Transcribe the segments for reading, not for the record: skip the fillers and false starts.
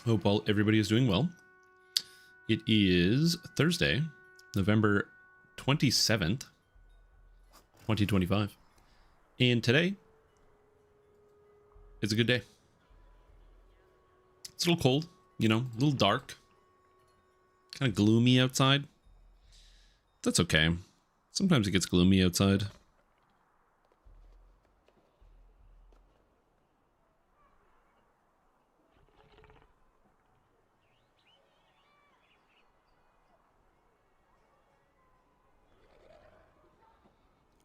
Hope everybody is doing well. It is Thursday, November 27th, 2025. And today is a good day. It's a little cold, you know, a little dark, kind of gloomy outside. That's okay. Sometimes it gets gloomy outside.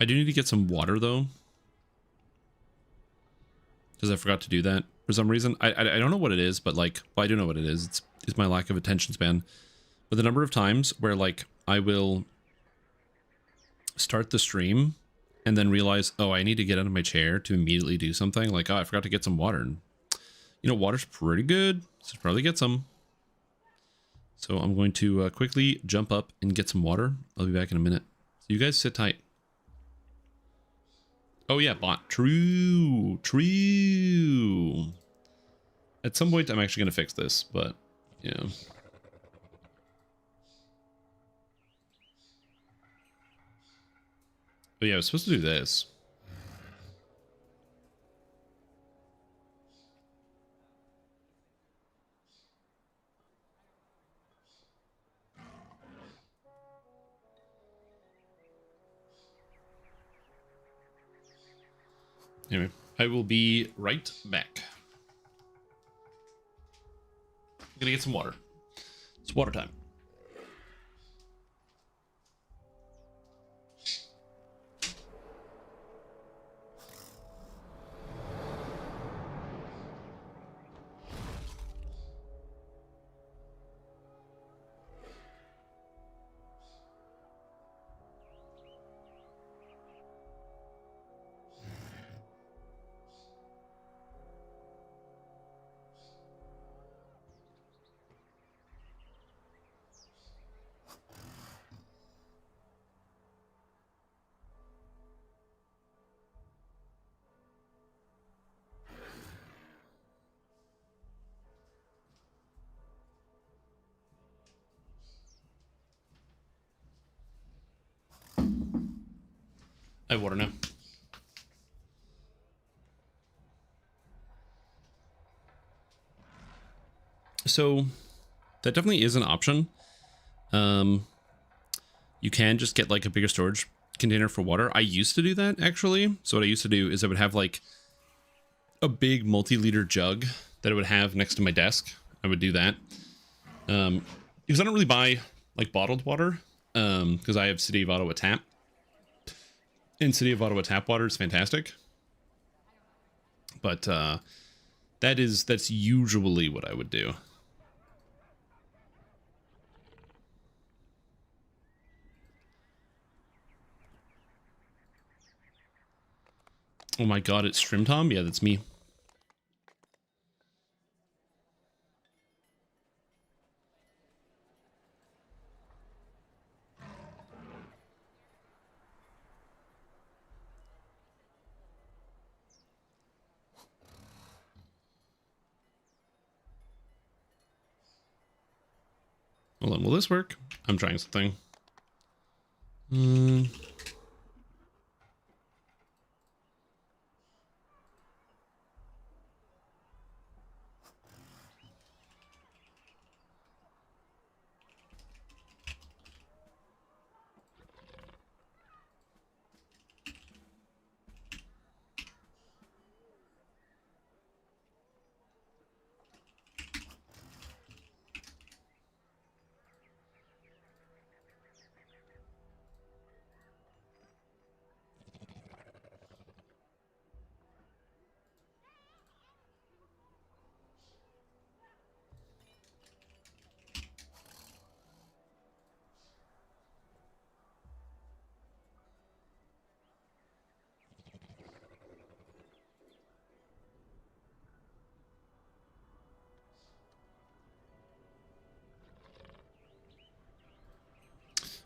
I do need to get some water though, because I forgot to do that for some reason. I don't know what it is, but like, well, I do know what it is. It's my lack of attention span. But the number of times where like I will start the stream and then realize, oh, I need to get out of my chair to immediately do something. Like, oh, I forgot to get some water. And, you know, water's pretty good, so probably get some. So I'm going to quickly jump up and get some water. I'll be back in a minute. So you guys sit tight. Oh yeah, bot. True. At some point, I'm actually going to fix this, but yeah. Oh yeah, I was supposed to do this. Anyway, I will be right back. I'm gonna get some water. It's water time. I have water now. So that definitely is an option. You can just get like a bigger storage container for water. I used to do that actually. So what I used to do is I would have like a big multi-liter jug that I would have next to my desk. I would do that. Because I don't really buy like bottled water. Because I have City of Ottawa tap. And City of Ottawa tap water is fantastic. But that's usually what I would do. Oh my god, it's Stream Tom? Yeah, that's me. Hold on, will this work? I'm trying something.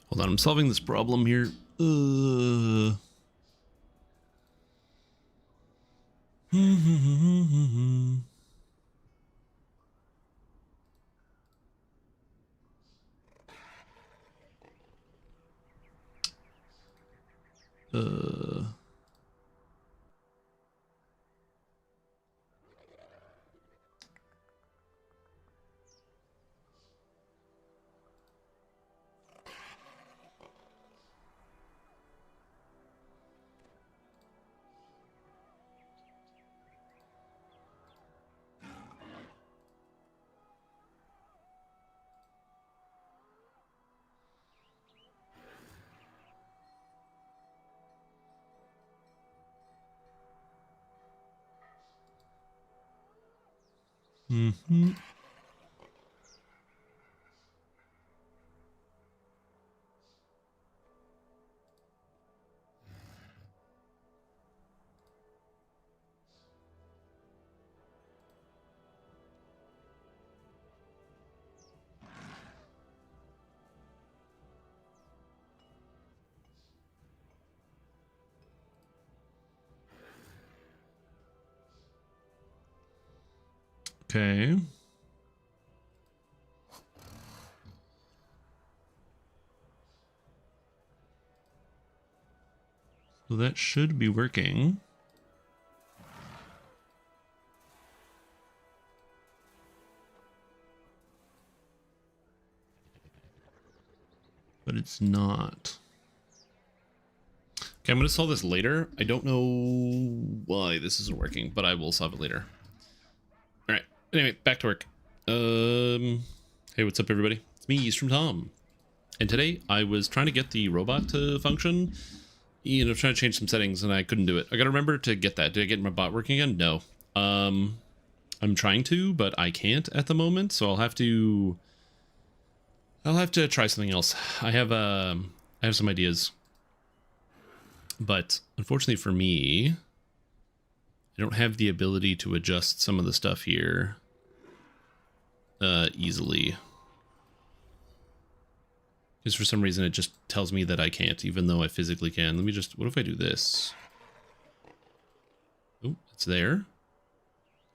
Hold on, I'm solving this problem here. Uh... Mm-hmm. Okay. So that should be working. But it's not. Okay, I'm going to solve this later. I don't know why this isn't working, but I will solve it later. All right. Anyway, back to work. Hey, what's up, everybody? It's me, East from Tom. And today I was trying to get the robot to function. You know, trying to change some settings, and I couldn't do it. I got to remember to get that. Did I get my bot working again? No. I'm trying to, but I can't at the moment, so I'll have to try something else. I have some ideas. But unfortunately for me, I don't have the ability to adjust some of the stuff here easily. Because for some reason it just tells me that I can't, even though I physically can. Let me just, what if I do this? Oh, it's there.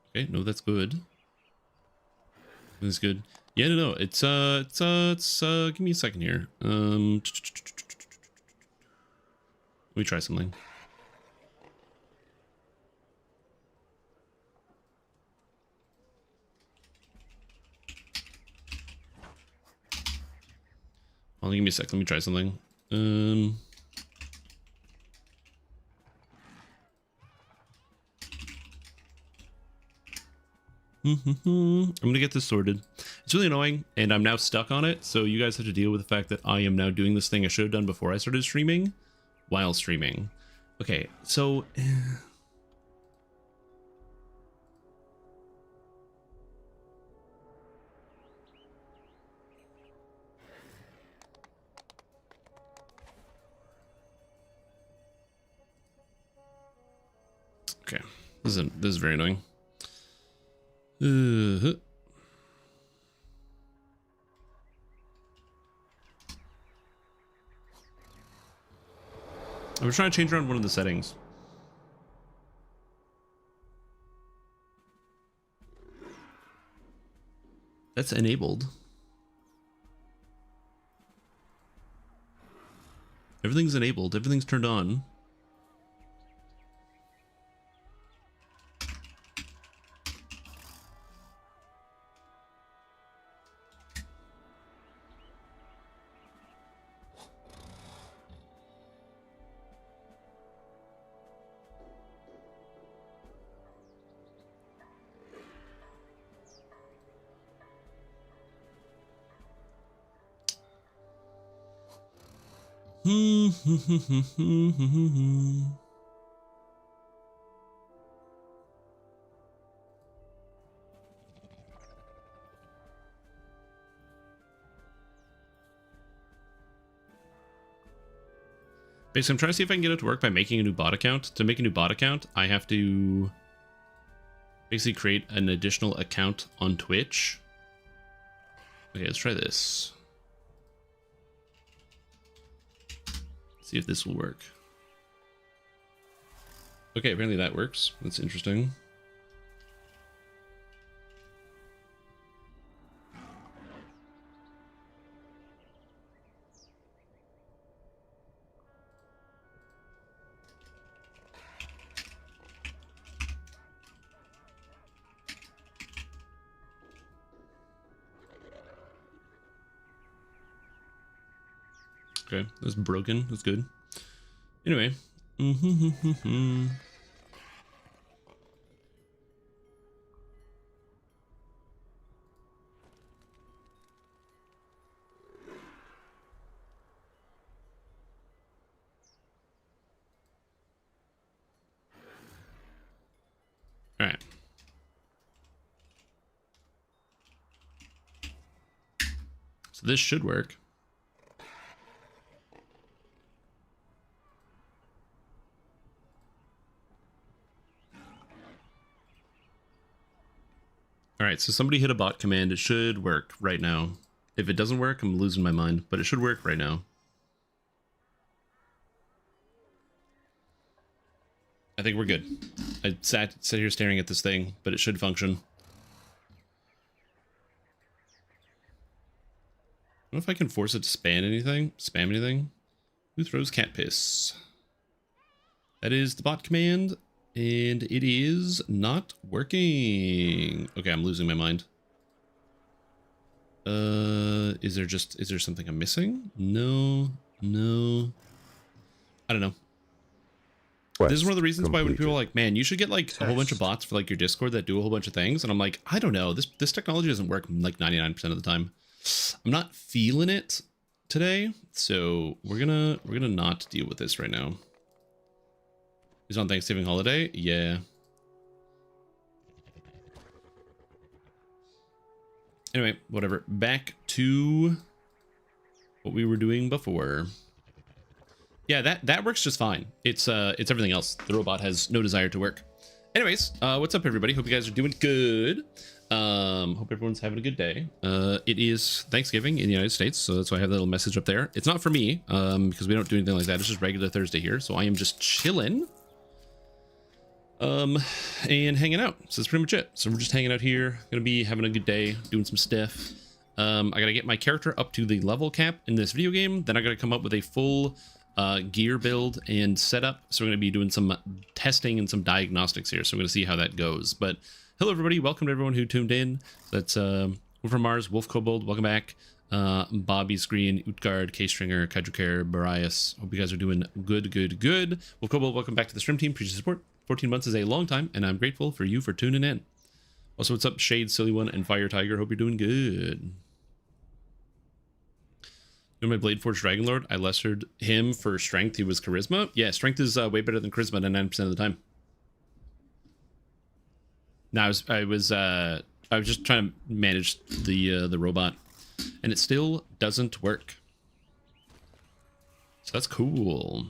Okay, no, that's good. That's good. Yeah, no, it's give me a second here. Let me try something. Oh, give me a sec. Let me try something. I'm gonna get this sorted. It's really annoying, and I'm now stuck on it, so you guys have to deal with the fact that I am now doing this thing I should have done before I started streaming, while streaming. Okay, so... Okay, this is very annoying. I was trying to change around one of the settings. That's enabled. Everything's enabled. Everything's turned on. Basically, I'm trying to see if I can get it to work by making a new bot account. To make a new bot account, I have to basically create an additional account on Twitch. Okay, let's try this. See if this will work. Okay, apparently that works. That's interesting. Okay, that's broken. That's good. Anyway. All right. So this should work. All right, so somebody hit a bot command. It should work right now. If it doesn't work, I'm losing my mind, but it should work right now. I think we're good. I sat here staring at this thing, but it should function. I don't know if I can force it to spam anything. Who throws cat piss? That is the bot command, and it is not working. Okay, I'm losing my mind. Is there something I'm missing? No. I don't know. This is one of the reasons why when people are like, man, you should get like a whole bunch of bots for like your Discord that do a whole bunch of things. And I'm like, I don't know. This technology doesn't work like 99% of the time. I'm not feeling it today. So we're gonna not deal with this right now. He's on Thanksgiving holiday. Yeah. Anyway, whatever. Back to what we were doing before. Yeah, that works just fine. It's everything else. The robot has no desire to work. Anyways, what's up, everybody? Hope you guys are doing good. Hope everyone's having a good day. It is Thanksgiving in the United States, so that's why I have that little message up there. It's not for me, because we don't do anything like that. It's just regular Thursday here, so I am just chilling. And hanging out. So that's pretty much it. So we're just hanging out here. Gonna be having a good day, doing some stuff. I gotta get my character up to the level cap in this video game. Then I gotta come up with a full gear build and setup. So we're going to be doing some testing and some diagnostics here. So we're going to see how that goes. But hello, everybody. Welcome to everyone who tuned in. That's Wolf Mars, Wolf Kobold. Welcome back. Bobby Screen, Utgard, K-Stringer, Kajuker, Barias. Hope you guys are doing good. Wolf Kobold, welcome back to the stream team. Appreciate the support. 14 months is a long time, and I'm grateful for you for tuning in. Also, what's up, Shade, Silly One, and Fire Tiger? Hope you're doing good. You know my Blade Forge Dragonlord? I lessered him for strength. He was charisma. Yeah, strength is way better than charisma 99% of the time. No, I was just trying to manage the robot, and it still doesn't work. So that's cool.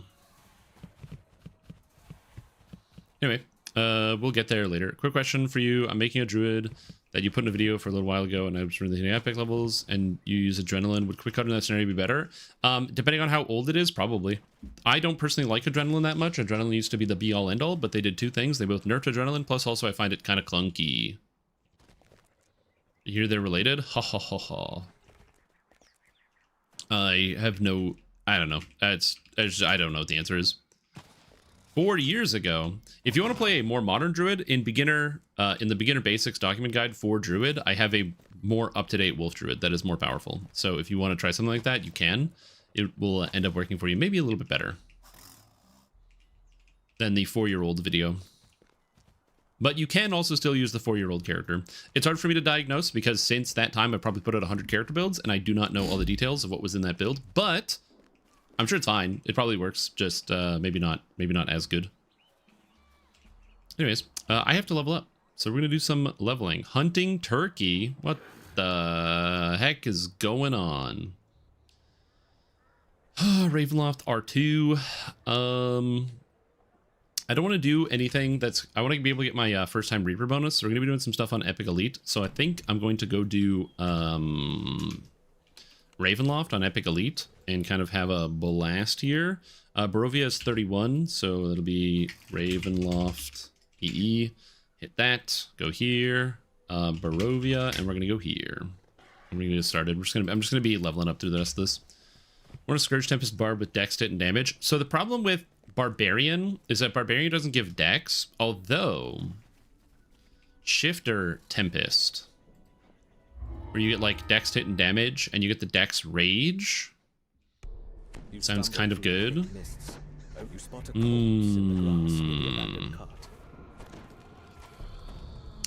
Anyway, we'll get there later. Quick question for you. I'm making a druid that you put in a video for a little while ago, and I was really hitting epic levels, and you use adrenaline. Would quick cut in that scenario be better? Depending on how old it is, probably. I don't personally like adrenaline that much. Adrenaline used to be the be-all, end-all, but they did two things. They both nerfed adrenaline, plus also I find it kind of clunky. You hear they're related? Ha ha ha ha. I have no... I don't know. I don't know what the answer is. 4 years ago, if you want to play a more modern druid in the beginner basics document guide for druid, I have a more up-to-date wolf druid that is more powerful. So if you want to try something like that, you can. It will end up working for you, maybe a little bit better than the 4-year-old video. But you can also still use the 4-year-old character. It's hard for me to diagnose because since that time I probably put out 100 character builds and I do not know all the details of what was in that build, but I'm sure it's fine. It probably works, just maybe not as good. Anyways, I have to level up. So we're going to do some leveling. Hunting turkey. What the heck is going on? Ravenloft R2. I don't want to do anything that's... I want to be able to get my first time Reaper bonus. So we're going to be doing some stuff on Epic Elite. So I think I'm going to go do Ravenloft on Epic Elite and kind of have a blast here. Barovia is 31, so it'll be Ravenloft EE. Hit that, go here, Barovia, and we're gonna go here. And we're gonna get started. I'm just gonna be leveling up through the rest of this. We're gonna Scourge Tempest Barb with Dex, Hit, and Damage. So the problem with Barbarian is that Barbarian doesn't give Dex, although Shifter Tempest, where you get like Dex, Hit, and Damage, and you get the Dex Rage. Sounds kind of good.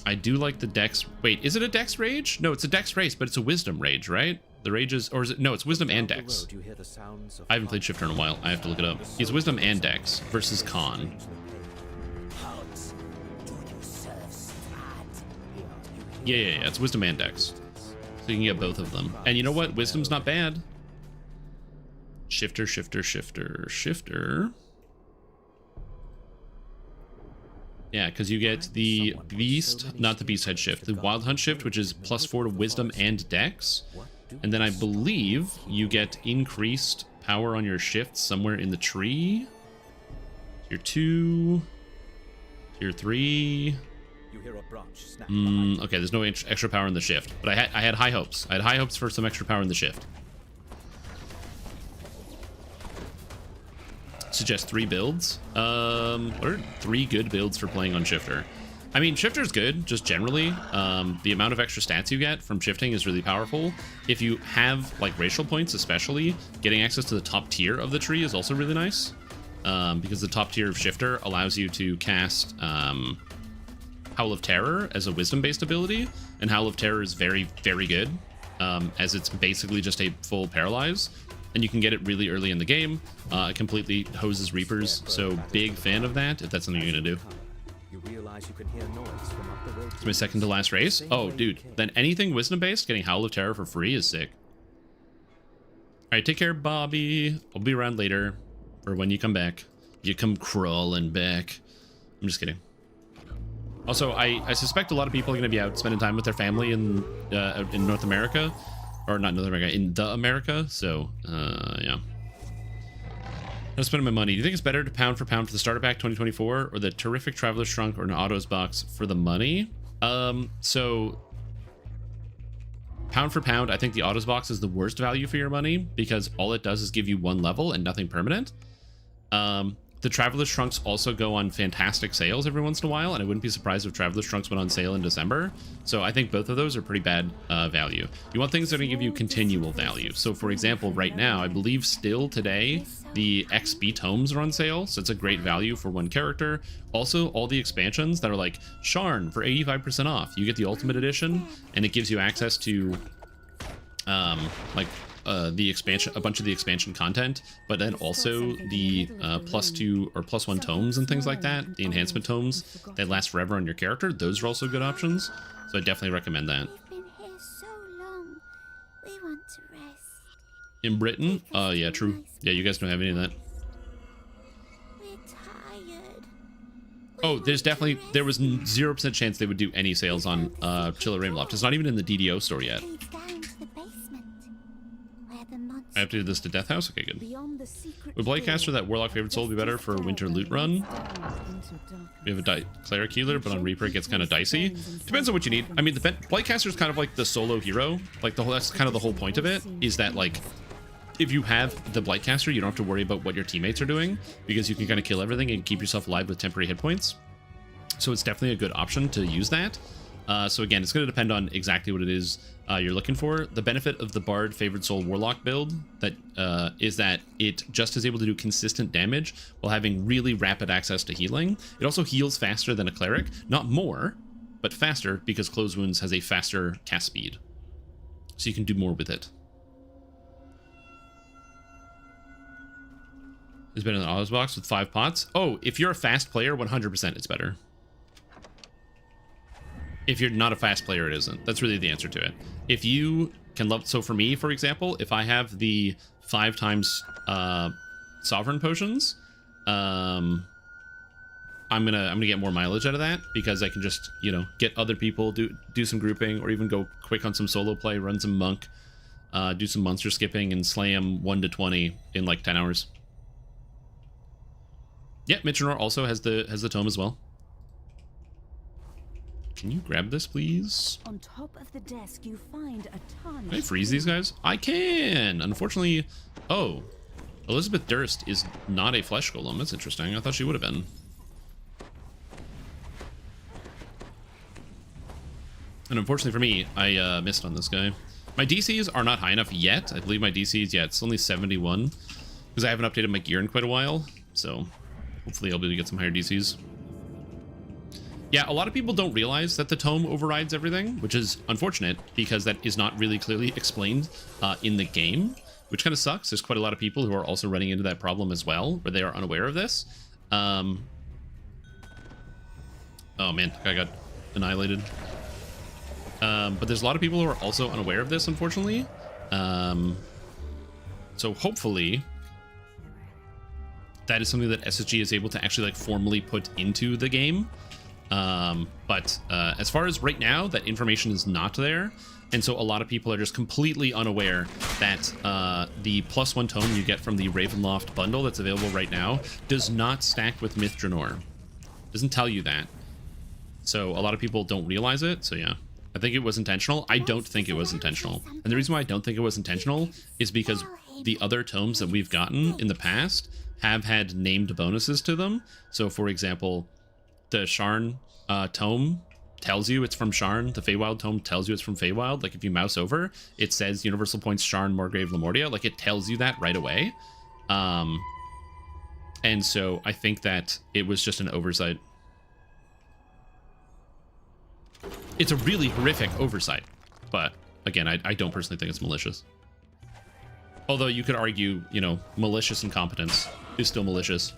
I do like the dex. Wait, is it a dex rage? No, it's a dex race, but it's a wisdom rage, right? The rage is, or is it? No, it's wisdom and dex. I haven't played Shifter in a while. I have to look it up. He's wisdom and dex versus con. Yeah, it's wisdom and dex. So you can get both of them. And you know what? Wisdom's not bad. Shifter. Yeah, because you get the beast, not the beast head shift, the wild hunt shift, which is +4 to wisdom and dex. And then I believe you get increased power on your shift somewhere in the tree. Tier 2, tier 3. Okay, there's no extra power in the shift, but I had high hopes. I had high hopes for some extra power in the shift. Suggest 3 builds. What are 3 good builds for playing on Shifter? I mean, Shifter's good, just generally. The amount of extra stats you get from shifting is really powerful. If you have, like, racial points especially, getting access to the top tier of the tree is also really nice. Because the top tier of Shifter allows you to cast Howl of Terror as a wisdom-based ability. And Howl of Terror is very, very good, as it's basically just a full paralyze. And you can get it really early in the game. It completely hoses Reapers, so big fan of that, if that's something you're gonna do. It's my second to last race. Oh, dude, then anything wisdom-based, getting Howl of Terror for free is sick. Alright, take care, Bobby. I'll be around later, or when you come back. You come crawling back. I'm just kidding. Also, I suspect a lot of people are gonna be out spending time with their family in North America. Or not North America, in the America, so, yeah. I'm spending my money. Do you think it's better to pound for the starter pack 2024 or the terrific Traveler's Trunk or an Autos box for the money? So, pound for pound, I think the Autos box is the worst value for your money because all it does is give you 1 level and nothing permanent. The Traveler's Trunks also go on fantastic sales every once in a while, and I wouldn't be surprised if Traveler's Trunks went on sale in December. So I think both of those are pretty bad value. You want things that are going to give you continual value. So for example, right now, I believe still today, the XP tomes are on sale, so it's a great value for 1 character. Also, all the expansions that are like Sharn for 85% off. You get the Ultimate Edition, and it gives you access to the expansion, a bunch of the expansion content, but then also the +2 or +1 tomes and things like that, the enhancement tomes that last forever on your character. Those are also good options, so I definitely recommend that. We've been here so long. We want to rest. In Britain? Oh yeah, true. Yeah, you guys don't have any of that. We're tired. Oh, there was 0% chance they would do any sales on Chiller Ravenloft. It's not even in the DDO store yet. I have to do this to Death House? Okay, good. Would Blightcaster, that Warlock favorite soul, be better for a winter loot run? We have a Cleric healer, but on Reaper it gets kind of dicey. Depends on what you need. I mean, the Blightcaster is kind of like the solo hero. Like, that's kind of the whole point of it, is that, like, if you have the Blightcaster, you don't have to worry about what your teammates are doing, because you can kind of kill everything and keep yourself alive with temporary hit points. So it's definitely a good option to use that. So again, it's going to depend on exactly what it is you're looking for. The benefit of the Bard Favored Soul Warlock build is that it just is able to do consistent damage while having really rapid access to healing. It also heals faster than a Cleric. Not more, but faster, because Close Wounds has a faster cast speed. So you can do more with it. It's been in the Autos box with 5 pots. Oh, if you're a fast player, 100% it's better. If you're not a fast player, it isn't. That's really the answer to it. If you can love, so for me, for example, if I have the 5 times Sovereign Potions, I'm gonna get more mileage out of that, because I can just, you know, get other people, do some grouping, or even go quick on some solo play, run some monk, do some monster skipping, and slay them 1 to 20 in like 10 hours. Yeah, Mitchinor also has the tome as well. Can you grab this, please? On top of the desk, you find a ton. Can I freeze these guys? I can! Unfortunately... Oh. Elizabeth Durst is not a flesh golem. That's interesting. I thought she would have been. And unfortunately for me, I missed on this guy. My DCs are not high enough yet. I believe my DCs, yeah, it's only 71. because I haven't updated my gear in quite a while. So hopefully I'll be able to get some higher DCs. Yeah, a lot of people don't realize that the tome overrides everything, which is unfortunate because that is not really clearly explained in the game, which kind of sucks. There's quite a lot of people who are also running into that problem as well, where they are unaware of this. Oh man, I got annihilated. But there's a lot of people who are also unaware of this, unfortunately. So hopefully that is something that SSG is able to actually like formally put into the game. But as far as right now, that information is not there. And so a lot of people are just completely unaware that the +1 tome you get from the Ravenloft bundle that's available right now does not stack with Myth Draenor. Doesn't tell you that. So a lot of people don't realize it. So yeah, I think it was intentional. I don't think it was intentional. And the reason why I don't think it was intentional is because the other tomes that we've gotten in the past have had named bonuses to them. So for example, the Sharn tome tells you it's from Sharn. The Feywild tome tells you it's from Feywild. Like if you mouse over, it says Universal Points Sharn, Morgrave, Lamortia. Like it tells you that right away. And so I think that it was just an oversight. It's a really horrific oversight, but again, I don't personally think it's malicious. Although you could argue, you know, malicious incompetence is still malicious.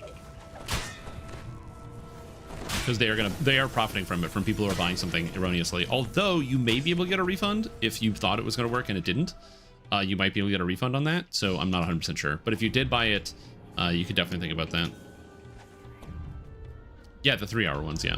Because they are profiting from it, from people who are buying something erroneously. Although you may be able to get a refund if you thought it was going to work and it didn't. You might be able to get a refund on that, so I'm not 100% sure. But if you did buy it, you could definitely think about that. Yeah, the 3-hour ones, yeah.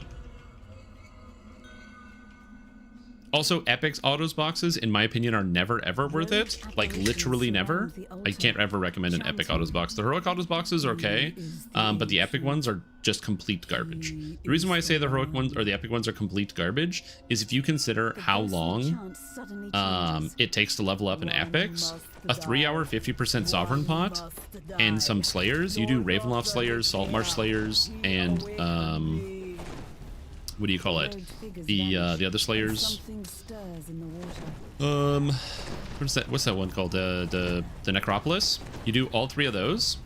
Also, Epic's autos boxes, in my opinion, are never ever worth it. Like literally never. I can't ever recommend an Epic autos box. The heroic autos boxes are okay, but the Epic ones are just complete garbage. The reason why I say the heroic ones or the Epic ones are complete garbage is if you consider how long it takes to level up in Epics, a 3-hour 50% Sovereign pot, and some Slayers. You do Ravenloft Slayers, Saltmarsh Slayers, and what do you call it? The other Slayers. What's that one called? The Necropolis. You do all 3 of those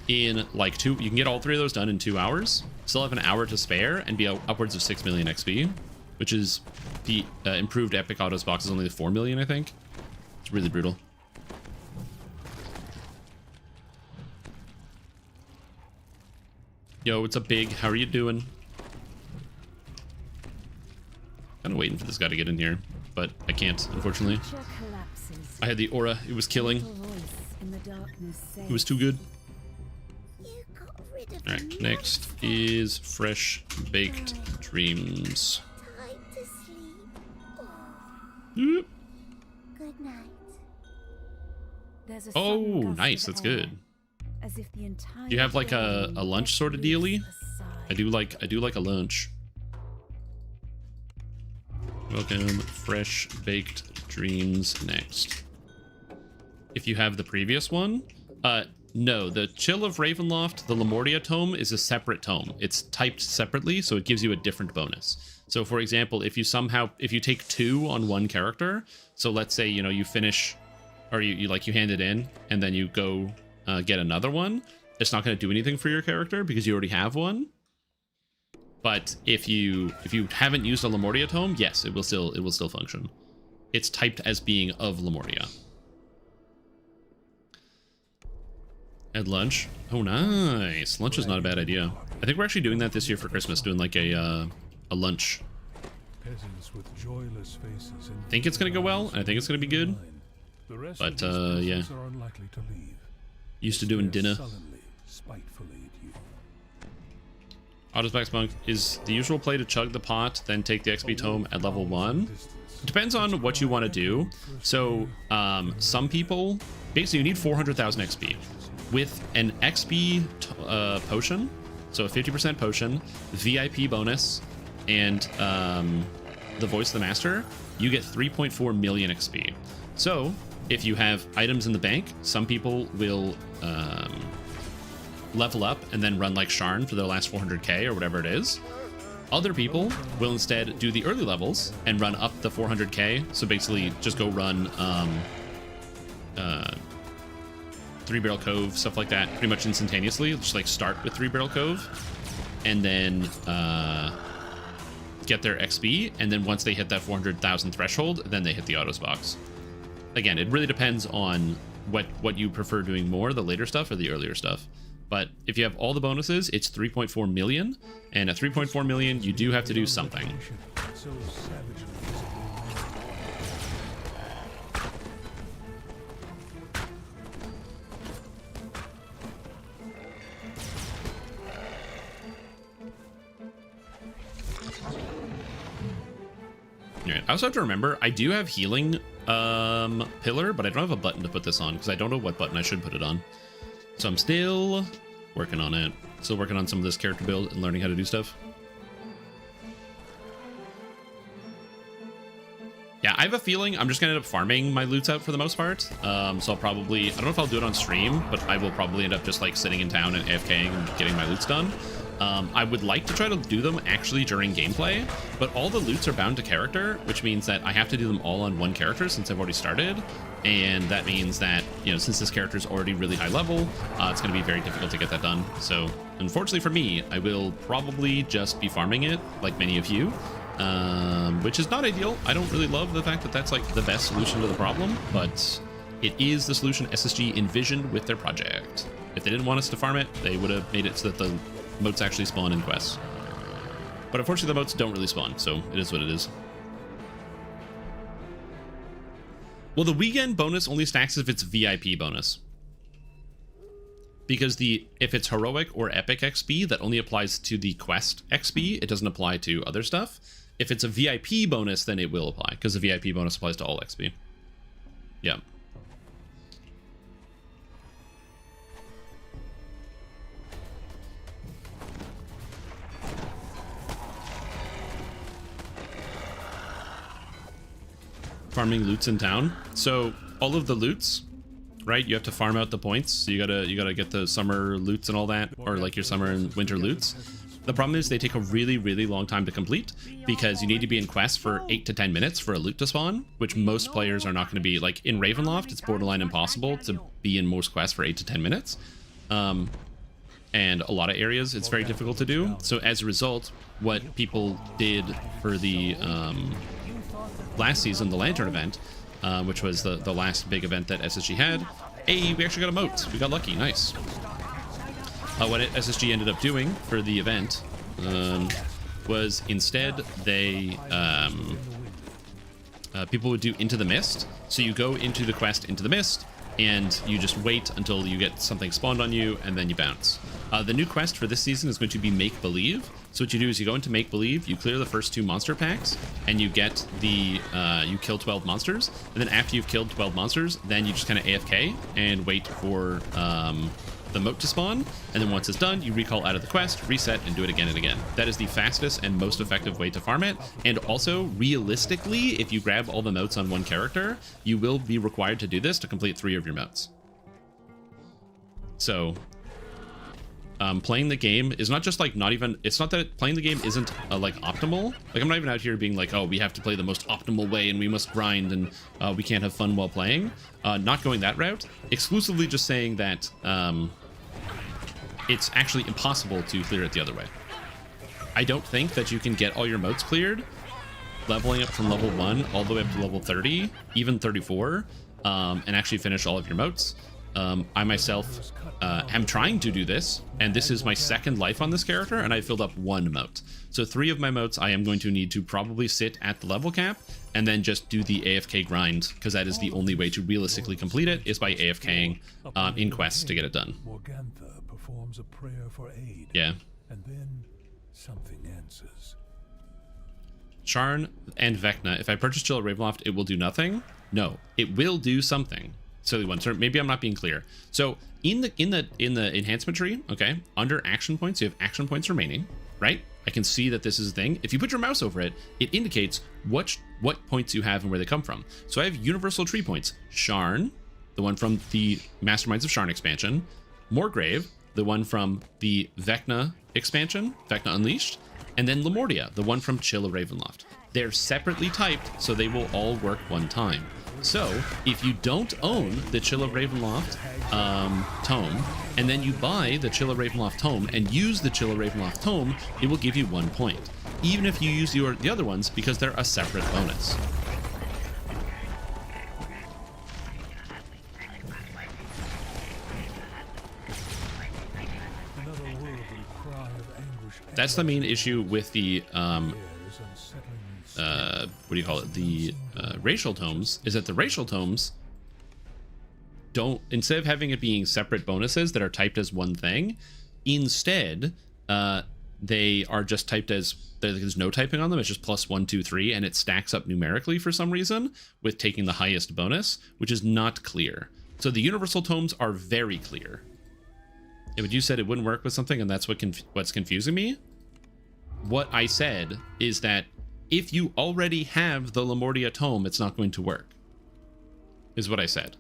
in like you can get all 3 of those done in 2 hours. Still have an hour to spare and be upwards of 6 million XP, which is the improved Epic autos box is only 4 million, I think. It's really brutal. Yo, what's up, Big? How are you doing? Kind of waiting for this guy to get in here, but I can't, unfortunately. I had the aura. It was killing. It was too good. Alright, next is Fresh Baked Dreams. Good night. Oh, nice. That's good. Do you have like a lunch sort of dealy? I do like a lunch. Welcome, Fresh Baked Dreams next. If you have the previous one, no, the Chill of Ravenloft, the Lamortia tome is a separate tome. It's typed separately, so it gives you a different bonus. So for example, if you take 2 on one character, so let's say, you know, you finish, or you hand it in, and then you go get another one, it's not going to do anything for your character because you already have one. But if you haven't used a Lamortia tome, yes, it will still function. It's typed as being of Lamortia. At lunch. Oh, nice. Lunch is not a bad idea. I think we're actually doing that this year for Christmas, doing like a lunch. I think it's gonna go well, and I think it's gonna be good. But yeah. Used to doing dinner. Autospax Monk is the usual play to chug the pot, then take the XP tome at level 1. It depends on what you want to do. So some people, basically you need 400,000 XP. With an XP potion, so a 50% potion, VIP bonus, and the Voice of the Master, you get 3.4 million XP. So if you have items in the bank, some people will level up and then run like Sharn for their last 400k or whatever it is. Other people will instead do the early levels and run up the 400k. So basically just go run Three Barrel Cove, stuff like that, pretty much instantaneously. Just like start with Three Barrel Cove and then get their XP. And then once they hit that 400,000 threshold, then they hit the autos box. Again, it really depends on what you prefer doing more, the later stuff or the earlier stuff. But if you have all the bonuses, it's 3.4 million. And at 3.4 million, you do have to do something. Alright, I also have to remember, I do have healing pillar, but I don't have a button to put this on because I don't know what button I should put it on. So I'm still working on it. Still working on some of this character build and learning how to do stuff. Yeah, I have a feeling I'm just gonna end up farming my loots out for the most part. So I'll probably, I don't know if I'll do it on stream, but I will probably end up just like sitting in town and AFKing and getting my loots done. I would like to try to do them actually during gameplay, but all the loots are bound to character, which means that I have to do them all on one character since I've already started. And that means that, you know, since this character is already really high level, it's going to be very difficult to get that done. So unfortunately for me, I will probably just be farming it like many of you, which is not ideal. I don't really love the fact that that's like the best solution to the problem, but it is the solution SSG envisioned with their project. If they didn't want us to farm it, they would have made it so that the moats actually spawn in quests. But unfortunately, the moats don't really spawn, so it is what it is. Well, the weekend bonus only stacks if it's VIP bonus. Because if it's heroic or epic XP, that only applies to the quest XP. It doesn't apply to other stuff. If it's a VIP bonus, then it will apply, because the VIP bonus applies to all XP. Yeah. Farming loots in town. So all of the loots, right? You have to farm out the points. So you gotta get the summer loots and all that, or like your summer and winter loots. The problem is they take a really, really long time to complete because you need to be in quests for 8 to 10 minutes for a loot to spawn, which most players are not going to be. Like in Ravenloft, it's borderline impossible to be in most quests for 8 to 10 minutes. And a lot of areas, it's very difficult to do. So as a result, what people did for the last season, the Lantern event, which was the last big event that SSG had. Hey, we actually got a moat. We got lucky. Nice. What SSG ended up doing for the event was instead they people would do Into the Mist. So you go into the quest Into the Mist, and you just wait until you get something spawned on you, and then you bounce. The new quest for this season is going to be Make Believe. So what you do is you go into Make Believe, you clear the first 2 monster packs, and you get the, you kill 12 monsters. And then after you've killed 12 monsters, then you just kind of AFK and wait for the moat to spawn. And then once it's done, you recall out of the quest, reset, and do it again and again. That is the fastest and most effective way to farm it. And also, realistically, if you grab all the moats on one character, you will be required to do this to complete 3 of your moats. So playing the game is not just like it's not that playing the game isn't like optimal. Like I'm not even out here being like, oh, we have to play the most optimal way and we must grind and we can't have fun while playing. Not going that route, exclusively just saying that it's actually impossible to clear it the other way. I don't think that you can get all your moats cleared leveling up from level 1 all the way up to level 30, even 34, and actually finish all of your moats. I myself am trying to do this, and this is my 2nd life on this character, and I filled up 1 moat. So 3 of my moats I am going to need to probably sit at the level cap and then just do the AFK grind, because that is the only way to realistically complete it, is by AFKing in quests to get it done. Morgantha performs a prayer for aid. Yeah. And then something answers. Sharn and Vecna, if I purchase Chill at Ravenloft, it will do nothing? No, it will do something. Silly one. So maybe I'm not being clear. So in the enhancement tree, okay, under action points, you have action points remaining, right? I can see that this is a thing. If you put your mouse over it, it indicates what points you have and where they come from. So I have universal tree points. Sharn, the one from the Masterminds of Sharn expansion. Morgrave, the one from the Vecna expansion, Vecna Unleashed. And then Lemordia, the one from Chill of Ravenloft. They're separately typed, so they will all work one time. So if you don't own the Chill of Ravenloft tome, and then you buy the Chill of Ravenloft tome and use the Chill of Ravenloft tome, it will give you 1 point, even if you use the other ones, because they're a separate bonus. Another worldly cry of anguish. That's the main issue with the Air is unsettlingly what do you call it? The racial tomes, is that the racial tomes don't, instead of having it being separate bonuses that are typed as one thing, instead they are just typed as, there's no typing on them. It's just +1, 2, 3, and it stacks up numerically for some reason with taking the highest bonus, which is not clear. So the universal tomes are very clear. If you said it wouldn't work with something, and that's what's confusing me, what I said is that if you already have the Lamortia tome, it's not going to work, is what I said.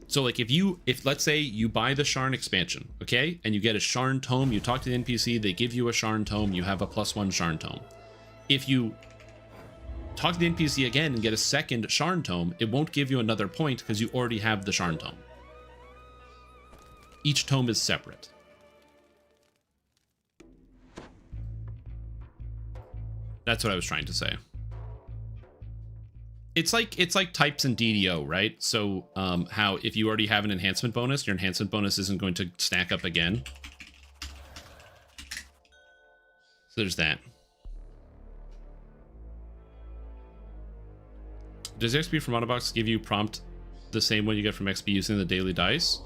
So like if let's say you buy the Sharn expansion, okay, and you get a Sharn tome, you talk to the NPC, they give you a Sharn tome, you have a +1 Sharn tome. If you talk to the NPC again and get a second Sharn tome, it won't give you another point because you already have the Sharn tome. Each tome is separate. That's what I was trying to say. It's like types in DDO, right? So how if you already have an enhancement bonus, your enhancement bonus isn't going to stack up again. So there's that. Does XP from Monobox give you prompt the same one you get from XP using the daily dice?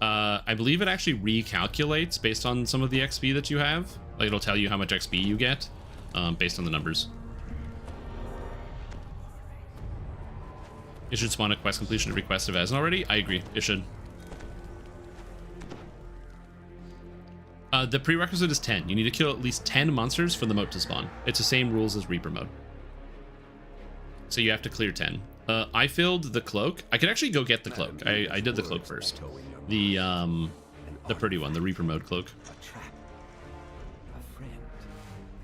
I believe it actually recalculates based on some of the XP that you have. Like it'll tell you how much XP you get based on the numbers. It should spawn a quest completion request if it hasn't already. I agree, it should. The prerequisite is 10. You need to kill at least 10 monsters for the moat to spawn. It's the same rules as Reaper mode. So you have to clear 10. I filled the cloak. I could actually go get the cloak. I did the cloak first. The pretty one, the Reaper mode cloak.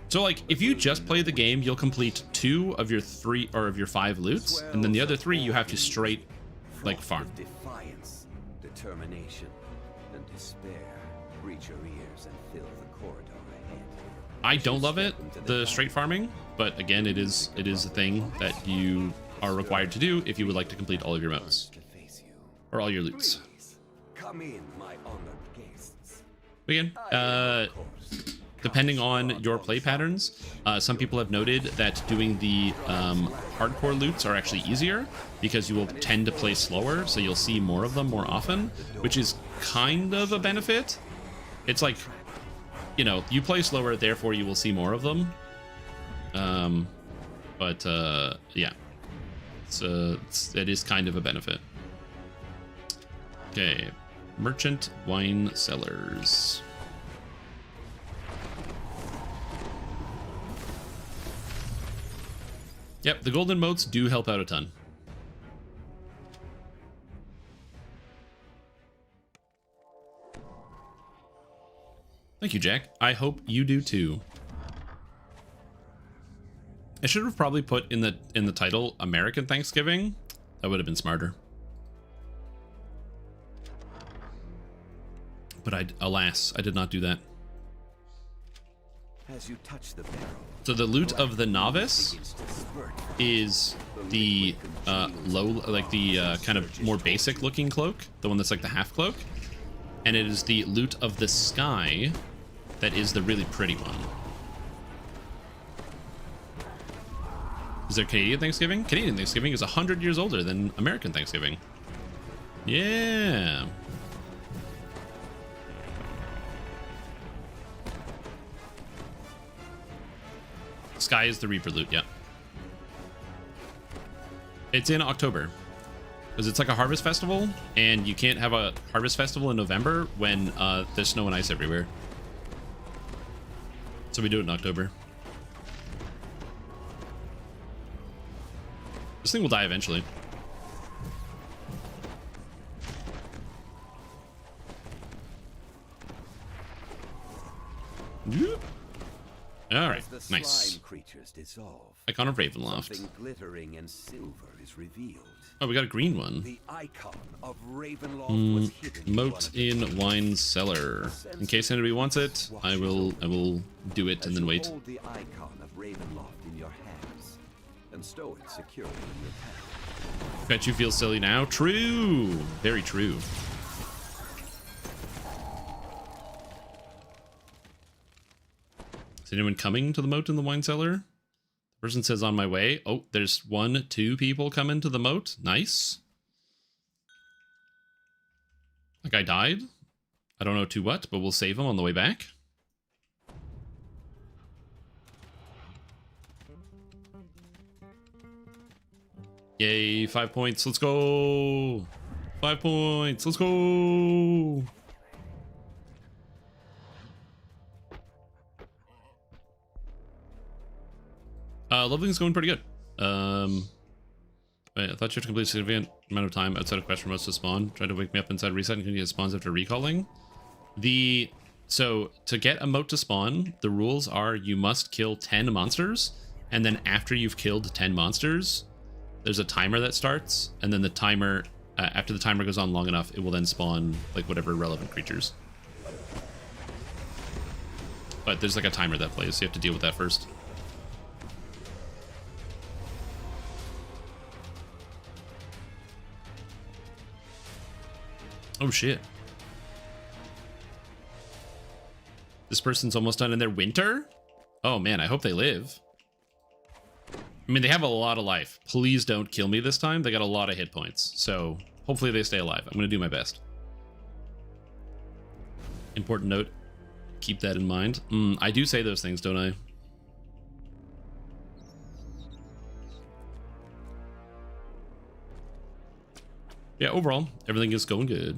So like if you just play the game, you'll complete 2 of your 3 or of your 5 loots, and then the other 3 you have to straight like farm. Defiance, determination, and despair reach your ears and fill the corridor ahead. I don't love it, the straight farming, but again, it is a thing that you are required to do if you would like to complete all of your modes or all your loots. Come in, my honored guests. Again, depending on your play patterns, some people have noted that doing the hardcore loots are actually easier because you will tend to play slower, so you'll see more of them more often, which is kind of a benefit. It's like, you know, you play slower, therefore you will see more of them. Yeah, it is kind of a benefit. Okay, merchant wine cellars. Yep, the golden motes do help out a ton. Thank you, Jack. I hope you do too. I should have probably put in the title American Thanksgiving. That would have been smarter. But alas, I did not do that. As you touch the barrel, so the loot of the novice is the kind of more basic looking cloak, the one that's like the half cloak, and it is the loot of the sky that is the really pretty one. Is there Canadian Thanksgiving? Canadian Thanksgiving is 100 years older than American Thanksgiving. Yeah. Sky is the Reaper loot, yeah. It's in October. Because it's like a harvest festival, and you can't have a harvest festival in November when there's snow and ice everywhere. So we do it in October. This thing will die eventually. Yep. All right, As the nice. slime creatures dissolve, Icon of Ravenloft. something glittering and silver is revealed. Oh, we got a green one. The icon of Ravenloft was hidden in one Moat of the in wine cellar. In case anybody wants it, I will do it and then wait. Hold the icon of Ravenloft in your hands and stow it securely in your pack. Bet you feel silly now. True. Very true. Is anyone coming to the moat in the wine cellar? The person says on my way. Oh, there's 1, 2 people coming to the moat. Nice. That guy died. I don't know to what, but we'll save him on the way back. Yay, 5 points. Let's go. 5 points. Let's go. Leveling's going pretty good. Wait, I thought you had to complete a significant amount of time outside of quest for most to spawn. Tried to wake me up inside reset and continue to spawns after recalling. So to get a moat to spawn, the rules are you must kill 10 monsters, and then after you've killed 10 monsters, there's a timer that starts, and then the timer, after the timer goes on long enough, it will then spawn like whatever relevant creatures. But there's like a timer that plays, so you have to deal with that first. Oh shit. This person's almost done in their winter? Oh man, I hope they live. I mean, they have a lot of life. Please don't kill me this time. They got a lot of hit points. So hopefully they stay alive. I'm going to do my best. Important note. Keep that in mind. I do say those things, don't I? Yeah, overall, everything is going good.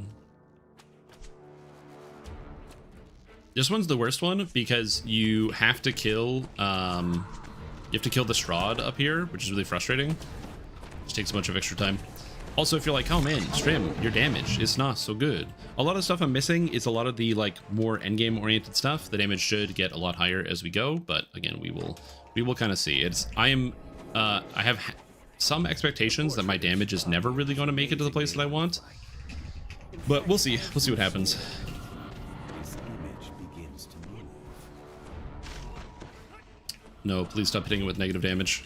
This one's the worst one because you have to kill the Strahd up here, which is really frustrating. Just takes a bunch of extra time. Also, if you're like, oh man, Strim, your damage is not so good. A lot of stuff I'm missing is a lot of the like more endgame oriented stuff. The damage should get a lot higher as we go, but again, we will kind of see. I have some expectations that my damage is never really going to make it to the place that I want, but we'll see. We'll see what happens. This image begins to move. No, please stop hitting it with negative damage.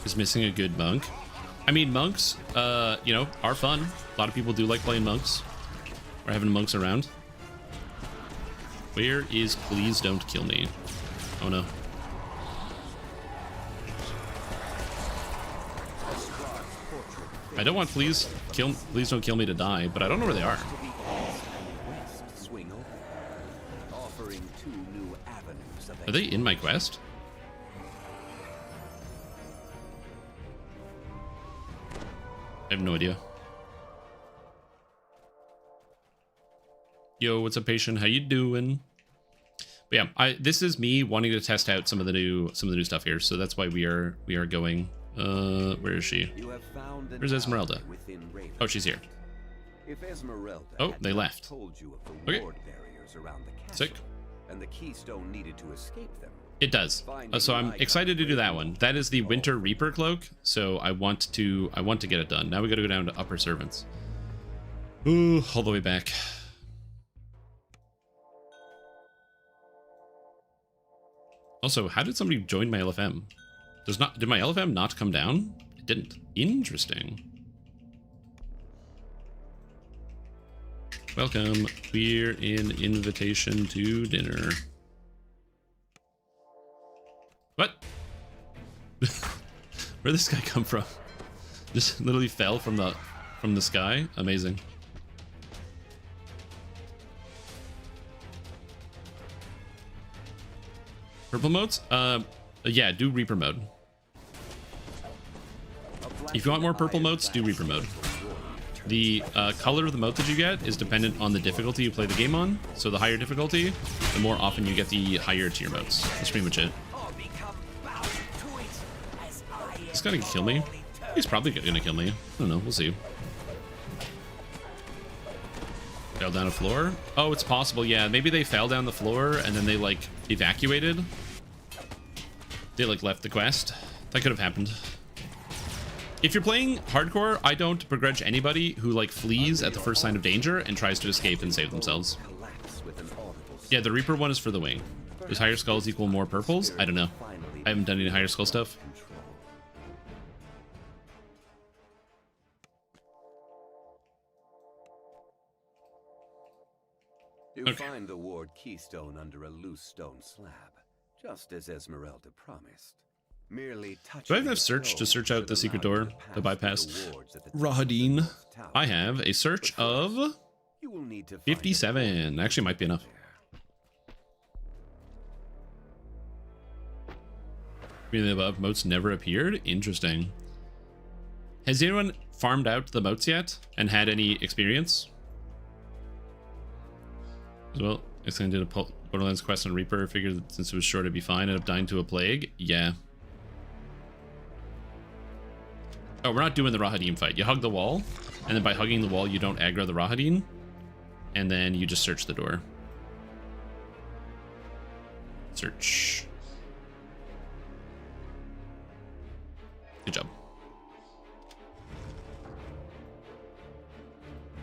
Is missing a good monk. I mean, monks, you know, are fun. A lot of people do like playing monks or having monks around. Where is please don't kill me? Oh no. I don't want please don't kill me to die, but I don't know where they are. Are they in my quest? I have no idea. Yo, what's up, patient? How you doing? But yeah, this is me wanting to test out some of the new stuff here, so that's why we are going. Where is she? Where's Esmeralda? Oh, she's here. If Esmeralda they left. Told you of the Okay. ward barriers around the castle, Sick. and the keystone needed to escape them. It does. So I'm excited to do that one. That is the Winter Reaper cloak. So I want to get it done. Now we got to go down to Upper Servants. Ooh, all the way back. Also, how did somebody join my LFM? Did my LFM not come down? It didn't. Interesting. Welcome. We're in invitation to dinner. What? Where'd this guy come from? Just literally fell from the sky? Amazing. Purple modes? Yeah, do Reaper mode. If you want more purple modes, do Reaper mode. The color of the mote that you get is dependent on the difficulty you play the game on. So the higher difficulty, the more often you get the higher tier motes. That's pretty much it. He's gonna kill me. He's probably gonna kill me. I don't know. We'll see. Fell down a floor. Oh, it's possible. Yeah, maybe they fell down the floor and then they like evacuated. They like left the quest. That could have happened. If you're playing hardcore, I don't begrudge anybody who like flees at the first sign of danger and tries to escape and save themselves. Yeah, the Reaper one is for the wing. Does higher skulls equal more purples? I don't know. I haven't done any higher skull stuff. You find the ward keystone under a loose stone slab, just as Esmeralda promised. Merely touching. Do I have enough search to search out the secret door to bypass Rahadin? I have a search of 57. Actually, might be enough. Really above moats never appeared. Interesting. Has anyone farmed out the moats yet and had any experience? As well, I did a Borderlands quest on Reaper. Figured that since it was short, it'd be fine. Ended up dying to a plague. Yeah. Oh, we're not doing the Rahadin fight. You hug the wall, and then by hugging the wall, you don't aggro the Rahadin, and then you just search the door. Search. Good job.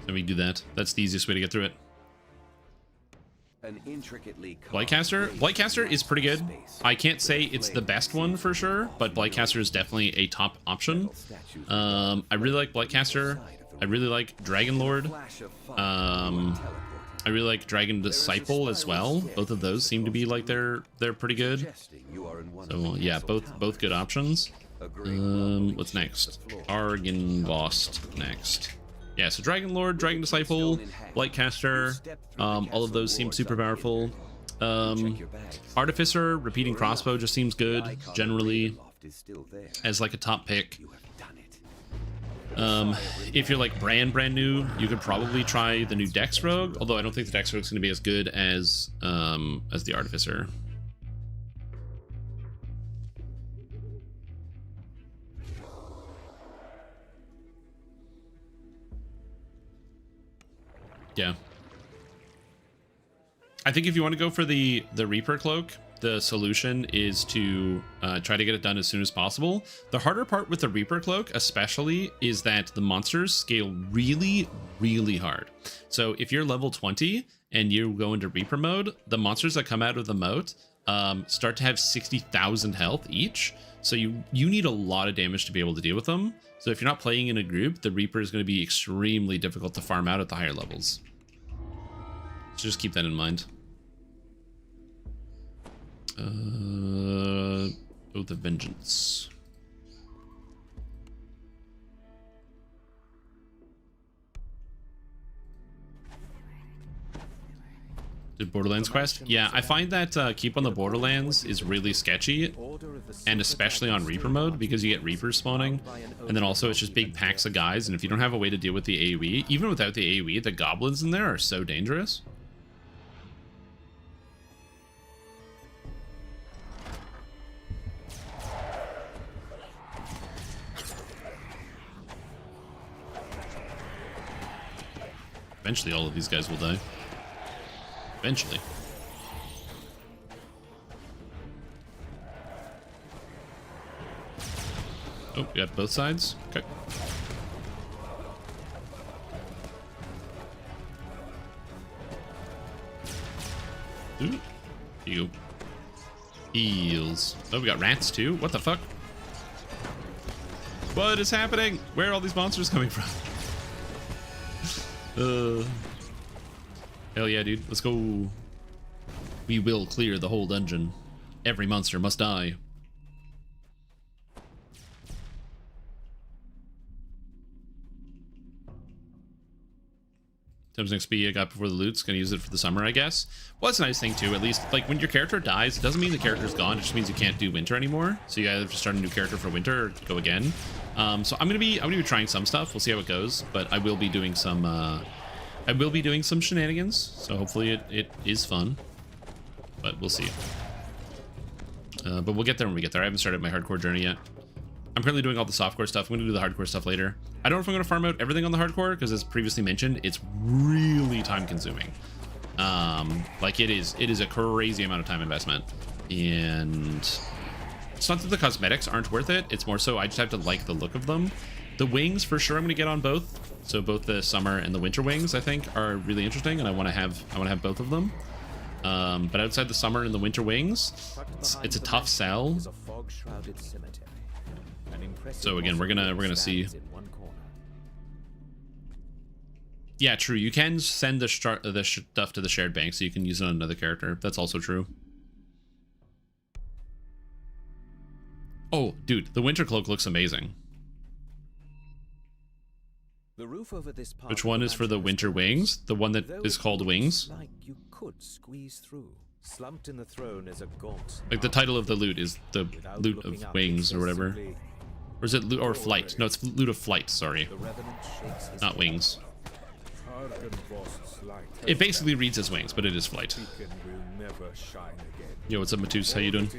So we do that. That's the easiest way to get through it. Blightcaster? Blightcaster is pretty good. I can't say it's the best one for sure, but Blightcaster is definitely a top option. I really like Blightcaster. I really like Dragon Lord. I really like Dragon Disciple as well. Both of those seem to be like they're pretty good. So yeah, both good options. What's next? Argynvost next. Yeah, so Dragon Lord, Dragon Disciple, Blightcaster, all of those seem super powerful. Artificer, Repeating Crossbow just seems good, generally, as like a top pick. If you're like brand new, you could probably try the new Dex Rogue, although I don't think the Dex Rogue is going to be as good as the Artificer. Yeah. I think if you want to go for the Reaper Cloak, the solution is to try to get it done as soon as possible. The harder part with the Reaper Cloak especially is that the monsters scale really, really hard. So if you're level 20 and you go into Reaper mode, the monsters that come out of the moat start to have 60,000 health each. So you need a lot of damage to be able to deal with them. So if you're not playing in a group, the Reaper is going to be extremely difficult to farm out at the higher levels. So just keep that in mind. Oath of Vengeance. Did Borderlands quest? Yeah, I find that Keep on the Borderlands is really sketchy, and especially on Reaper mode, because you get Reapers spawning, and then also it's just big packs of guys, and if you don't have a way to deal with the AoE, even without the AoE, the goblins in there are so dangerous. Eventually all of these guys will die. Eventually. Oh, we got both sides? Okay. Ooh. You. Heals. Oh, we got rats too? What the fuck? What is happening? Where are all these monsters coming from? Hell yeah, dude. Let's go. We will clear the whole dungeon. Every monster must die. Times XP I got before the loot's gonna use it for the summer, I guess. Well, that's a nice thing too. At least, like, when your character dies, it doesn't mean the character's gone. It just means you can't do winter anymore. So you either have to start a new character for winter or go again. So I'm gonna be trying some stuff. We'll see how it goes. But I will be doing some shenanigans. So hopefully it is fun. But we'll see. But we'll get there when we get there. I haven't started my hardcore journey yet. I'm currently doing all the softcore stuff. I'm going to do the hardcore stuff later. I don't know if I'm going to farm out everything on the hardcore because, as previously mentioned, it's really time consuming. Like it is a crazy amount of time investment, and it's not that the cosmetics aren't worth it. It's more so I just have to like the look of them. The wings for sure I'm going to get on both. So both the summer and the winter wings I think are really interesting, and I want to have both of them. But outside the summer and the winter wings, it's a tough sell. So again, we're gonna see. Yeah, true. You can send the stuff to the shared bank, so you can use it on another character. That's also true. Oh, dude, the winter cloak looks amazing. The roof over this part Which one is for the winter wings? The one that is called Wings? Like you could squeeze through. Slumped in the throne is a gaunt. Like the title of the loot is the loot of wings or whatever. Or is it loot or flight? No, it's loot of flight, sorry. Not wings. It basically reads as wings, but it is flight. Yo, what's up, Matus? How you doing?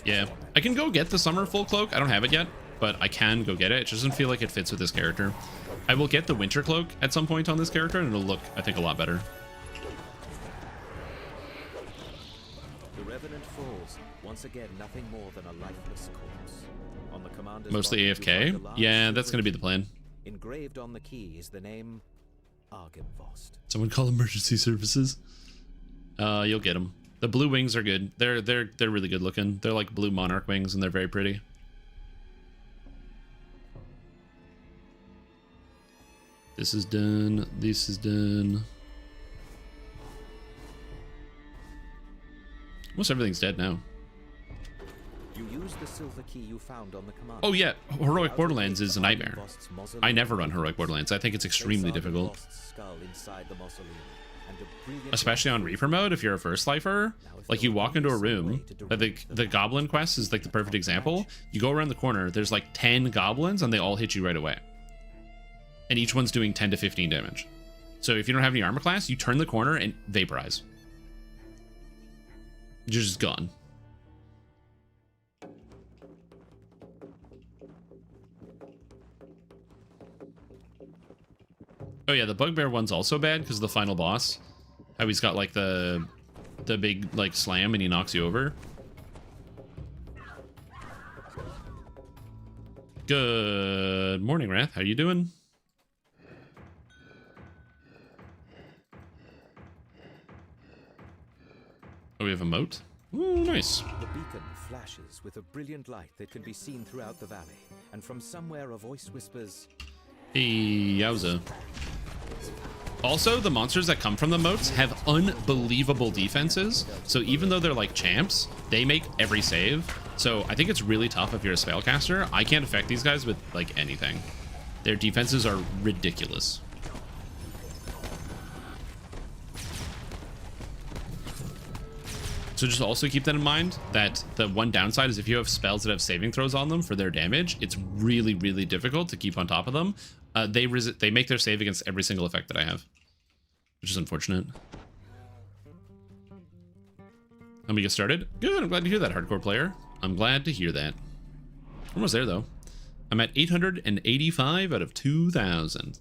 Yeah, I can go get the summer full cloak. I don't have it yet, but I can go get it. It just doesn't feel like it fits with this character. I will get the winter cloak at some point on this character, and it'll look, I think, a lot better. The Revenant falls, once again nothing more than a lifeless corpse. On the commander's Mostly body, AFK? you find a large Yeah, that's going to be the silver plan. key. Engraved on the key is the name Argynvost. Someone call emergency services. You'll get them. The blue wings are good. They're really good looking. They're like blue monarch wings, and they're very pretty. This is done. This is done. Almost everything's dead now. You use the silver key you found on the commander. Oh yeah, Heroic Borderlands is a nightmare. I never run Heroic Borderlands. I think it's extremely difficult. Especially on Reaper mode, if you're a first lifer. Like, you walk into a room, the Goblin quest is like the perfect example. You go around the corner, there's like 10 goblins, and they all hit you right away. And each one's doing 10 to 15 damage. So if you don't have any armor class, you turn the corner and vaporize. You're just gone. Oh yeah, the Bugbear one's also bad because of the final boss. How he's got like the big like slam and he knocks you over. Good morning, Wrath. How you doing? Oh, we have a moat? Ooh, nice. The beacon flashes with a brilliant light that can be seen throughout the valley, and from somewhere a voice whispers, Hey, yowza. Also, the monsters that come from the moats have unbelievable defenses, so even though they're like champs, they make every save. So I think it's really tough if you're a spellcaster. I can't affect these guys with like anything. Their defenses are ridiculous. So just also keep that in mind, that the one downside is if you have spells that have saving throws on them for their damage, it's really, really difficult to keep on top of them. They make their save against every single effect that I have, which is unfortunate. Let me get started. Good, I'm glad to hear that, hardcore player. I'm glad to hear that. Almost there, though. I'm at 885 out of 2,000.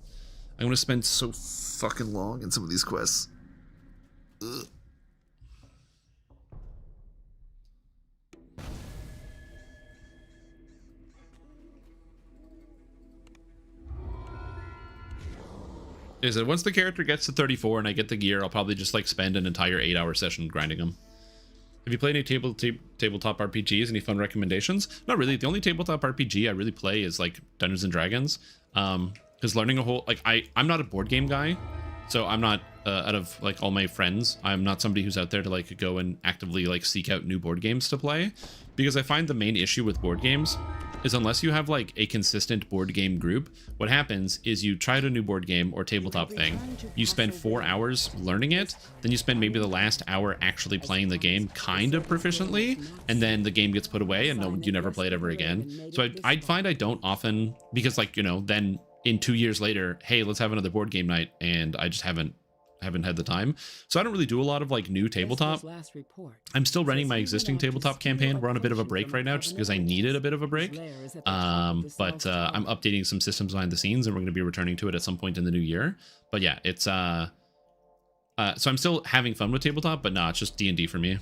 I'm going to spend so fucking long in some of these quests. Ugh. Is that once the character gets to 34 and I get the gear, I'll probably just like spend an entire 8-hour session grinding them. Have you played any tabletop RPGs? Any fun recommendations? Not really. The only tabletop RPG I really play is like Dungeons and Dragons. Because learning a whole, like I'm not a board game guy, so I'm not out of like all my friends, I'm not somebody who's out there to like go and actively like seek out new board games to play. Because I find the main issue with board games is unless you have like a consistent board game group, what happens is you try a new board game or tabletop thing, you spend 4 hours learning it, then you spend maybe the last hour actually playing the game kind of proficiently, and then the game gets put away and you never play it ever again. So I find I don't often, because like, you know, then in 2 years later, hey, let's have another board game night, and I just haven't haven't had the time. So I don't really do a lot of like new tabletop. I'm still running my existing tabletop campaign. We're on a bit of a break right now just because I needed a bit of a break. But I'm updating some systems behind the scenes, and we're going to be returning to it at some point in the new year. But yeah, it's so I'm still having fun with tabletop, but nah, it's just D&D for me.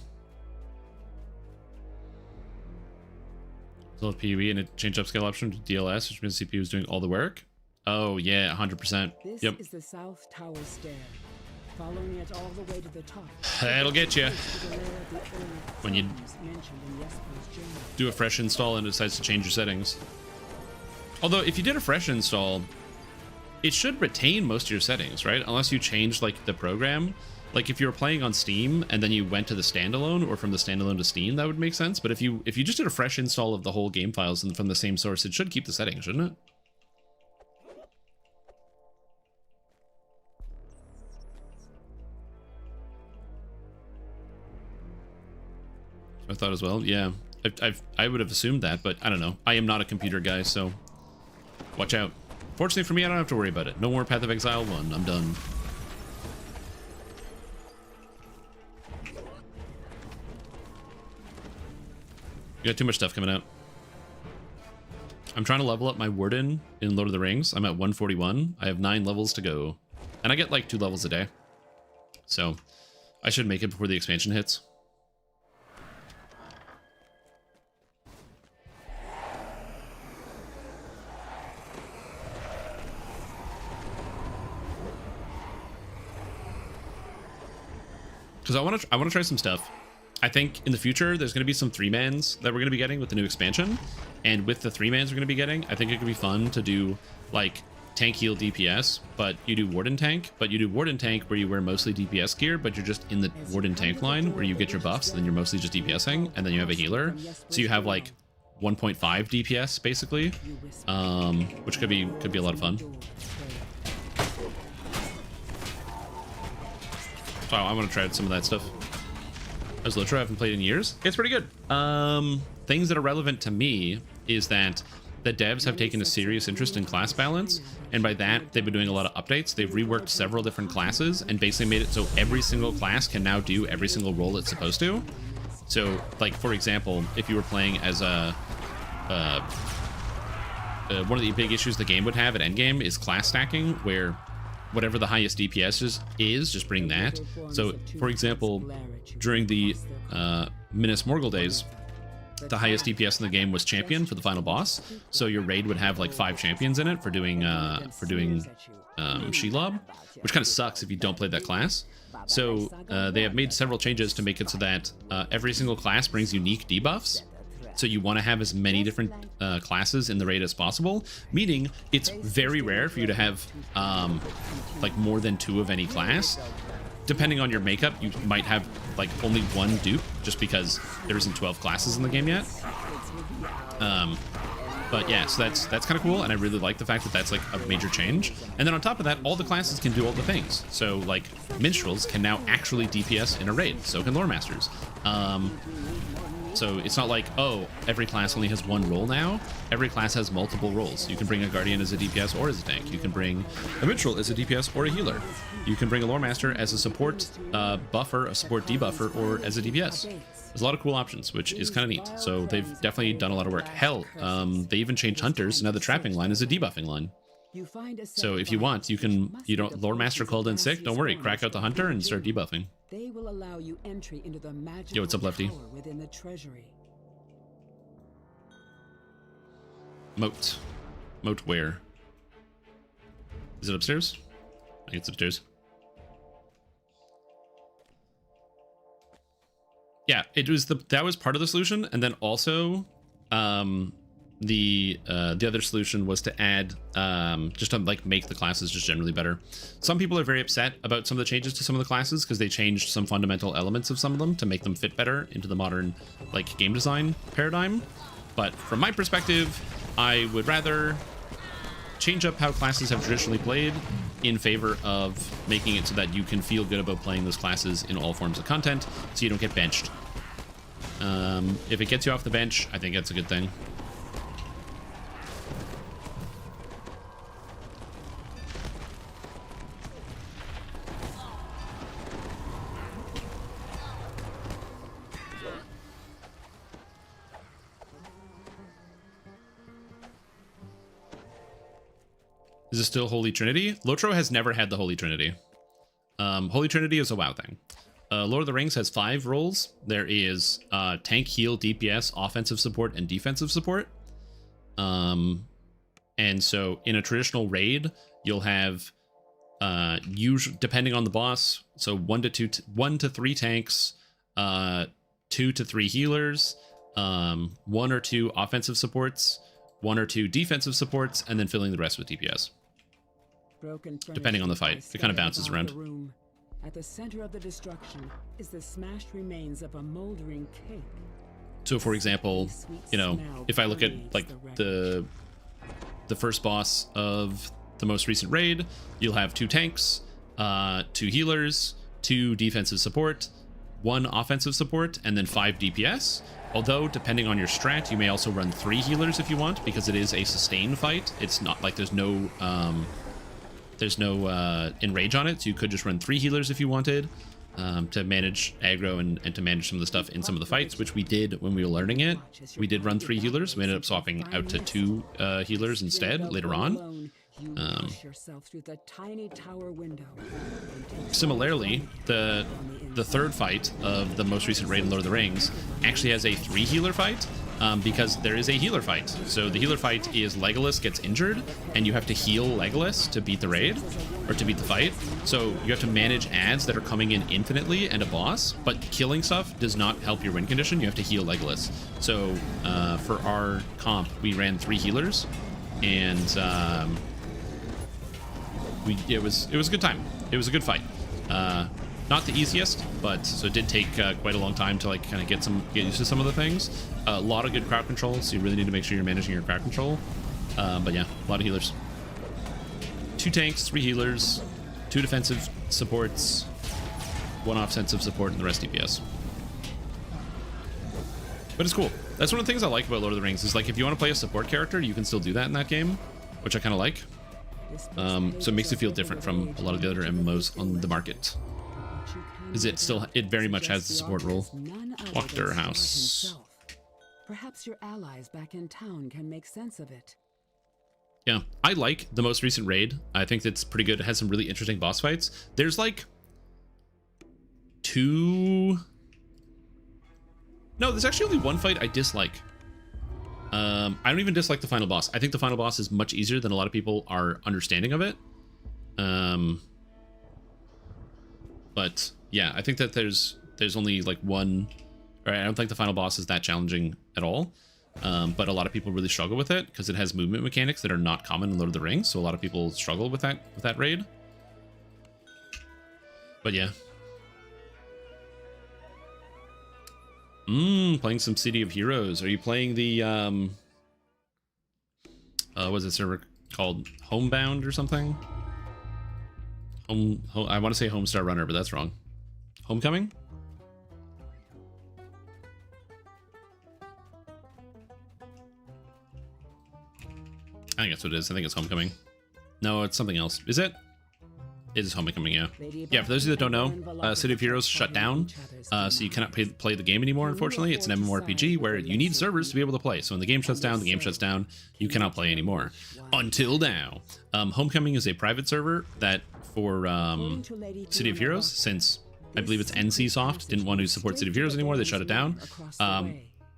Still have PUE and it changed upscale option to DLS, which means the CPU is doing all the work. Oh yeah, 100%. This Yep. is the South Tower stair. Following it all the way to the top. That'll get you. When you do a fresh install and it decides to change your settings. Although if you did a fresh install, it should retain most of your settings, right? Unless you change like the program. Like if you were playing on Steam and then you went to the standalone, or from the standalone to Steam, that would make sense. But if you just did a fresh install of the whole game files and from the same source, it should keep the settings, shouldn't it? I thought as well. Yeah, I would have assumed that, but I don't know. I am not a computer guy, so watch out. Fortunately for me, I don't have to worry about it. No more Path of Exile 1. I'm done. You got too much stuff coming out. I'm trying to level up my Warden in Lord of the Rings. I'm at 141. I have 9 levels to go. And I get like 2 levels a day. So I should make it before the expansion hits. Because I want to try some stuff. I think in the future there's going to be some 3-mans that we're going to be getting with the new expansion, and with the 3-mans we're going to be getting, I think it could be fun to do like tank heal DPS, but you do Warden tank, but you do Warden tank where you wear mostly DPS gear, but you're just in the Warden tank line where you get your buffs, and then you're mostly just DPSing, and then you have a healer, so you have like 1.5 DPS basically, which could be a lot of fun. So I want to try out some of that stuff. As Lotro, I haven't played in years. It's pretty good. Things that are relevant to me is that the devs have taken a serious interest in class balance, and by that, they've been doing a lot of updates. They've reworked several different classes and basically made it so every single class can now do every single role it's supposed to. So, like, for example, if you were playing as a... one of the big issues the game would have at endgame is class stacking, where whatever the highest DPS is, just bring that. So, for example, during the Minas Morgul days, the highest DPS in the game was champion for the final boss. So your raid would have like 5 champions in it for doing Shelob, which kind of sucks if you don't play that class. So they have made several changes to make it so that every single class brings unique debuffs. So you want to have as many different classes in the raid as possible, meaning it's very rare for you to have like more than 2 of any class. Depending on your makeup, you might have like only 1 dupe just because there isn't 12 classes in the game yet. But yeah, so that's kind of cool, and I really like the fact that that's like a major change. And then on top of that, all the classes can do all the things. So like minstrels can now actually DPS in a raid, so can lore masters. So it's not like, oh, every class only has 1 role now. Every class has multiple roles. You can bring a guardian as a DPS or as a tank. You can bring a minstrel as a DPS or a healer. You can bring a lore master as a support buffer, a support debuffer, or as a DPS. There's a lot of cool options, which is kind of neat. So they've definitely done a lot of work. Hell, they even changed hunters, so now the trapping line is a debuffing line. So if you want, you can, lore master called in sick, don't worry, crack out the hunter and start debuffing. They will allow you entry into the magical Yo, what's up, Lefty? tower within the treasury. Moat. Moat where? Is it upstairs? I think it's upstairs. Yeah, it was that was part of the solution, and then also the other solution was to add just to like make the classes just generally better. Some people are very upset about some of the changes to some of the classes because they changed some fundamental elements of some of them to make them fit better into the modern like game design paradigm. But from my perspective, I would rather change up how classes have traditionally played in favor of making it so that you can feel good about playing those classes in all forms of content so you don't get benched. If it gets you off the bench, I think that's a good thing. Is it still Holy Trinity? Lotro has never had the Holy Trinity. Holy Trinity is a WoW thing. Lord of the Rings has 5 roles. There is tank, heal, DPS, offensive support, and defensive support. And so in a traditional raid, you'll have usually, depending on the boss, so 1 to 3 tanks, 2 to 3 healers, 1 or 2 offensive supports, 1 or 2 defensive supports, and then filling the rest with DPS. Depending on the fight, it kind of bounces around. At the center of the destruction is the smashed remains of a moldering cake. So for example, you know, if I look at like the first boss of the most recent raid, you'll have 2 tanks, 2 healers, 2 defensive support, 1 offensive support, and then 5 DPS. Although, depending on your strat, you may also run 3 healers if you want, because it is a sustained fight. It's not like there's no enrage on it, so you could just run 3 healers if you wanted, to manage aggro and to manage some of the stuff in some of the fights, which we did when we were learning it. We did run 3 healers. We ended up swapping out to 2 healers instead later on. Similarly, the third fight of the most recent raid in Lord of the Rings actually has a 3 healer fight, because there is a healer fight. So the healer fight is Legolas gets injured, and you have to heal Legolas to beat the raid, or to beat the fight. So you have to manage adds that are coming in infinitely and a boss, but killing stuff does not help your win condition. You have to heal Legolas. So for our comp, we ran 3 healers, and it was a good time. It was a good fight. Not the easiest, but so it did take quite a long time to like kind of get used to some of the things. A lot of good crowd control, so you really need to make sure you're managing your crowd control. But yeah, a lot of healers. 2 tanks, 3 healers, 2 defensive supports, 1 offensive support, and the rest DPS. But it's cool. That's one of the things I like about Lord of the Rings is like if you want to play a support character, you can still do that in that game, which I kind of like. So it makes it feel different from a lot of the other MMOs on the market. Is it very much has the support role. Wachter House. Perhaps your allies back in town can make sense of it. Yeah, I like the most recent raid. I think that's pretty good. It has some really interesting boss fights. There's like 2... No, there's actually only 1 fight I dislike. I don't even dislike the final boss. I think the final boss is much easier than a lot of people are understanding of it. But yeah, I think that there's only like 1, or I don't think the final boss is that challenging at all. But a lot of people really struggle with it because it has movement mechanics that are not common in Lord of the Rings. So a lot of people struggle with that raid. But yeah. Playing some City of Heroes. Are you playing the what's it server called? Homebound or something? I want to say Homestar Runner, but that's wrong. Homecoming? I think that's what it is. I think it's Homecoming. No, it's something else. Is it? It is Homecoming, yeah. Yeah, for those of you that don't know, City of Heroes shut down, so you cannot play the game anymore, unfortunately. It's an MMORPG where you need servers to be able to play. So when the game shuts down, you cannot play anymore. Until now. Homecoming is a private server that for City of Heroes, since I believe it's NCSoft didn't want to support City of Heroes anymore, they shut it down.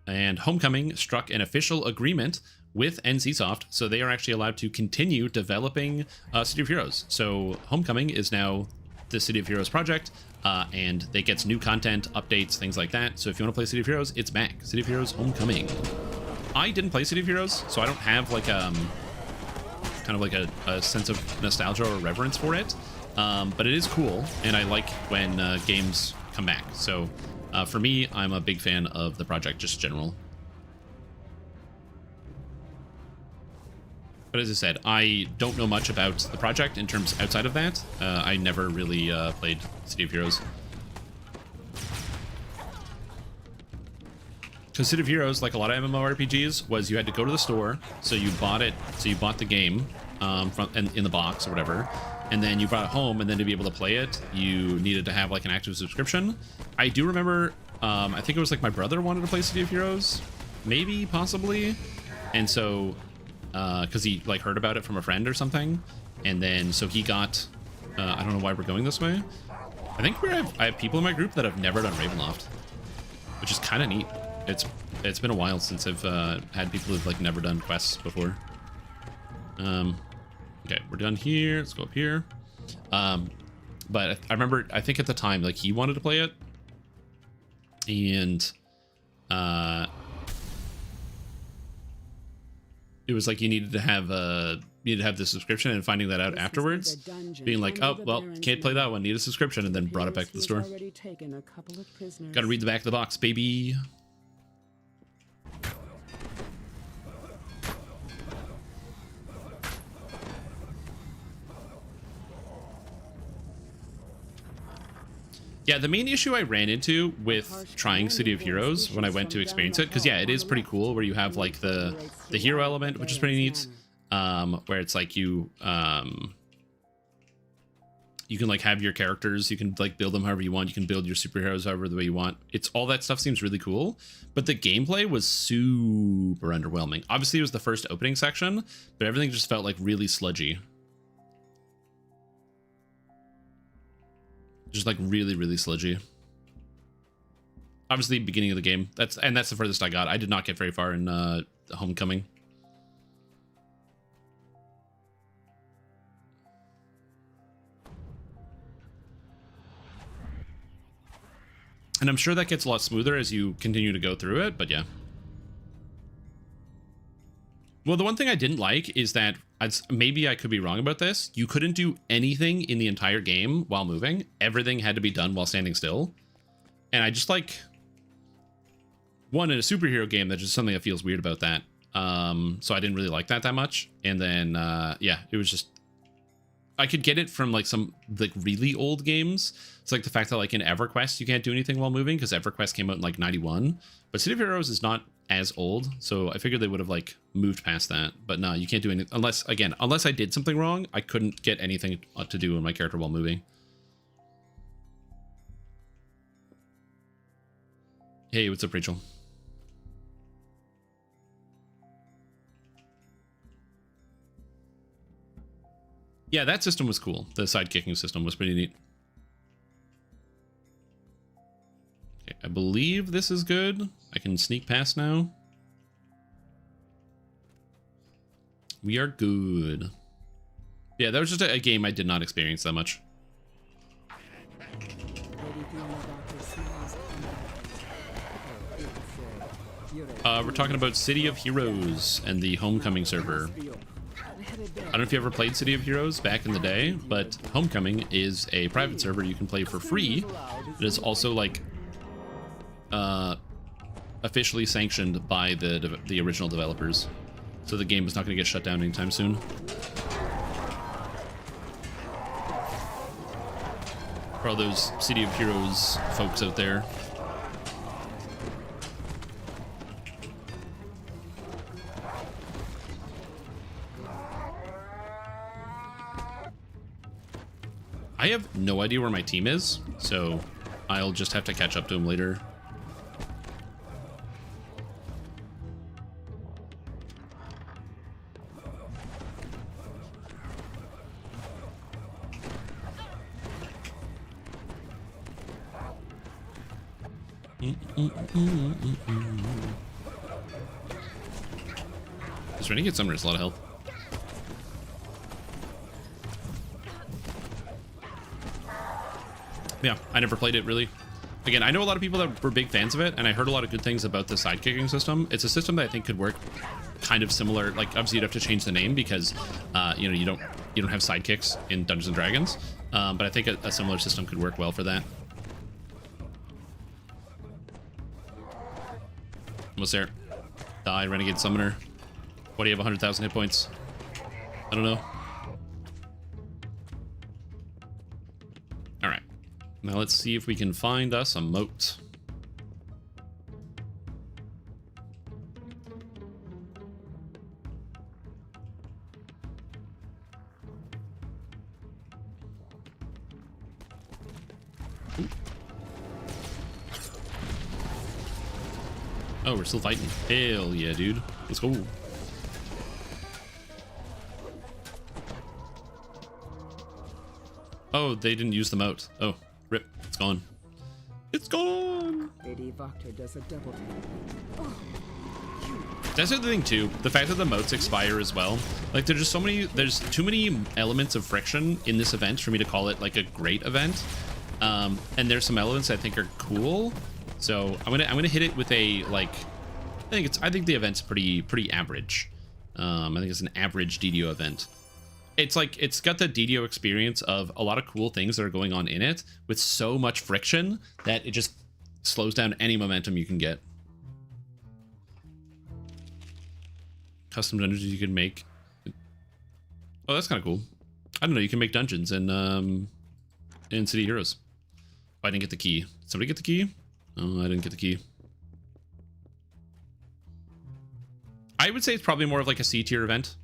And Homecoming struck an official agreement with NCSoft, so they are actually allowed to continue developing City of Heroes. So Homecoming is now the City of Heroes project, and they get new content, updates, things like that. So if you want to play City of Heroes, it's back. City of Heroes Homecoming. I didn't play City of Heroes, so I don't have like kind of like a sense of nostalgia or reverence for it. But it is cool, and I like when games come back. So for me, I'm a big fan of the project, just in general. But as I said, I don't know much about the project in terms outside of that. I never really played City of Heroes. Because City of Heroes, like a lot of MMORPGs, was you had to go to the store, so you bought it, so you bought the game in the box or whatever, and then you brought it home, and then to be able to play it, you needed to have like an active subscription. I do remember, I think it was like my brother wanted to play City of Heroes, maybe, possibly, and so because he like heard about it from a friend or something, And then, so he got, I don't know why we're going this way. I think I have people in my group that have never done Ravenloft, which is kind of neat. It's been a while since I've had people who've like never done quests before. Okay, we're done here. Let's go up here. But I remember, I think at the time, like he wanted to play it, and it was like you needed to have the subscription, and finding that out afterwards, being like, oh well, can't play that one, need a subscription, and then brought it back to the store. Gotta read the back of the box, baby. Yeah, the main issue I ran into with trying City of Heroes when I went to experience it, because yeah, it is pretty cool where you have like the hero element, which is pretty neat, where it's like you can like have your characters, you can like build them however you want, you can build your superheroes however the way you want. It's all that stuff seems really cool, but the gameplay was super underwhelming. Obviously, it was the first opening section, but everything just felt like really sludgy. Just like really, really sludgy. Obviously, beginning of the game. That's the furthest I got. I did not get very far in Homecoming. And I'm sure that gets a lot smoother as you continue to go through it, but yeah. Well, the one thing I didn't like is that, maybe I could be wrong about this, you couldn't do anything in the entire game while moving. Everything had to be done while standing still. And I just like, one, in a superhero game, that's just something that feels weird about that. So I didn't really like that much. And then, yeah, it was just, I could get it from like some like really old games. It's like the fact that like in EverQuest, you can't do anything while moving because EverQuest came out in like 91. But City of Heroes is not as old, so I figured they would have like moved past that. But no, you can't do anything unless I did something wrong. I couldn't get anything to do in my character while moving. Hey, what's up, Rachel? Yeah, that system was cool. The side-kicking system was pretty neat. Okay, I believe this is good. I can sneak past now. We are good. Yeah, that was just a game I did not experience that much. We're talking about City of Heroes and the Homecoming server. I don't know if you ever played City of Heroes back in the day, but Homecoming is a private server you can play for free. It is also like officially sanctioned by the original developers, so the game is not going to get shut down anytime soon. For all those City of Heroes folks out there. I have no idea where my team is, so I'll just have to catch up to him later. This Renegade Summoner has a lot of health. Yeah, I never played it really. Again, I know a lot of people that were big fans of it, and I heard a lot of good things about the side-kicking system. It's a system that I think could work kind of similar. Like, obviously, you'd have to change the name because, you know, you don't have sidekicks in Dungeons and Dragons. But I think a similar system could work well for that. Almost there. Die, Renegade Summoner. What do you have? 100,000 hit points? I don't know. All right. Now let's see if we can find us a moat. Oh, we're still fighting. Hell yeah, dude. Let's go. Oh, they didn't use the moat. Oh, rip. It's gone. It's gone. Lady Voctor does a double tap. That's the other thing too. The fact that the moats expire as well. Like there's too many elements of friction in this event for me to call it like a great event. And there's some elements I think are cool. So I'm gonna hit it with a like. I think the event's pretty average. I think it's an average DDO event. It's like it's got the DDO experience of a lot of cool things that are going on in it with so much friction that it just slows down any momentum you can get. Custom dungeons you can make. Oh, that's kind of cool. I don't know. You can make dungeons in City Heroes. Oh, I didn't get the key. Did somebody get the key? Oh, I didn't get the key. I would say it's probably more of like a C tier event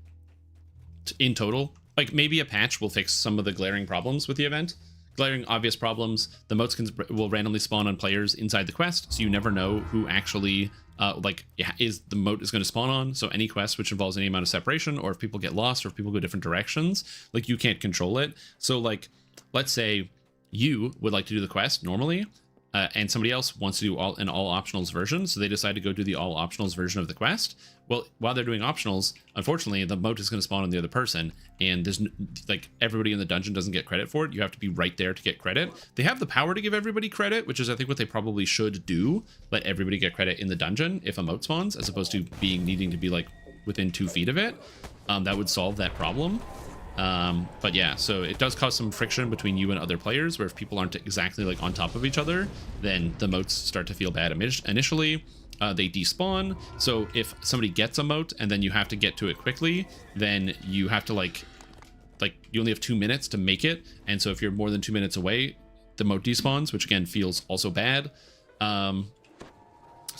in total. Like maybe a patch will fix some of the glaring problems with the event. Glaring obvious problems. The moats will randomly spawn on players inside the quest, so you never know who actually the moat is going to spawn on. So any quest which involves any amount of separation, or if people get lost, or if people go different directions, like you can't control it. So like, let's say you would like to do the quest normally, and somebody else wants to do an all optionals version, so they decide to go do the all optionals version of the quest. Well, while they're doing optionals, unfortunately, the moat is going to spawn on the other person, and there's like everybody in the dungeon doesn't get credit for it. You have to be right there to get credit. They have the power to give everybody credit, which is I think what they probably should do. Let everybody get credit in the dungeon if a moat spawns, as opposed to needing to be like within 2 feet of it. That would solve that problem. But yeah, so it does cause some friction between you and other players, where if people aren't exactly like on top of each other, then the moats start to feel bad initially. They despawn. So if somebody gets a moat and then you have to get to it quickly, then you have to like you only have 2 minutes to make it. And so if you're more than 2 minutes away, the moat despawns, which again feels also bad. So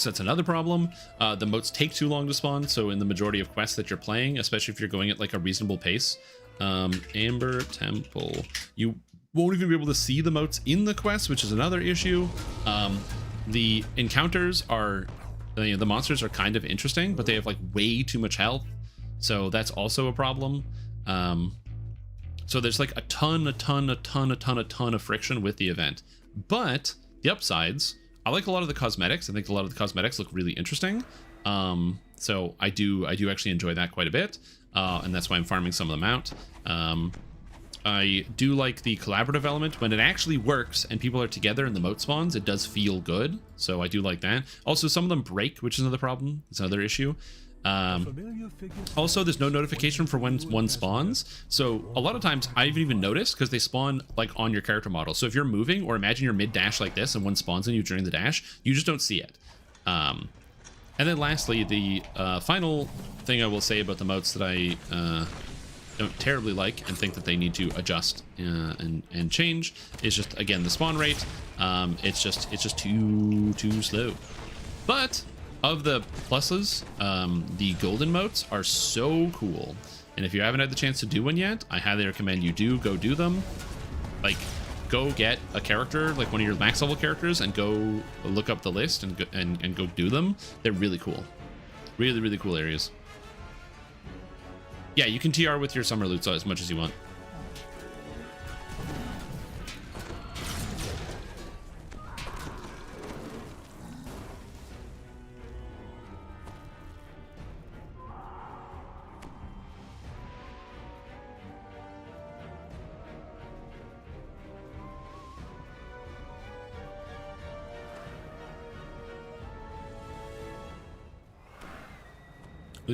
that's another problem. The moats take too long to spawn. So in the majority of quests that you're playing, especially if you're going at like a reasonable pace, Amber Temple, you won't even be able to see the moats in the quest, which is another issue. The encounters are, the monsters are kind of interesting, but they have like way too much health, so that's also a problem. So there's like a ton of friction with the event. But the upsides, I like a lot of the cosmetics. I think a lot of the cosmetics look really interesting. So I do actually enjoy that quite a bit, and that's why I'm farming some of them out. I do like the collaborative element. When it actually works and people are together and the moat spawns, it does feel good. So I do like that. Also, some of them break, which is another problem. It's another issue. Also, there's no notification for when one spawns. So a lot of times I haven't even noticed because they spawn like on your character model. So if you're moving, or imagine you're mid-dash like this and one spawns on you during the dash, you just don't see it. And then lastly, the final thing I will say about the moats that I don't terribly like and think that they need to adjust and change is just, again, the spawn rate. It's just too slow. But of the pluses, the golden moats are so cool, and if you haven't had the chance to do one yet, I highly recommend you go do them. Like, go get a character, like one of your max level characters, and go look up the list and go do them. They're really cool, really cool areas. Yeah, you can TR with your summer loot as much as you want.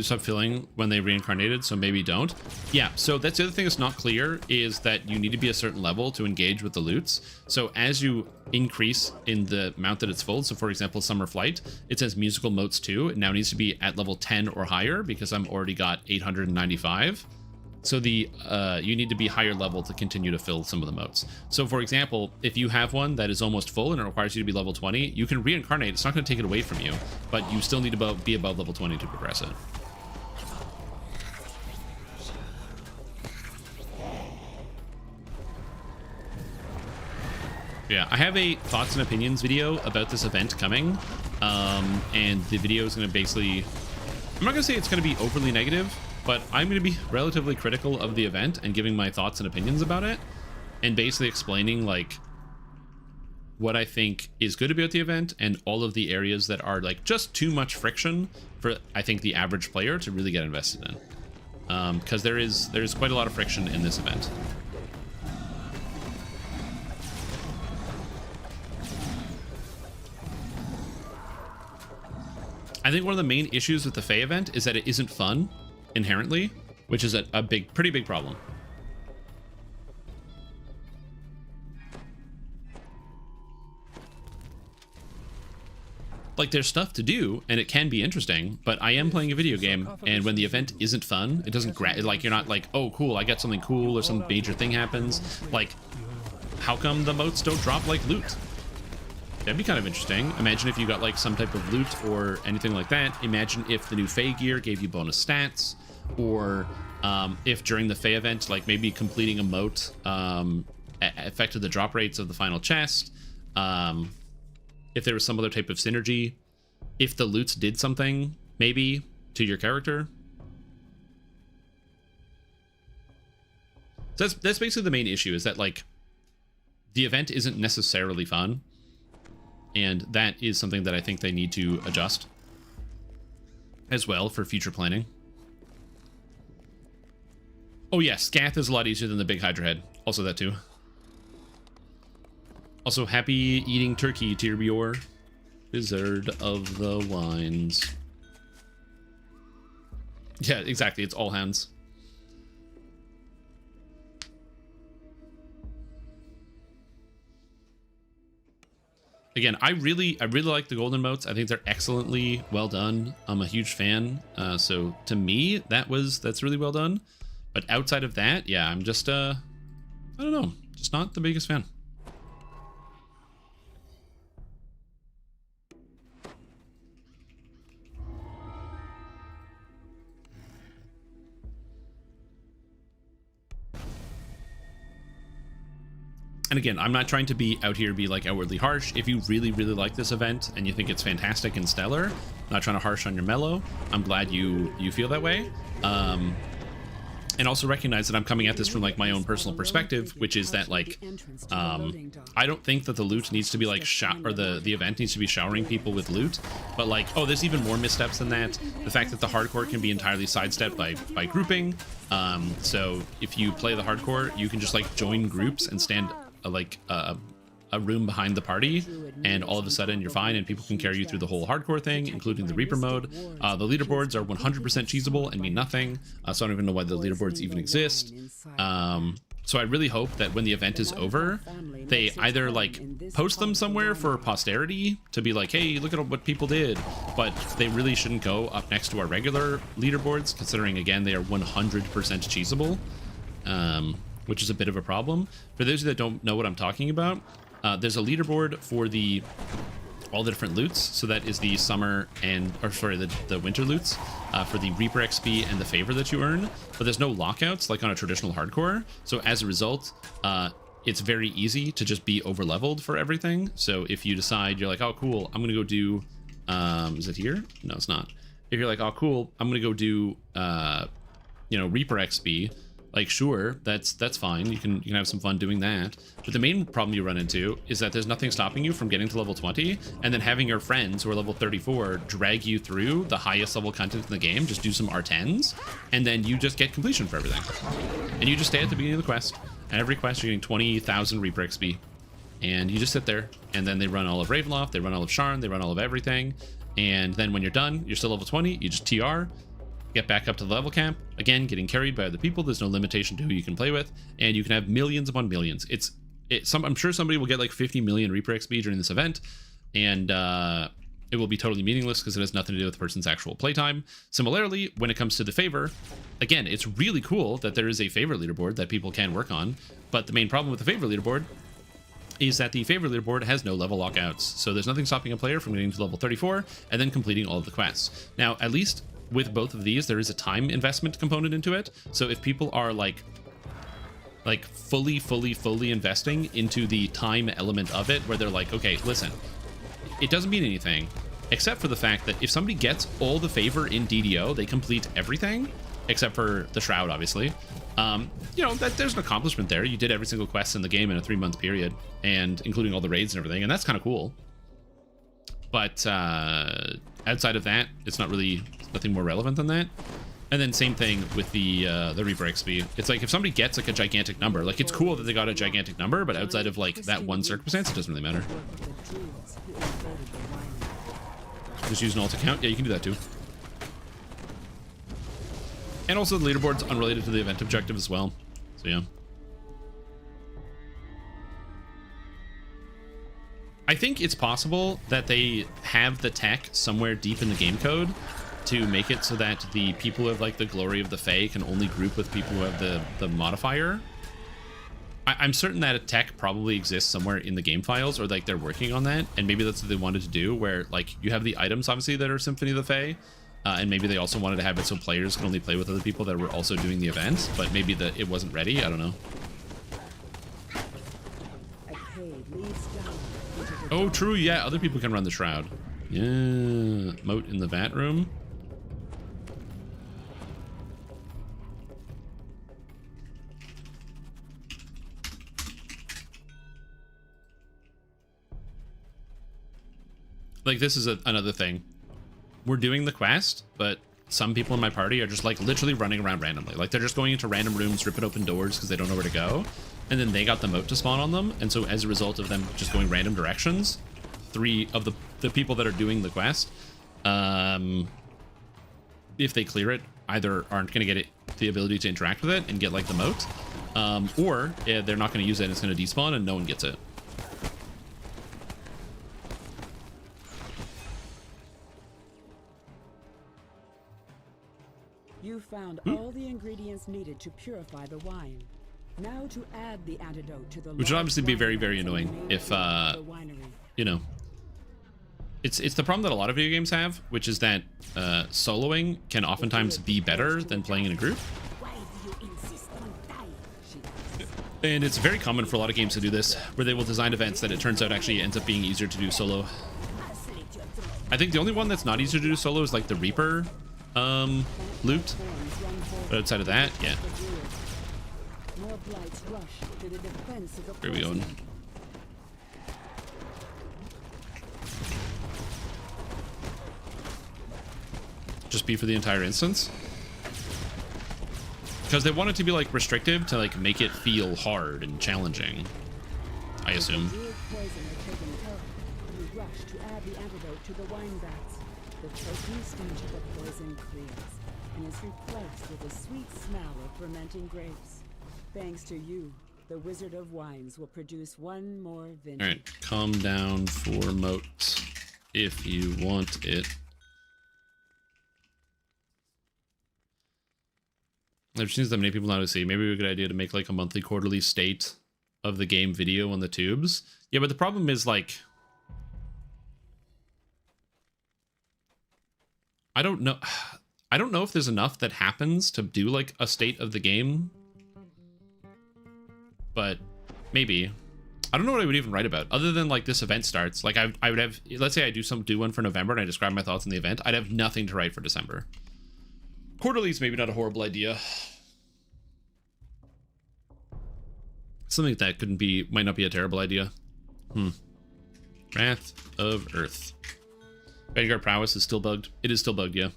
Stop filling when they reincarnated, so maybe don't. Yeah, so that's the other thing that's not clear, is that you need to be a certain level to engage with the loots. So as you increase in the amount that it's full, so for example, Summer Flight, it says musical moats 2. It now needs to be at level 10 or higher because I'm already got 895. So you need to be higher level to continue to fill some of the moats. So for example, if you have one that is almost full and it requires you to be level 20, you can reincarnate. It's not going to take it away from you, but you still need to be above level 20 to progress it. Yeah, I have a thoughts and opinions video about this event coming, and the video is going to basically, I'm not going to say it's going to be overly negative, but I'm going to be relatively critical of the event and giving my thoughts and opinions about it. and basically explaining like what I think is good about the event and all of the areas that are like just too much friction for, I think, the average player to really get invested in. Because there's quite a lot of friction in this event. I think one of the main issues with the Fae event is that it isn't fun inherently, which is a pretty big problem. Like, there's stuff to do and it can be interesting, but I am playing a video game, and when the event isn't fun, it doesn't like, you're not like, oh cool, I got something cool or some major thing happens. Like, how come the moats don't drop like loot? That'd be kind of interesting. Imagine if you got like some type of loot or anything like that. Imagine if the new Fae gear gave you bonus stats, or if during the Fae event, like maybe completing a moat affected the drop rates of the final chest. If there was some other type of synergy, if the loots did something maybe to your character. So that's basically the main issue, is that like the event isn't necessarily fun, and that is something that I think they need to adjust as well for future planning. Oh yeah, Scath is a lot easier than the big Hydra head. Also that too. Also, happy eating turkey, Tyrbior, Wizard of the Wines. Yeah, exactly. It's all hands. Again, I really like the golden moats. I think they're excellently well done. I'm a huge fan. So to me, that's really well done. But outside of that, yeah, I'm just I don't know, just not the biggest fan. And again, I'm not trying to be out here be like outwardly harsh. If you really like this event and you think it's fantastic and stellar, I'm not trying to harsh on your mellow. I'm glad you feel that way. And also recognize that I'm coming at this from like my own personal perspective, which is that like I don't think that the loot needs to be like the event needs to be showering people with loot, but like, oh, there's even more missteps than that. The fact that the hardcore can be entirely sidestepped by grouping. So if you play the hardcore, you can just like join groups and stand a room behind the party, and all of a sudden you're fine and people can carry you through the whole hardcore thing, including the Reaper mode. The leaderboards are 100% cheesable and mean nothing, so I don't even know why the leaderboards even exist. So I really hope that when the event is over, they either like post them somewhere for posterity to be like, hey, look at what people did, but they really shouldn't go up next to our regular leaderboards, considering again they are 100% cheesable, which is a bit of a problem. For those of you that don't know what I'm talking about, there's a leaderboard for all the different loots. So that is the summer the winter loots for the Reaper XP and the favor that you earn. But there's no lockouts like on a traditional hardcore. So as a result, it's very easy to just be over leveled for everything. So if you decide you're like, oh cool, I'm gonna go do, is it here? No, it's not. If you're like, oh cool, I'm gonna go do, Reaper XP. Like, sure, that's fine. You can have some fun doing that. But the main problem you run into is that there's nothing stopping you from getting to level 20 and then having your friends who are level 34 drag you through the highest level content in the game, just do some R10s, and then you just get completion for everything. And you just stay at the beginning of the quest, and every quest you're getting 20,000 Reaper XP. And you just sit there, and then they run all of Ravenloft, they run all of Sharn, they run all of everything. And then when you're done, you're still level 20, you just TR, get back up to the level camp, again, getting carried by other people. There's no limitation to who you can play with, and you can have millions upon millions. I'm sure somebody will get like 50 million Reaper XP during this event, and it will be totally meaningless because it has nothing to do with the person's actual playtime. Similarly, when it comes to the favor, again, it's really cool that there is a favor leaderboard that people can work on, but the main problem with the favor leaderboard is that the favor leaderboard has no level lockouts. So there's nothing stopping a player from getting to level 34 and then completing all of the quests. Now, at least with both of these, there is a time investment component into it. So if people are like fully investing into the time element of it, where they're like, okay, listen, it doesn't mean anything, except for the fact that if somebody gets all the favor in DDO, they complete everything, except for the Shroud, obviously. You know, that there's an accomplishment there. You did every single quest in the game in a 3-month period, and including all the raids and everything, and that's kind of cool. But outside of that, it's not really nothing more relevant than that. And then same thing with the Reaper XP. It's like if somebody gets like a gigantic number, like it's cool that they got a gigantic number, but outside of like that one circumstance, it doesn't really matter. Just use an alt account. Yeah, you can do that too. And also the leaderboard's unrelated to the event objective as well. So yeah. I think it's possible that they have the tech somewhere deep in the game code to make it so that the people who have like the glory of the Fae can only group with people who have the modifier. I'm certain that a tech probably exists somewhere in the game files, or like they're working on that, and maybe that's what they wanted to do, where like you have the items obviously that are Symphony of the Fae, and maybe they also wanted to have it so players can only play with other people that were also doing the event, but maybe it wasn't ready. I don't know. Oh, true. Yeah, other people can run the shroud. Yeah, moat in the vat room. Like, this is another thing. We're doing the quest, but some people in my party are just like literally running around randomly. Like they're just going into random rooms, ripping open doors because they don't know where to go. And then they got the moat to spawn on them. And so as a result of them just going random directions, 3 of the people that are doing the quest, if they clear it, either aren't going to get the ability to interact with it and get like the moat, or they're not going to use it and it's going to despawn and no one gets it. You found all the ingredients needed to purify the wine. Now to add the antidote to the which would obviously be very, very annoying if, you know, it's the problem that a lot of video games have, which is that soloing can oftentimes be better than playing in a group. And it's very common for a lot of games to do this, where they will design events that it turns out actually ends up being easier to do solo. I think the only one that's not easier to do solo is like the Reaper loot. But outside of that, yeah. Where are we going? Just be for the entire instance? Because they want it to be like restrictive to like make it feel hard and challenging, I assume. The choking stench of the poison clears and is replaced with a sweet smell of fermenting grapes. Thanks to you, the Wizard of Wines will produce one more vintage. Alright, calm down for moat if you want it. I've seen that many people now to see. Maybe it would be a good idea to make like a monthly, quarterly state of the game video on the tubes. Yeah, but the problem is like, I don't know if there's enough that happens to do like a state of the game, but maybe. I don't know what I would even write about other than like this event starts. Like I would have, let's say I do one for November and I describe my thoughts on the event. I'd have nothing to write for December. Quarterly is maybe not a horrible idea. Something that might not be a terrible idea. Wrath of Earth. Vanguard prowess is still bugged. It is still bugged, yeah.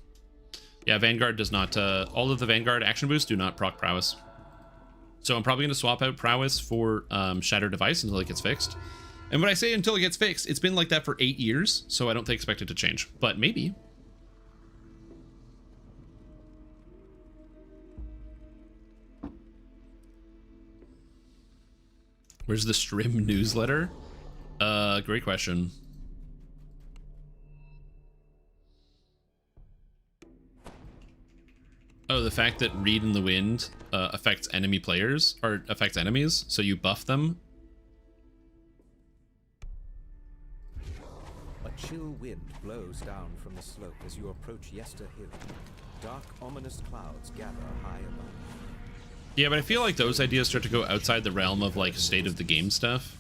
Yeah, Vanguard does not, all of the Vanguard action boosts do not proc prowess. So I'm probably going to swap out prowess for Shattered Device until it gets fixed. And when I say until it gets fixed, it's been like that for 8 years, so I don't expect it to change. But maybe. Where's the Strim newsletter? Great question. Oh, the fact that Read in the Wind affects enemy players, or affects enemies, so you buff them. A chill wind blows down from the slope as you approach Yester Hill. Dark, ominous clouds gather high above. Yeah, but I feel like those ideas start to go outside the realm of like state of the game stuff.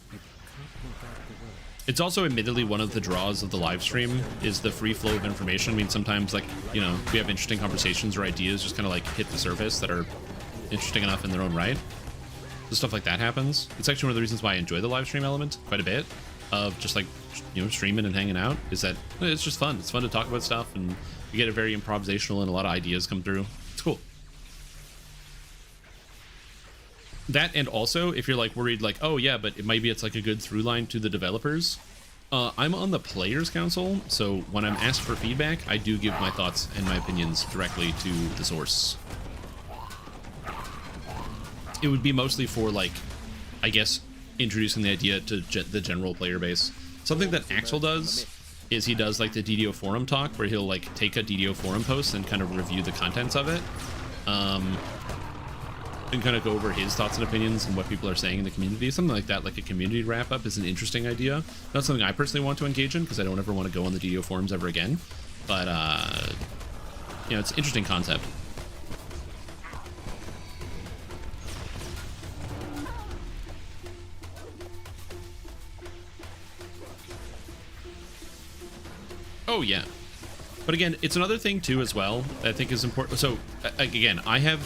It's also admittedly one of the draws of the live stream is the free flow of information. I mean, sometimes like, you know, we have interesting conversations or ideas just kind of like hit the surface that are interesting enough in their own right. So stuff like that happens. It's actually one of the reasons why I enjoy the live stream element quite a bit, of just like, you know, streaming and hanging out, is that it's just fun. It's fun to talk about stuff, and you get a very improvisational and a lot of ideas come through. It's cool. That, and also if you're like worried like, oh yeah, but it's like a good through line to the developers. I'm on the Players Council, so when I'm asked for feedback, I do give my thoughts and my opinions directly to the source. It would be mostly for, like, I guess, introducing the idea to the general player base. Something that Axel does is he does, like, the DDO forum talk, where he'll, like, take a DDO forum post and kind of review the contents of it. And kind of go over his thoughts and opinions and what people are saying in the community. Something like that, like a community wrap-up, is an interesting idea. Not something I personally want to engage in, because I don't ever want to go on the DDO forums ever again. But, you know, it's an interesting concept. Oh, yeah. But again, it's another thing too as well that I think is important. So again, I have,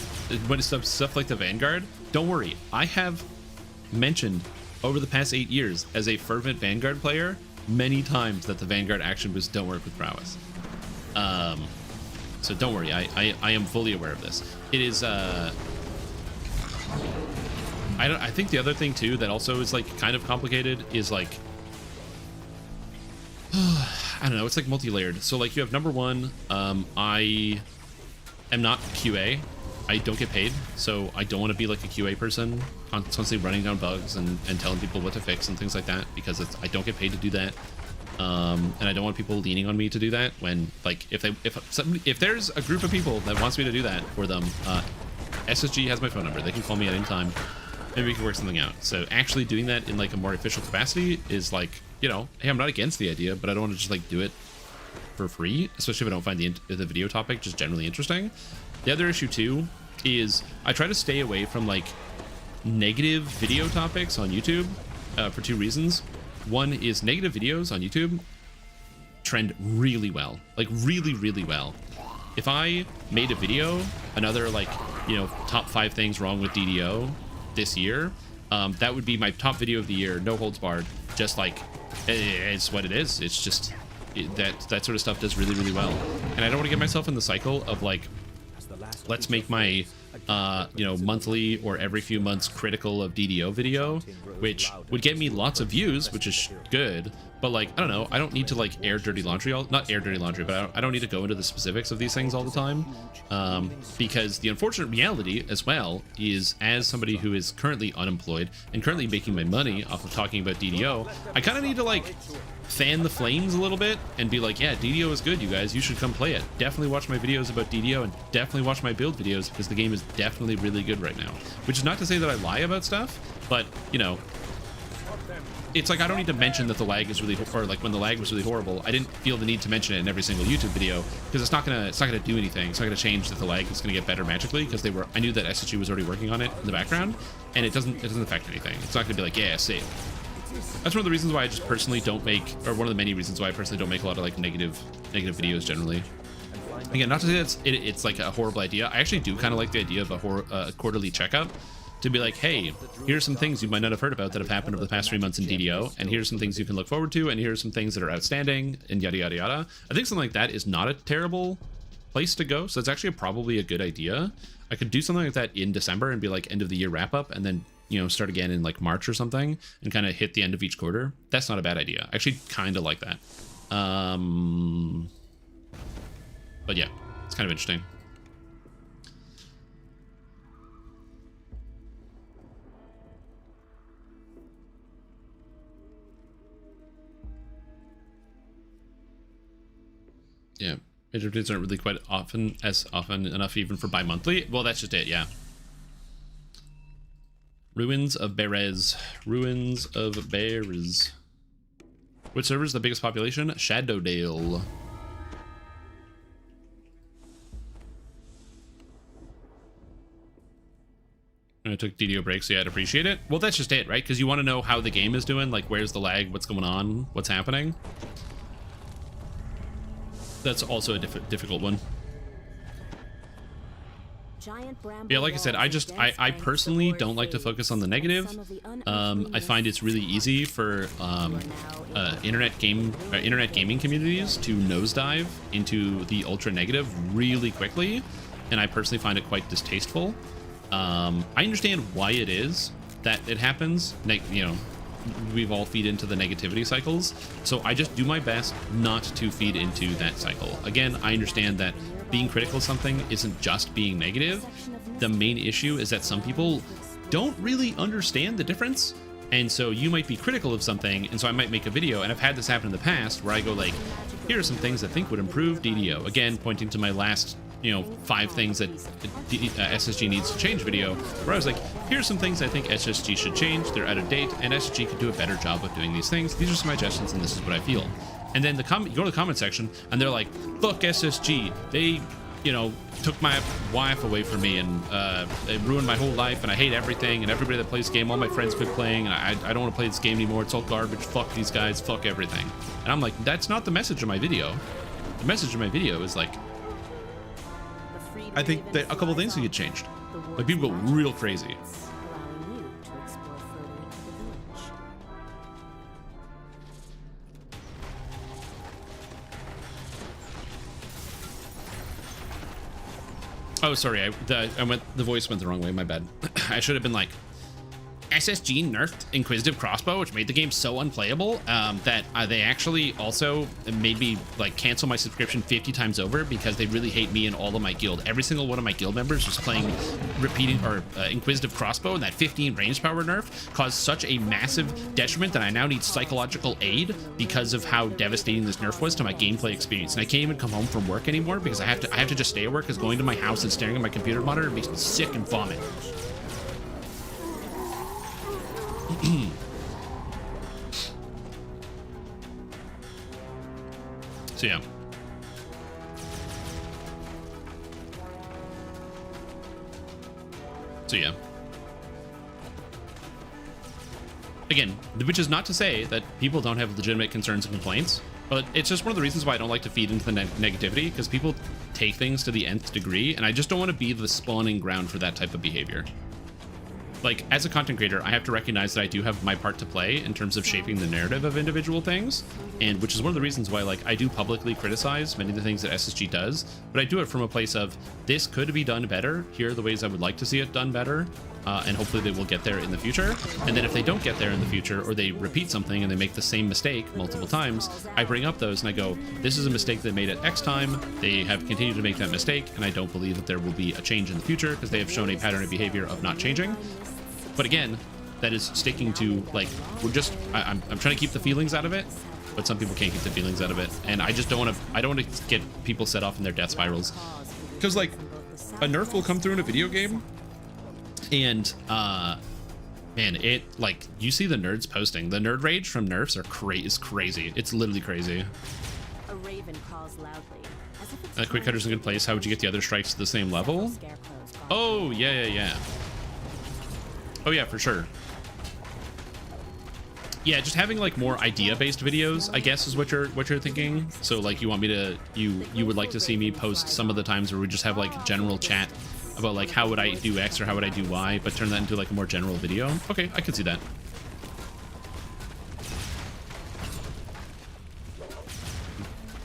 when it's stuff like the Vanguard, don't worry, I have mentioned over the past 8 years as a fervent Vanguard player many times that the Vanguard action boosts don't work with prowess. So don't worry, I am fully aware of this. It is I think the other thing too that also is like kind of complicated is like I don't know, it's like multi-layered. So like you have number one, I am not QA. I don't get paid, so I don't want to be like a QA person constantly running down bugs and telling people what to fix and things like that, because I don't get paid to do that. And I don't want people leaning on me to do that when, like, if there's a group of people that wants me to do that for them, SSG has my phone number. They can call me at any time. Maybe we can work something out. So actually doing that in like a more official capacity is like, you know, hey, I'm not against the idea, but I don't want to just like do it for free, especially if I don't find the video topic just generally interesting. The other issue too is I try to stay away from like negative video topics on YouTube for two reasons. One is negative videos on YouTube trend really well, like really, really well. If I made a video, another like, you know, top 5 things wrong with DDO this year, that would be my top video of the year, no holds barred. Just like, it's what it is. It's just that sort of stuff does really, really well. And I don't want to get myself in the cycle of like, let's make my you know, monthly or every few months critical of DDO video, which would get me lots of views, which is good, but like, I don't know, I don't need to like air dirty laundry, not air dirty laundry, but I don't need to go into the specifics of these things all the time, because the unfortunate reality as well is, as somebody who is currently unemployed and currently making my money off of talking about DDO, I kind of need to like fan the flames a little bit and be like, yeah, DDO is good, you guys, you should come play it. Definitely watch my videos about DDO and definitely watch my build videos, because the game is definitely really good right now. Which is not to say that I lie about stuff, but you know, it's like I don't need to mention that the lag is really, or like when the lag was really horrible, I didn't feel the need to mention it in every single YouTube video, because it's not gonna do anything. It's not gonna change that the lag is gonna get better magically, because I knew that SSG was already working on it in the background, and it doesn't affect anything. It's not gonna be like, yeah, save. That's one of the reasons why I just personally don't make, or one of the many reasons why I personally don't make a lot of like negative videos generally. Again, not to say that it's like a horrible idea. I actually do kind of like the idea of a quarterly checkup, to be like, hey, here's some things you might not have heard about that have happened over the past 3 months in DDO, and here's some things you can look forward to, and here's some things that are outstanding, and yada yada yada. I think something like that is not a terrible place to go, so it's actually probably a good idea. I could do something like that in December and be like end of the year wrap up, and then, you know, start again in like March or something and kind of hit the end of each quarter. That's not a bad idea. I actually kind of like that. But yeah, it's kind of interesting. Yeah, major updates aren't really quite often enough even for bi-monthly. Well, that's just it, yeah. Ruins of Berez. Ruins of Berez. Which server is the biggest population? Shadowdale. I took DDO breaks, so yeah, I'd appreciate it. Well, that's just it, right? Because you want to know how the game is doing, like where's the lag, what's going on, what's happening. That's also a difficult one. Yeah, like I said, I personally don't like to focus on the negative. I find it's really easy for internet gaming communities to nosedive into the ultra negative really quickly, and I personally find it quite distasteful. I understand why it is that it happens. You know, we've all feed into the negativity cycles, so I just do my best not to feed into that cycle. Again, I understand that being critical of something isn't just being negative. The main issue is that some people don't really understand the difference, and so you might be critical of something, and so I might make a video, and I've had this happen in the past where I go like, here are some things I think would improve DDO, again pointing to my last 5 things that SSG needs to change video, where I was like, here's some things I think SSG should change, they're out of date, and SSG could do a better job of doing these things. These are some suggestions, and this is what I feel. And then you go to the comment section, and they're like, fuck SSG, they took my wife away from me, and it ruined my whole life, and I hate everything, and everybody that plays this game, all my friends quit playing, and I don't want to play this game anymore, it's all garbage, fuck these guys, fuck everything. And I'm like, that's not the message of my video. The message of my video is like, I think that a couple things could get changed. Like, people go real crazy. Oh, sorry, the voice went the wrong way, my bad. I should have been like, SSG nerfed Inquisitive Crossbow, which made the game so unplayable that they actually also made me like cancel my subscription 50 times over because they really hate me and all of my guild. Every single one of my guild members was playing Inquisitive Crossbow, and that 15 range power nerf caused such a massive detriment that I now need psychological aid because of how devastating this nerf was to my gameplay experience. And I can't even come home from work anymore because I have to just stay at work, because going to my house and staring at my computer monitor makes me sick and vomit. So yeah. Again, which is not to say that people don't have legitimate concerns and complaints, but it's just one of the reasons why I don't like to feed into the negativity, because people take things to the nth degree, and I just don't want to be the spawning ground for that type of behavior. Like, as a content creator, I have to recognize that I do have my part to play in terms of shaping the narrative of individual things, and which is one of the reasons why, like, I do publicly criticize many of the things that SSG does, but I do it from a place of, this could be done better, here are the ways I would like to see it done better, and hopefully they will get there in the future. And then if they don't get there in the future, or they repeat something and they make the same mistake multiple times, I bring up those and I go, this is a mistake they made at X time, they have continued to make that mistake, and I don't believe that there will be a change in the future because they have shown a pattern of behavior of not changing. But again, that is sticking to, like, I'm trying to keep the feelings out of it, but some people can't keep the feelings out of it, and I just don't want to get people set off in their death spirals, because like a nerf will come through in a video game, and man, it, like, you see the nerds posting, the nerd rage from nerfs is crazy. It's literally crazy. A raven calls loudly, as if it's Quick Cutter's in a good place. How would you get the other strikes to the same level? Oh yeah. Oh yeah, for sure. Yeah, just having like more idea-based videos, I guess, is what you're thinking. So like, you want me to, you would like to see me post some of the times where we just have like general chat about like how would I do X or how would I do Y, but turn that into like a more general video. Okay, I could see that.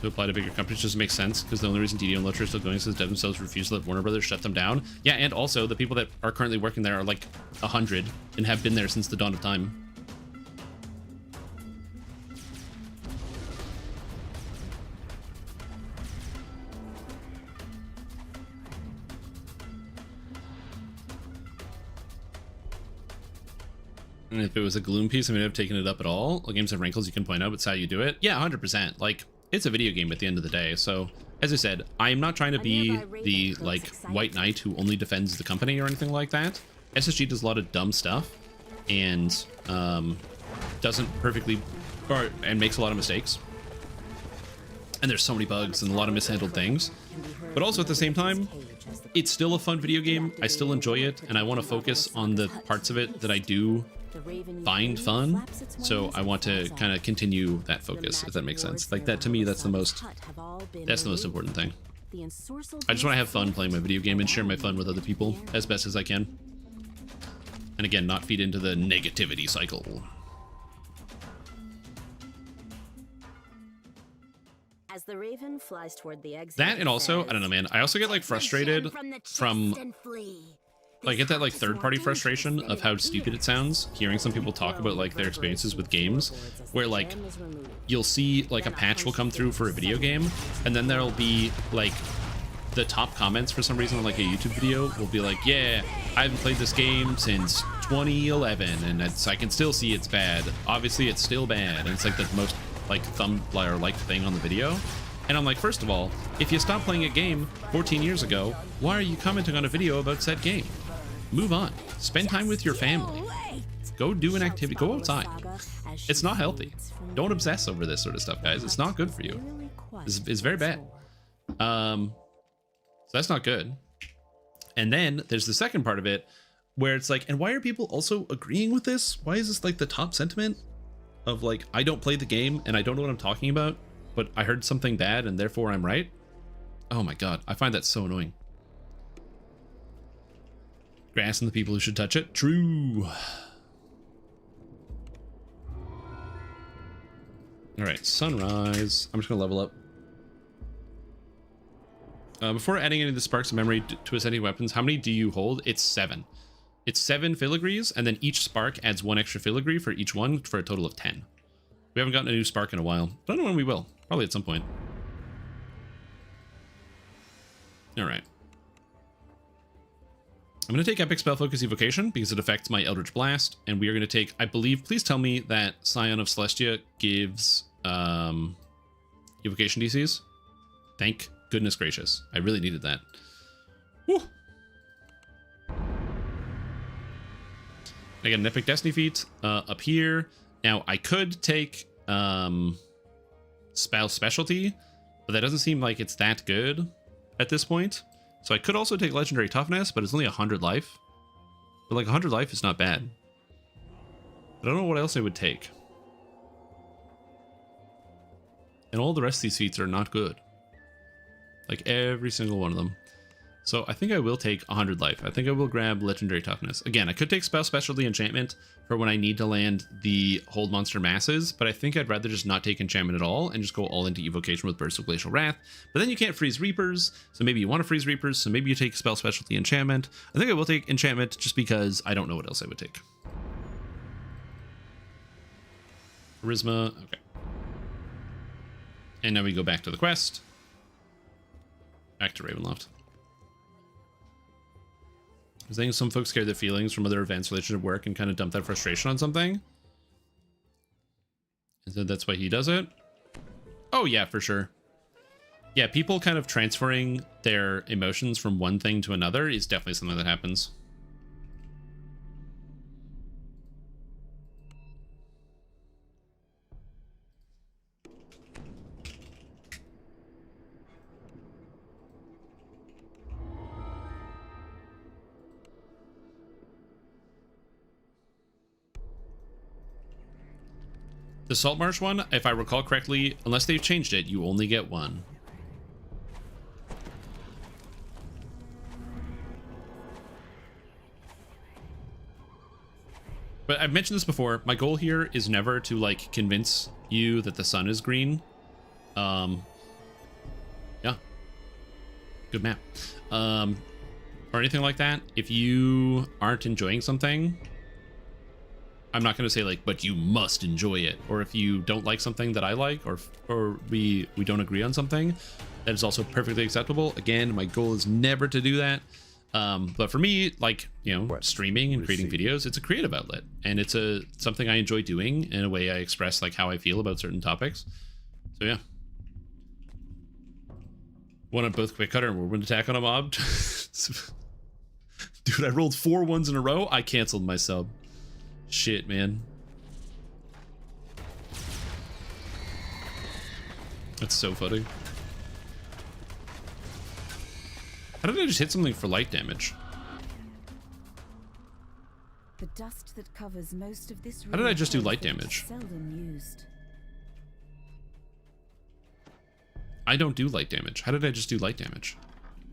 To apply to bigger companies just makes sense, because the only reason DDO and Lutcher are still going is because Dev themselves refuse to let Warner Brothers shut them down. Yeah, and also the people that are currently working there are like 100 and have been there since the dawn of time. And if it was a gloom piece, I may have taken it up at all. Games have wrinkles you can point out, but it's how you do it. Yeah, 100%. Like, it's a video game at the end of the day. So, as I said, I'm not trying to be the, like, white knight who only defends the company or anything like that. SSG does a lot of dumb stuff and doesn't perfectly, and makes a lot of mistakes. And there's so many bugs and a lot of mishandled things. But also at the same time, it's still a fun video game. I still enjoy it, and I want to focus on the parts of it that I do find fun, so I want to kind of continue that focus, if that makes sense. Like, that to me, that's the most important thing. the ensorcelled I just want to have fun playing my video game and share my fun with other people as best as I can. And again, not feed into the negativity cycle. As the raven flies toward the exit. That, and also, I don't know, man, I also get like frustrated from, I get that like third-party frustration of how stupid it sounds, hearing some people talk about like their experiences with games, where like you'll see like a patch will come through for a video game, and then there'll be like the top comments for some reason on like a YouTube video will be like, yeah, I haven't played this game since 2011, and I can still see it's bad. Obviously, it's still bad, and it's like the most like thumb or liked thing on the video. And I'm like, first of all, if you stopped playing a game 14 years ago, why are you commenting on a video about said game? Move on. Spend time with your family. Go do an activity. Go outside. It's not healthy. Don't obsess over this sort of stuff, guys. It's not good for you. It's very bad. So that's not good. And then there's the second part of it where it's like, and why are people also agreeing with this? Why is this like the top sentiment of like, I don't play the game and I don't know what I'm talking about, but I heard something bad and therefore I'm right? Oh my god, I find that so annoying. Grass and the people who should touch it. True. All right, sunrise. I'm just gonna level up. Before adding any of the sparks of memory to ascending weapons, how many do you hold? It's 7. It's 7 filigrees, and then each spark adds 1 extra filigree for each one for a total of 10. We haven't gotten a new spark in a while. Don't know when we will. Probably at some point. All right. I'm going to take Epic Spell Focus Evocation because it affects my Eldritch Blast, and we are going to take, I believe, please tell me that Scion of Celestia gives Evocation DCs. Thank goodness gracious. I really needed that. Woo. I got an Epic Destiny feat up here. Now, I could take Spell Specialty, but that doesn't seem like it's that good at this point. So I could also take Legendary Toughness, but it's only 100 life. But like 100 life is not bad. I don't know what else I would take. And all the rest of these feats are not good. Like every single one of them. So I think I will take 100 life. I think I will grab Legendary Toughness. Again, I could take Spell Specialty Enchantment for when I need to land the Hold Monster Masses, but I think I'd rather just not take Enchantment at all and just go all into Evocation with Burst of Glacial Wrath. But then you can't freeze Reapers, so maybe you want to freeze Reapers, so maybe you take Spell Specialty Enchantment. I think I will take Enchantment just because I don't know what else I would take. Charisma, okay. And now we go back to the quest. Back to Ravenloft. I think some folks carry their feelings from other events related to work and kind of dump that frustration on something. And so that's why he does it. Oh yeah, for sure. Yeah, people kind of transferring their emotions from one thing to another is definitely something that happens. The Saltmarsh one, if I recall correctly, unless they've changed it, you only get one. But I've mentioned this before. My goal here is never to like convince you that the sun is green. Yeah. Good map. Or anything like that. If you aren't enjoying something, I'm not going to say like, but you must enjoy it. Or if you don't like something that I like, or we don't agree on something, that is also perfectly acceptable. Again, my goal is never to do that. But for me, like, you know, streaming and creating videos, it's a creative outlet, and it's something I enjoy doing. In a way, I express like how I feel about certain topics. So yeah. One on both Quick Cutter and Whirlwind Attack on a mob. Dude, I rolled 4 ones in a row. I canceled my sub. Shit, man. That's so funny. How did I just hit something for light damage? The dust that covers most of this How did I just do light damage? seldom used. I don't do light damage. How did I just do light damage?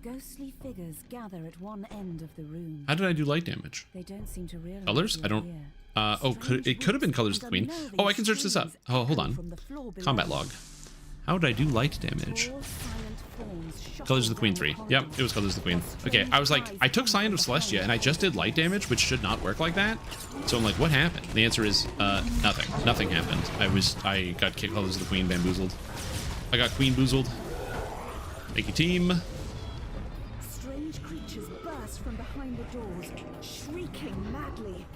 Ghostly figures gather at one end of the room. How did I do light damage? They don't seem to realize Colors? you're I don't... here. Oh, it could have been Colors of the Queen. Oh, I can search this up. Oh, hold on. Combat log. How did I do light damage? Colors of the Queen 3. Yep, it was Colors of the Queen. Okay, I was like, I took Scion of Celestia and I just did light damage, which should not work like that. So I'm like, what happened? The answer is, nothing. Nothing happened. I got Colors of the Queen bamboozled. I got Queen boozled. Thank you, team. Strange creatures burst from behind the doors, shrieking madly.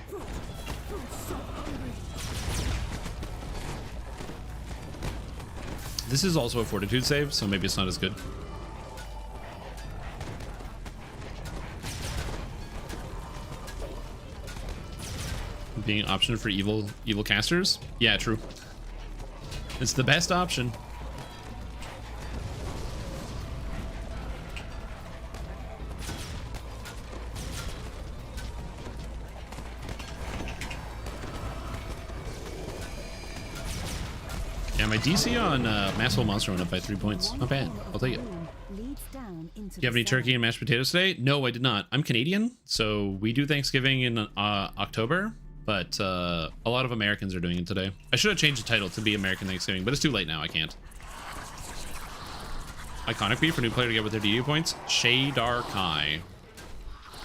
Food, so hungry. This is also a fortitude save, so maybe it's not as good. Being an option for evil casters? Yeah, true. It's the best option. Yeah, my DC on Massable Monster went up by 3 points. Not bad. I'll take it. Do you have any turkey and mashed potatoes today? No, I did not. I'm Canadian, so we do Thanksgiving in October, but a lot of Americans are doing it today. I should have changed the title to be American Thanksgiving, but it's too late now. I can't. Iconic beat for new player to get with their DDO points. Shadar Kai.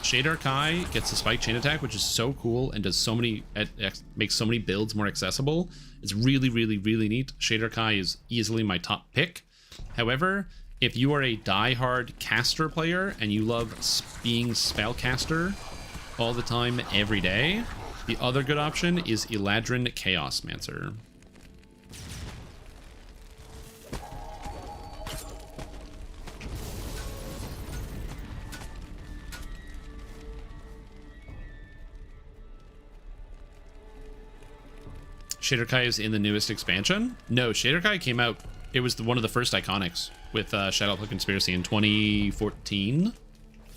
Shadar Kai gets the spike chain attack, which is so cool and does so many, makes so many builds more accessible. It's really, really, really neat. Shadar Kai is easily my top pick. However, if you are a die-hard caster player and you love being spellcaster all the time, every day, the other good option is Eladrin Chaosmancer. Shader Kai is in the newest expansion? No, Shader Kai came out, it was one of the first iconics with Shadow Plug Conspiracy in 2014. So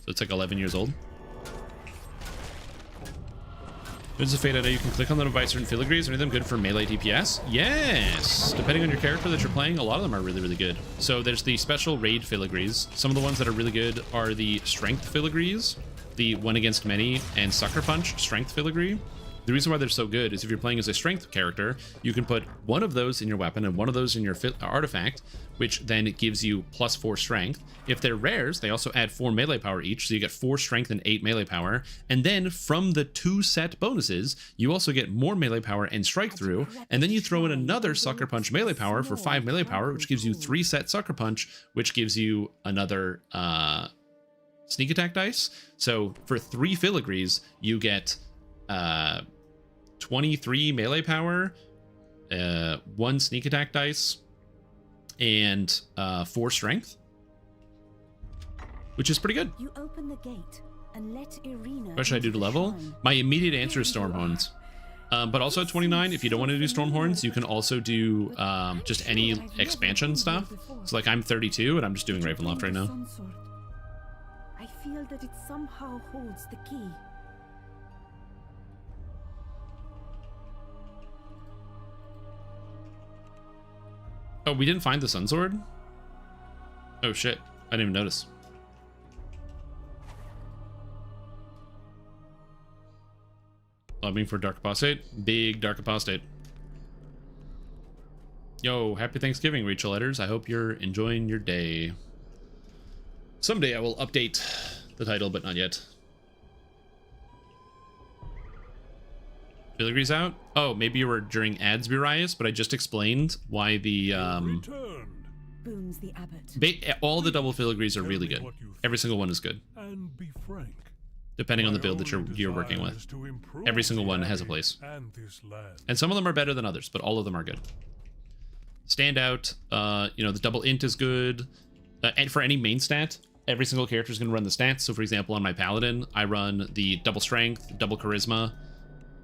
it's like 11 years old. There's a fate. I know you can click on them to buy certain filigrees. Are any of them good for melee DPS? Yes! Depending on your character that you're playing, a lot of them are really, really good. So there's the special raid filigrees. Some of the ones that are really good are the strength filigrees, the one against many, and sucker punch strength filigree. The reason why they're so good is if you're playing as a strength character, you can put one of those in your weapon and one of those in your artifact, which then it gives you +4 strength. If they're rares, they also add 4 melee power each, so you get 4 strength and 8 melee power. And then from the 2 set bonuses, you also get more melee power and strike through, and then you throw in another sucker punch melee power for 5 melee power, which gives you 3 set sucker punch, which gives you another sneak attack dice. So for 3 filigrees, you get 23 melee power, 1 sneak attack dice, and 4 strength, which is pretty good. You open the gate and let Irina. What should I do to level? My immediate answer is Stormhorns. But also at 29, if you don't want to do Stormhorns, you can also do just any expansion stuff. So like I'm 32 and I'm just doing Ravenloft right now. I feel that it somehow holds the key. Oh, we didn't find the Sun Sword? Oh shit, I didn't even notice. Lobbying for Dark Apostate. Big Dark Apostate. Yo, happy Thanksgiving, Rachel Letters. I hope you're enjoying your day. Someday I will update the title, but not yet. Filigree's out? Oh, maybe you were during ads, Burias, but I just explained why the Booms the abbot. all the double filigrees are really good. Every single one is good. And be frank. Depending on the build that you're working with. Every single one has a place. And some of them are better than others, but all of them are good. Standout, you know, the double int is good. And for any main stat, every single character is going to run the stats. So for example, on my paladin, I run the double strength, double charisma,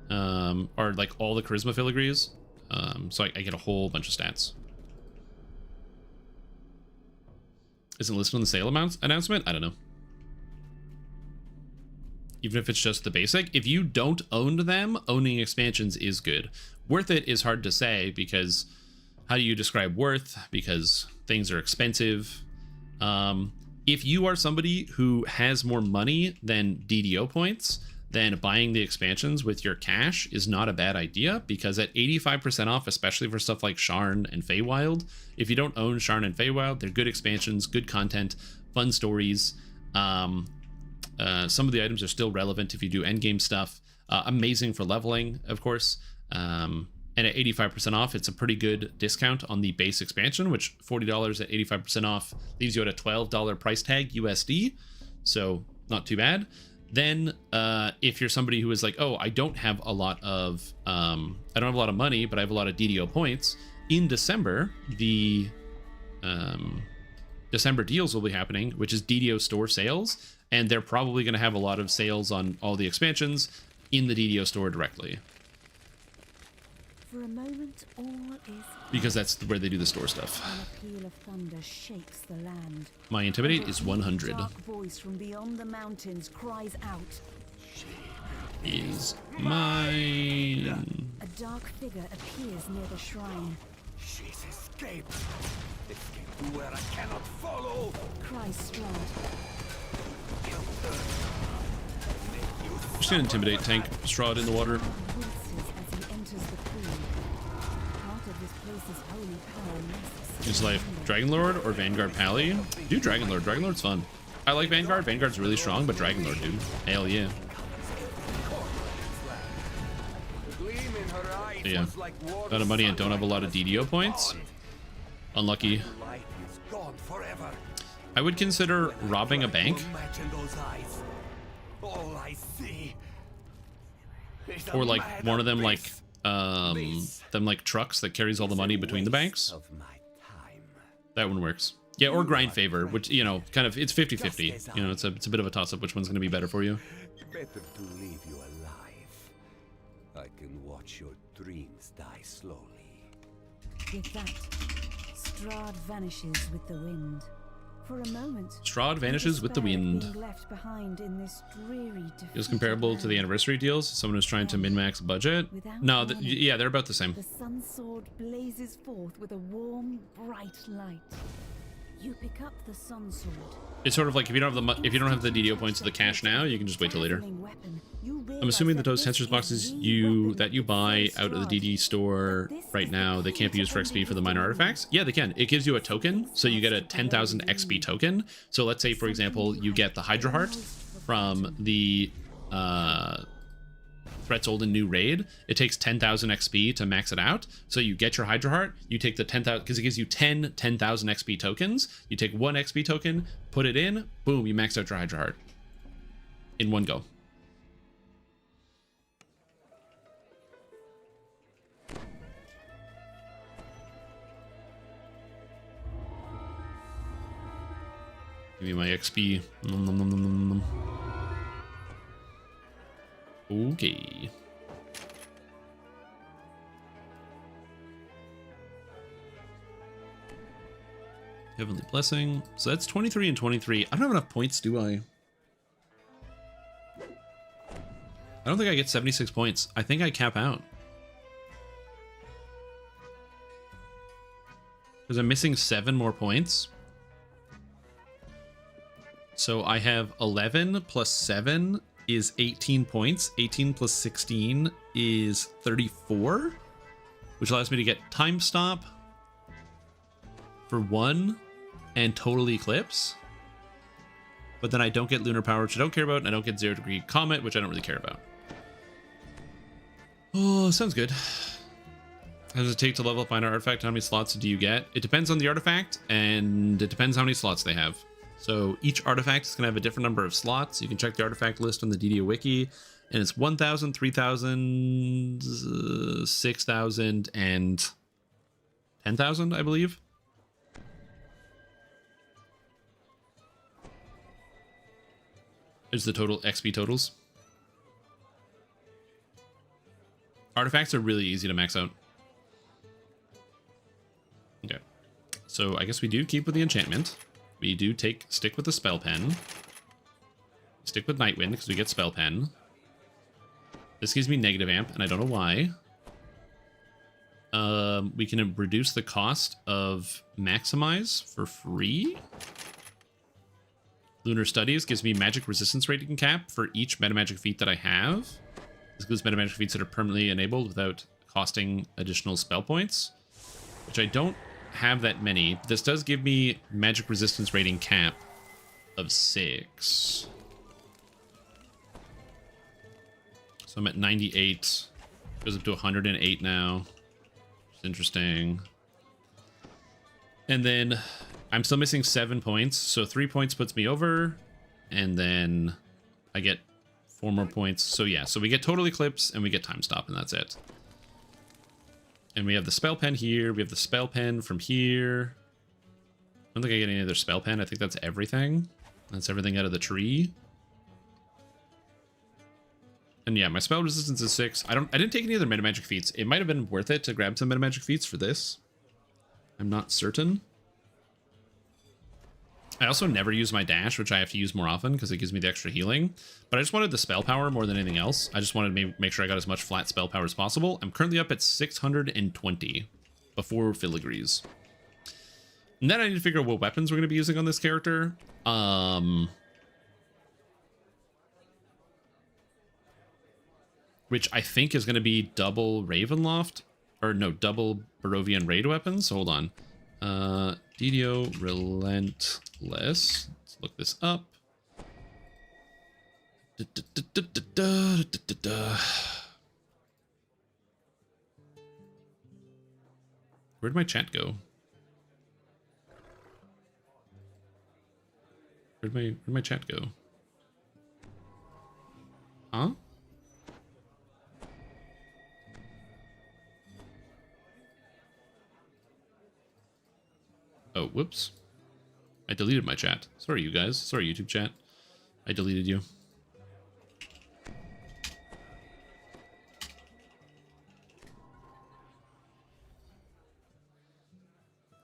or like all the charisma filigrees. So I get a whole bunch of stats. Isn't listed on the sale announcement? I don't know. Even if it's just the basic, if you don't own them, owning expansions is good. Worth it is hard to say because How do you describe worth? Because things are expensive. If you are somebody who has more money than DDO points, then buying the expansions with your cash is not a bad idea, because at 85% off, especially for stuff like Sharn and Feywild, if you don't own Sharn and Feywild, they're good expansions, good content, fun stories. Some of the items are still relevant if you do endgame stuff. Amazing for leveling, of course. And at 85% off, it's a pretty good discount on the base expansion, which $40 at 85% off leaves you at a $12 price tag USD. So not too bad. Then if you're somebody who is like, oh, I don't have a lot of money, but I have a lot of DDO points, in December, the December deals will be happening, which is DDO store sales, and they're probably going to have a lot of sales on all the expansions in the DDO store directly. For a moment, all is Because that's where they do the store stuff. An peal of thunder shakes the land. My intimidate is 100. A dark voice from beyond the mountains cries out. Is mine. A dark figure appears near the shrine. She's escaped. Escaped to where I cannot follow. Cries Strahd. Kill her. Make you Just gonna intimidate tank Strahd in the water. Winces as he enters the pool. Part of this place's holy power rests. It's like Dragonlord or Vanguard Pally. Do Dragonlord. Dragonlord's fun. I like Vanguard. Vanguard's really strong, but Dragonlord, dude. Hell yeah. So yeah. Out of money and don't have a lot of DDO points. Unlucky. light is gone forever. I would consider robbing a bank. Imagine those eyes. All I see is a Or like mad one of them abyss. like trucks that carries all the money between the banks. Of my time. That one works. Yeah, or grind favor, which, you know, kind of, it's 50-50. You know, it's a bit of a toss-up which one's going to be better for you. Better to leave you alive. I can watch your dreams die slowly. With that, Strahd vanishes with the wind. For a moment, Strahd vanishes with the despair at wind. being left behind in this dreary, It was comparable to the anniversary deals. Someone who's trying to min-max budget. No, yeah, they're about the same. The sun sword blazes forth with a warm, bright light. You pick up the sun sword. It's sort of like if you don't have the DDO points of the cash now, you can just wait till later. I'm assuming that those sensors boxes you buy out of the DD store right now, they can't be used for XP for the minor artifacts. Yeah, they can. It gives you a token, so you get a 10,000 XP token. So let's say, for example, you get the Hydra Heart from the Threats Old and New raid. It takes 10,000 XP to max it out. So you get your Hydra Heart, you take the 10,000, because it gives you 10,000 XP tokens. You take one XP token, put it in, boom, you max out your Hydra Heart in one go. Give me my XP. Nom, nom, nom, nom, nom, nom. Okay. Heavenly Blessing. So that's 23 and 23. I don't have enough points, do I? I don't think I get 76 points. I think I cap out. Because I'm missing 7 more points. So I have 11 plus 7 is 18 points. 18 plus 16 is 34, which allows me to get Time Stop for 1 and Total Eclipse. But then I don't get Lunar Power, which I don't care about, and I don't get 0 Degree Comet, which I don't really care about. Oh, sounds good. How does it take to level up minor artifact? How many slots do you get? It depends on the artifact, and it depends how many slots they have. So each artifact is going to have a different number of slots. You can check the artifact list on the DDO wiki, and it's 1,000, 3,000, 6,000, and 10,000, I believe. Is the total XP totals. Artifacts are really easy to max out. Okay, so I guess we do keep with the enchantment. We do stick with the spell pen. Stick with Nightwind because we get spell pen. This gives me negative amp, and I don't know why. We can reduce the cost of maximize for free. Lunar Studies gives me magic resistance rating cap for each metamagic feat that I have. This includes metamagic feats that are permanently enabled without costing additional spell points, which I don't have that many. This does give me magic resistance rating cap of 6. So I'm at 98. Goes up to 108 now. It's interesting. And then I'm still missing 7 points. So 3 points puts me over. And then I get 4 more points. So yeah, so we get Total Eclipse and we get Time Stop, and that's it. And we have the spell pen here. We have the spell pen from here. I don't think I get any other spell pen. I think that's everything. That's everything out of the tree. And yeah, my spell resistance is 6. I didn't take any other metamagic feats. It might have been worth it to grab some metamagic feats for this. I'm not certain. I also never use my dash, which I have to use more often because it gives me the extra healing. But I just wanted the spell power more than anything else. I just wanted to make sure I got as much flat spell power as possible. I'm currently up at 620 before filigrees. And then I need to figure out what weapons we're going to be using on this character. Which I think is going to be double Ravenloft. Or no, double Barovian raid weapons. Hold on. DDO Relentless. Let's look this up. Where'd my chat go? Where'd my chat go? Huh? Oh, whoops. I deleted my chat. Sorry, you guys. Sorry, YouTube chat. I deleted you.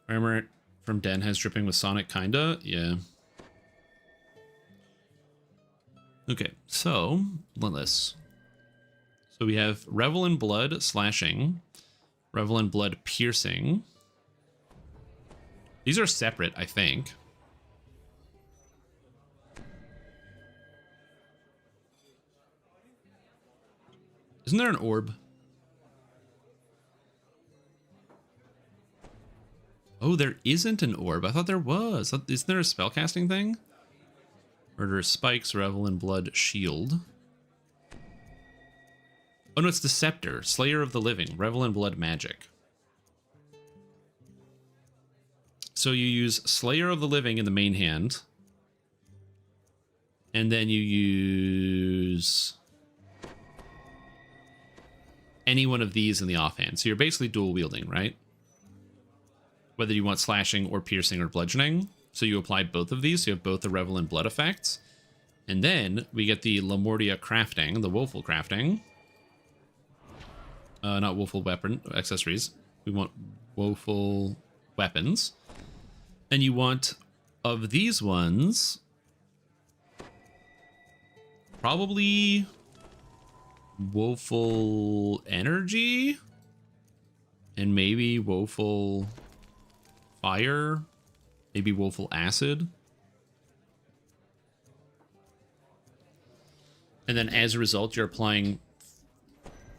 Armor from Den has dripping with Sonic, kinda. Yeah. Okay, so, Relentless. So we have Revel in Blood slashing, Revel in Blood piercing. These are separate, I think. Isn't there an orb? Oh, there isn't an orb. I thought there was. Isn't there a spellcasting thing? Murderous Spikes, Revel in Blood, Shield. Oh no, it's the Scepter. Slayer of the Living, Revel in Blood, Magic. So you use Slayer of the Living in the main hand. And then you use any one of these in the offhand. So you're basically dual wielding, right? Whether you want slashing or piercing or bludgeoning. So you apply both of these. So you have both the Revel in Blood effects. And then we get the Lamortia crafting, the Woeful crafting. Not Woeful weapon accessories. We want Woeful weapons. And you want, of these ones, probably Woeful Energy and maybe Woeful Fire, maybe Woeful Acid. And then as a result, you're applying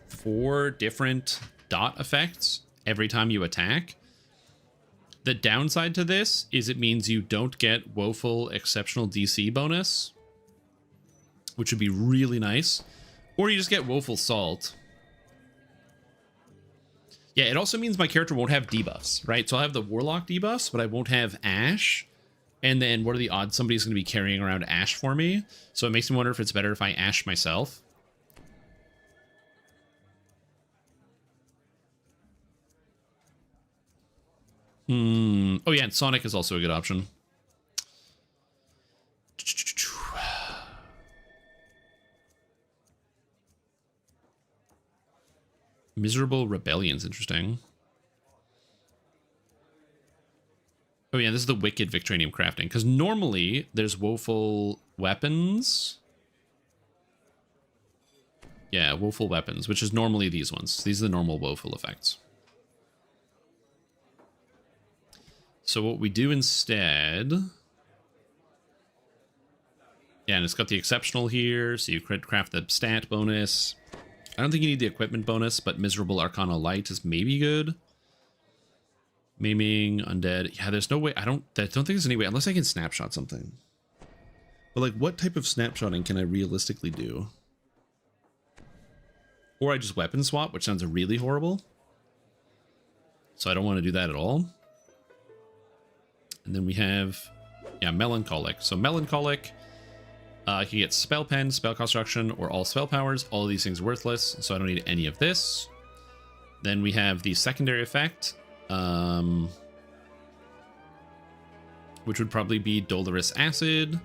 4 different dot effects every time you attack. The downside to this is it means you don't get Woeful Exceptional DC bonus, which would be really nice. Or you just get Woeful Salt. Yeah, it also means my character won't have debuffs, right? So I'll have the Warlock debuffs, but I won't have Ash. And then what are the odds somebody's going to be carrying around Ash for me? So it makes me wonder if it's better if I Ash myself. Oh yeah, and Sonic is also a good option. Miserable Rebellion's interesting. Oh yeah, this is the Wicked Victranium crafting. Because normally there's Woeful Weapons. Yeah, Woeful Weapons, which is normally these ones. These are the normal Woeful effects. So what we do instead... Yeah, and it's got the exceptional here, so you craft the stat bonus. I don't think you need the equipment bonus, but Miserable Arcana Light is maybe good. Maiming, Undead. Yeah, there's no way. I don't think there's any way, unless I can snapshot something. But like, what type of snapshotting can I realistically do? Or I just weapon swap, which sounds really horrible. So I don't want to do that at all. And then we have, yeah, Melancholic. So Melancholic... you can get Spell Pen, Spell Construction, or all spell powers. All of these things are worthless, so I don't need any of this. Then we have the secondary effect, which would probably be Dolorous Acid.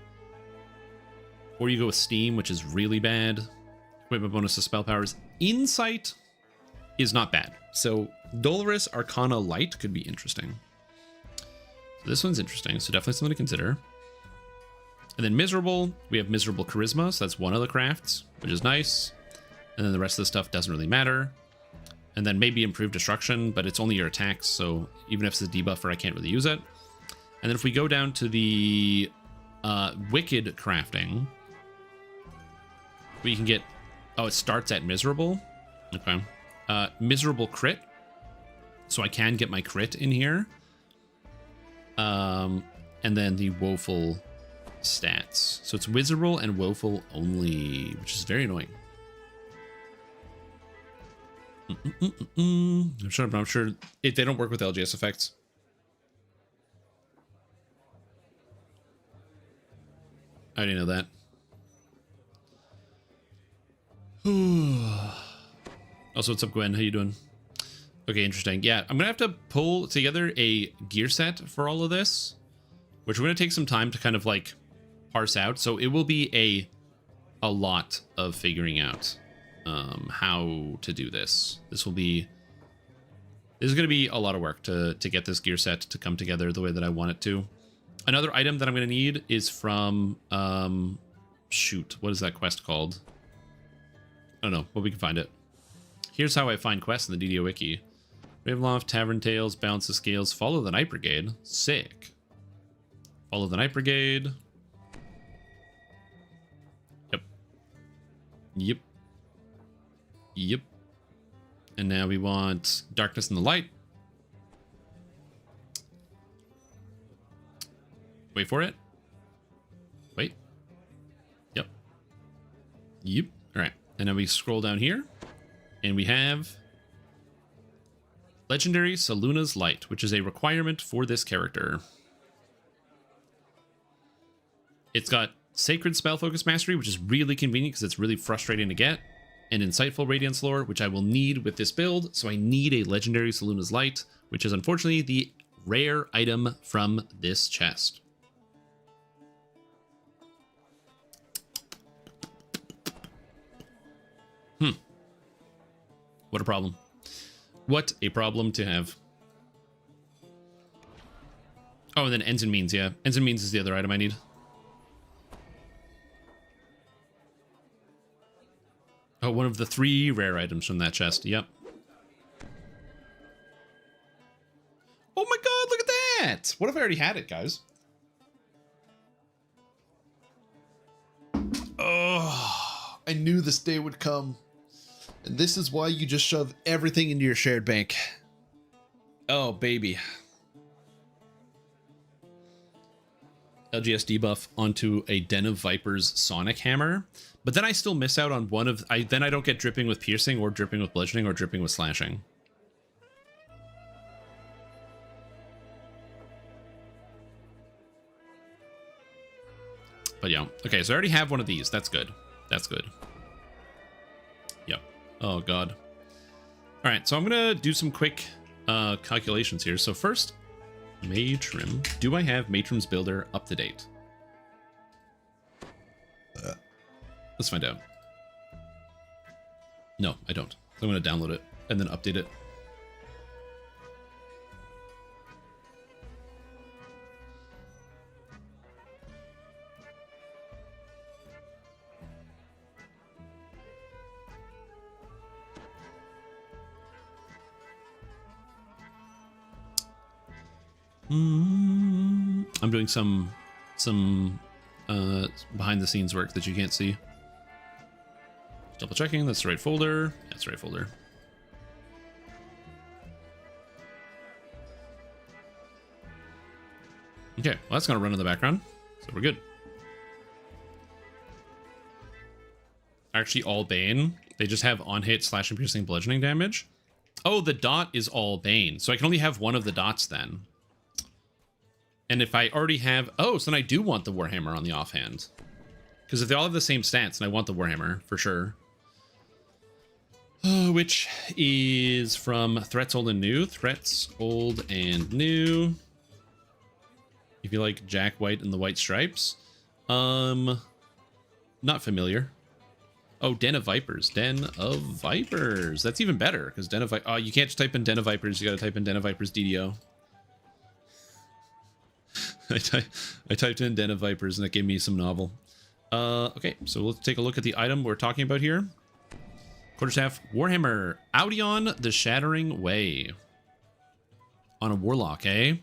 Or you go with Steam, which is really bad. Equipment bonus to spell powers. Insight is not bad. So Dolorous Arcana Light could be interesting. So this one's interesting, so definitely something to consider. And then Miserable, we have Miserable Charisma, so that's one of the crafts, which is nice. And then the rest of the stuff doesn't really matter. And then maybe Improved Destruction, but it's only your attacks, so even if it's a debuffer, I can't really use it. And then if we go down to the Wicked crafting, we can get... Oh, it starts at Miserable. Okay. Miserable Crit. So I can get my crit in here. And then the Woeful... stats. So it's Miserable and Woeful only, which is very annoying. I'm sure if they don't work with LGS effects. I didn't know that. Also, what's up, Gwen? How you doing? Okay, interesting. Yeah, I'm gonna have to pull together a gear set for all of this, which we're gonna take some time to kind of like parse out. So it will be a lot of figuring out how to do this. This is going to be a lot of work to get this gear set to come together the way that I want it to. Another item that I'm going to need is from shoot, what is that quest called? I don't know, but we can find it. Here's how I find quests in the DDO wiki. Ravenloft, Tavern Tales, Balance the Scales, Follow the Night Brigade. Sick. Follow the Night Brigade. Yep. And now we want Darkness and the Light. Wait for it. Wait. Yep. All right. And then we scroll down here and we have Legendary Saluna's Light, which is a requirement for this character. It's got Sacred Spell Focus Mastery, which is really convenient because it's really frustrating to get, and Insightful Radiance Lore, which I will need with this build, so I need a Legendary Saluna's Light, which is unfortunately the rare item from this chest. What a problem. What a problem to have. Oh, and then Ends and Means, yeah. Ends and Means is the other item I need. Oh, one of the 3 rare items from that chest. Yep. Oh my god, look at that! What if I already had it, guys? Oh, I knew this day would come. And this is why you just shove everything into your shared bank. Oh, baby. LGS debuff onto a Den of Vipers Sonic Hammer. But then I still miss out on one of... then I don't get dripping with piercing or dripping with bludgeoning or dripping with slashing. But yeah. Okay, so I already have one of these. That's good. That's good. Yep. Oh, God. All right, so I'm going to do some quick calculations here. So first, Matrim. Do I have Matrim's Builder up to date? Let's find out. No, I don't. I'm going to download it and then update it. I'm doing some behind the scenes work that you can't see. Double checking, that's the right folder. That's the right folder. Okay, well that's gonna run in the background, so we're good. Actually, all Bane. They just have on hit, slash, and piercing bludgeoning damage. Oh, the dot is all Bane, so I can only have one of the dots then. And if I already have, oh, so then I do want the Warhammer on the offhand, because if they all have the same stats, and I want the Warhammer for sure. Which is from Threats Old and New. Threats Old and New. If you like Jack White and the White Stripes. Not familiar. Oh, Den of Vipers. Den of Vipers. That's even better, because Den of Vipers... Oh, you can't just type in Den of Vipers. You gotta type in Den of Vipers DDO. I typed in Den of Vipers, and it gave me some novel. Okay, so let's take a look at the item we're talking about here. Quarterstaff Warhammer. Audion the Shattering Way. On a Warlock, eh?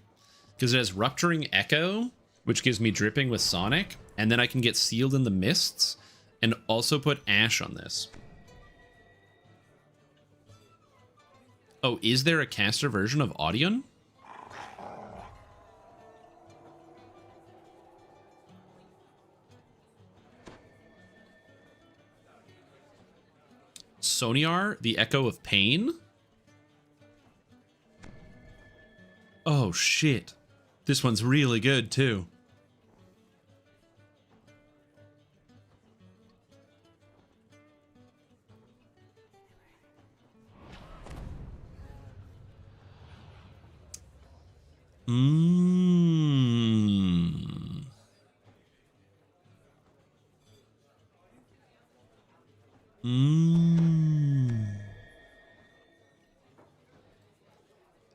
Because it has Rupturing Echo, which gives me Dripping with Sonic, and then I can get Sealed in the Mists, and also put Ash on this. Oh, is there a caster version of Audion? Soniar, the Echo of Pain? Oh, shit. This one's really good, too.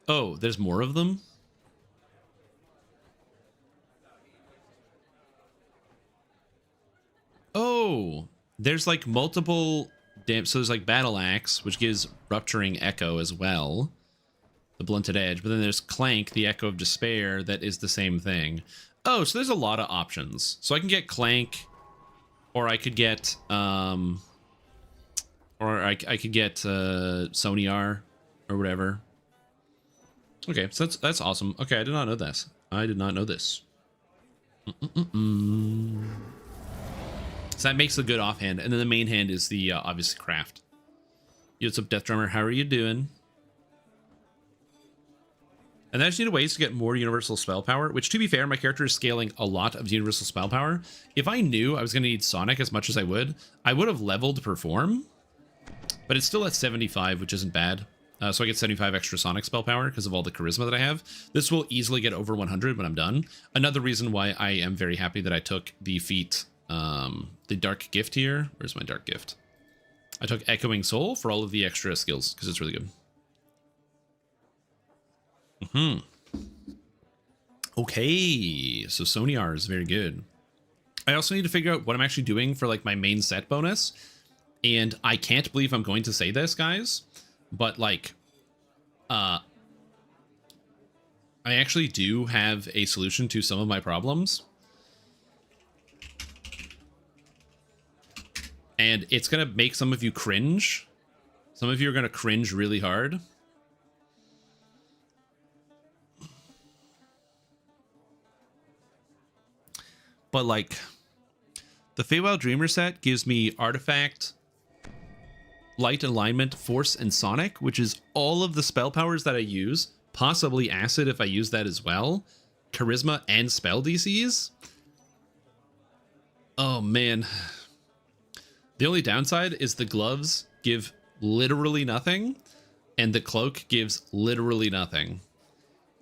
Oh, there's more of them? Oh, there's like multiple... So there's like Battle Axe, which gives Rupturing Echo as well. The Blunted Edge. But then there's Clank, the Echo of Despair, that is the same thing. Oh, so there's a lot of options. So I can get Clank, or I could get... or I could get Soniar, or whatever. Okay, so that's awesome. Okay, I did not know this. I did not know this. So that makes a good offhand. And then the main hand is the, obviously, craft. Yo, what's up, Death Drummer? How are you doing? And I just needed ways to get more universal spell power, which, to be fair, my character is scaling a lot of universal spell power. If I knew I was going to need Sonic as much as I would have leveled Perform. But it's still at 75, which isn't bad. So I get 75 extra Sonic spell power because of all the charisma that I have. This will easily get over 100 when I'm done. Another reason why I am very happy that I took the feat, the Dark Gift here. Where's my Dark Gift? I took Echoing Soul for all of the extra skills because it's really good. Okay, so Soniar is very good. I also need to figure out what I'm actually doing for like my main set bonus. And I can't believe I'm going to say this, guys, but like, I actually do have a solution to some of my problems. And it's going to make some of you cringe. Some of you are going to cringe really hard. But like, the Feywild Dreamer set gives me Artifact, Light, Alignment, Force, and Sonic, which is all of the spell powers that I use, possibly Acid if I use that as well, Charisma, and spell DCs. Oh man. The only downside is the gloves give literally nothing, and the cloak gives literally nothing.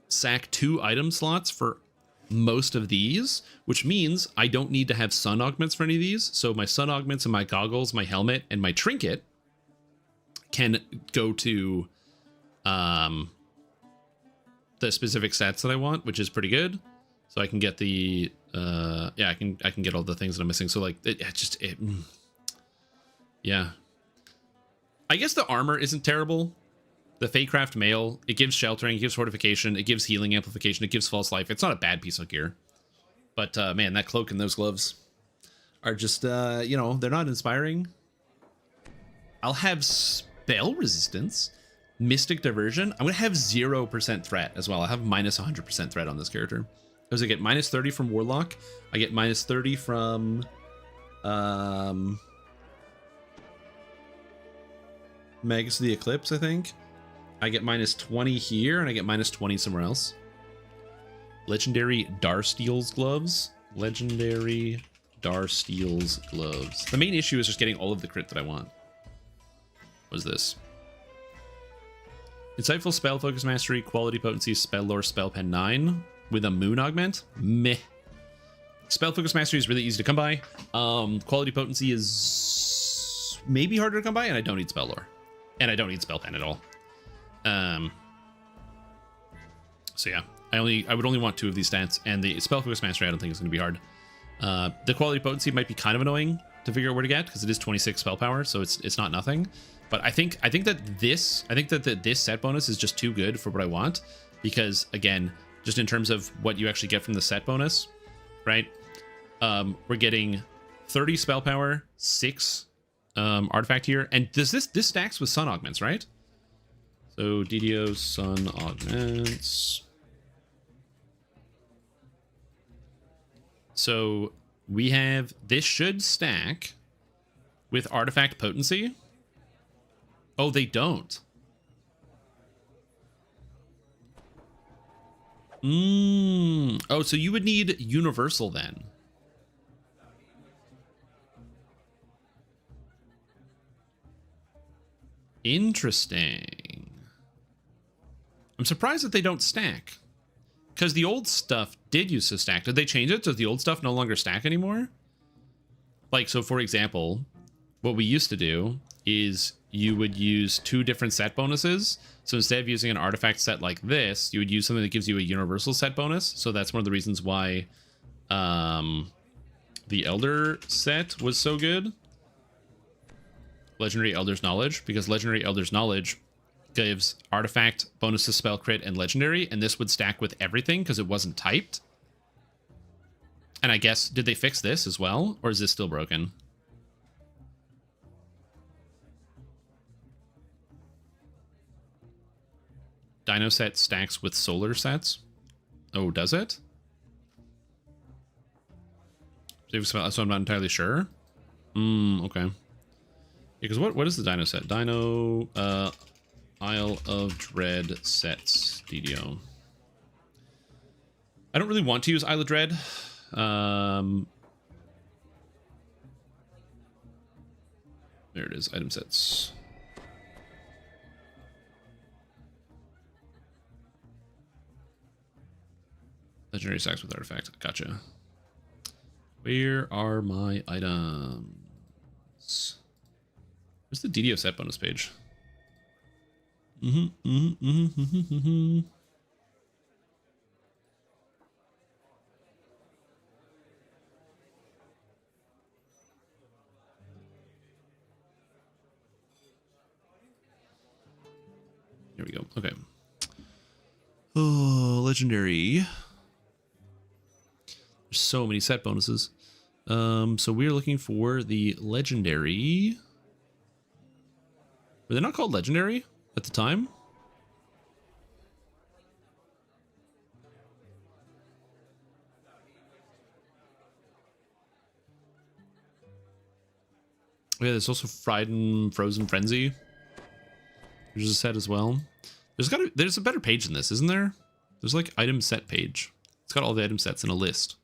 Sack 2 item slots for most of these, which means I don't need to have sun augments for any of these, so my sun augments and my goggles, my helmet, and my trinket can go to the specific stats that I want, which is pretty good. So I can get the yeah, I can get all the things that I'm missing. So like yeah. I guess the armor isn't terrible. The Feycraft Mail, it gives sheltering, it gives fortification, it gives healing amplification, it gives false life. It's not a bad piece of gear. But, man, that cloak and those gloves are just, you know, they're not inspiring. I'll have spell resistance, mystic diversion. I'm going to have 0% threat as well. I have minus 100% threat on this character. Because I get minus 30 from Warlock. I get minus 30 from, Magus of the Eclipse, I think. I get minus 20 here, and I get minus 20 somewhere else. Legendary Darsteel's gloves. Legendary Darsteel's gloves. The main issue is just getting all of the crit that I want. What is this? Insightful Spell Focus Mastery, Quality Potency, Spell Lore, Spell Pen 9 with a Moon Augment. Meh. Spell Focus Mastery is really easy to come by. Quality Potency is maybe harder to come by, and I don't need Spell Lore. And I don't need Spell Pen at all. So yeah, I would only want 2 of these stats, and the Spell Focus Mastery I don't think is going to be hard. The Quality Potency might be kind of annoying to figure out where to get, because it is 26 spell power, so it's not nothing. But I think that this set bonus is just too good for what I want, because again, just in terms of what you actually get from the set bonus, right? We're getting 30 spell power, 6 artifact here, and does this stacks with sun augments, right? So DDO sun augments. So we have, this should stack with artifact potency. Oh, they don't. Oh, so you would need universal then. Interesting. I'm surprised that they don't stack. Because the old stuff did used to stack. Did they change it? Does the old stuff no longer stack anymore? Like, so for example, what we used to do is you would use 2 different set bonuses. So instead of using an artifact set like this, you would use something that gives you a universal set bonus. So that's one of the reasons why the Elder set was so good. Legendary Elder's Knowledge, because Legendary Elder's Knowledge gives artifact, bonus to spell, crit, and legendary, and this would stack with everything because it wasn't typed. And I guess, did they fix this as well, or is this still broken? Dino set stacks with solar sets. Oh, does it? So I'm not entirely sure. Okay. Yeah, because what is the Dino set? Dino Isle of Dread sets DDO. I don't really want to use Isle of Dread. There it is, item sets. Legendary stacks with artifact. Gotcha. Where are my items? Where's the DDO set bonus page? Here we go. Okay. Oh, legendary. There's so many set bonuses. So we're looking for the legendary. Were they not called legendary at the time? Yeah, there's also Frozen Frenzy, which is a set as well. There's a better page than this, isn't there? There's like item set page. It's got all the item sets in a list,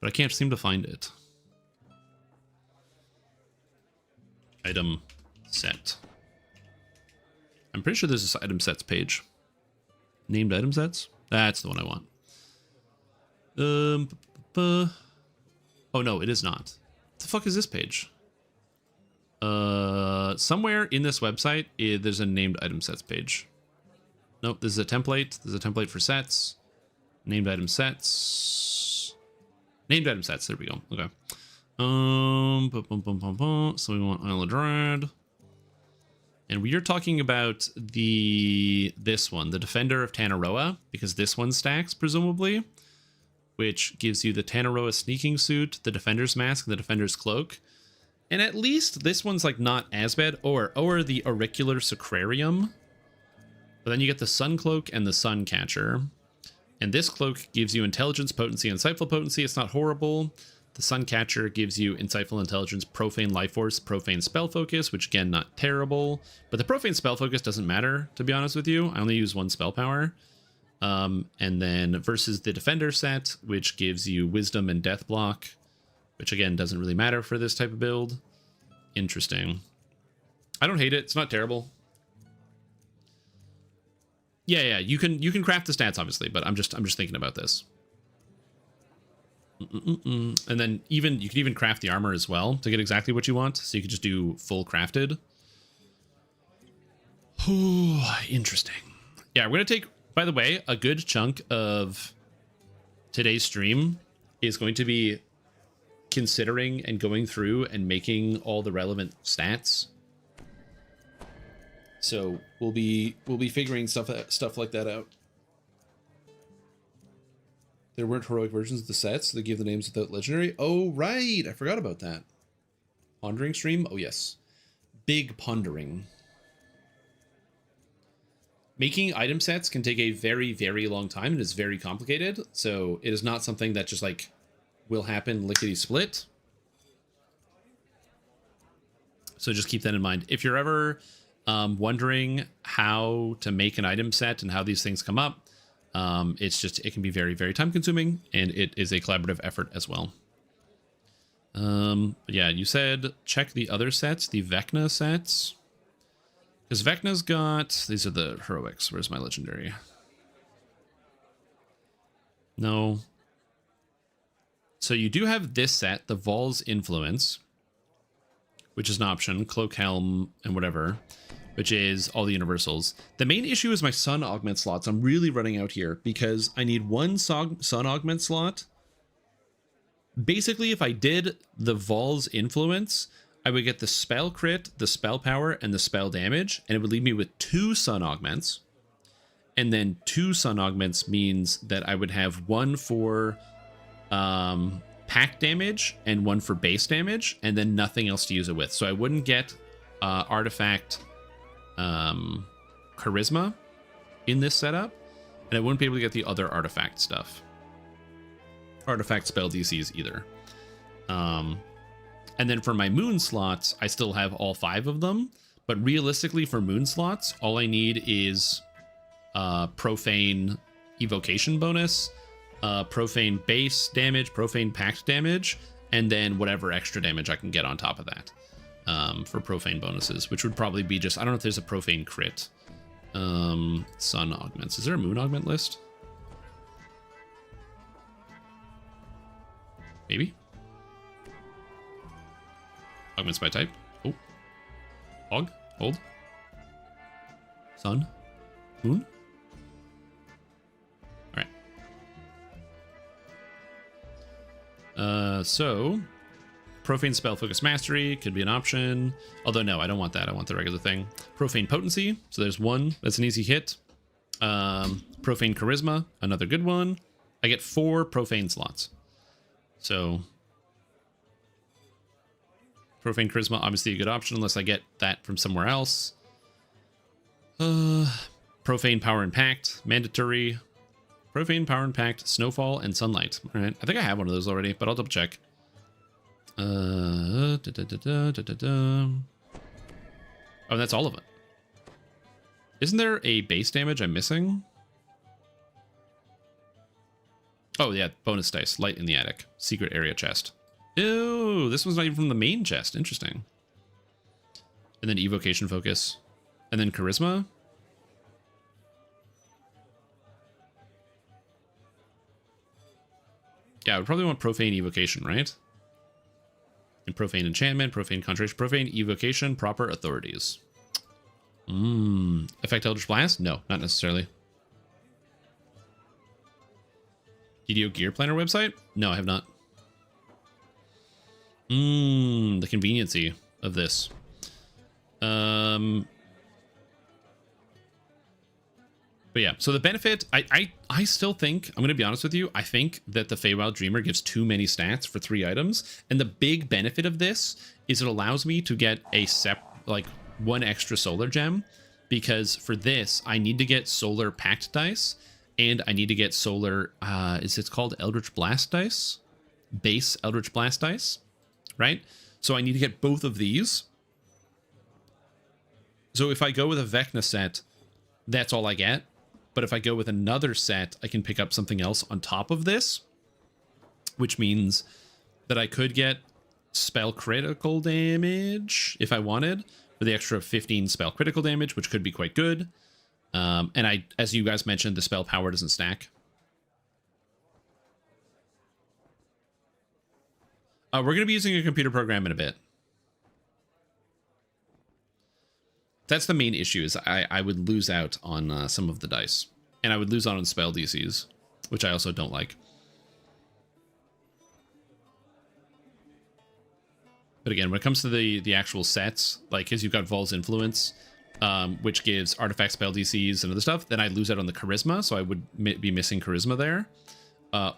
but I can't seem to find it. Item set. I'm pretty sure there's this item sets page. Named item sets? That's the one I want. Oh no, it is not. What the fuck is this page? Somewhere in this website, there's a named item sets page. Nope, this is a template. There's a template for sets. Named item sets. Named item sets. There we go. Okay. So we want Isle of Dread. And we are talking about this one, the Defender of Tangaroa, because this one stacks, presumably, which gives you the Tangaroa sneaking suit, the Defender's mask, and the Defender's cloak. And at least this one's like not as bad, or the Auricular Sacrarium. But then you get the Sun Cloak and the Sun Catcher. And this cloak gives you intelligence, potency, and insightful potency. It's not horrible. The Sun Catcher gives you insightful intelligence, profane life force, profane spell focus, which again, not terrible. But the profane spell focus doesn't matter, to be honest with you. I only use 1 spell power. And then versus the Defender set, which gives you wisdom and death block, which again doesn't really matter for this type of build. Interesting. I don't hate it. It's not terrible. Yeah, you can craft the stats obviously, but I'm just thinking about this. And then you can even craft the armor as well to get exactly what you want. So you could just do full crafted. Ooh, interesting. Yeah, we're gonna take, by the way, a good chunk of today's stream is going to be considering and going through and making all the relevant stats. So we'll be figuring stuff like that out. There weren't heroic versions of the sets. They gave the names without legendary. Oh, right. I forgot about that. Pondering stream? Oh, yes. Big pondering. Making item sets can take a very, very long time. It is very complicated. So it is not something that just like will happen lickety-split. So just keep that in mind. If you're ever wondering how to make an item set and how these things come up, it can be very, very time consuming, and it is a collaborative effort as well. But yeah, you said check the other sets, the Vecna sets. Because Vecna's got, these are the heroics. Where's my legendary? No. So you do have this set, the Vol's Influence, which is an option, Cloak, Helm, and whatever, which is all the universals. The main issue is my Sun Augment slots. I'm really running out here because I need 1 Sun Augment slot. Basically, if I did the Vol's Influence, I would get the spell crit, the spell power, and the spell damage, and it would leave me with 2 Sun Augments. And then 2 Sun Augments means that I would have 1 for pack damage and 1 for base damage, and then nothing else to use it with. So I wouldn't get artifact charisma in this setup, and I wouldn't be able to get the other artifact stuff. Artifact spell DCs either. And then for my moon slots, I still have all 5 of them, but realistically for moon slots, all I need is profane evocation bonus, profane base damage, profane pact damage, and then whatever extra damage I can get on top of that for profane bonuses, which would probably be just, I don't know if there's a profane crit. Sun augments. Is there a moon augment list? Maybe. Augments by type. Oh. Hog. Hold. Sun. Moon. Alright. So profane spell focus mastery could be an option. Although no, I don't want that. I want the regular thing. Profane potency. So there's 1. That's an easy hit. Profane charisma. Another good one. I get 4 profane slots. So profane charisma, obviously a good option unless I get that from somewhere else. Profane power and pact, mandatory. Profane power and pact, snowfall, and sunlight. All right, I think I have one of those already, but I'll double check. Oh, that's all of it. Isn't there a base damage I'm missing? Oh yeah, bonus dice, light in the attic, secret area chest. Ew, this one's not even from the main chest. Interesting. And then evocation focus. And then charisma. Yeah, I would probably want profane evocation, right? And profane enchantment, profane concentration, profane evocation, proper authorities. Effect Eldritch Blast? No, not necessarily. DDO Gear Planner website? No, I have not. The conveniency of this. But yeah, so the benefit, I still think, I'm going to be honest with you, I think that the Feywild Dreamer gives too many stats for 3 items. And the big benefit of this is it allows me to get a like 1 extra solar gem. Because for this, I need to get solar pact dice. And I need to get solar, is it called Eldritch Blast dice? Base Eldritch Blast dice, right? So I need to get both of these. So if I go with a Vecna set, that's all I get. But if I go with another set, I can pick up something else on top of this, which means that I could get spell critical damage if I wanted for the extra 15 spell critical damage, which could be quite good. And as you guys mentioned, the spell power doesn't stack. We're going to be using a computer program in a bit. That's the main issue, is I would lose out on some of the dice. And I would lose out on spell DCs, which I also don't like. But again, when it comes to the actual sets, like, because you've got Vol's Influence, which gives artifact spell DCs and other stuff, then I lose out on the Charisma, so I would be missing Charisma there.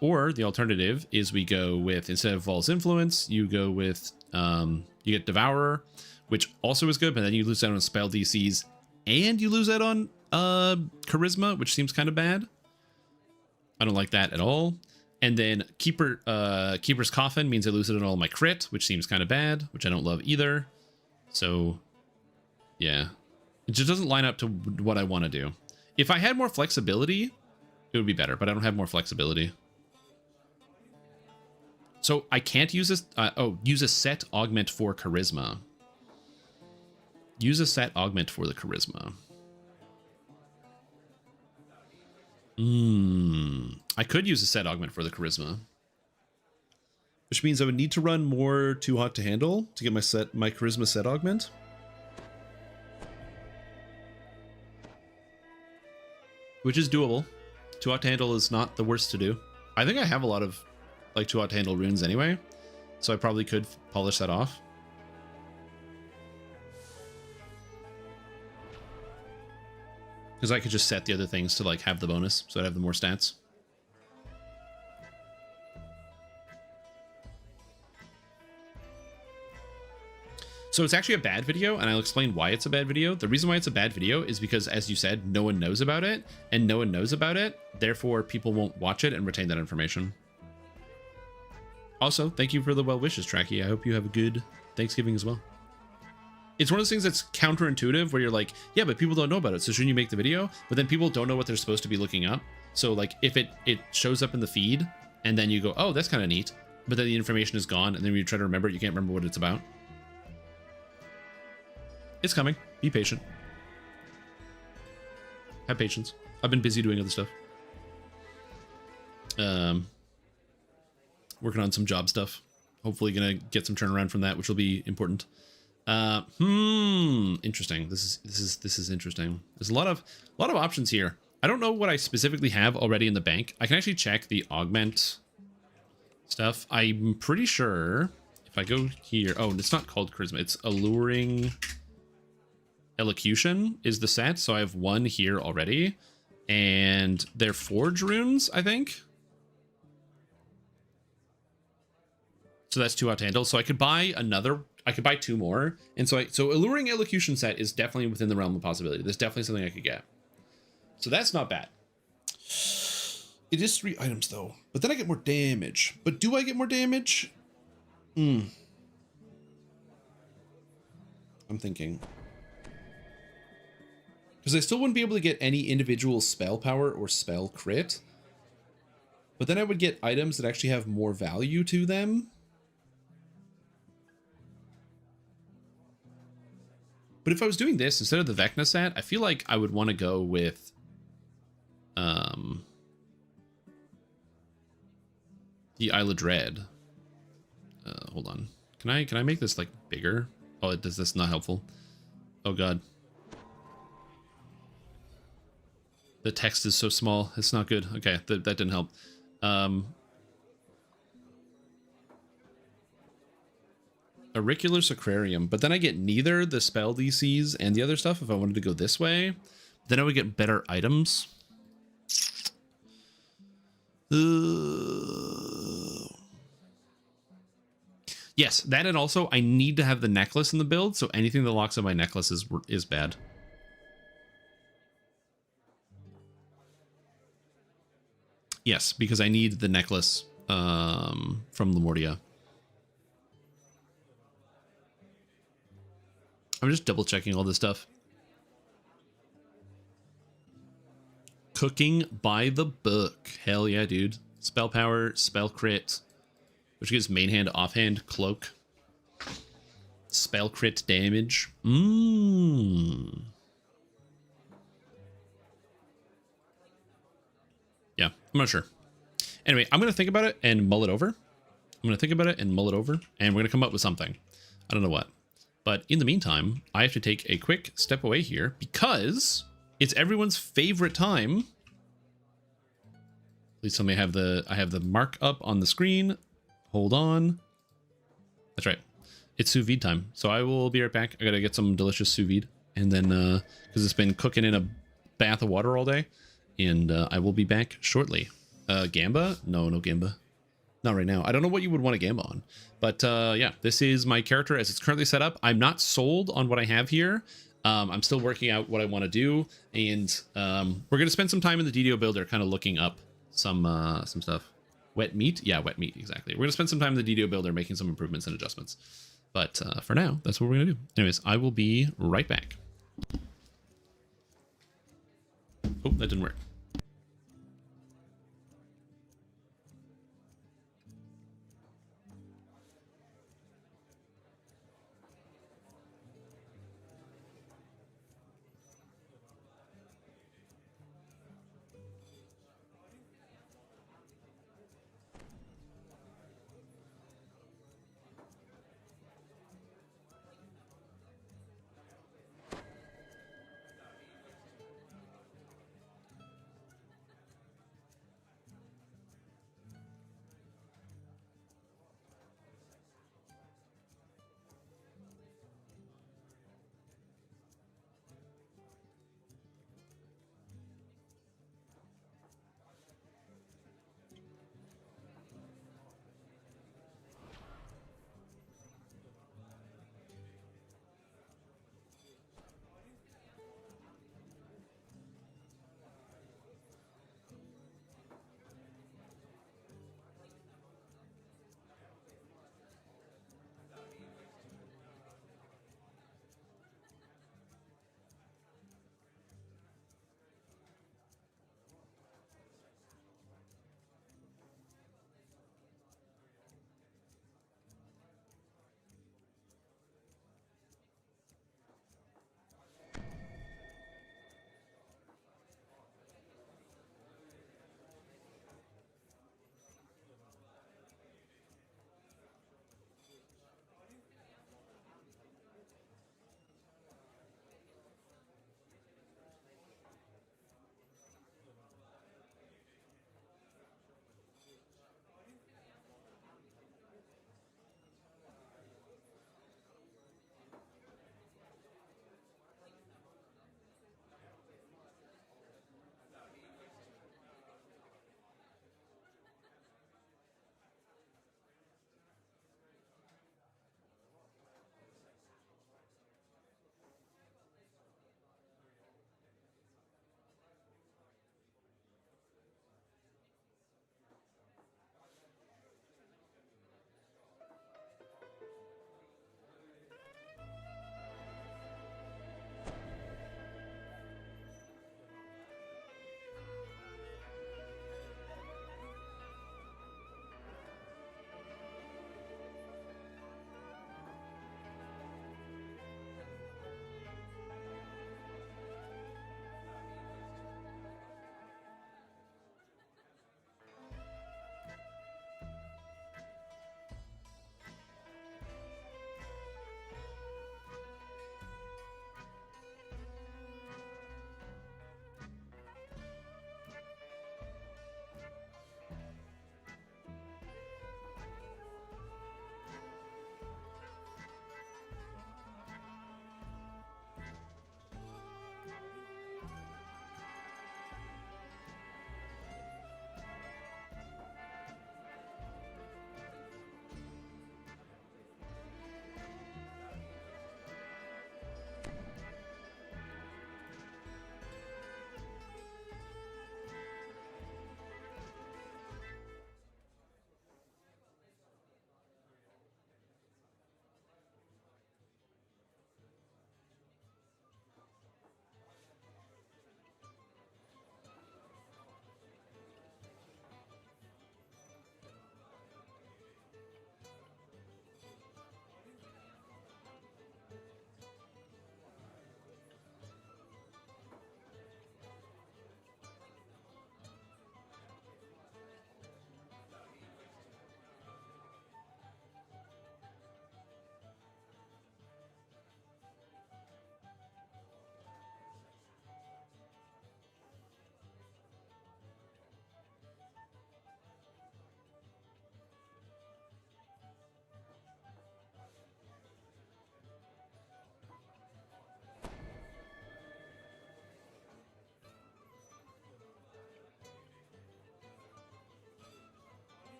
Or the alternative is we go with, instead of Vol's Influence, you go with, you get Devourer, which also is good, but then you lose out on spell DCs and you lose out on Charisma, which seems kind of bad. I don't like that at all. And then Keeper's Coffin means I lose it on all my crit, which seems kind of bad, which I don't love either. So, yeah. It just doesn't line up to what I want to do. If I had more flexibility, it would be better, but I don't have more flexibility. So I can't use this. Use a set augment for Charisma. Use a set augment for the Charisma. I could use a set augment for the Charisma, which means I would need to run more Too Hot to Handle to get my Charisma set augment. Which is doable. Too Hot to Handle is not the worst to do. I think I have a lot of like Too Hot to Handle runes anyway, so I probably could polish that off. Because I could just set the other things to like have the bonus, so I'd have the more stats. So it's actually a bad video, and I'll explain why it's a bad video. The reason why it's a bad video is because, as you said, no one knows about it, and no one knows about it, therefore people won't watch it and retain that information. Also, thank you for the well wishes, Tracky. I hope you have a good Thanksgiving as well. It's one of those things that's counterintuitive where you're like, yeah, but people don't know about it, so shouldn't you make the video? But then people don't know what they're supposed to be looking up. So like if it shows up in the feed and then you go, oh, that's kind of neat, but then the information is gone, and then when you try to remember it, you can't remember what it's about. It's coming. Be patient. Have patience. I've been busy doing other stuff. Working on some job stuff. Hopefully gonna get some turnaround from that, which will be important. Interesting. This is interesting. There's a lot of options here. I don't know what I specifically have already in the bank. I can actually check the augment stuff. I'm pretty sure if I go here, oh, it's not called Charisma. It's Alluring Elocution is the set. So I have one here already, and they're Forge runes, I think. So that's 2 out to handle. So I could buy another. I could buy 2 more. And so Alluring Elocution set is definitely within the realm of possibility. There's definitely something I could get. So that's not bad. It is 3 items though. But then I get more damage. But do I get more damage? I'm thinking. Because I still wouldn't be able to get any individual spell power or spell crit. But then I would get items that actually have more value to them. But if I was doing this instead of the Vecna set, I feel like I would want to go with the Isle of Dread. Hold on. Can I make this like bigger? Oh, it does. That's not helpful. Oh god. The text is so small. It's not good. Okay, that didn't help. Auricular Sacrarium, but then I get neither the spell DCs and the other stuff if I wanted to go this way. Then I would get better items. Yes, that, and also I need to have the necklace in the build, so anything that locks on my necklace is bad. Yes, because I need the necklace from Lemortia. I'm just double checking all this stuff. Cooking by the book. Hell yeah, dude. Spell power, spell crit, which gives main hand, offhand, cloak. Spell crit damage. Yeah, I'm not sure. Anyway, I'm going to think about it and mull it over. And we're going to come up with something. I don't know what. But in the meantime, I have to take a quick step away here because it's everyone's favorite time. Please tell me I have the mark up on the screen. Hold on. That's right. It's sous vide time. So I will be right back. I got to get some delicious sous vide. And then, because it's been cooking in a bath of water all day. And I will be back shortly. Gamba? No Gamba. Not right now. I don't know what you would want a Gamba on. But yeah, this is my character as it's currently set up. I'm not sold on what I have here. I'm still working out what I want to do. And we're going to spend some time in the DDO builder kind of looking up some stuff. Wet meat? Yeah, wet meat, exactly. We're going to spend some time in the DDO builder making some improvements and adjustments. But for now, that's what we're going to do. Anyways, I will be right back. Oh, that didn't work.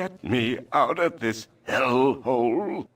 Get me out of this hellhole.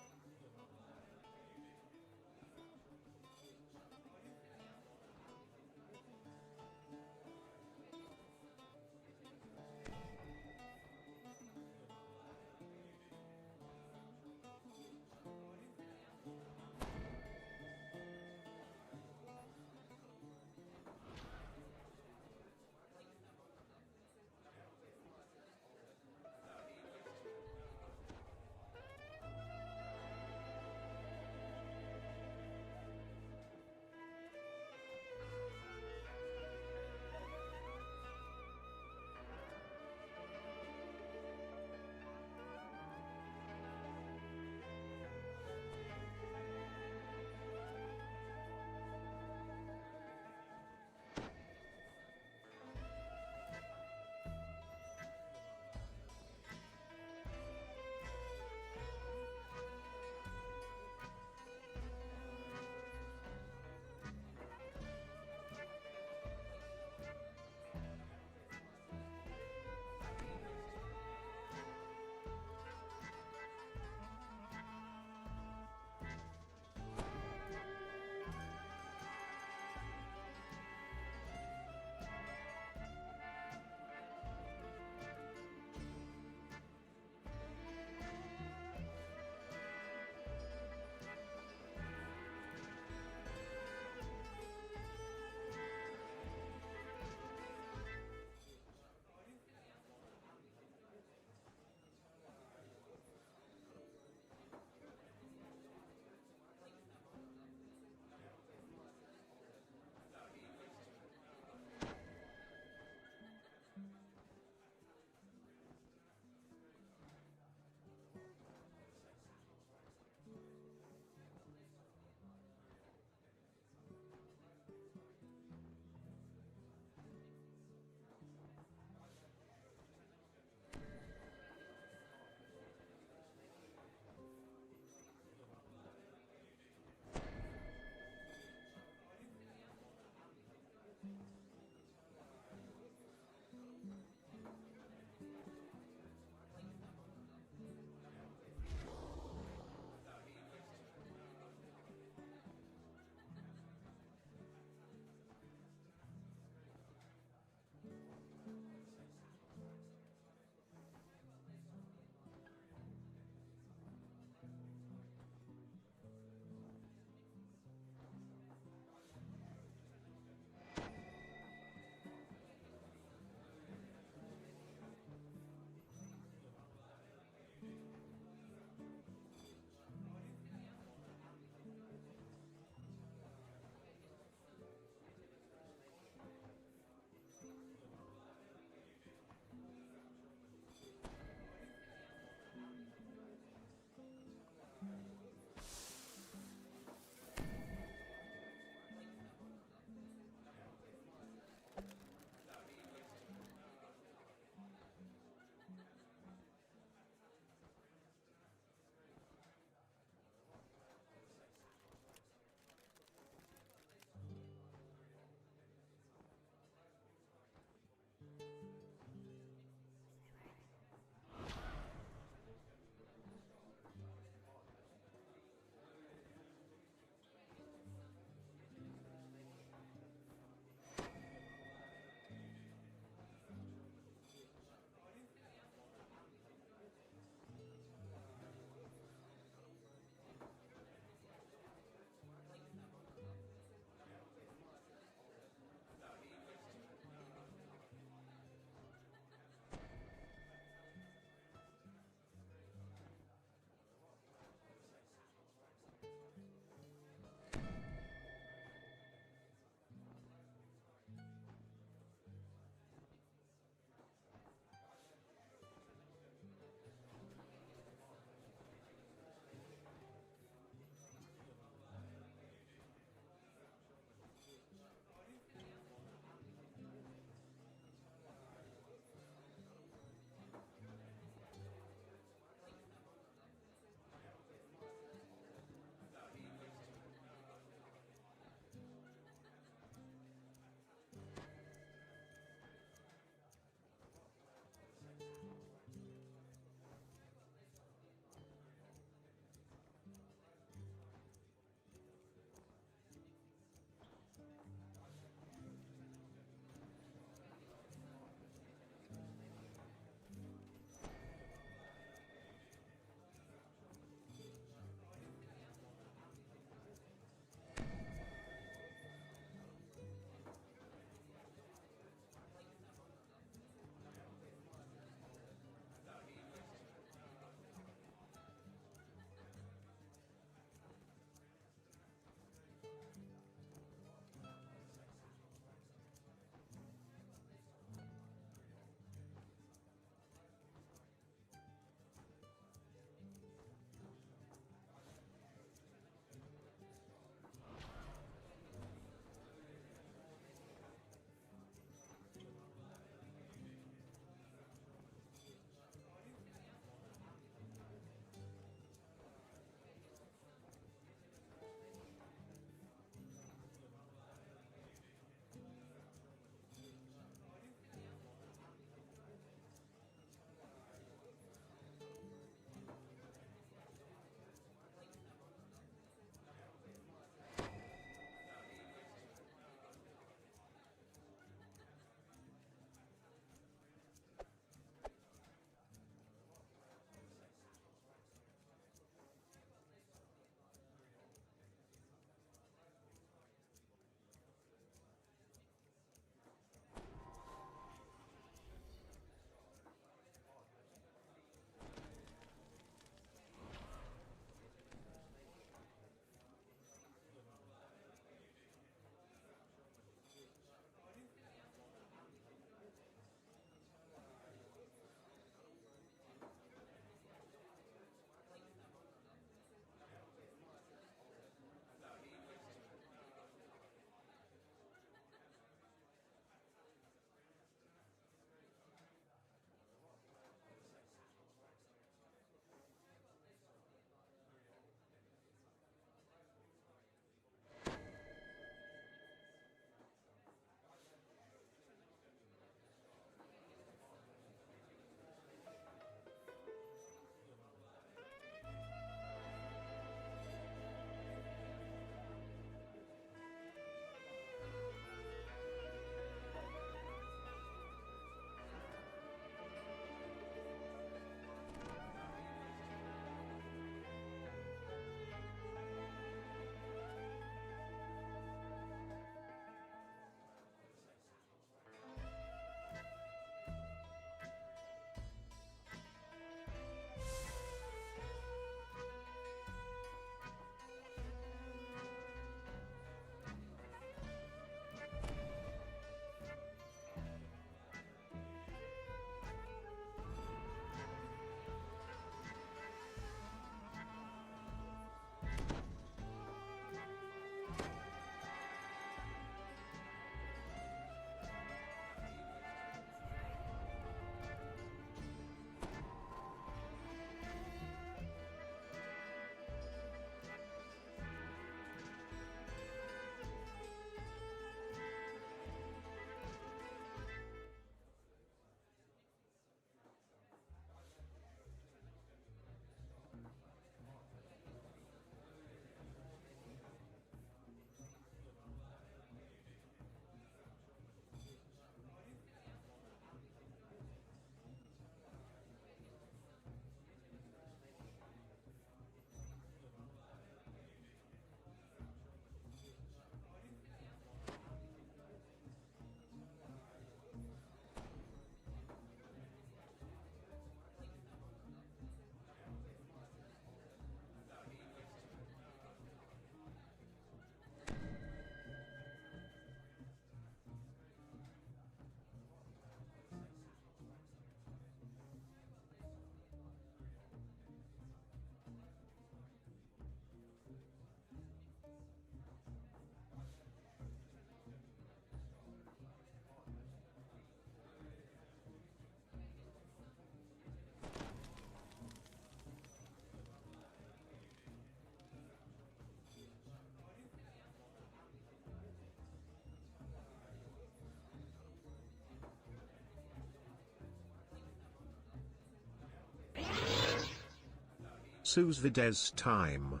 Yatsu's Vides time.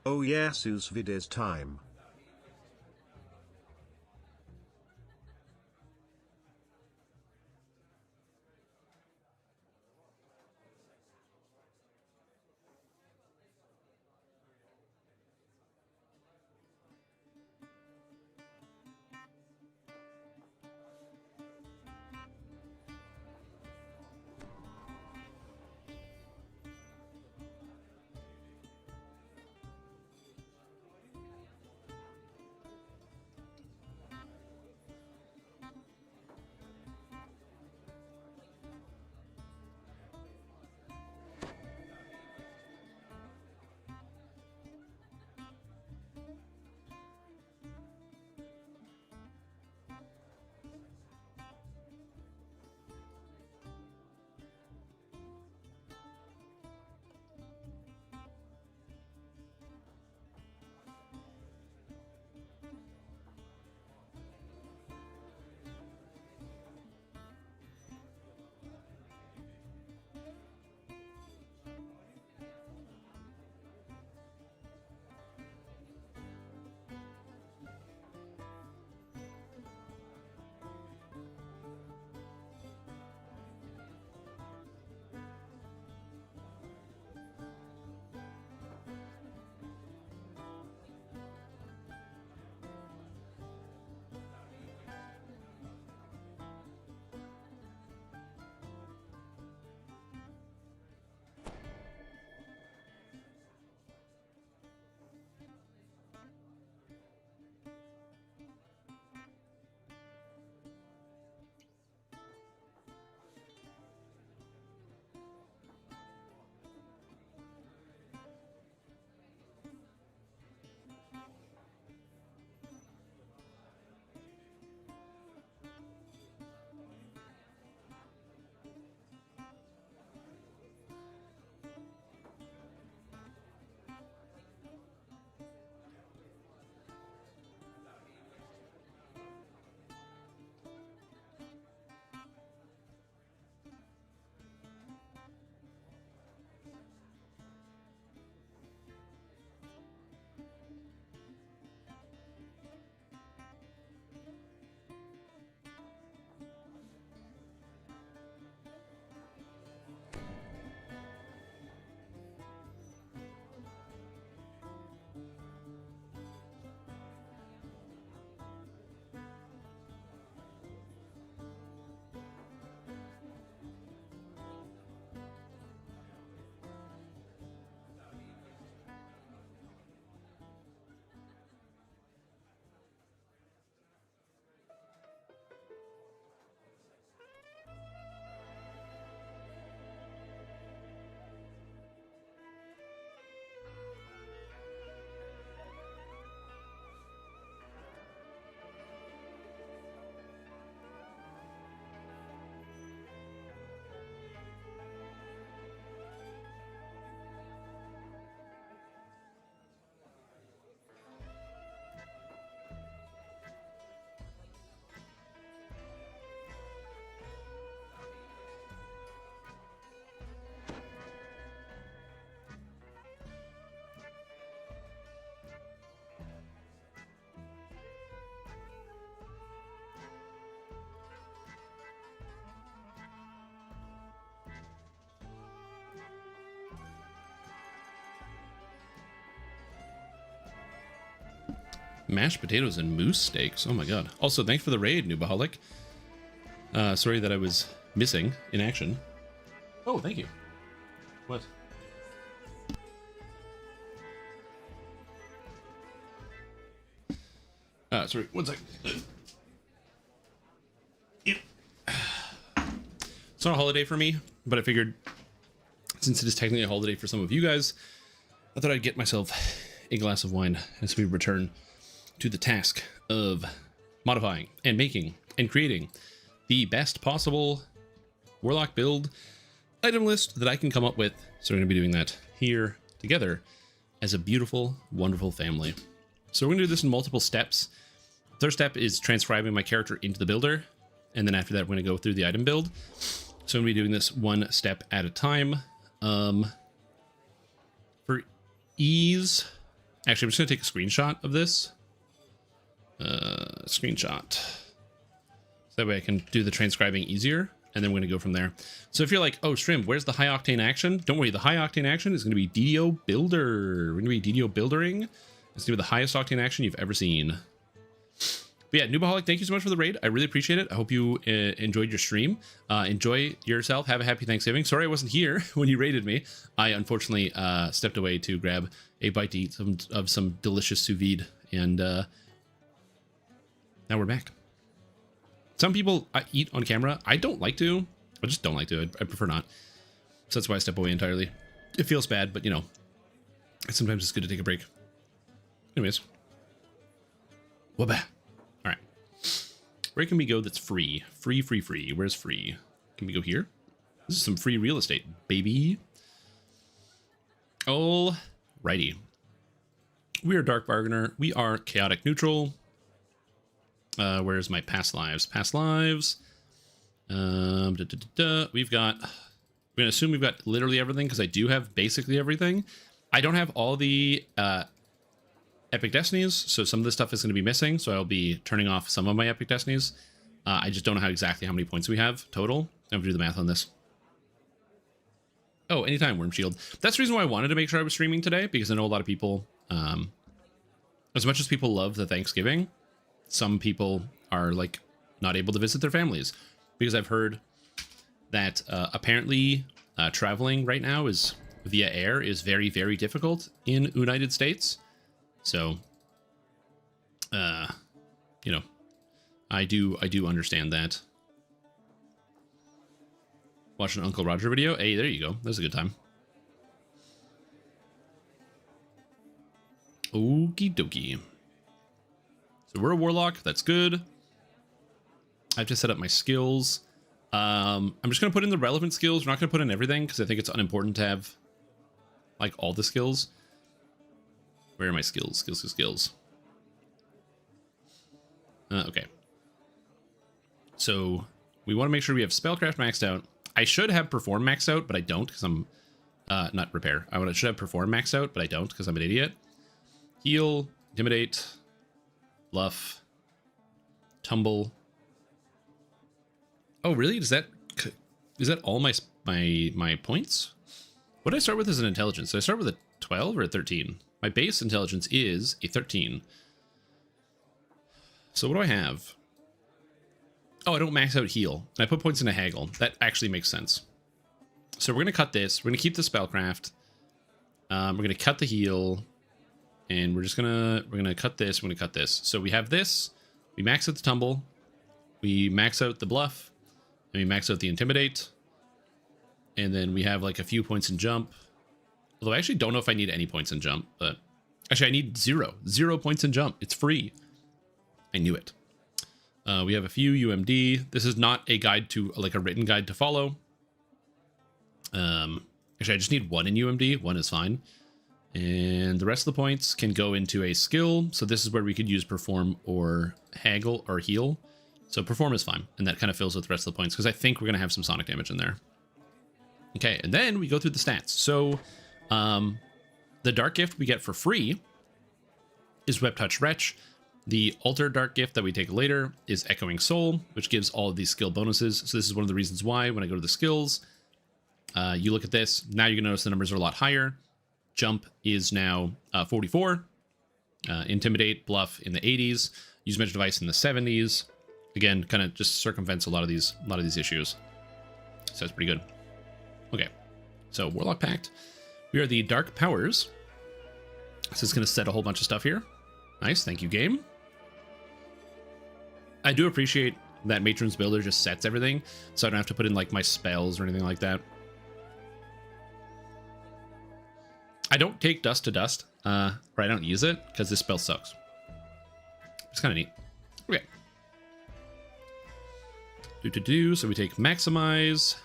Oh Yatsu's Vides time. Mashed potatoes and moose steaks. Oh my god. Also, thanks for the raid, Nubaholic. Sorry that I was missing in action. Oh, thank you. What? Sorry, one second. It's not a holiday for me, but I figured since it is technically a holiday for some of you guys, I thought I'd get myself a glass of wine as we return to the task of modifying and making and creating the best possible Warlock build item list that I can come up with. So we're going to be doing that here together as a beautiful, wonderful family. So we're going to do this in multiple steps. Third step is transcribing my character into the builder. And then after that, we're going to go through the item build. So I'm going to be doing this one step at a time. For ease, actually, I'm just going to take a screenshot of this. Screenshot. So that way I can do the transcribing easier. And then we're going to go from there. So if you're like, oh, Strim, where's the high octane action? Don't worry, the high octane action is going to be DDO Builder. We're going to be DDO Buildering. It's going to be the highest octane action you've ever seen. But yeah, Noobaholic, thank you so much for the raid. I really appreciate it. I hope you enjoyed your stream. Enjoy yourself. Have a happy Thanksgiving. Sorry I wasn't here when you raided me. I unfortunately stepped away to grab a bite to eat of some delicious sous vide. And now we're back. Some people eat on camera. I don't like to. I just don't like to. I prefer not. So that's why I step away entirely. It feels bad, but you know, sometimes it's good to take a break. Anyways. Wabah. All right. Where can we go that's free? Free. Where's free? Can we go here? This is some free real estate, baby. Alrighty. We are Dark Bargainer. We are Chaotic Neutral. Where's my past lives? Past lives. We've got... We're going to assume we've got literally everything because I do have basically everything. I don't have all the Epic Destinies, so some of this stuff is going to be missing, so I'll be turning off some of my Epic Destinies. I just don't know exactly how many points we have total. I have to do the math on this. Oh, anytime, Worm Shield. That's the reason why I wanted to make sure I was streaming today, because I know a lot of people, as much as people love the Thanksgiving, some people are like not able to visit their families, because I've heard that apparently traveling right now is via air is very, very difficult in United States. So, you know, I do understand that. Watch an Uncle Roger video. Hey, there you go. That was a good time. Okie dokie. So we're a warlock. That's good. I have to set up my skills. I'm just going to put in the relevant skills. We're not going to put in everything because I think it's unimportant to have like all the skills. Where are my skills? Skills. Okay. So we want to make sure we have Spellcraft maxed out. I should have Perform maxed out, but I don't because I'm not Repair. I should have Perform maxed out, but I don't because I'm an idiot. Heal, Intimidate, Bluff, Tumble. Oh, really? Is that all my points? What did I start with as an intelligence? Did I start with a 12 or a 13? My base intelligence is a 13. So what do I have? Oh, I don't max out heal. I put points into haggle. That actually makes sense. So we're going to cut this. We're going to keep the spellcraft. We're going to cut the heal. And we're going to cut this. We're going to cut this. So we have this. We max out the tumble. We max out the bluff. And we max out the intimidate. And then we have like a few points in jump. Although I actually don't know if I need any points in jump, but actually I need 0 points in jump. It's free. I knew it. We have a few UMD. This is not a guide to like a written guide to follow. Actually I just need 1 in UMD. 1 is fine. And the rest of the points can go into a skill. So this is where we could use perform or haggle or heal. So perform is fine. And that kind of fills with the rest of the points because I think we're going to have some sonic damage in there. Okay. And then we go through the stats. So the dark gift we get for free is Web Touch Wretch. The alter dark gift that we take later is Echoing Soul, which gives all of these skill bonuses. So this is one of the reasons why when I go to the skills, you look at this, now you can notice the numbers are a lot higher. Jump is now 44. Intimidate, Bluff in the 80s. Use Magic Device in the 70s. Again, kind of just circumvents a lot of these issues. So that's pretty good. Okay, so Warlock Pact. We are the Dark Powers. So it's going to set a whole bunch of stuff here. Nice, thank you, game. I do appreciate that Matron's Builder just sets everything, so I don't have to put in like my spells or anything like that. I don't take Dust to Dust, or I don't use it because this spell sucks. It's kind of neat. Okay. So we take Maximize,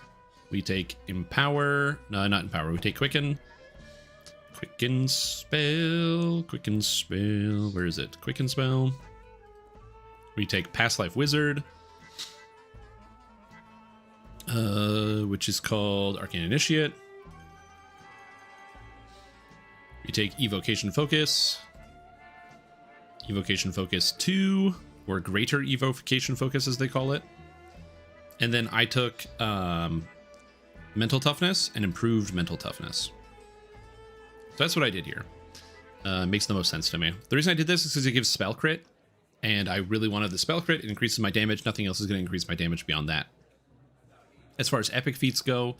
we take Empower, no, not Empower, we take Quicken. Quicken Spell, where is it? Quicken Spell. We take Past Life Wizard, which is called Arcane Initiate. We take Evocation Focus, Evocation Focus 2, or Greater Evocation Focus as they call it. And then I took Mental Toughness and Improved Mental Toughness. So that's what I did here. Makes the most sense to me. The reason I did this is because it gives spell crit, and I really wanted the spell crit. It increases my damage. Nothing else is going to increase my damage beyond that. As far as epic feats go,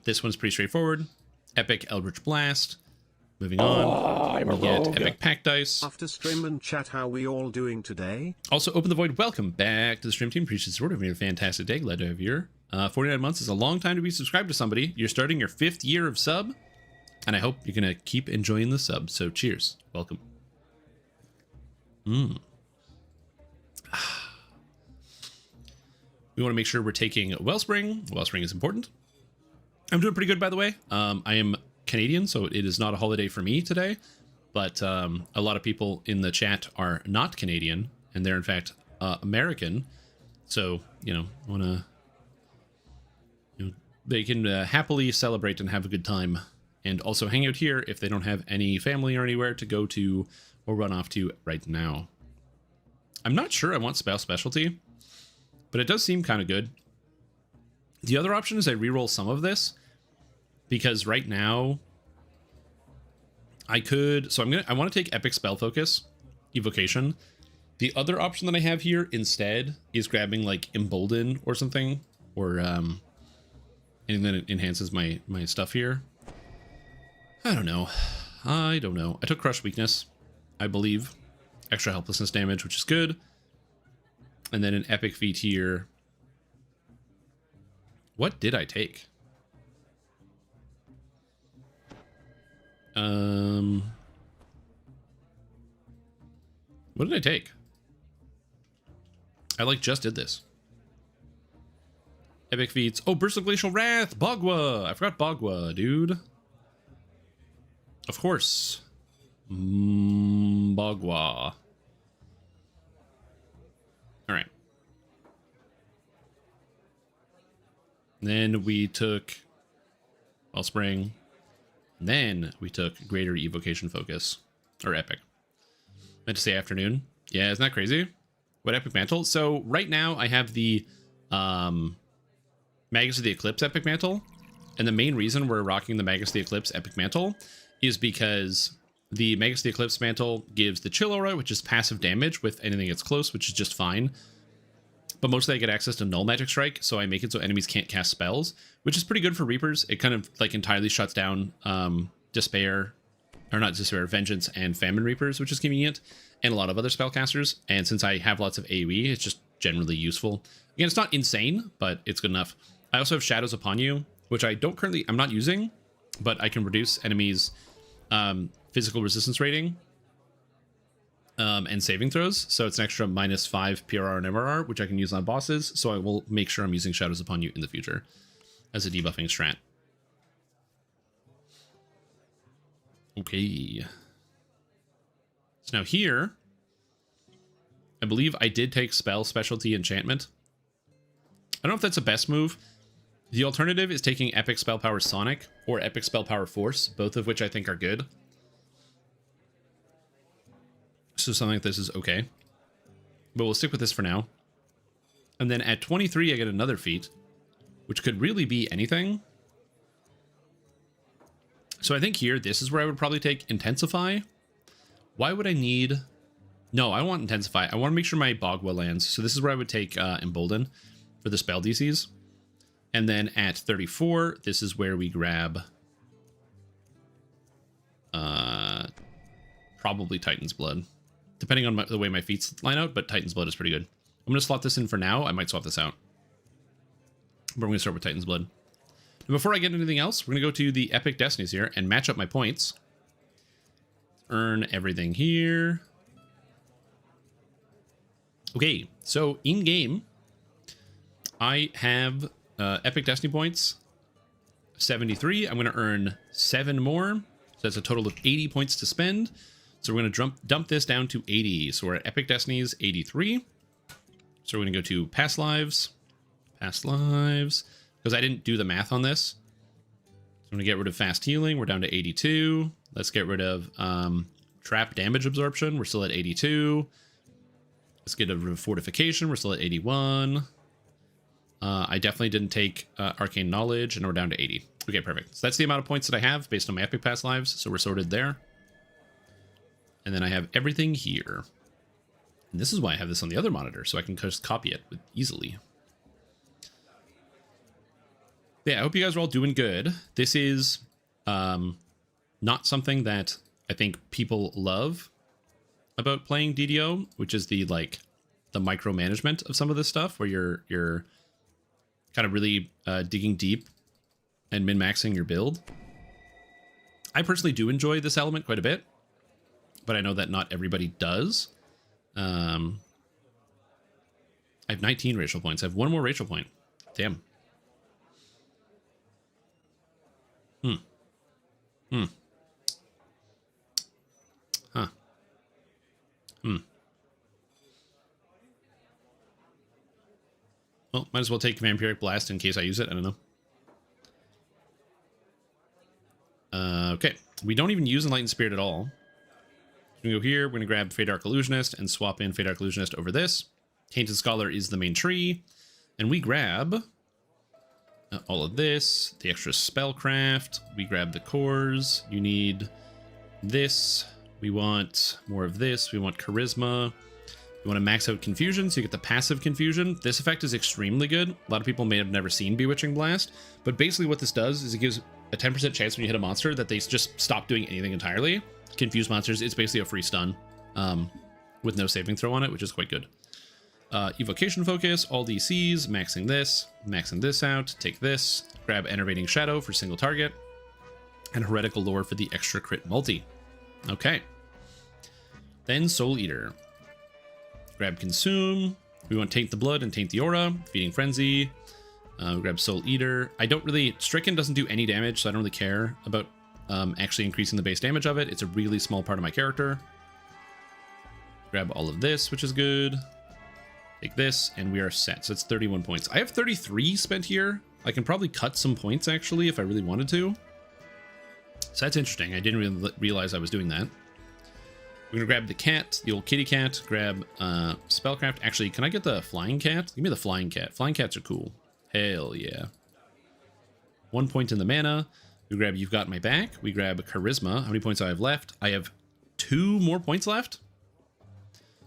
this one's pretty straightforward. Epic Eldritch Blast. Moving on, we get Epic Pack Dice. After stream and chat, how we all doing today? Also, Open the Void, welcome back to the stream team. Appreciate the support. Having a fantastic day. Glad to have you here. 49 months is a long time to be subscribed to somebody. You're starting your 5th year of sub, and I hope you're going to keep enjoying the sub. So cheers. Welcome. We want to make sure we're taking Wellspring. Wellspring is important. I'm doing pretty good, by the way. I am Canadian, so it is not a holiday for me today, but a lot of people in the chat are not Canadian, and they're in fact American. So, you know, they can happily celebrate and have a good time, and also hang out here if they don't have any family or anywhere to go to or run off to right now. I'm not sure I want Spell Specialty, but it does seem kind of good. The other option is I reroll some of this, because right now I could, so I want to take Epic Spell Focus, Evocation. The other option that I have here instead is grabbing like Embolden or something, or anything that enhances my stuff here. I don't know. I took Crush Weakness, I believe. Extra helplessness damage, which is good. And then an epic feat here. What did I take? What did I take? I like just did this. Epic feats. Oh, Burst of Glacial Wrath. Bogwa. I forgot Bogwa, dude. Of course. Bogwa. All right. Then we took Wellspring. Then we took Greater Evocation Focus. Or Epic. Meant to say afternoon. Yeah, isn't that crazy? What Epic Mantle? So right now I have the Magus of the Eclipse Epic Mantle. And the main reason we're rocking the Magus of the Eclipse Epic Mantle is because the Magus of the Eclipse Mantle gives the Chill Aura, which is passive damage with anything that's close, which is just fine. But mostly I get access to Null Magic Strike, so I make it so enemies can't cast spells, which is pretty good for Reapers. It kind of like entirely shuts down Despair, or not Despair, Vengeance and Famine Reapers, which is convenient, and a lot of other spellcasters. And since I have lots of AoE, it's just generally useful. Again, it's not insane, but it's good enough. I also have Shadows Upon You, which I'm not using, but I can reduce enemies' physical resistance rating and saving throws. So it's an extra -5 PRR and MRR, which I can use on bosses. So I will make sure I'm using Shadows Upon You in the future as a debuffing strat. Okay. So now here, I believe I did take Spell Specialty Enchantment. I don't know if that's the best move. The alternative is taking Epic Spell Power Sonic or Epic Spell Power Force, both of which I think are good. So something like this is okay. But we'll stick with this for now. And then at 23, I get another feat, which could really be anything. So I think here, this is where I would probably take Intensify. Why would I need... No, I want Intensify. I want to make sure my Bogwa lands. So this is where I would take Embolden for the spell DCs. And then at 34, this is where we grab probably Titan's Blood. Depending on the way my feats line out, but Titan's Blood is pretty good. I'm going to slot this in for now. I might swap this out. But we're going to start with Titan's Blood. And before I get into anything else, we're going to go to the Epic Destinies here and match up my points. Earn everything here. Okay, so in-game, I have Epic Destiny points, 73. I'm going to earn 7 more. So that's a total of 80 points to spend. So we're going to dump this down to 80. So we're at Epic Destinies 83. So we're going to go to Past Lives. Past Lives. Because I didn't do the math on this. So I'm going to get rid of Fast Healing. We're down to 82. Let's get rid of Trap Damage Absorption. We're still at 82. Let's get rid of Fortification. We're still at 81. I definitely didn't take Arcane Knowledge, and we're down to 80. Okay, perfect. So that's the amount of points that I have based on my Epic Past Lives. So we're sorted there. And then I have everything here. And this is why I have this on the other monitor, so I can just copy it easily. Yeah, I hope you guys are all doing good. This is not something that I think people love about playing DDO, which is the micromanagement of some of this stuff, where you're kind of really digging deep and min-maxing your build. I personally do enjoy this element quite a bit, but I know that not everybody does. I have 19 racial points. I have 1 more racial point. Damn. Huh. Well, might as well take Vampiric Blast in case I use it. I don't know. Okay. We don't even use Enlightened Spirit at all. We're going to go here. We're going to grab Fey Dark Illusionist and swap in Fey Dark Illusionist over this. Tainted Scholar is the main tree. And we grab all of this, the extra Spellcraft. We grab the cores. You need this. We want more of this. We want Charisma. You want to max out Confusion, so you get the passive Confusion. This effect is extremely good. A lot of people may have never seen Bewitching Blast, but basically what this does is it gives a 10% chance when you hit a monster that they just stop doing anything entirely. Confuse monsters, it's basically a free stun with no saving throw on it, which is quite good. Evocation Focus, all DCs, maxing this out, take this, grab Enervating Shadow for single target, and Heretical Lore for the extra crit multi. Okay. Then Soul Eater. Grab Consume. We want Taint the Blood and Taint the Aura. Feeding Frenzy. Grab Soul Eater. I don't really... Stricken doesn't do any damage, so I don't really care about actually increasing the base damage of it. It's a really small part of my character. Grab all of this, which is good. Take this, and we are set. So it's 31 points. I have 33 spent here. I can probably cut some points, actually, if I really wanted to. So that's interesting. I didn't really realize I was doing that. We're going to grab the cat, the old kitty cat, grab Spellcraft. Actually, can I get the flying cat? Give me the flying cat. Flying cats are cool. Hell yeah. 1 point in the mana. We grab You've Got My Back. We grab Charisma. How many points do I have left? I have 2 more points left.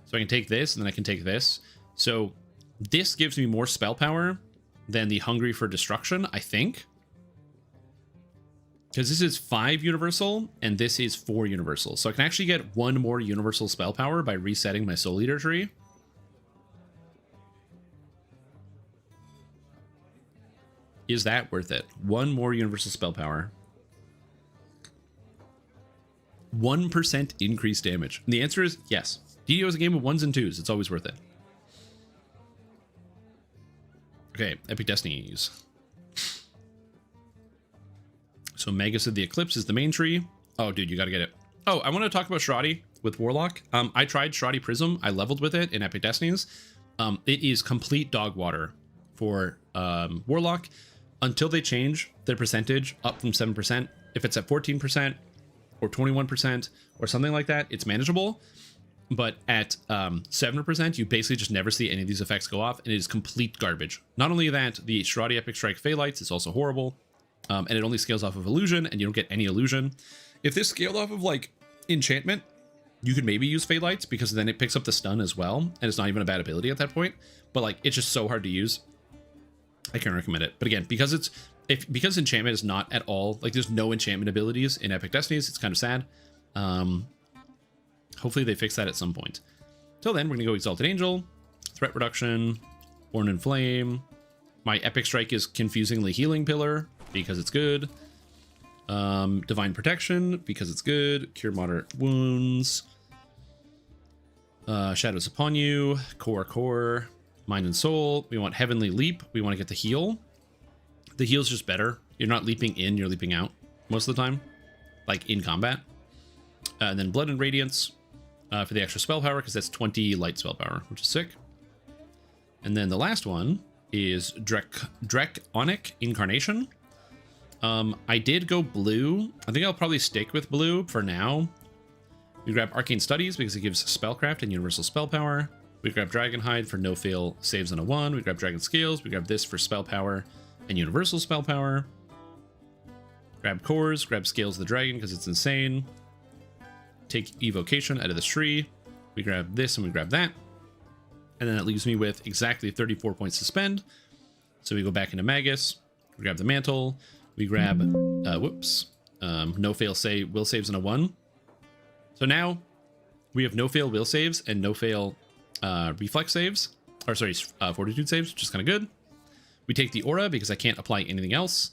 So I can take this, and then I can take this. So this gives me more spell power than the Hungry for Destruction, I think. Because this is 5 universal, and this is 4 universal. So I can actually get 1 more universal spell power by resetting my Soul Eater tree. Is that worth it? 1 more universal spell power. 1% increased damage. And the answer is yes. DDO is a game of 1s and 2s. It's always worth it. Okay, Epic Destinies. So Magus of the Eclipse is the main tree. Oh, dude, you gotta get it. Oh, I want to talk about Shradi with Warlock. I tried Shradi Prism. I leveled with it in Epic Destinies. It is complete dog water for Warlock until they change their percentage up from 7%. If it's at 14% or 21% or something like that, it's manageable. But at 7%, you basically just never see any of these effects go off, and it is complete garbage. Not only that, the Shradi Epic Strike Phaelites is also horrible. And it only scales off of illusion, and you don't get any illusion. If this scaled off of like enchantment, you could maybe use Phaelites, because then it picks up the stun as well, and it's not even a bad ability at that point. But like, it's just so hard to use. I can't recommend it. But again, because because enchantment is not at all like, there's no enchantment abilities in Epic Destinies, it's kind of sad. Hopefully they fix that at some point. Till then, we're gonna go Exalted Angel, threat reduction, Born in Flame. My epic strike is confusingly Healing Pillar because it's good. Divine Protection because it's good. Cure moderate wounds. Shadows upon you. Core. Mind and Soul. We want Heavenly Leap. We want to get the heal. The heal's just better. You're not leaping in, you're leaping out most of the time, like in combat. And then Blood and Radiance for the extra spell power, because that's 20 light spell power, which is sick. And then the last one is Draconic Incarnation. I did go blue. I think I'll probably stick with blue for now. We grab Arcane Studies because it gives Spellcraft and Universal Spell Power. We grab Dragonhide for no-fail saves on a 1. We grab Dragon Scales. We grab this for Spell Power and Universal Spell Power. Grab Cores. Grab Scales of the Dragon because it's insane. Take Evocation out of the tree. We grab this and we grab that. And then it leaves me with exactly 34 points to spend. So we go back into Magus. We grab the Mantle. We grab, no-fail will saves on a 1. So now we have no-fail will saves and no-fail reflex saves. Or sorry, fortitude saves, which is kind of good. We take the aura because I can't apply anything else.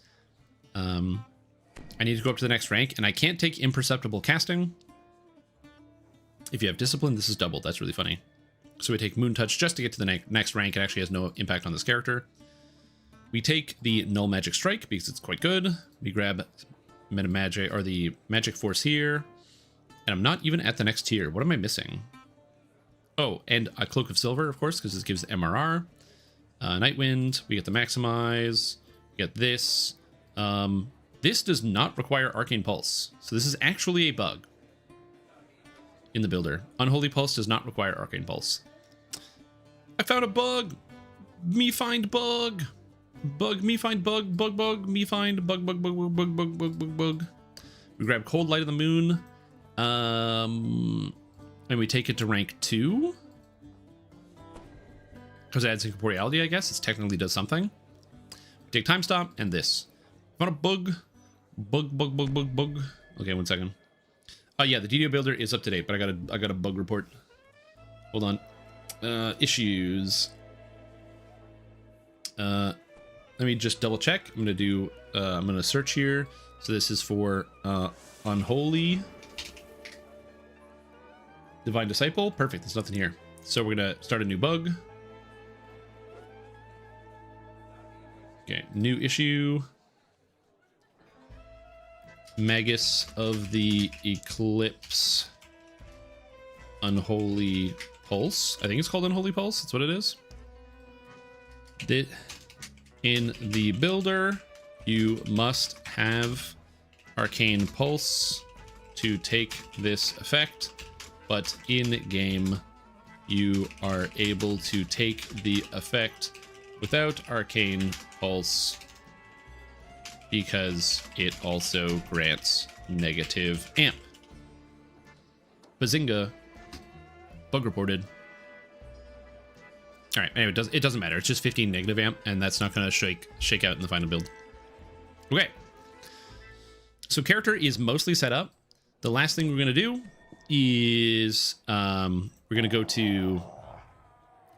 I need to go up to the next rank, and I can't take imperceptible casting. If you have discipline, this is doubled. That's really funny. So we take Moon Touch just to get to the next rank. It actually has no impact on this character. We take the Null Magic Strike because it's quite good. We grab Meta Magic or the Magic Force here. And I'm not even at the next tier. What am I missing? Oh, and a Cloak of Silver, of course, because this gives MRR. Nightwind, we get the Maximize. We get this. This does not require Arcane Pulse. So this is actually a bug in the builder. Unholy Pulse does not require Arcane Pulse. I found a bug. Me find bug. Bug, me find bug, bug, me find bug. We grab Cold Light of the Moon. And we take it to rank 2. Because it adds incorporeality, I guess. It technically does something. We take Time Stop and this. Found a bug. Bug. Okay, 1 second. Oh yeah, the DDO builder is up to date, but I got a bug report. Hold on. Issues. Let me just double check. I'm gonna search here. So this is for Unholy Divine Disciple. Perfect. There's nothing here. So we're gonna start a new bug. Okay, new issue. Magus of the Eclipse. Unholy Pulse. I think it's called Unholy Pulse. That's what it is. In the builder, you must have Arcane Pulse to take this effect, but in game, you are able to take the effect without Arcane Pulse because it also grants negative amp. Bazinga. Bug reported. All right, anyway, it doesn't matter. It's just 15 negative amp, and that's not going to shake out in the final build. Okay. So character is mostly set up. The last thing we're going to do is we're going to go to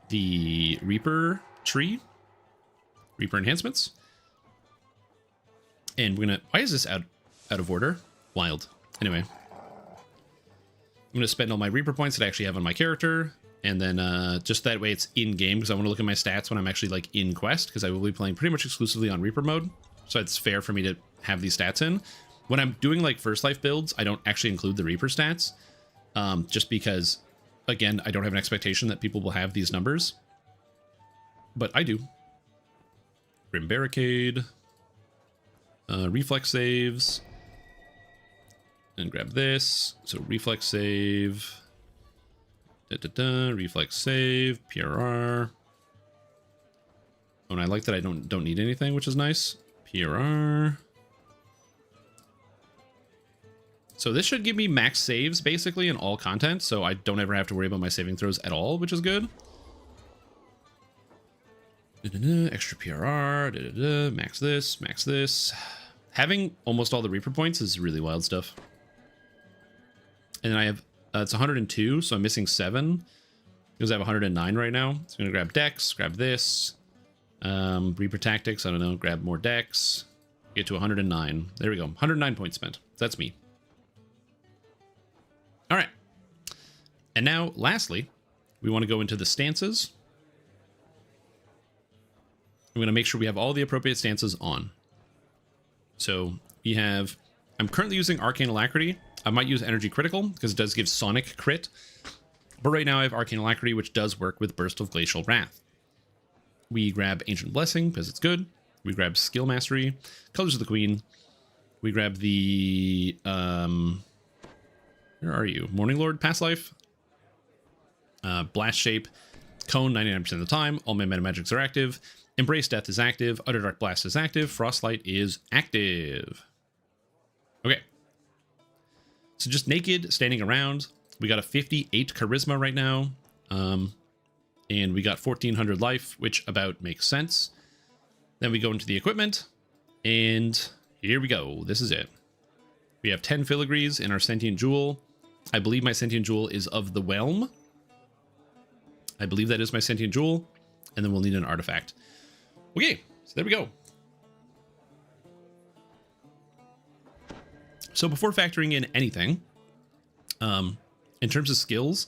the Reaper tree. Reaper enhancements. And we're going to... Why is this out of order? Wild. Anyway. I'm going to spend all my Reaper points that I actually have on my character. And then just that way it's in-game, because I want to look at my stats when I'm actually like in quest, because I will be playing pretty much exclusively on Reaper mode. So it's fair for me to have these stats in. When I'm doing like First Life builds, I don't actually include the Reaper stats. Just because, again, I don't have an expectation that people will have these numbers. But I do. Grim Barricade. Reflex saves. And grab this. So reflex save. Reflex save, PRR. Oh, and I like that I don't need anything, which is nice. PRR. So this should give me max saves, basically, in all content, so I don't ever have to worry about my saving throws at all, which is good. Extra PRR, max this. Having almost all the Reaper points is really wild stuff. And then I have... it's 102, so I'm missing 7. because I have 109 right now. So I'm going to grab Dex, grab this. Reaper Tactics, I don't know, grab more Dex. Get to 109. There we go. 109 points spent. That's me. All right. And now, lastly, we want to go into the stances. I'm going to make sure we have all the appropriate stances on. So we have, I'm currently using Arcane Alacrity. I might use Energy Critical because it does give Sonic crit. But right now I have Arcane Alacrity, which does work with Burst of Glacial Wrath. We grab Ancient Blessing because it's good. We grab Skill Mastery, Colors of the Queen. We grab the, where are you? Morning Lord, Past Life. Blast Shape, Cone 99% of the time. All my meta magics are active. Embrace Death is active. Utter Dark Blast is active. Frostlight is active. Okay. So just naked, standing around. We got a 58 charisma right now. And we got 1400 life, which about makes sense. Then we go into the equipment. And here we go. This is it. We have 10 filigrees in our Sentient Jewel. I believe my Sentient Jewel is of the Whelm. I believe that is my Sentient Jewel. And then we'll need an artifact. Okay, so there we go. So before factoring in anything, in terms of skills,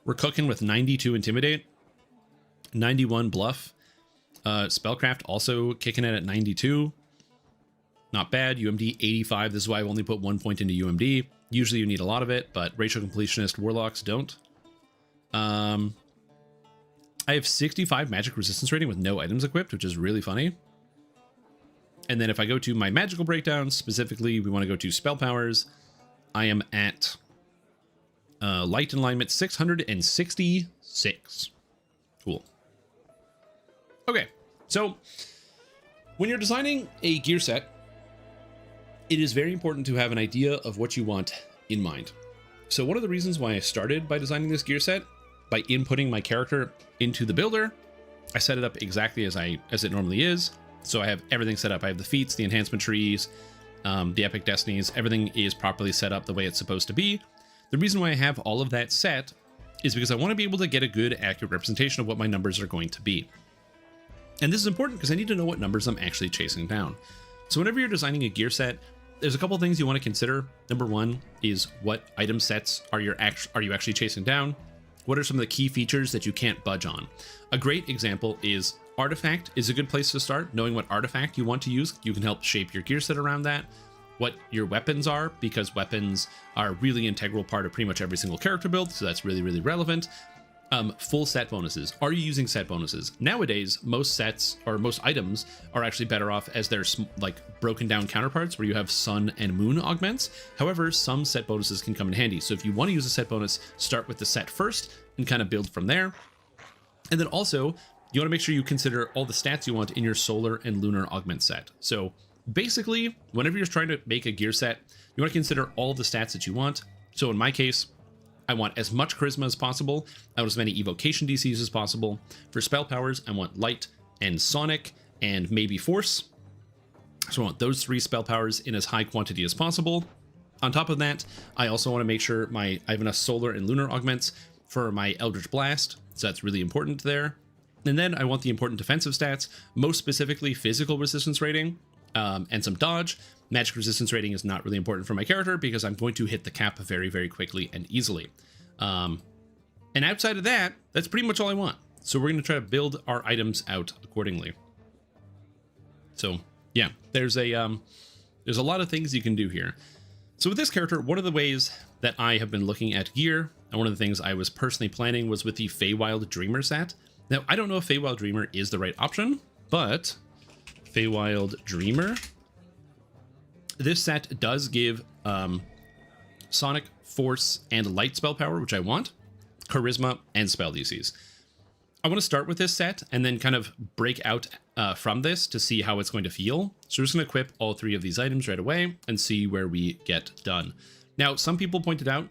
we're cooking with 92 Intimidate, 91 Bluff, Spellcraft also kicking it at 92. Not bad. UMD 85. This is why I've only put 1 point into UMD. Usually you need a lot of it, but Racial Completionist Warlocks don't. I have 65 magic resistance rating with no items equipped, which is really funny. And then if I go to my magical breakdowns, specifically, we want to go to spell powers. I am at light alignment 666. Cool. Okay, so when you're designing a gear set, it is very important to have an idea of what you want in mind. So one of the reasons why I started by designing this gear set, by inputting my character into the builder, I set it up exactly as it normally is. So I have everything set up. I have the feats, the enhancement trees, the epic destinies. Everything is properly set up the way it's supposed to be. The reason why I have all of that set is because I want to be able to get a good, accurate representation of what my numbers are going to be. And this is important because I need to know what numbers I'm actually chasing down. So whenever you're designing a gear set, there's a couple things you want to consider. Number one is what item sets are you actually chasing down? What are some of the key features that you can't budge on? A great example is artifact is a good place to start. Knowing what artifact you want to use, you can help shape your gear set around that. What your weapons are, because weapons are a really integral part of pretty much every single character build, so that's really, really relevant. Full set bonuses. Are you using set bonuses? Nowadays, most sets or most items are actually better off as their like broken down counterparts where you have sun and moon augments. However, some set bonuses can come in handy. So if you want to use a set bonus, start with the set first and kind of build from there. And then also, you want to make sure you consider all the stats you want in your solar and lunar augment set. So basically, whenever you're trying to make a gear set, you want to consider all the stats that you want. So in my case, I want as much charisma as possible. I want as many evocation DCs as possible. For spell powers, I want light and sonic and maybe force. So I want those 3 spell powers in as high quantity as possible. On top of that, I also want to make sure I have enough solar and lunar augments for my Eldritch Blast. So that's really important there. And then I want the important defensive stats, most specifically physical resistance rating and some dodge. Magic resistance rating is not really important for my character because I'm going to hit the cap very, very quickly and easily. And outside of that, that's pretty much all I want. So we're going to try to build our items out accordingly. So yeah, there's a lot of things you can do here. So with this character, one of the ways that I have been looking at gear, and one of the things I was personally planning was with the Feywild Dreamer set. Now, I don't know if Feywild Dreamer is the right option, but Feywild Dreamer, this set does give Sonic, Force, and Light spell power, which I want, Charisma, and spell DCs. I want to start with this set and then kind of break out from this to see how it's going to feel. So we're just going to equip all 3 of these items right away and see where we get done. Now, some people pointed out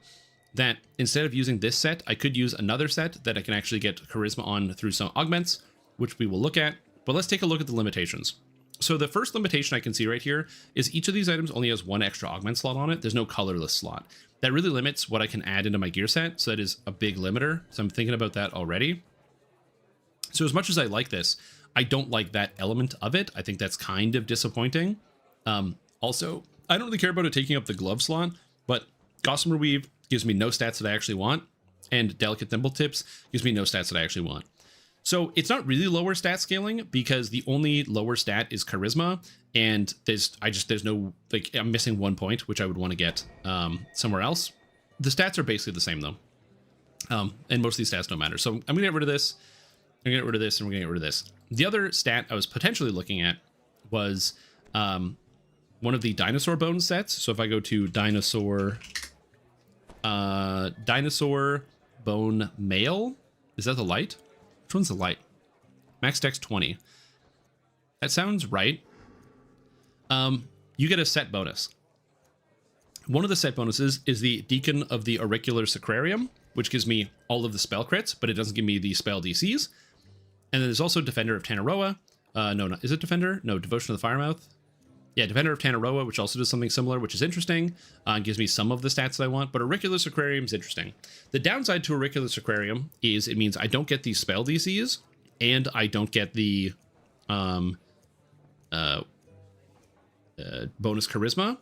that instead of using this set, I could use another set that I can actually get Charisma on through some augments, which we will look at. But let's take a look at the limitations. So the first limitation I can see right here is each of these items only has one extra augment slot on it. There's no colorless slot. That really limits what I can add into my gear set. So that is a big limiter. So I'm thinking about that already. So as much as I like this, I don't like that element of it. I think that's kind of disappointing. Also, I don't really care about it taking up the glove slot, but Gossamer Weave gives me no stats that I actually want, and Delicate Thimble Tips gives me no stats that I actually want. So it's not really lower stat scaling because the only lower stat is Charisma, and there's no, like, I'm missing 1 point, which I would want to get somewhere else. The stats are basically the same though, and most of these stats don't matter. So I'm gonna get rid of this. I'm gonna get rid of this, and we're gonna get rid of this. The other stat I was potentially looking at was one of the dinosaur bone sets. So if I go to dinosaur bone male, is that the light? Which one's the light? Max Dex 20. That sounds right. You get a set bonus. One of the set bonuses is the Deacon of the Auricular Sacrarium, which gives me all of the spell crits, but it doesn't give me the spell DCs. And then there's also Defender of Tanaroa. Is it Defender? No, Devotion of the Firemouth. Yeah, Defender of Tanaroa, which also does something similar, which is interesting. Gives me some of the stats that I want, but Auricular Sacrarium is interesting. The downside to Auricular Sacrarium is it means I don't get these spell DCs, and I don't get the bonus Charisma,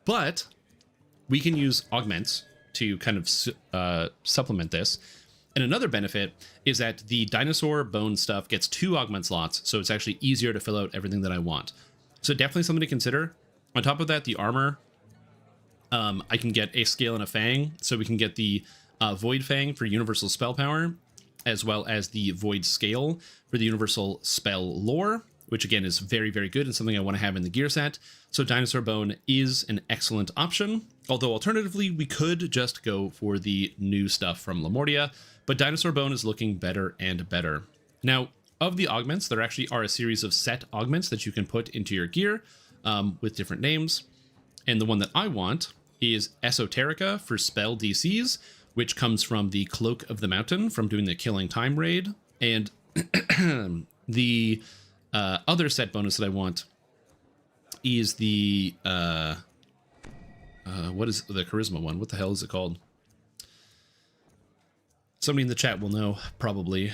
but we can use augments to kind of supplement this. And another benefit is that the dinosaur bone stuff gets 2 augment slots, so it's actually easier to fill out everything that I want. So definitely something to consider. On top of that, the armor, I can get a scale and a fang, so we can get the Void Fang for universal spell power, as well as the Void Scale for the universal spell lore, which again is very, very good and something I want to have in the gear set. So Dinosaur Bone is an excellent option, although alternatively, we could just go for the new stuff from Lamortia, but Dinosaur Bone is looking better and better. Now, of the augments, there actually are a series of set augments that you can put into your gear with different names. And the one that I want is Esoterica for spell DCs, which comes from the Cloak of the Mountain from doing the Killing Time raid. And the other set bonus that I want is the what is the Charisma one? What the hell is it called? Somebody in the chat will know, probably.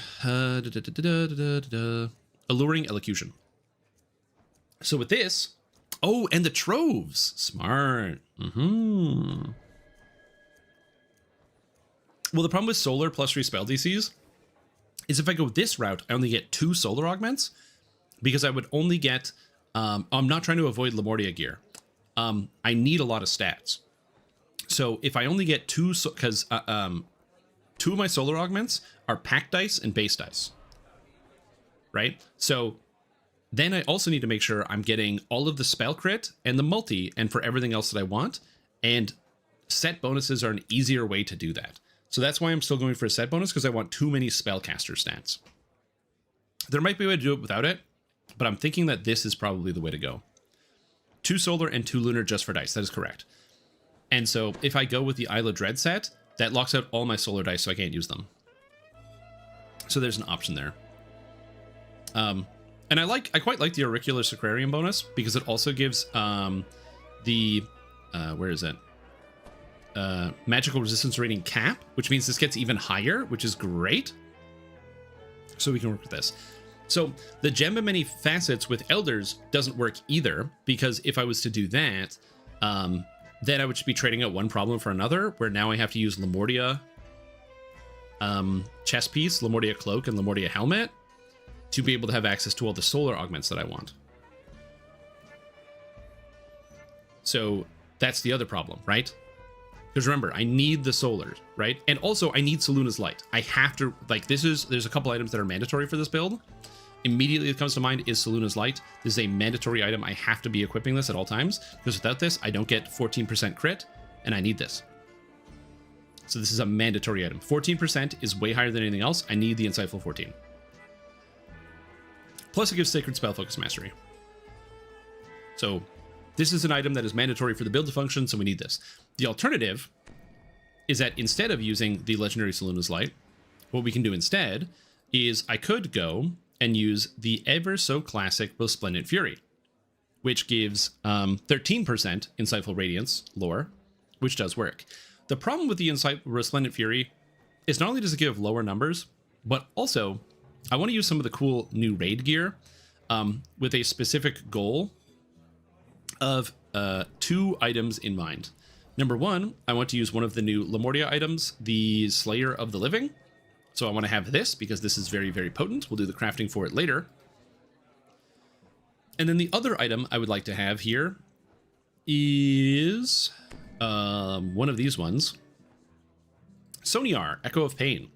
Alluring Elocution. So with this... Oh, and the Troves. Smart. Well, the problem with Solar plus 3 spell DCs is if I go this route, I only get 2 Solar Augments, because I would only get... I'm not trying to avoid Lamortia gear. I need a lot of stats. So if I only get 2... Because... 2 of my solar augments are pack dice and base dice, right? So then I also need to make sure I'm getting all of the spell crit and the multi and for everything else that I want, and set bonuses are an easier way to do that. So that's why I'm still going for a set bonus, because I want too many spellcaster stats. There might be a way to do it without it, but I'm thinking that this is probably the way to go. 2 solar and 2 lunar just for dice, that is correct. And so if I go with the Isle of Dread set, that locks out all my solar dice, so I can't use them. So there's an option there. And I quite like the Auricular Sacrarium bonus, because it also gives the where is it? Magical resistance rating cap, which means this gets even higher, which is great. So we can work with this. So the Gem of Many Facets with Elders doesn't work either, because if I was to do that, then I would just be trading out one problem for another, where now I have to use Lamortia chest piece, Lamortia cloak, and Lamortia helmet to be able to have access to all the solar augments that I want. So that's the other problem, right? Because remember, I need the solars, right? And also I need Selûne's Light. I have to, like, there's a couple items that are mandatory for this build. Immediately that comes to mind is Selûne's Light. This is a mandatory item. I have to be equipping this at all times, because without this, I don't get 14% crit, and I need this. So this is a mandatory item. 14% is way higher than anything else. I need the Insightful 14. Plus it gives Sacred Spell Focus Mastery. So this is an item that is mandatory for the build to function, so we need this. The alternative is that instead of using the legendary Selûne's Light, what we can do instead is I could go and use the ever so classic Resplendent Fury. which gives 13% Insightful Radiance lore, which does work. The problem with the Resplendent Fury is not only does it give lower numbers, but also I want to use some of the cool new raid gear with a specific goal of 2 items in mind. Number 1, I want to use one of the new Lemortia items, the Slayer of the Living. So I want to have this because this is very, very potent. We'll do the crafting for it later. And then the other item I would like to have here is one of these ones. Soniar, Echo of Pain.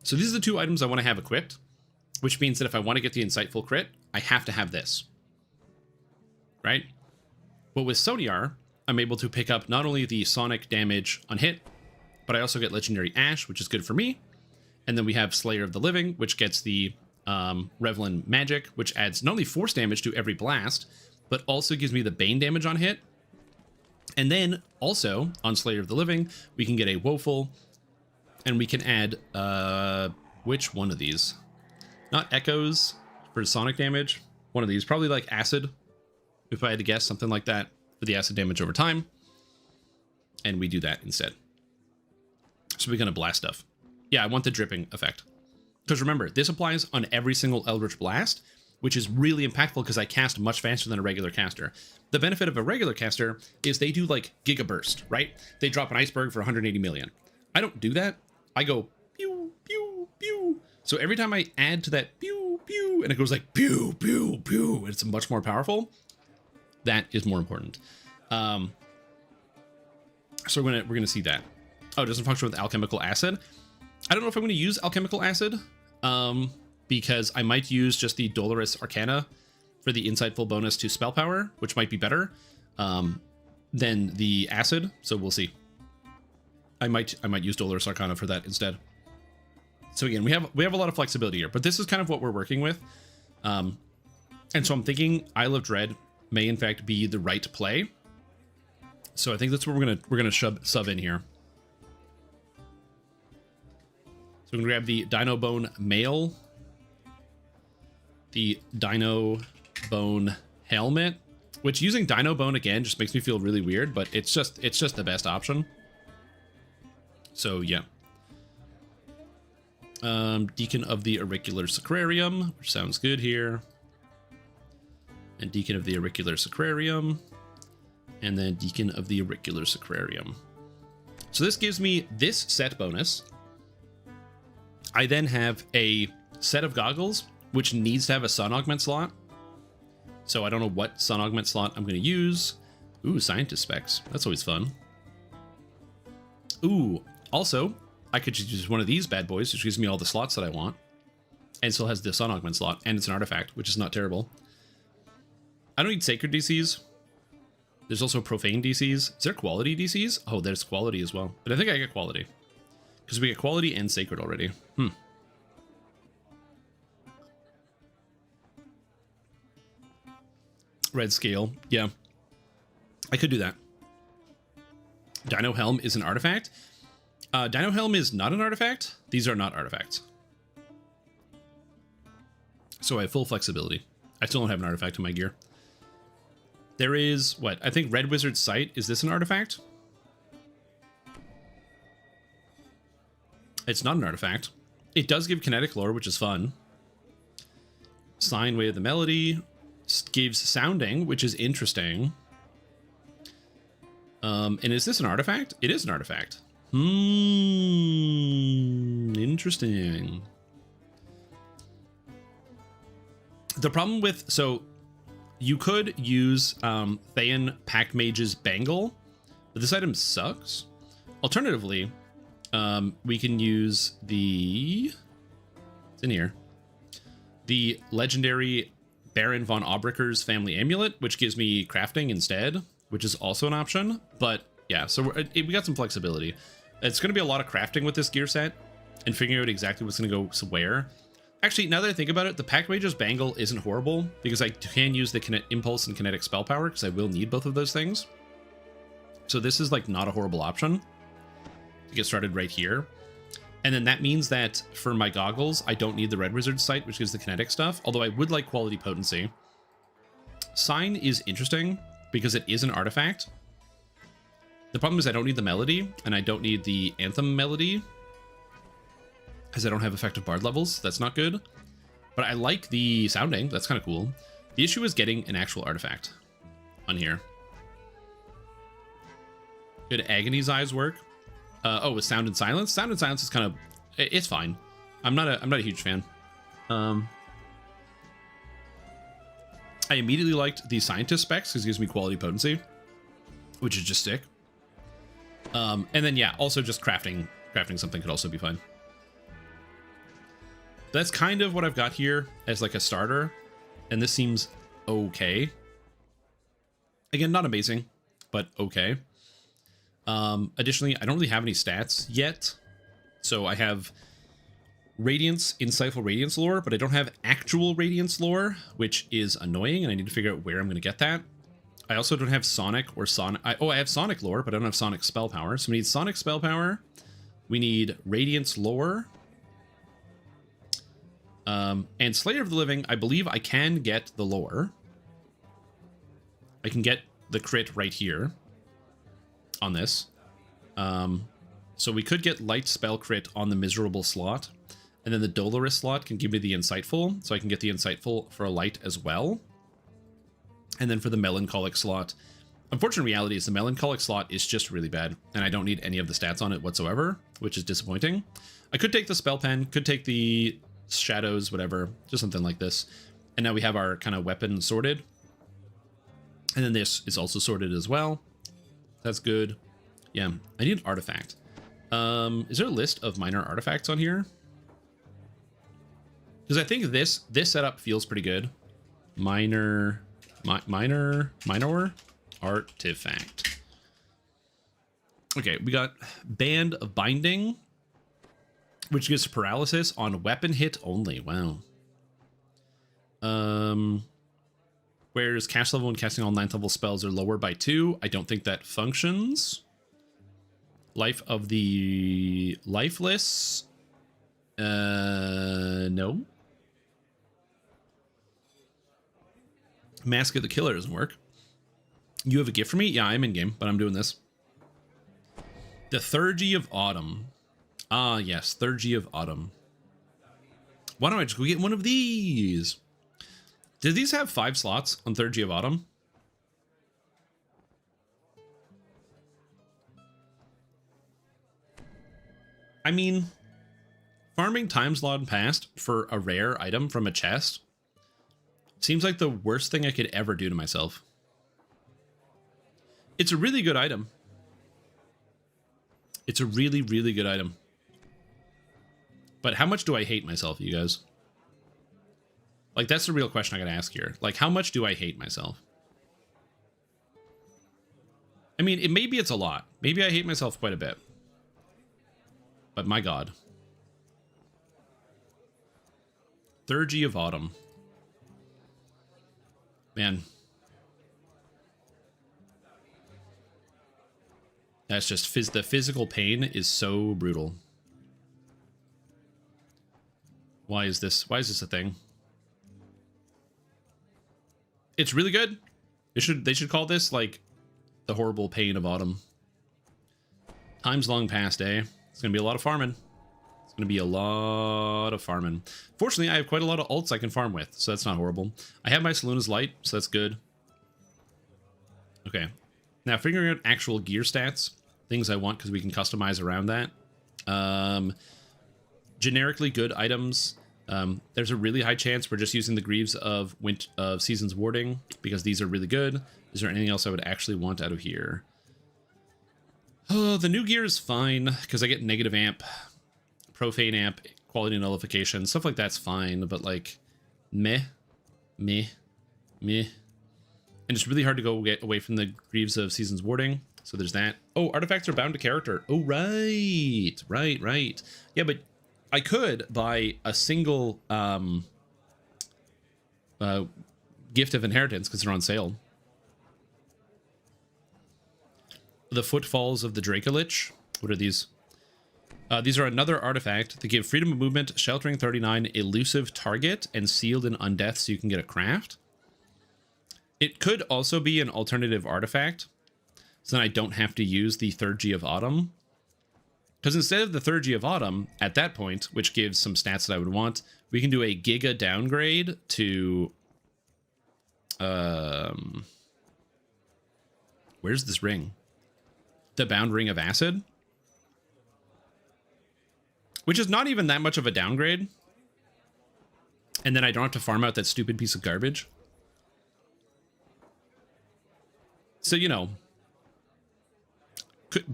So these are the 2 items I want to have equipped, which means that if I want to get the Insightful Crit, I have to have this. Right? But with Soniar, I'm able to pick up not only the sonic damage on hit, but I also get Legendary Ash, which is good for me. And then we have Slayer of the Living, which gets the Revlin magic, which adds not only force damage to every blast, but also gives me the Bane damage on hit. And then also on Slayer of the Living, we can get a Woeful, and we can add which one of these? Not Echoes for sonic damage. One of these, probably like Acid, if I had to guess, something like that for the acid damage over time. And we do that instead. So we're gonna blast stuff. Yeah, I want the dripping effect. Because remember, this applies on every single Eldritch Blast, which is really impactful because I cast much faster than a regular caster. The benefit of a regular caster is they do like Giga Burst, right? They drop an iceberg for 180 million. I don't do that. I go pew, pew, pew. So every time I add to that pew, pew, and it goes like pew, pew, pew, it's much more powerful. That is more important. So we're gonna see that. Oh, it doesn't function with alchemical acid. I don't know if I'm going to use alchemical acid, because I might use just the Dolorous Arcana for the insightful bonus to spell power, which might be better than the acid. So we'll see. I might use Dolorous Arcana for that instead. So again, we have a lot of flexibility here, but this is kind of what we're working with. And so I'm thinking Isle of Dread may in fact be the right play. So I think that's what we're gonna sub in here. So I'm gonna grab the Dino Bone Mail, the Dino Bone Helmet, which using Dino Bone again just makes me feel really weird, but it's just the best option. So yeah. Deacon of the Auricular Sacrarium, which sounds good here. And Deacon of the Auricular Sacrarium. And then Deacon of the Auricular Sacrarium. So this gives me this set bonus. I then have a set of goggles, which needs to have a Sun Augment slot. So I don't know what Sun Augment slot I'm going to use. Ooh, Scientist specs. That's always fun. Ooh, also, I could just use one of these bad boys, which gives me all the slots that I want. And still has the Sun Augment slot, and it's an artifact, which is not terrible. I don't need Sacred DCs. There's also Profane DCs. Is there Quality DCs? Oh, there's Quality as well. But I think I get Quality. Because we get Quality and Sacred already. Red Scale. Yeah. I could do that. Dino Helm is an artifact. Dino Helm is not an artifact. These are not artifacts. So I have full flexibility. I still don't have an artifact in my gear. There is, what? I think Red Wizard's Sight. Is this an artifact? It's not an artifact. It does give kinetic lore, which is fun. Sign Way of the Melody gives sounding, which is interesting. And is this an artifact? It is an artifact. Interesting. The problem with, so you could use Thayan Pack Mage's Bangle, but this item sucks. Alternatively, we can use the, it's in here, the legendary Baron von Aubricher's Family Amulet, which gives me crafting instead, which is also an option. But yeah, so we got some flexibility. It's going to be a lot of crafting with this gear set and figuring out exactly what's going to go where. Actually, now that I think about it, the Pact Mage's Bangle isn't horrible because I can use the Impulse and Kinetic Spell Power because I will need both of those things. So this is like not a horrible option to get started right here. And then that means that for my goggles, I don't need the Red Wizard's Sight, which gives the kinetic stuff, although I would like Quality Potency. Sign is interesting because it is an artifact. The problem is I don't need the melody, and I don't need the anthem melody, because I don't have effective bard levels. That's not good. But I like the sounding. That's kind of cool. The issue is getting an actual artifact on here. Could Agony's Eyes work? Oh, with Sound and Silence? Sound and Silence is kind of... It's fine. I'm not a huge fan. I immediately liked the Scientist specs because it gives me quality potency, which is just sick. And then, yeah, also just crafting something could also be fine. That's kind of what I've got here as like a starter, and this seems okay. Again, not amazing, but okay. Additionally, I don't really have any stats yet, so I have Radiance, Insightful Radiance lore, but I don't have actual Radiance lore, which is annoying, and I need to figure out where I'm going to get that. I also don't have Sonic or Sonic... I have Sonic lore, but I don't have Sonic spell power, so we need Sonic spell power. We need Radiance lore. And Slayer of the Living, I believe I can get the lore. I can get the crit right here on this. So we could get light spell crit on the miserable slot, and then the Dolorous slot can give me the insightful, so I can get the insightful for a light as well. And then for the melancholic slot, unfortunate reality is the melancholic slot is just really bad, and I don't need any of the stats on it whatsoever, which is disappointing. I could take the spell pen, could take the shadows, whatever, just something like this. And now we have our kind of weapon sorted. And then this is also sorted as well. That's good. Yeah, I need an artifact. Is there a list of minor artifacts on here? Because I think this setup feels pretty good. Minor artifact. Okay, we got Band of Binding, which gives paralysis on weapon hit only. Wow. Whereas cast level when casting all 9th level spells are lower by 2. I don't think that functions. Life of the Lifeless. No. Mask of the Killer doesn't work. You have a gift for me? Yeah, I'm in game, but I'm doing this. The Theurgy of Autumn. Ah, yes, Theurgy of Autumn. Why don't I just go get one of these? Do these have 5 slots on Theurgy of Autumn? I mean, farming Time's Long Past for a rare item from a chest seems like the worst thing I could ever do to myself. It's a really good item. It's a really, really good item. But how much do I hate myself, you guys? Like, that's the real question I gotta ask here. Like, how much do I hate myself? I mean, maybe it's a lot. Maybe I hate myself quite a bit. But my god. Theurgy of Autumn. Man. That's just the physical pain is so brutal. Why is this a thing? It's really good. They should call this like the horrible pain of autumn. Time's long past, eh? It's gonna be a lot of farming. It's gonna be a lot of farming. Fortunately, I have quite a lot of ults I can farm with, so that's not horrible. I have my Saloon's Light, so that's good. Okay. Now figuring out actual gear stats, things I want because we can customize around that. Generically good items. There's a really high chance we're just using the Greaves of Season's Warding because these are really good. Is there anything else I would actually want out of here? Oh, the new gear is fine because I get negative amp, profane amp, quality nullification, stuff like that's fine, but like meh. And it's really hard to get away from the Greaves of Season's Warding. So there's that. Oh, artifacts are bound to character. Oh, right. Yeah, but I could buy a single Gift of Inheritance because they're on sale. The Footfalls of the Dracolich. What are these? These are another artifact that give freedom of movement, sheltering 39, elusive target, and sealed in undeath so you can get a craft. It could also be an alternative artifact, so then I don't have to use the third G of Autumn. Because instead of the third G of Autumn, at that point, which gives some stats that I would want, we can do a Giga downgrade to... where's this ring? The Bound Ring of Acid. Which is not even that much of a downgrade. And then I don't have to farm out that stupid piece of garbage. So, you know,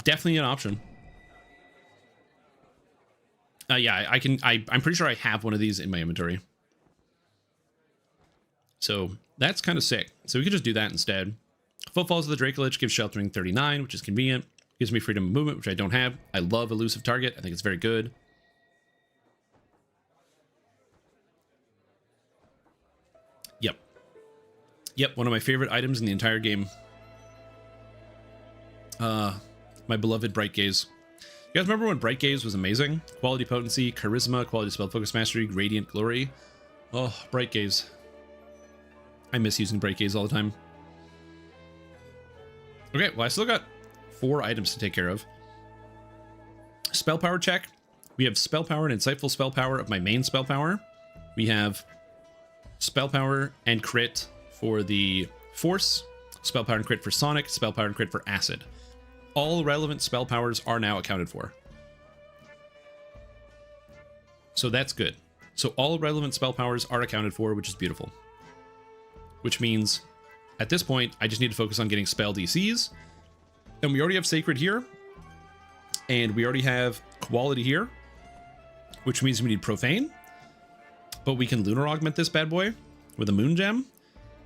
definitely an option. Yeah, I'm pretty sure I have one of these in my inventory. So that's kind of sick. So we could just do that instead. Footfalls of the Dracolich gives sheltering 39, which is convenient. Gives me freedom of movement, which I don't have. I love elusive target. I think it's very good. Yep. Yep, one of my favorite items in the entire game. My beloved Bright Gaze. You guys remember when Bright Gaze was amazing? Quality potency, charisma, quality spell focus mastery, radiant glory. Oh, Bright Gaze. I miss using Bright Gaze all the time. Okay, well, I still got 4 items to take care of. Spell power check. We have spell power and insightful spell power of my main spell power. We have spell power and crit for the Force, spell power and crit for Sonic, spell power and crit for Acid. All relevant spell powers are now accounted for. So that's good. So all relevant spell powers are accounted for, which is beautiful. Which means, at this point, I just need to focus on getting spell DCs. And we already have Sacred here. And we already have Quality here. Which means we need Profane. But we can Lunar Augment this bad boy with a Moon Gem.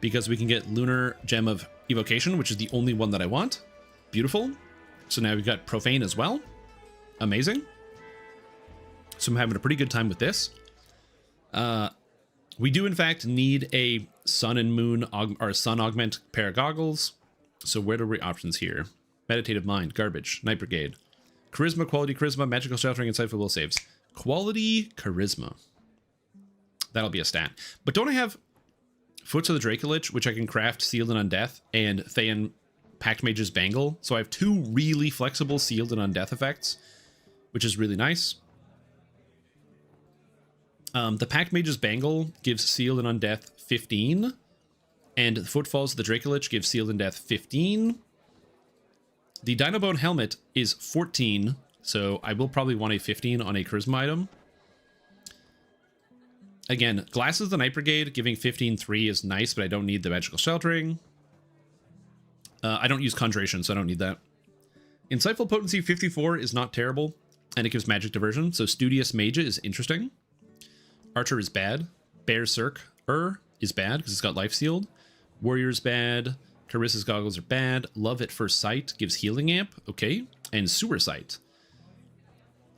Because we can get Lunar Gem of Evocation, which is the only one that I want. Beautiful. So now we've got Profane as well. Amazing. So I'm having a pretty good time with this. We do, in fact, need a Sun and Moon or Sun Augment pair of goggles. So where are we options here? Meditative Mind, Garbage, Night Brigade. Charisma, Quality Charisma, Magical Sheltering, Insightful Will Saves. Quality Charisma. That'll be a stat. But don't I have Foots of the Dracolich, which I can craft Sealed and Undeath, and Thayan Pact Mage's Bangle? So I have 2 really flexible Sealed and Undeath effects, which is really nice. The Pact Mage's Bangle gives Sealed and Undeath 15, and the Footfalls of the Dracolich gives Sealed and Death 15. The Dinobone Helmet is 14, so I will probably want a 15 on a Charisma item. Again, Glasses of the Night Brigade giving 15-3 is nice, but I don't need the Magical Sheltering. I don't use Conjuration, so I don't need that. Insightful Potency 54 is not terrible, and it gives Magic Diversion, so Studious Mage is interesting. Archer is bad. Berserker is bad because it's got Life Sealed. Warrior's bad. Carissa's Goggles are bad. Love at First Sight gives Healing Amp. Okay. And Sewer Sight.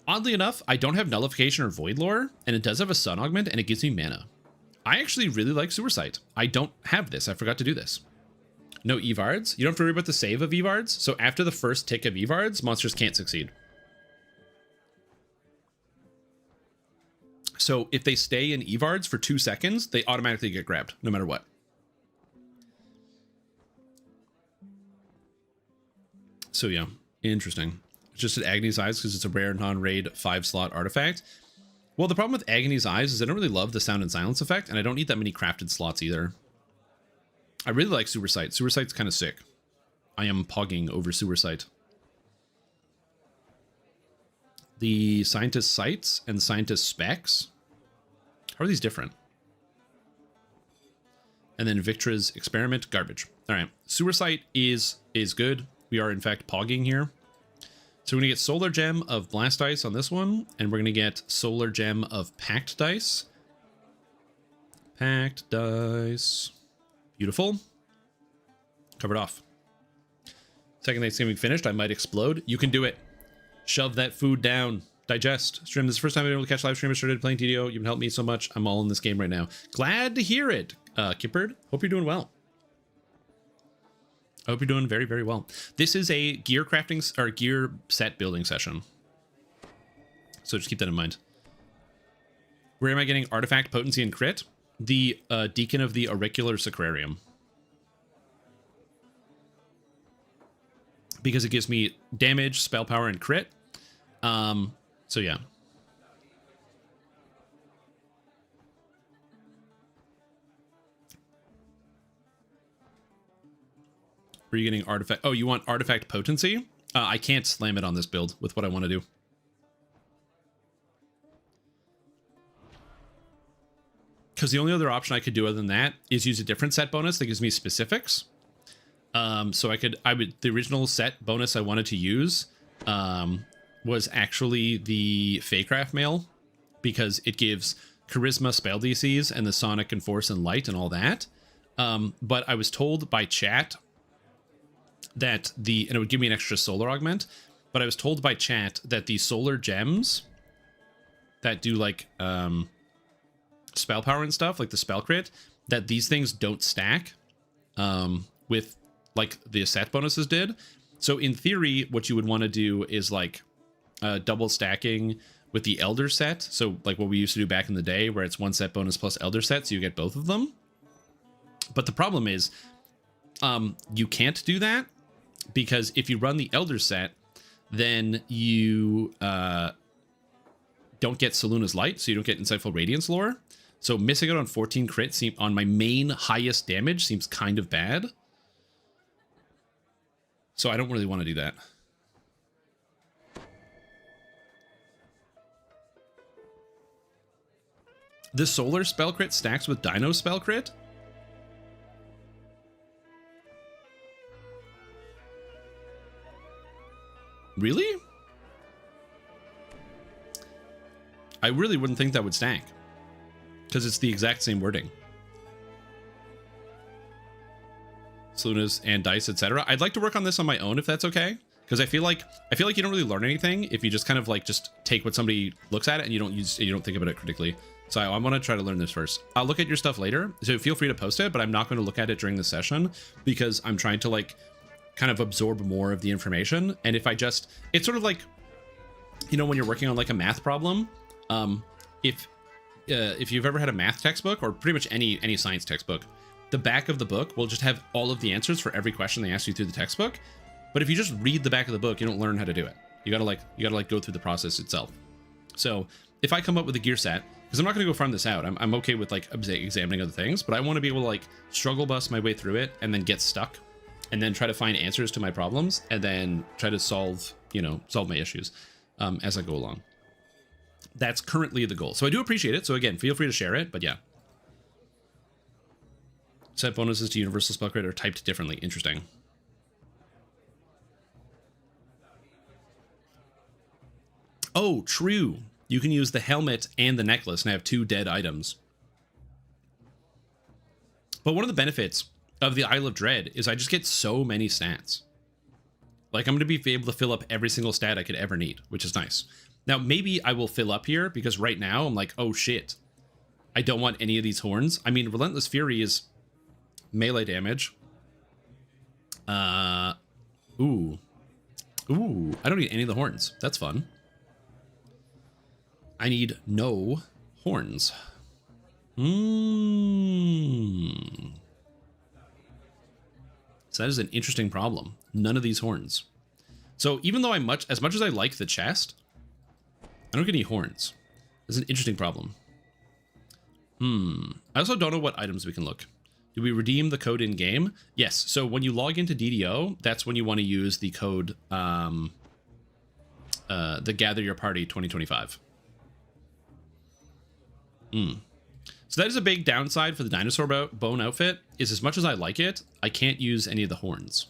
Oddly enough, I don't have Nullification or Void Lore, and it does have a Sun Augment, and it gives me mana. I actually really like Sewer Sight. I don't have this. I forgot to do this. No Evards. You don't have to worry about the save of Evards, so after the first tick of Evards, monsters can't succeed. So if they stay in Evards for 2 seconds, they automatically get grabbed, no matter what. So yeah, interesting. It's just at Agony's Eyes because it's a rare non-raid 5-slot artifact. Well, the problem with Agony's Eyes is I don't really love the Sound and Silence effect, and I don't need that many crafted slots either. I really like Sewer Sight. Sewer Sight's kind of sick. I am pogging over Sewer Sight. The Scientist Sights and Scientist Specs. How are these different? And then Victra's Experiment, garbage. All right, Sewer Sight is good. We are in fact pogging here. So we're gonna get Solar Gem of Blast Dice on this one, and we're gonna get Solar Gem of Pact Dice. Pact Dice. Beautiful. Covered off. Second Thanksgiving finished, I might explode. You can do it. Shove that food down. Digest. Stream. This is the first time I've been able to catch live stream. I started playing DDO. You've helped me so much. I'm all in this game right now. Glad to hear it, Kippard. Hope you're doing well. I hope you're doing very, very well. This is a gear crafting or gear set building session. So just keep that in mind. Where am I getting artifact potency and crit? The Deacon of the Auricular Sacrarium. because it gives me damage, spell power, and crit. So yeah. Are you getting artifact? Oh, you want artifact potency? I can't slam it on this build with what I want to do. Because the only other option I could do other than that is use a different set bonus that gives me specifics. So the original set bonus I wanted to use was actually the Feycraft mail, because it gives charisma spell DCs and the sonic and force and light and all that. But I was told by chat that and it would give me an extra solar augment, but I was told by chat that the solar gems that do like spell power and stuff, like the spell crit, that these things don't stack with like the set bonuses did. So in theory, what you would want to do is like double stacking with the elder set. So like what we used to do back in the day, where it's one set bonus plus elder set, so you get both of them. But the problem is you can't do that, because if you run the elder set, then you don't get Selûne's Light, so you don't get Insightful Radiance lore. So missing out on 14 crit on my main highest damage seems kind of bad. So I don't really want to do that. The solar spell crit stacks with Dino spell crit? Really? I really wouldn't think that would stack, because it's the exact same wording. Selûne's and dice, etc. I'd like to work on this on my own if that's okay, because I feel like you don't really learn anything if you just kind of like just take what somebody looks at it and you don't think about it critically. So I want to try to learn this first. I'll look at your stuff later, so feel free to post it, but I'm not going to look at it during the session because I'm trying to like kind of absorb more of the information. And if I just, it's sort of like, you know, when you're working on like a math problem, if you've ever had a math textbook, or pretty much any science textbook, the back of the book will just have all of the answers for every question they ask you through the textbook. But if you just read the back of the book, you don't learn how to do it. You gotta go through the process itself. So if I come up with a gear set, because I'm not gonna go farm this out, I'm okay with like examining other things, but I want to be able to like struggle bust my way through it and then get stuck, and then try to find answers to my problems, and then try to solve my issues as I go along. That's currently the goal. So I do appreciate it. So again, feel free to share it, but yeah. Set bonuses to universal spell crit are typed differently. Interesting. Oh, true. You can use the helmet and the necklace and have 2 dead items. But one of the benefits of the Isle of Dread is I just get so many stats. Like, I'm going to be able to fill up every single stat I could ever need, which is nice. Now, maybe I will fill up here, because right now I'm like, oh shit, I don't want any of these horns. I mean, Relentless Fury is melee damage. Ooh, I don't need any of the horns. That's fun. I need no horns. So that is an interesting problem. None of these horns. So even though as much as I like the chest, I don't get any horns. That's an interesting problem. I also don't know what items we can look. Do we redeem the code in game? Yes. So when you log into DDO, that's when you want to use the code, the GATHERYOURPARTY2025. So that is a big downside for the dinosaur bone outfit, is as much as I like it, I can't use any of the horns.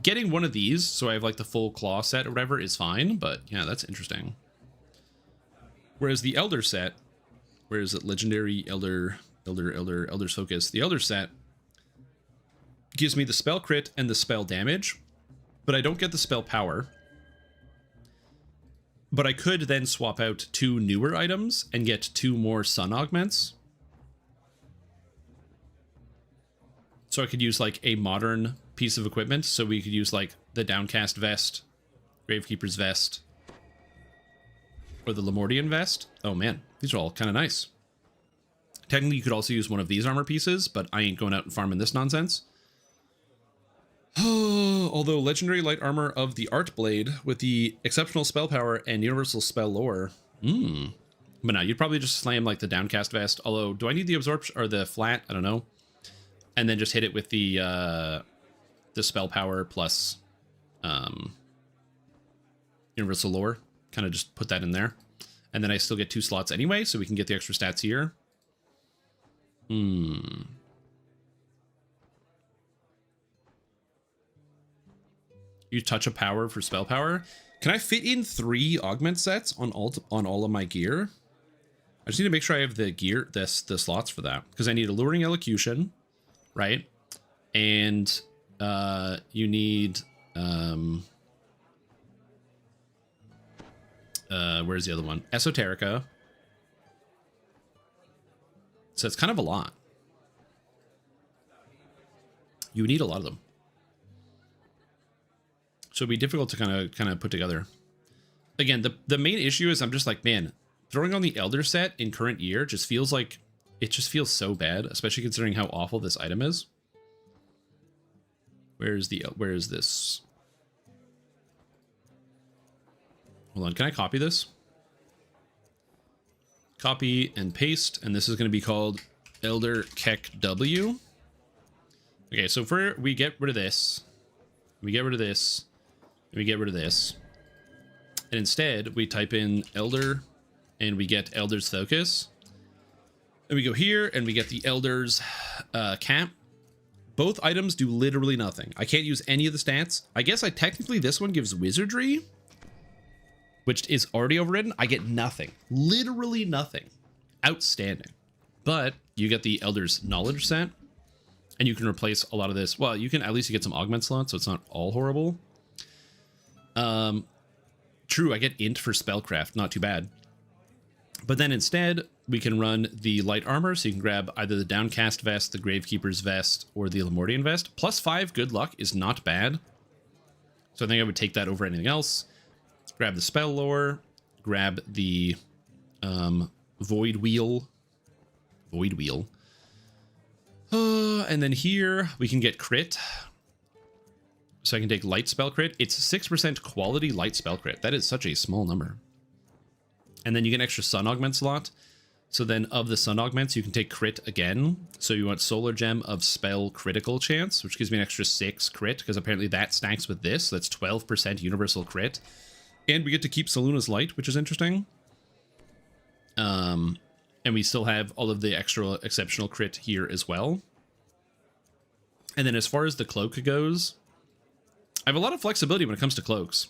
Getting one of these, so I have like the full claw set or whatever, is fine, but yeah, that's interesting. Whereas the Elder set, where is it? Legendary Elder's Focus. The Elder set gives me the spell crit and the spell damage, but I don't get the spell power. But I could then swap out 2 newer items and get 2 more sun augments. So I could use like a modern piece of equipment. So we could use like the Downcast Vest, Gravekeeper's Vest, or the Lemordian Vest. Oh man, these are all kind of nice. Technically, you could also use one of these armor pieces, but I ain't going out and farming this nonsense. Oh, Although legendary light armor of the Art Blade with the exceptional spell power and universal spell lore. But no, you'd probably just slam like the downcast vest. Although, do I need the absorption or the flat? I don't know. And then just hit it with the spell power plus universal lore. Kind of just put that in there. And then I still get 2 slots anyway, so we can get the extra stats here. You touch a power for spell power. Can I fit in 3 augment sets on all of my gear? I just need to make sure I have the gear, the slots for that, because I need alluring elocution, right? And you need where's the other one? Esoterica. So it's kind of a lot. You need a lot of them. So it'd be difficult to kind of put together. Again, the main issue is I'm just like, man, throwing on the Elder set in current year just feels like, it just feels so bad, especially considering how awful this item is. Where is this? Hold on, can I copy this? Copy and paste, and this is going to be called Elder Keck W. Okay, so we get rid of this, we get rid of this, and we get rid of this, and instead we type in Elder, and we get Elder's Focus, and we go here, and we get the Elder's Cap. Both items do literally nothing. I can't use any of the stats. I guess technically this one gives Wizardry, which is already overridden. I get nothing. Literally nothing. Outstanding. But you get the Elder's Knowledge set, and you can replace a lot of this. Well, you can at least get some augment slots, so it's not all horrible. True, I get int for spellcraft. Not too bad. But then instead, we can run the light armor, so you can grab either the Downcast vest, the Gravekeeper's vest, or the Lemordian vest. +5 good luck is not bad. So I think I would take that over anything else. Grab the spell lore, grab the void wheel, and then here we can get crit. So I can take light spell crit. It's 6% quality light spell crit. That is such a small number. And then you get an extra sun augment slot. So then of the sun augments, you can take crit again. So you want solar gem of spell critical chance, which gives me an extra 6 crit, because apparently that stacks with this. So that's 12% universal crit. And we get to keep Saluna's Light, which is interesting. And we still have all of the extra exceptional crit here as well. And then as far as the cloak goes, I have a lot of flexibility when it comes to cloaks.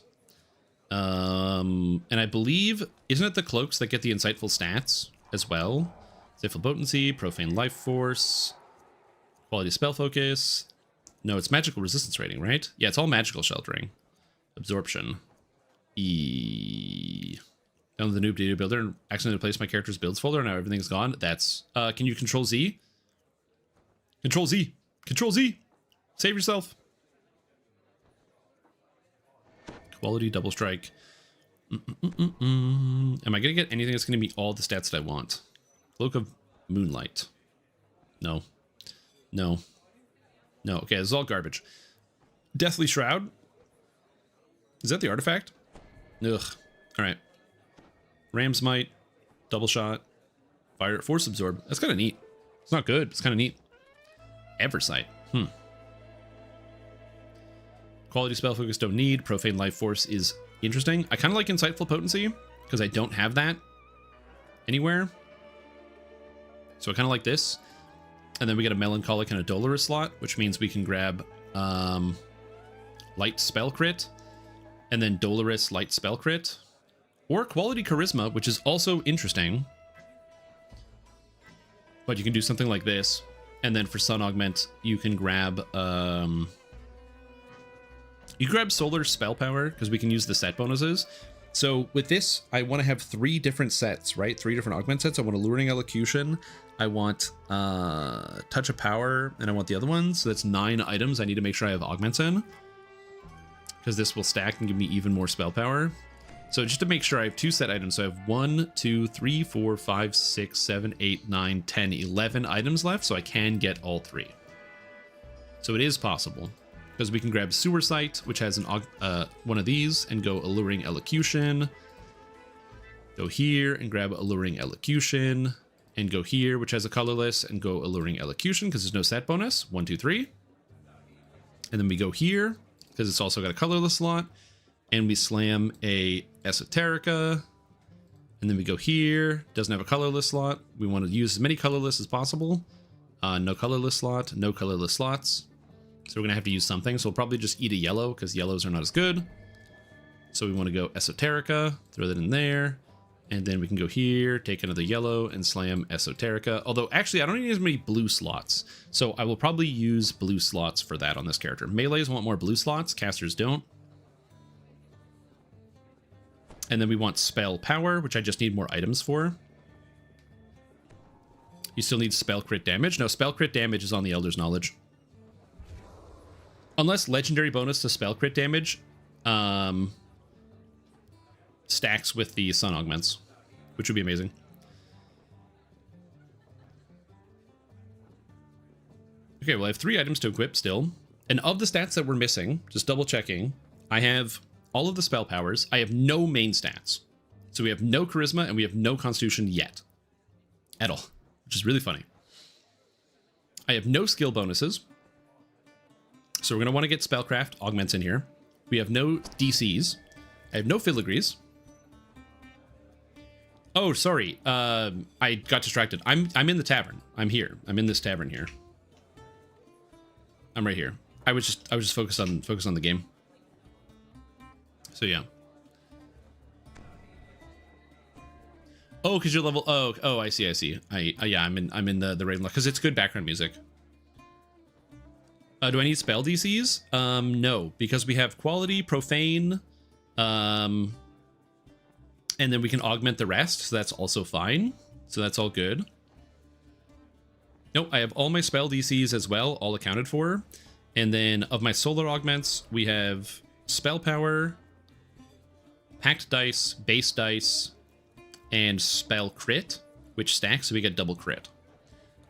And I believe, isn't it the cloaks that get the insightful stats as well? Insightful potency, profane life force, quality spell focus. No, it's magical resistance rating, right? Yeah, it's all magical sheltering. Absorption. Down the noob DDO builder and accidentally place my character's builds folder. Now everything's gone. That's can you control Z? Control Z. Control Z. Save yourself. Quality double strike. Am I gonna get anything that's gonna be all the stats that I want? Cloak of Moonlight. No. No. No. Okay, this is all garbage. Deathly Shroud. Is that the artifact? Ugh. Alright. Ram's Might. Double shot. Fire. Force Absorb. That's kind of neat. It's not good. It's kind of neat. Eversight. Quality spell focus don't need. Profane life force is interesting. I kind of like insightful potency because I don't have that anywhere. So I kind of like this. And then we get a melancholic and a dolorous slot, which means we can grab light spell crit and then dolorous light spell crit, or quality charisma, which is also interesting. But you can do something like this, and then for sun augment, you can grab solar spell power because we can use the set bonuses. So with this, I want to have 3 different sets, right? 3 different augment sets. I want Alluring Elocution, I want Touch of Power, and I want the other ones. So that's 9 items I need to make sure I have augments in, because this will stack and give me even more spell power. So just to make sure I have 2 set items. So I have 1, 2, 3, 4, 5, 6, 7, 8, 9, 10, 11 items left. So I can get all 3. So it is possible. because we can grab Sewer Sight, which has one of these, and go Alluring Elocution. Go here and grab Alluring Elocution, and go here, which has a colorless, and go Alluring Elocution because there's no stat bonus. 1, 2, 3. And then we go here because it's also got a colorless slot, and we slam a Esoterica. And then we go here, doesn't have a colorless slot. We want to use as many colorless as possible. No colorless slot, no colorless slots. So we're going to have to use something. So we'll probably just eat a yellow because yellows are not as good. So we want to go Esoterica, throw that in there. And then we can go here, take another yellow and slam Esoterica. Although actually I don't need as many blue slots. So I will probably use blue slots for that on this character. Melees want more blue slots, casters don't. And then we want Spell Power, which I just need more items for. You still need Spell Crit Damage. No, Spell Crit Damage is on the Elder's Knowledge. Unless Legendary bonus to Spell Crit Damage stacks with the Sun Augments, which would be amazing. Okay, well I have 3 items to equip still. And of the stats that we're missing, just double checking, I have all of the spell powers. I have no main stats. So we have no charisma and we have no constitution yet. At all. Which is really funny. I have no skill bonuses. So we're going to want to get spellcraft augments in here. We have no DCs. I have no filigrees. Oh, sorry. I got distracted. I'm in the tavern. I'm here. I'm in this tavern here. I'm right here. I was just focused on the game. So yeah. Oh, because you're level. Oh, I see. Yeah, I'm in the Raven because it's good background music. Do I need spell DCs? No, because we have quality, profane, and then we can augment the rest. So that's also fine. So that's all good. Nope, I have all my spell DCs as well, all accounted for. And then of my solar augments, we have spell power, packed dice, base dice, and spell crit, which stacks, so we get double crit.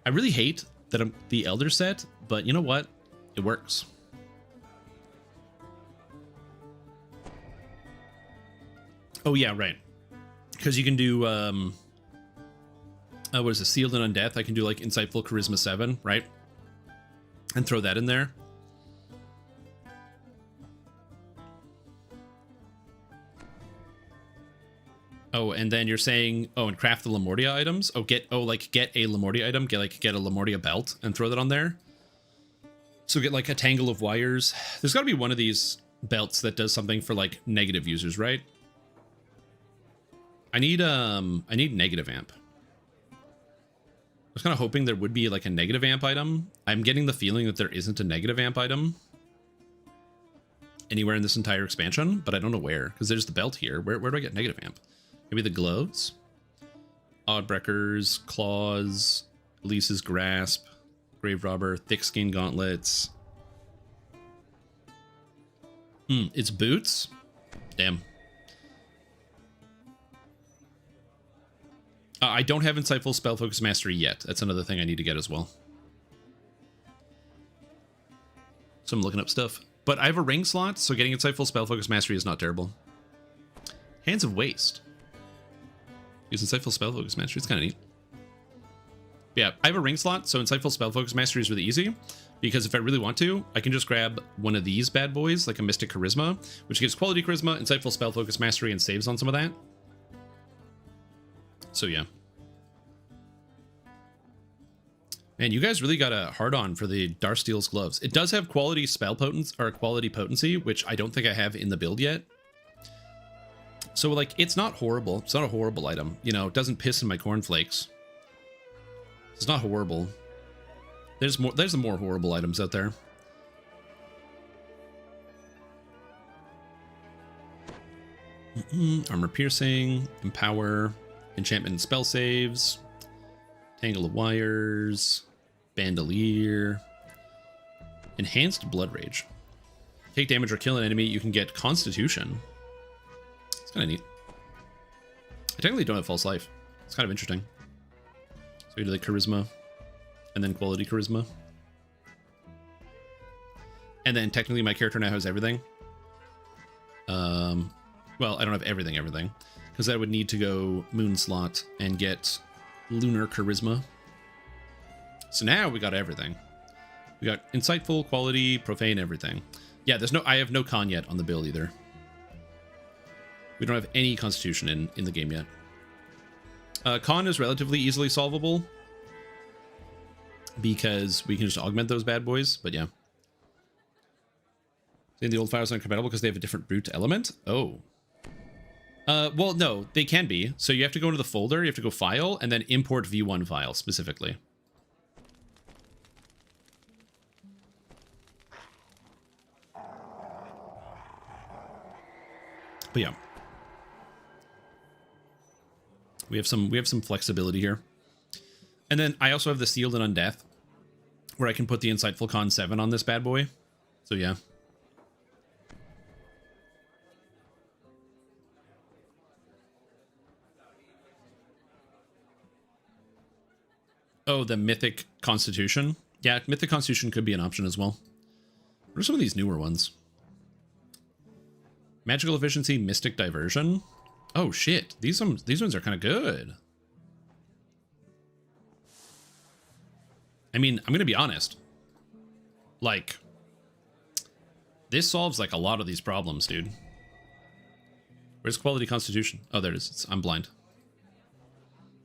I really hate that I'm the Elder set, but you know what? It works. Oh yeah, right. Because you can do, what is it, Sealed and Undeath? I can do like Insightful Charisma 7, right? And throw that in there. Oh, and then you're saying, oh, and craft the Lamortia items. Oh, get a Lamortia item, get a Lamortia belt and throw that on there. So get like a tangle of wires. There's got to be one of these belts that does something for like negative users, right? I need negative amp. I was kind of hoping there would be like a negative amp item. I'm getting the feeling that there isn't a negative amp item anywhere in this entire expansion, but I don't know where, because there's the belt here. Where do I get negative amp? Maybe the gloves? Oddbreakers, claws, Elise's grasp, grave robber, thick skin gauntlets. It's boots? Damn. I don't have Insightful Spell Focus Mastery yet. That's another thing I need to get as well. So I'm looking up stuff. But I have a ring slot, so getting Insightful Spell Focus Mastery is not terrible. Hands of Waste. Use Insightful Spell Focus Mastery. It's kind of neat. Yeah, I have a ring slot, so Insightful Spell Focus Mastery is really easy. Because if I really want to, I can just grab one of these bad boys, like a Mystic Charisma, which gives quality charisma, Insightful Spell Focus Mastery, and saves on some of that. So yeah. Man, you guys really got a hard on for the Darsteel's gloves. It does have quality spell potency, or quality potency, which I don't think I have in the build yet. So like, it's not horrible. It's not a horrible item. You know, it doesn't piss in my cornflakes. It's not horrible. There's some more horrible items out there. Armor piercing, empower, enchantment and spell saves, tangle of wires, bandolier, enhanced blood rage. Take damage or kill an enemy, you can get constitution. It's kind of neat. I technically don't have false life. It's kind of interesting. So you do like charisma and then quality charisma. And then technically my character now has everything. Well, I don't have everything, because I would need to go Moon Slot and get Lunar Charisma. So now we got everything. We got Insightful, Quality, Profane, everything. Yeah, I have no con yet on the build either. We don't have any Constitution in the game yet. Con is relatively easily solvable because we can just augment those bad boys, but yeah. The old files aren't compatible because they have a different root element? Oh. Well, no, they can be. So you have to go into the folder, you have to go File, and then import v1 file specifically. But yeah. We have some flexibility here. And then I also have the Sealed and Undeath, where I can put the Insightful Con 7 on this bad boy. So yeah. Oh, the Mythic Constitution. Yeah, Mythic Constitution could be an option as well. What are some of these newer ones? Magical Efficiency, Mystic Diversion. Oh shit, these ones are kind of good. I mean, I'm gonna be honest. Like, this solves like a lot of these problems, dude. Where's Quality Constitution? Oh, there it is. I'm blind.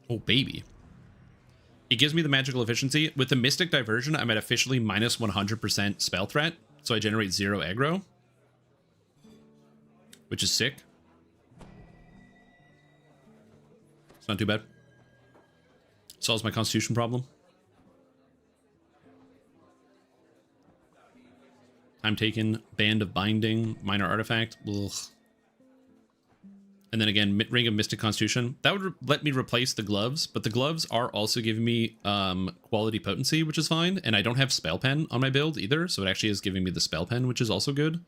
Oh, baby. It gives me the magical efficiency. With the Mystic Diversion, I'm at officially minus 100% spell threat, so I generate 0 aggro, which is sick. It's not too bad. Solves my Constitution problem. Time taken, Band of Binding, Minor Artifact. Ugh. And then again, Ring of Mystic Constitution. That would let me replace the gloves, but the gloves are also giving me quality potency, which is fine. And I don't have Spell Pen on my build either, so it actually is giving me the Spell Pen, which is also good.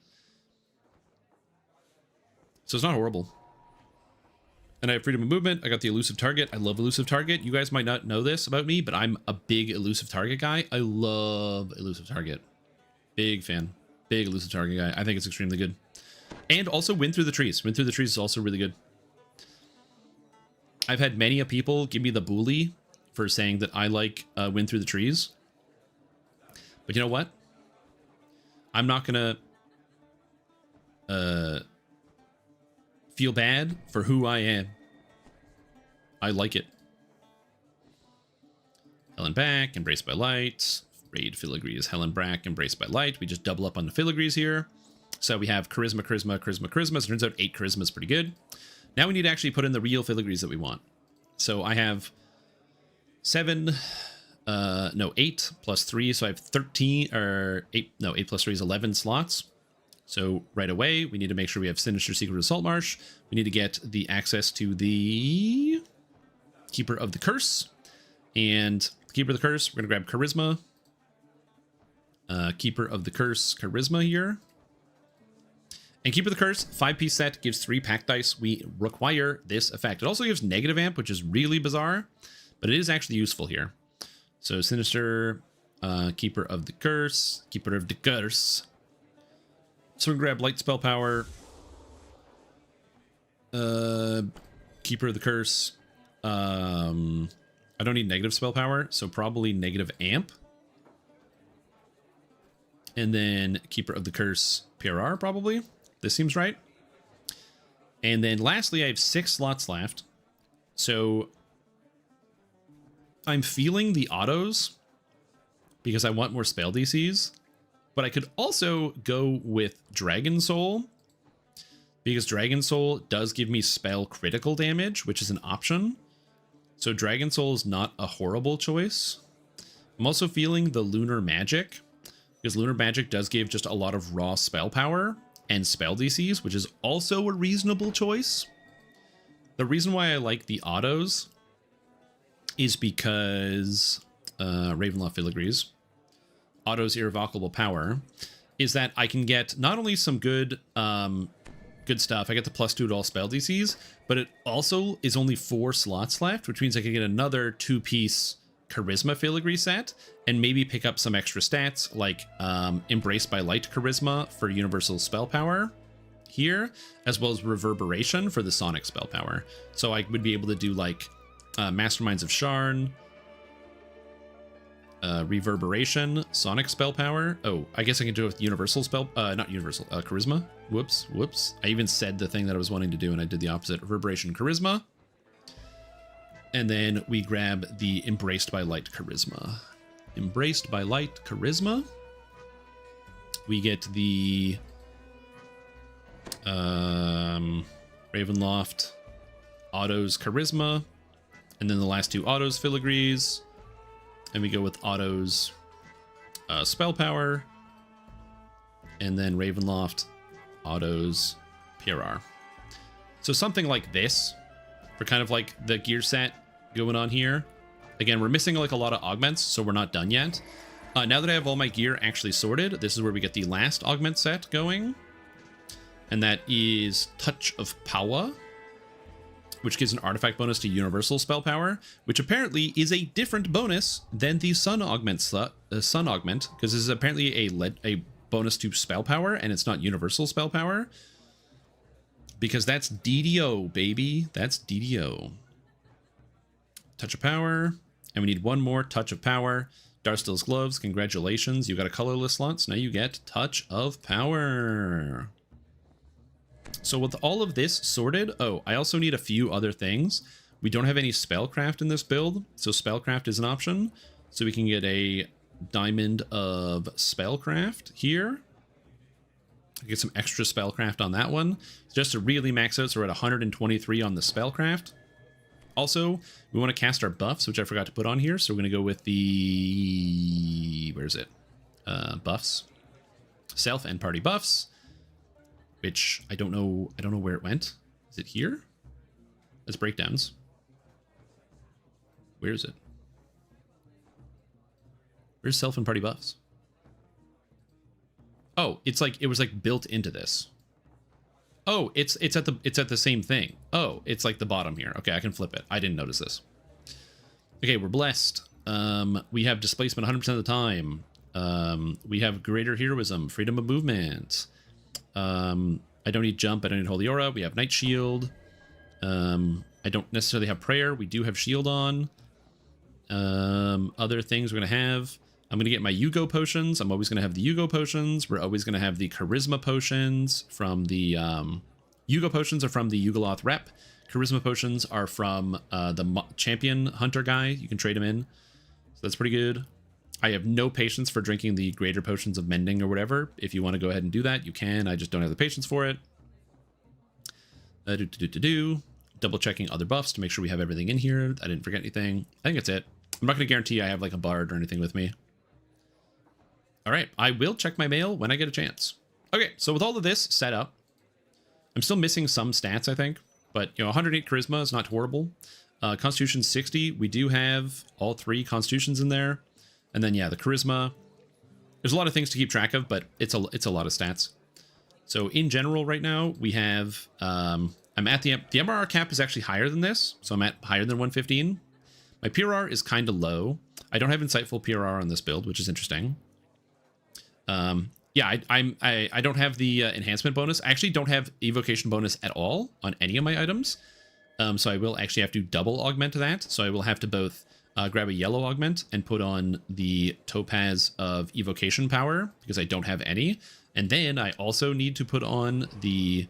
So it's not horrible. And I have Freedom of Movement. I got the Elusive Target. I love Elusive Target. You guys might not know this about me, but I'm a big Elusive Target guy. I love Elusive Target. Big fan. Big Elusive Target guy. I think it's extremely good. And also Wind Through the Trees. Wind Through the Trees is also really good. I've had many a people give me the bully for saying that I like Wind Through the Trees. But you know what? I'm not going to feel bad for who I am. I like it. Helen Back, Embraced by Light. Raid Filigrees, Helen Brack, Embraced by Light. We just double up on the Filigrees here. So we have Charisma, Charisma, Charisma, Charisma. So it turns out 8 Charisma is pretty good. Now we need to actually put in the real Filigrees that we want. So I have 8 plus 3. So I have 13, or 8, no, 8 plus 3 is 11 slots. So right away, we need to make sure we have Sinister Secret of Saltmarsh. We need to get the access to the Keeper of the Curse. And Keeper of the Curse, we're going to grab Charisma. Keeper of the Curse, Charisma here. And Keeper of the Curse, 5-piece set, gives 3 pack dice. We require this effect. It also gives negative amp, which is really bizarre, but it is actually useful here. So Sinister, Keeper of the Curse, Keeper of the Curse. So we grab Light Spell Power, Keeper of the Curse. I don't need negative spell power, so probably negative amp. And then Keeper of the Curse, PRR probably. This seems right. And then lastly, I have 6 slots left. So I'm feeling the autos because I want more spell DCs. But I could also go with Dragon Soul, because Dragon Soul does give me spell critical damage, which is an option. So Dragon Soul is not a horrible choice. I'm also feeling the Lunar Magic, because Lunar Magic does give just a lot of raw spell power and spell DCs, which is also a reasonable choice. The reason why I like the autos is because Ravenloft Filigrees, Auto's Irrevocable Power, is that I can get not only some good stuff, I get the +2 to all spell DCs, but it also is only 4 slots left, which means I can get another 2-piece charisma filigree set and maybe pick up some extra stats like Embraced by Light charisma for universal spell power here, as well as reverberation for the sonic spell power. So I would be able to do like Masterminds of Sharn, reverberation, sonic spell power. Oh, I guess I can do it with universal spell, not universal, charisma. Whoops. I even said the thing that I was wanting to do and I did the opposite. Reverberation, charisma. And then we grab the Embraced by Light charisma. Embraced by Light charisma. We get the Ravenloft autos charisma, and then the last two autos filigrees, and we go with autos spell power, and then Ravenloft autos PRR. So something like this for kind of like the gear set going on here. Again, we're missing like a lot of augments, so we're not done yet. Now that I have all my gear actually sorted, this is where we get the last augment set going. And that is Touch of Power, which gives an artifact bonus to universal spell power, which apparently is a different bonus than the Sun Augment, because this is apparently a bonus to spell power, and it's not universal spell power. Because that's DDO, baby. That's DDO. Touch of Power, and we need one more Touch of Power. Darstill's Gloves, congratulations. You got a colorless slot, so now you get Touch of Power. So with all of this sorted, oh, I also need a few other things. We don't have any Spellcraft in this build, so Spellcraft is an option. So we can get a Diamond of Spellcraft here. Get some extra Spellcraft on that one, just to really max out, so we're at 123 on the Spellcraft. Also, we want to cast our buffs, which I forgot to put on here, so we're going to go with the... where is it? Buffs. Self and party buffs. Which I don't know where it went. Is it here? That's breakdowns. Where is it? Where's self and party buffs? Oh, it's like it was like built into this. Oh, it's at the same thing. Oh, it's like the bottom here. Okay, I can flip it. I didn't notice this. Okay, we're blessed. We have displacement 100% of the time. We have greater heroism, freedom of movement. I don't need jump. I don't need holy aura. We have night shield. I don't necessarily have prayer. We do have shield on. Other things we're gonna have. I'm gonna get my Yugo potions. I'm always gonna have the Yugo potions. We're always gonna have the charisma potions from the Yugo potions are from the Yugoloth rep. Charisma potions are from the champion hunter guy. You can trade them in. So that's pretty good. I have no patience for drinking the greater potions of mending or whatever. If you want to go ahead and do that, you can. I just don't have the patience for it. Double checking other buffs to make sure we have everything in here. I didn't forget anything. I think that's it. I'm not going to guarantee I have like a bard or anything with me. All right, I will check my mail when I get a chance. Okay, so with all of this set up, I'm still missing some stats, I think. But, you know, 108 charisma is not horrible. Constitution 60, we do have all 3 constitutions in there. And then, yeah, the charisma. There's a lot of things to keep track of, but it's a lot of stats. So in general right now, we have... I'm at the MRR cap is actually higher than this. So I'm at higher than 115. My PRR is kind of low. I don't have insightful PRR on this build, which is interesting. Yeah, I don't have the enhancement bonus. I actually don't have evocation bonus at all on any of my items. So I will actually have to double augment that. So I will have to both grab a yellow augment and put on the topaz of evocation power because I don't have any. And then I also need to put on the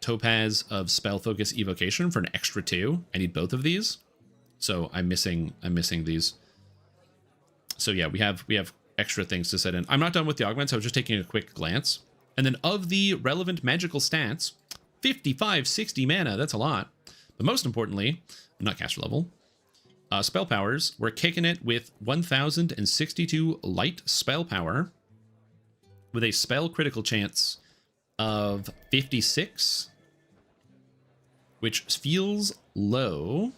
topaz of spell focus evocation for an extra 2. I need both of these. So I'm missing these. So yeah, we have extra things to set in. I'm not done with the augments. I was just taking a quick glance. And then of the relevant magical stats, 55, 60 mana. That's a lot. But most importantly, not caster level. Spell powers, we're kicking it with 1062 light spell power with a spell critical chance of 56, which feels low.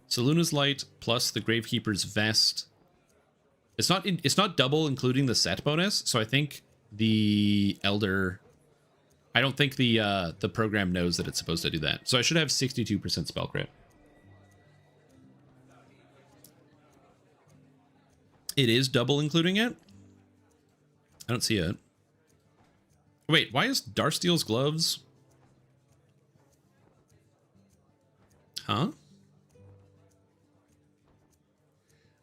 Saloon's Light plus the Gravekeeper's Vest. It's not double including the set bonus, so I think the Elder... I don't think the program knows that it's supposed to do that. So I should have 62% spell crit. It is double including it. I don't see it. Wait, why is Darsteel's gloves? Huh?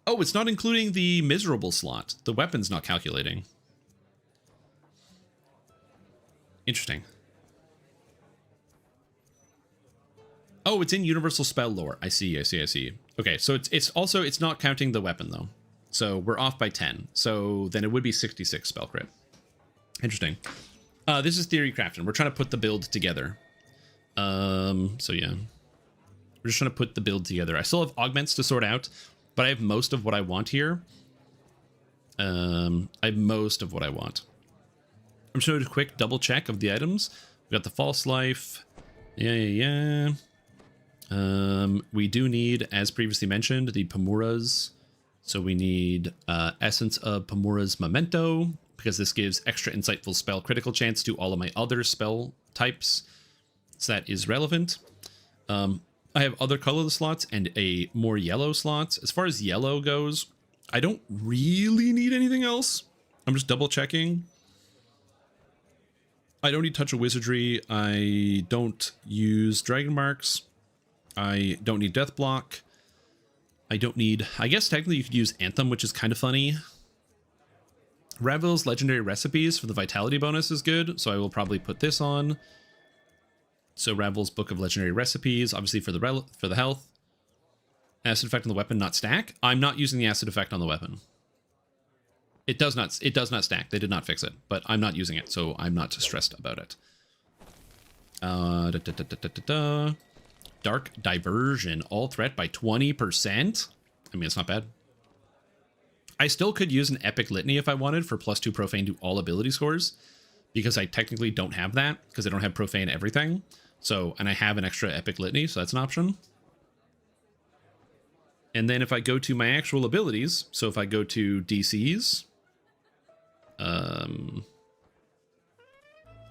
Oh, it's not including the miserable slot. The weapon's not calculating. Interesting. Oh, it's in universal spell lore. I see. Okay, so it's not counting the weapon though. So we're off by 10. So then it would be 66 spell crit. Interesting. This is theory crafting. We're trying to put the build together. So yeah. We're just trying to put the build together. I still have augments to sort out, but I have most of what I want here. I have most of what I want. I'm just going to do a quick double check of the items. We got the false life. Yeah. We do need, as previously mentioned, the Pamuras. So we need Essence of Pamura's Memento, because this gives extra insightful spell critical chance to all of my other spell types. So that is relevant. I have other colorless slots and a more yellow slots. As far as yellow goes, I don't really need anything else. I'm just double checking. I don't need Touch of Wizardry. I don't use Dragon Marks. I don't need Death Block. I don't need... I guess technically you could use Anthem, which is kind of funny. Ravel's Legendary Recipes for the Vitality bonus is good, so I will probably put this on. So Ravel's Book of Legendary Recipes, obviously for the health. Acid effect on the weapon, not stack. I'm not using the acid effect on the weapon. It does not stack. They did not fix it, but I'm not using it, so I'm not stressed about it. Dark Diversion, all threat by 20%. I mean, it's not bad. I still could use an Epic Litany if I wanted for +2 Profane to all ability scores, because I technically don't have that, because I don't have Profane everything. So, and I have an extra Epic Litany, so that's an option. And then if I go to my actual abilities, so if I go to DCs,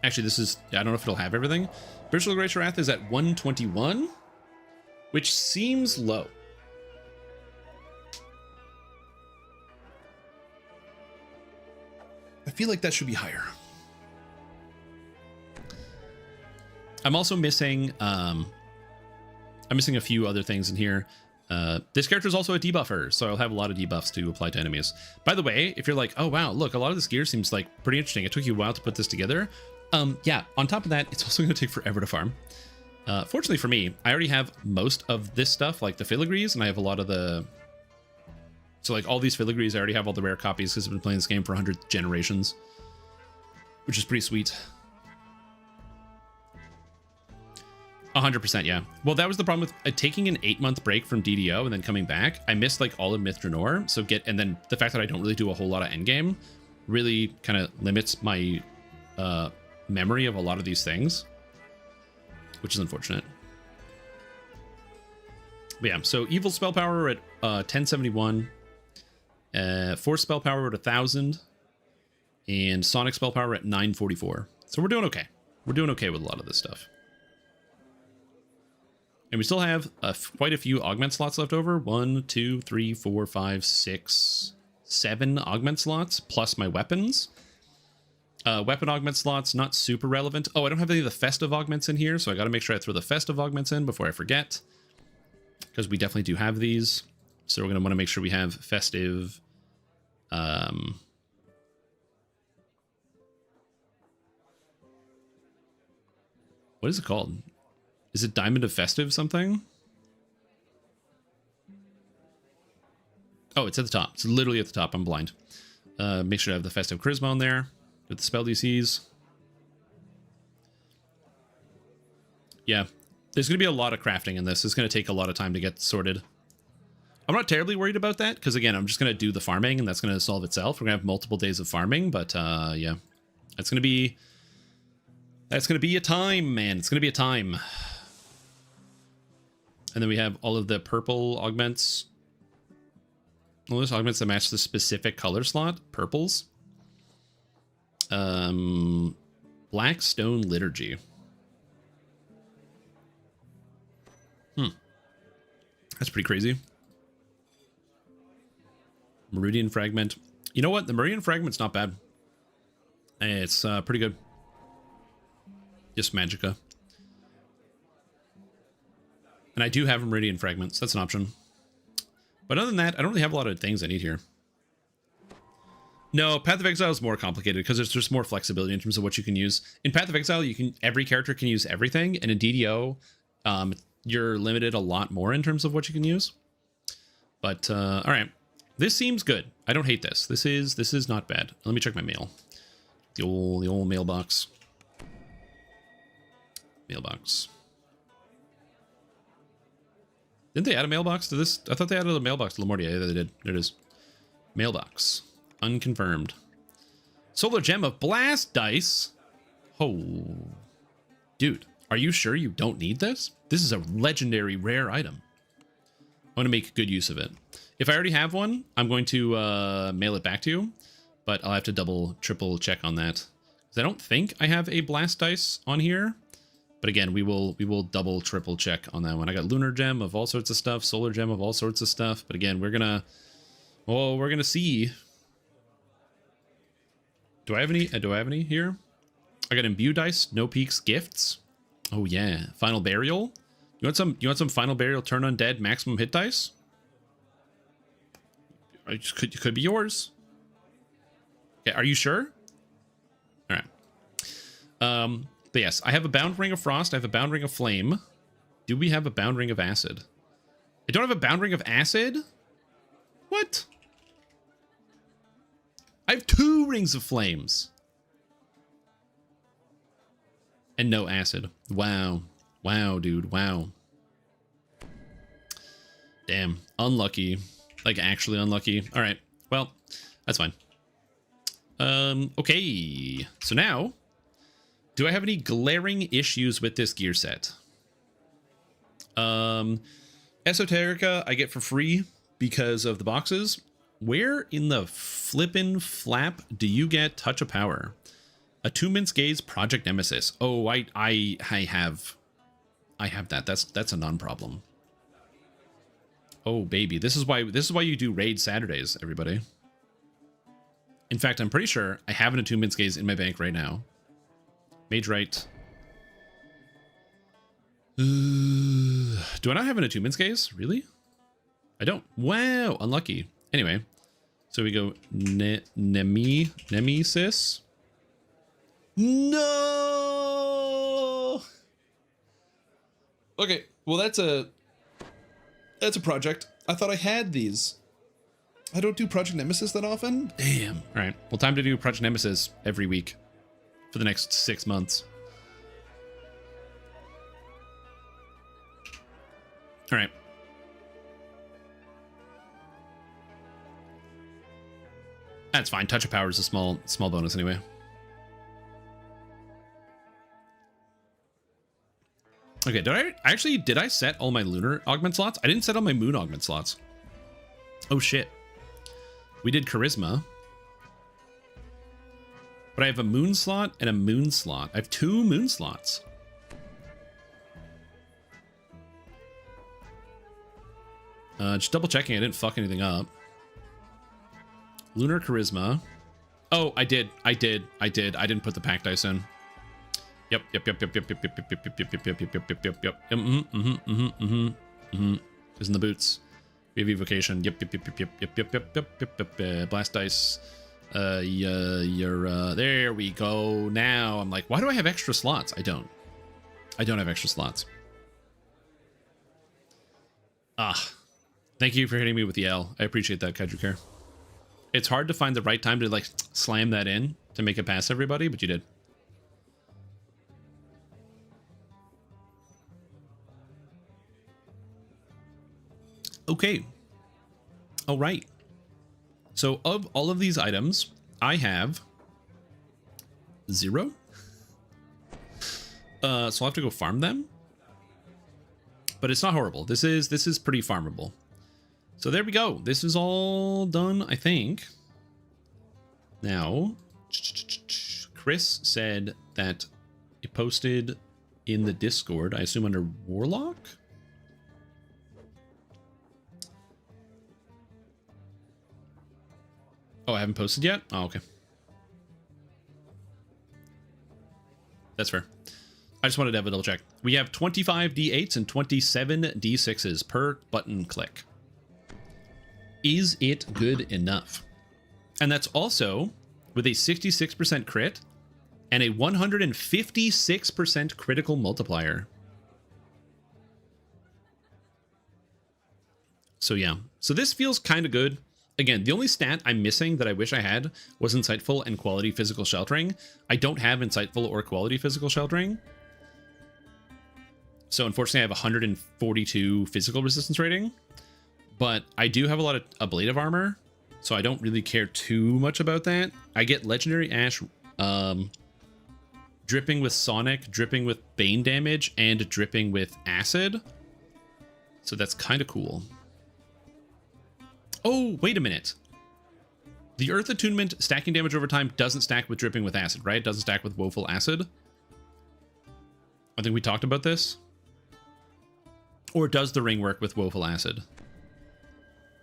actually this is, I don't know if it'll have everything. Spiritual Grace Wrath is at 121, which seems low. I feel like that should be higher. I'm also missing, I'm missing a few other things in here. This character is also a debuffer, so I'll have a lot of debuffs to apply to enemies. By the way, if you're like, oh wow, look, a lot of this gear seems like pretty interesting. It took you a while to put this together. Yeah, on top of that, it's also going to take forever to farm. Fortunately for me, I already have most of this stuff, like the filigrees, and I have a lot of the... So like all these filigrees, I already have all the rare copies because I've been playing this game for 100 generations, which is pretty sweet. 100%, yeah. Well, that was the problem with taking an 8-month break from DDO and then coming back. I missed like all of Myth Draenor, so and then the fact that I don't really do a whole lot of endgame really kind of limits my memory of a lot of these things, which is unfortunate. But yeah, so evil spell power at 1071, force spell power at 1000, and sonic spell power at 944. So we're doing okay. We're doing okay with a lot of this stuff. And we still have quite a few augment slots left over. 1, 2, 3, 4, 5, 6, 7 augment slots, plus my weapons. Weapon augment slots, not super relevant. Oh, I don't have any of the festive augments in here, so I got to make sure I throw the festive augments in before I forget. Because we definitely do have these. So we're going to want to make sure we have festive... what is it called? Is it Diamond of Festive something? Oh, it's at the top. It's literally at the top. I'm blind. Make sure I have the Festive Charisma on there with the spell DCs. Yeah, there's going to be a lot of crafting in this. It's going to take a lot of time to get sorted. I'm not terribly worried about that because, again, I'm just going to do the farming and that's going to solve itself. We're going to have multiple days of farming, but yeah, that's going to be a time, man. It's going to be a time. And then we have all of the purple augments. All those augments that match the specific color slot. Purples. Blackstone Liturgy. That's pretty crazy. Meridian Fragment. You know what? The Meridian Fragment's not bad. It's pretty good. Just Magicka. And I do have Meridian Fragments. That's an option. But other than that, I don't really have a lot of things I need here. No, Path of Exile is more complicated because there's just more flexibility in terms of what you can use. In Path of Exile, every character can use everything, and in DDO, you're limited a lot more in terms of what you can use. But all right, this seems good. I don't hate this. This is not bad. Let me check my mail. The old mailbox. Mailbox. Didn't they add a mailbox to this? I thought they added a mailbox to Lamortia. Yeah, they did. There it is. Mailbox. Unconfirmed. Solar Gem of Blast Dice. Oh. Dude, are you sure you don't need this? This is a legendary rare item. I want to make good use of it. If I already have one, I'm going to mail it back to you. But I'll have to triple check on that. Because I don't think I have a Blast Dice on here. But again, we will triple check on that one. I got Lunar Gem of all sorts of stuff, Solar Gem of all sorts of stuff. But again, we're gonna see. Do I have any? Do I have any here? I got Imbue Dice, No Peaks, Gifts. Oh yeah, Final Burial. You want some Final Burial Turn Undead maximum hit dice? It could be yours. Okay, are you sure? All right. But yes, I have a Bound Ring of Frost. I have a Bound Ring of Flame. Do we have a Bound Ring of Acid? I don't have a Bound Ring of Acid? What? I have 2 Rings of Flames. And no Acid. Wow. Wow, dude. Wow. Damn. Unlucky. Like, actually unlucky. All right. Well, that's fine. Okay. So now, do I have any glaring issues with this gear set? Esoterica I get for free because of the boxes. Where in the flippin' flap do you get Touch of Power? Attunement's Gaze, Project Nemesis. Oh, I have that. That's a non-problem. Oh baby, this is why you do raid Saturdays, everybody. In fact, I'm pretty sure I have an Attunement's Gaze in my bank right now. Mage Right. Do I not have an Attunement's Gaze? Really? I don't. Wow, unlucky. Anyway, so we go Nemesis. No. Okay, well that's a project. I thought I had these. I don't do Project Nemesis that often. Damn. All right. Well, time to do Project Nemesis every week for the next 6 months. All right. That's fine. Touch of Power is a small bonus anyway. Okay, did I set all my lunar augment slots? I didn't set all my moon augment slots. Oh shit. We did charisma. But I have a moon slot and a moon slot. I have 2 moon slots. Just double checking I didn't fuck anything up. Lunar charisma. Oh, I did. I didn't put the pack dice in. Yep. Is in the boots. We have evocation. Yep. Blast dice. There we go. Now I'm like, why do I have extra slots? I don't have extra slots. Thank you for hitting me with the L. I appreciate that, Kaiju Care. It's hard to find the right time to like slam that in to make it past everybody, but you did. Okay. All right. So of all of these items, I have 0. So I'll have to go farm them. But it's not horrible. This is pretty farmable. So there we go. This is all done, I think. Now, Chris said that it posted in the Discord, I assume under Warlock? Oh, I haven't posted yet? Oh, okay. That's fair. I just wanted to have a double check. We have 25 D8s and 27 D6s per button click. Is it good enough? And that's also with a 66% crit and a 156% critical multiplier. So yeah, so this feels kind of good. Again, the only stat I'm missing that I wish I had was Insightful and Quality Physical Sheltering. I don't have Insightful or Quality Physical Sheltering. So unfortunately, I have 142 physical resistance rating. But I do have a lot of ablative armor, so I don't really care too much about that. I get Legendary Ash dripping with Sonic, dripping with Bane damage, and dripping with Acid. So that's kind of cool. Oh, wait a minute. The Earth Attunement stacking damage over time doesn't stack with dripping with acid, right? It doesn't stack with Woeful Acid. I think we talked about this. Or does the ring work with Woeful Acid?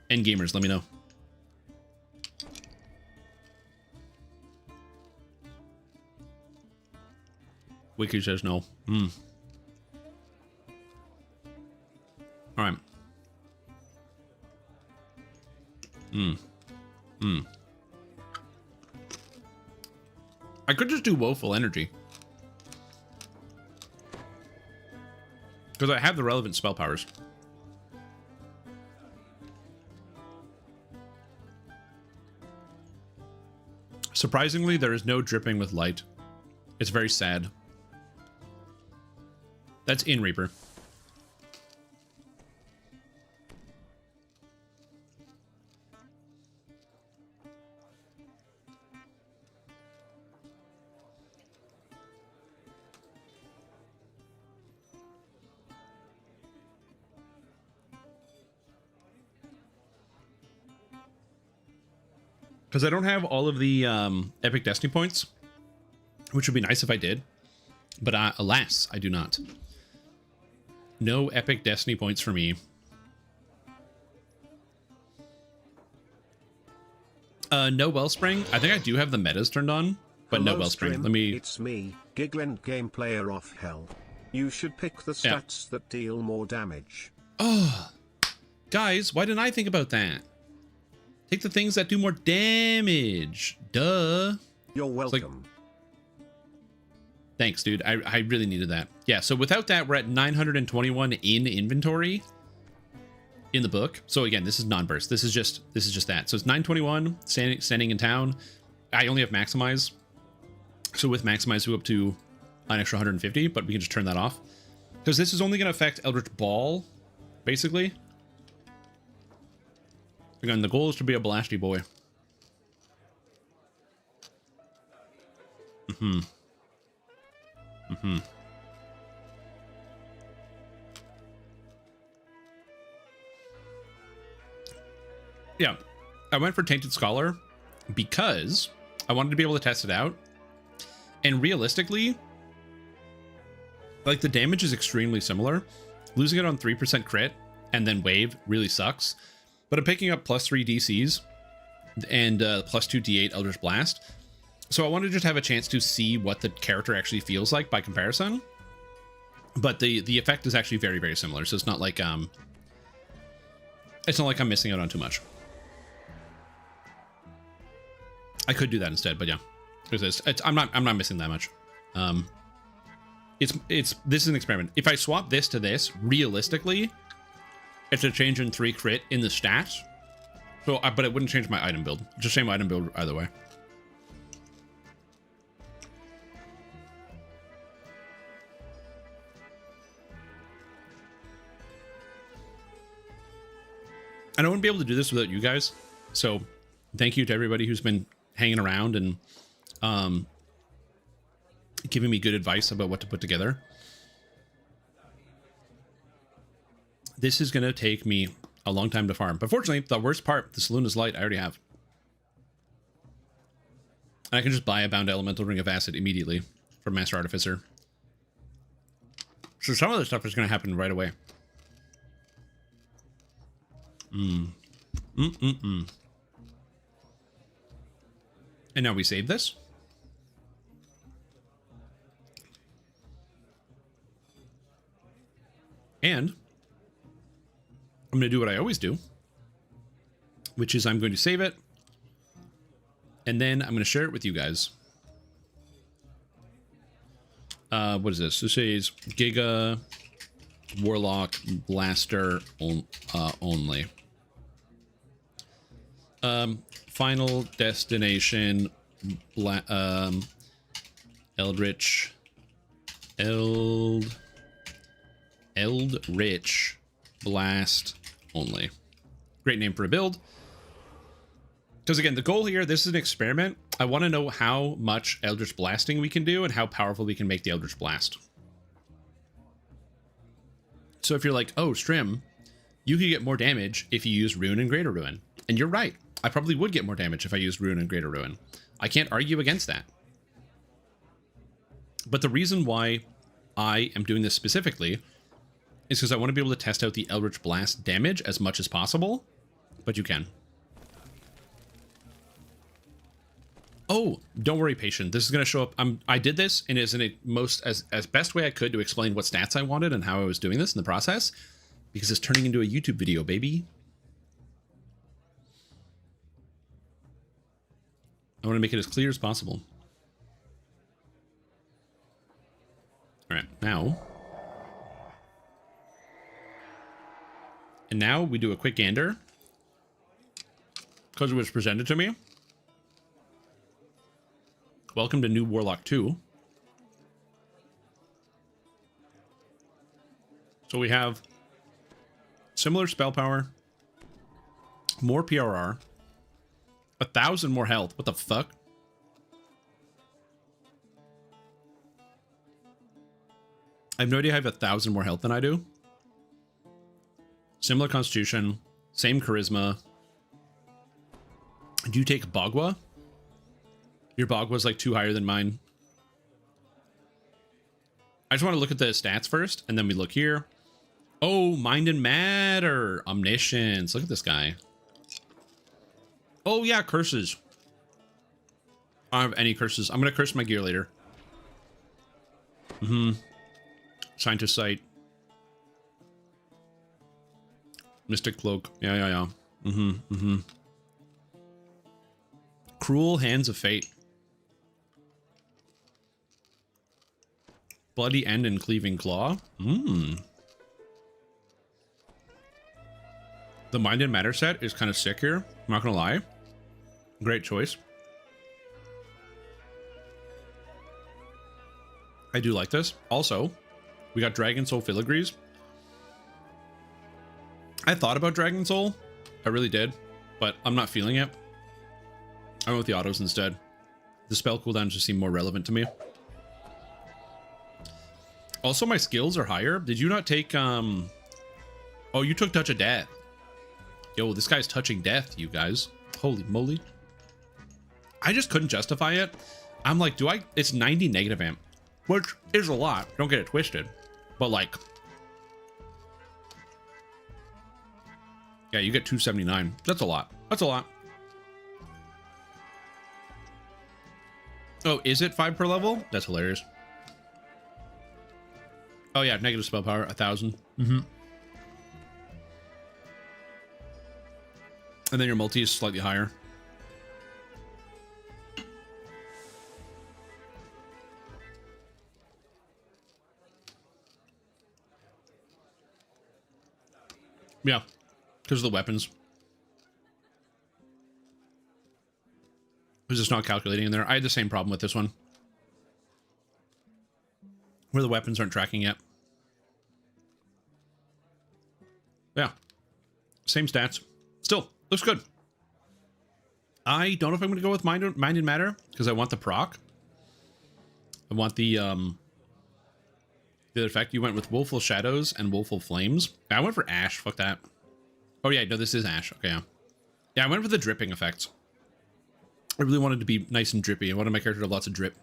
And gamers, let me know. Wiki says no. All right. I could just do Woeful Energy. Because I have the relevant spell powers. Surprisingly, there is no dripping with light. It's very sad. That's in Reaper. Because I don't have all of the Epic Destiny points, which would be nice if I did. But alas, I do not. No Epic Destiny points for me. No Wellspring. I think I do have the metas turned on, but Hello, no Wellspring. Stream. Let me... It's me, Giglent Game Player of Hell. You should pick the stats that deal more damage. Oh, guys, why didn't I think about that? Take the things that do more damage. Duh. You're welcome. Thanks, dude. I really needed that. Yeah, so without that, we're at 921 in inventory in the book. So again, this is non-burst. This is just that. So it's 921 standing in town. I only have Maximize. So with Maximize, we go up to an extra 150, but we can just turn that off. Because this is only going to affect Eldritch Ball, basically. Again, the goal is to be a blasty boy. Yeah, I went for Tainted Scholar because I wanted to be able to test it out. And realistically, like, the damage is extremely similar. Losing it on 3% crit and then wave really sucks. But I'm picking up +3 DCs and +2 D8 Eldritch Blast. So I wanted to just have a chance to see what the character actually feels like by comparison. But the effect is actually very, very similar. So it's not like I'm missing out on too much. I could do that instead, but yeah. I'm not missing that much. This is an experiment. If I swap this to this, realistically, it's a change in 3 crit in the stats. So, but it wouldn't change my item build. It's the same item build either way. And I wouldn't be able to do this without you guys. So thank you to everybody who's been hanging around and giving me good advice about what to put together. This is going to take me a long time to farm. But fortunately, the worst part, the Saloon is Light, I already have. And I can just buy a Bound Elemental Ring of Acid immediately from Master Artificer. So some of this stuff is going to happen right away. And now we save this. And I'm going to do what I always do, which is I'm going to save it. And then I'm going to share it with you guys. What is this? This is Giga Warlock Blaster only. Final Destination Eldritch Blast only. Great name for a build. Because again, the goal here, this is an experiment. I want to know how much Eldritch Blasting we can do and how powerful we can make the Eldritch Blast. So if you're like, oh, Strim, you could get more damage if you use Ruin and Greater Ruin. And you're right. I probably would get more damage if I used Ruin and Greater Ruin. I can't argue against that. But the reason why I am doing this specifically is because I want to be able to test out the Eldritch Blast damage as much as possible. But you can. Oh, don't worry, patient. This is going to show up. I did this and is in a as best way I could to explain what stats I wanted and how I was doing this in the process, because it's turning into a YouTube video, baby. I want to make it as clear as possible. All right, now. And now we do a quick gander because it was presented to me. Welcome to New Warlock 2. So we have similar spell power, more PRR, 1,000 more health. What the fuck? I have no idea I have 1,000 more health than I do. Similar constitution, same charisma. Do you take Bagua? Your Bagwa's like 2 higher than mine. I just want to look at the stats first, and then we look here. Oh, Mind and Matter. Omniscience. Look at this guy. Oh, yeah, curses. I don't have any curses. I'm going to curse my gear later. Scientist Sight. Mystic Cloak. Yeah. Cruel Hands of Fate. Bloody End and Cleaving Claw. The Mind and Matter set is kind of sick here. I'm not gonna lie. Great choice. I do like this. Also, we got Dragon Soul Filigrees. I thought about Dragon Soul. I really did, but I'm not feeling it. I went with the autos instead. The spell cooldowns just seem more relevant to me. Also, my skills are higher. Did you not take, Oh, you took Touch of Death. Yo, this guy's touching death, you guys. Holy moly. I just couldn't justify it. I'm like, it's 90 negative amp, which is a lot. Don't get it twisted. But like, yeah, you get 279. That's a lot. That's a lot. Oh, is it 5 per level? That's hilarious. Oh yeah, negative spell power, 1,000. And then your multi is slightly higher. Yeah, because of the weapons. It was just not calculating in there. I had the same problem with this one, where the weapons aren't tracking yet. Yeah, same stats. Still, looks good. I don't know if I'm going to go with Mind and Matter, because I want the proc. I want the other effect. You went with Woeful Shadows and Woeful Flames. I went for Ash. Fuck that. Oh yeah, no, this is Ash. Okay, yeah. Yeah, I went for the dripping effects. I really wanted to be nice and drippy. I wanted my character to have lots of drip.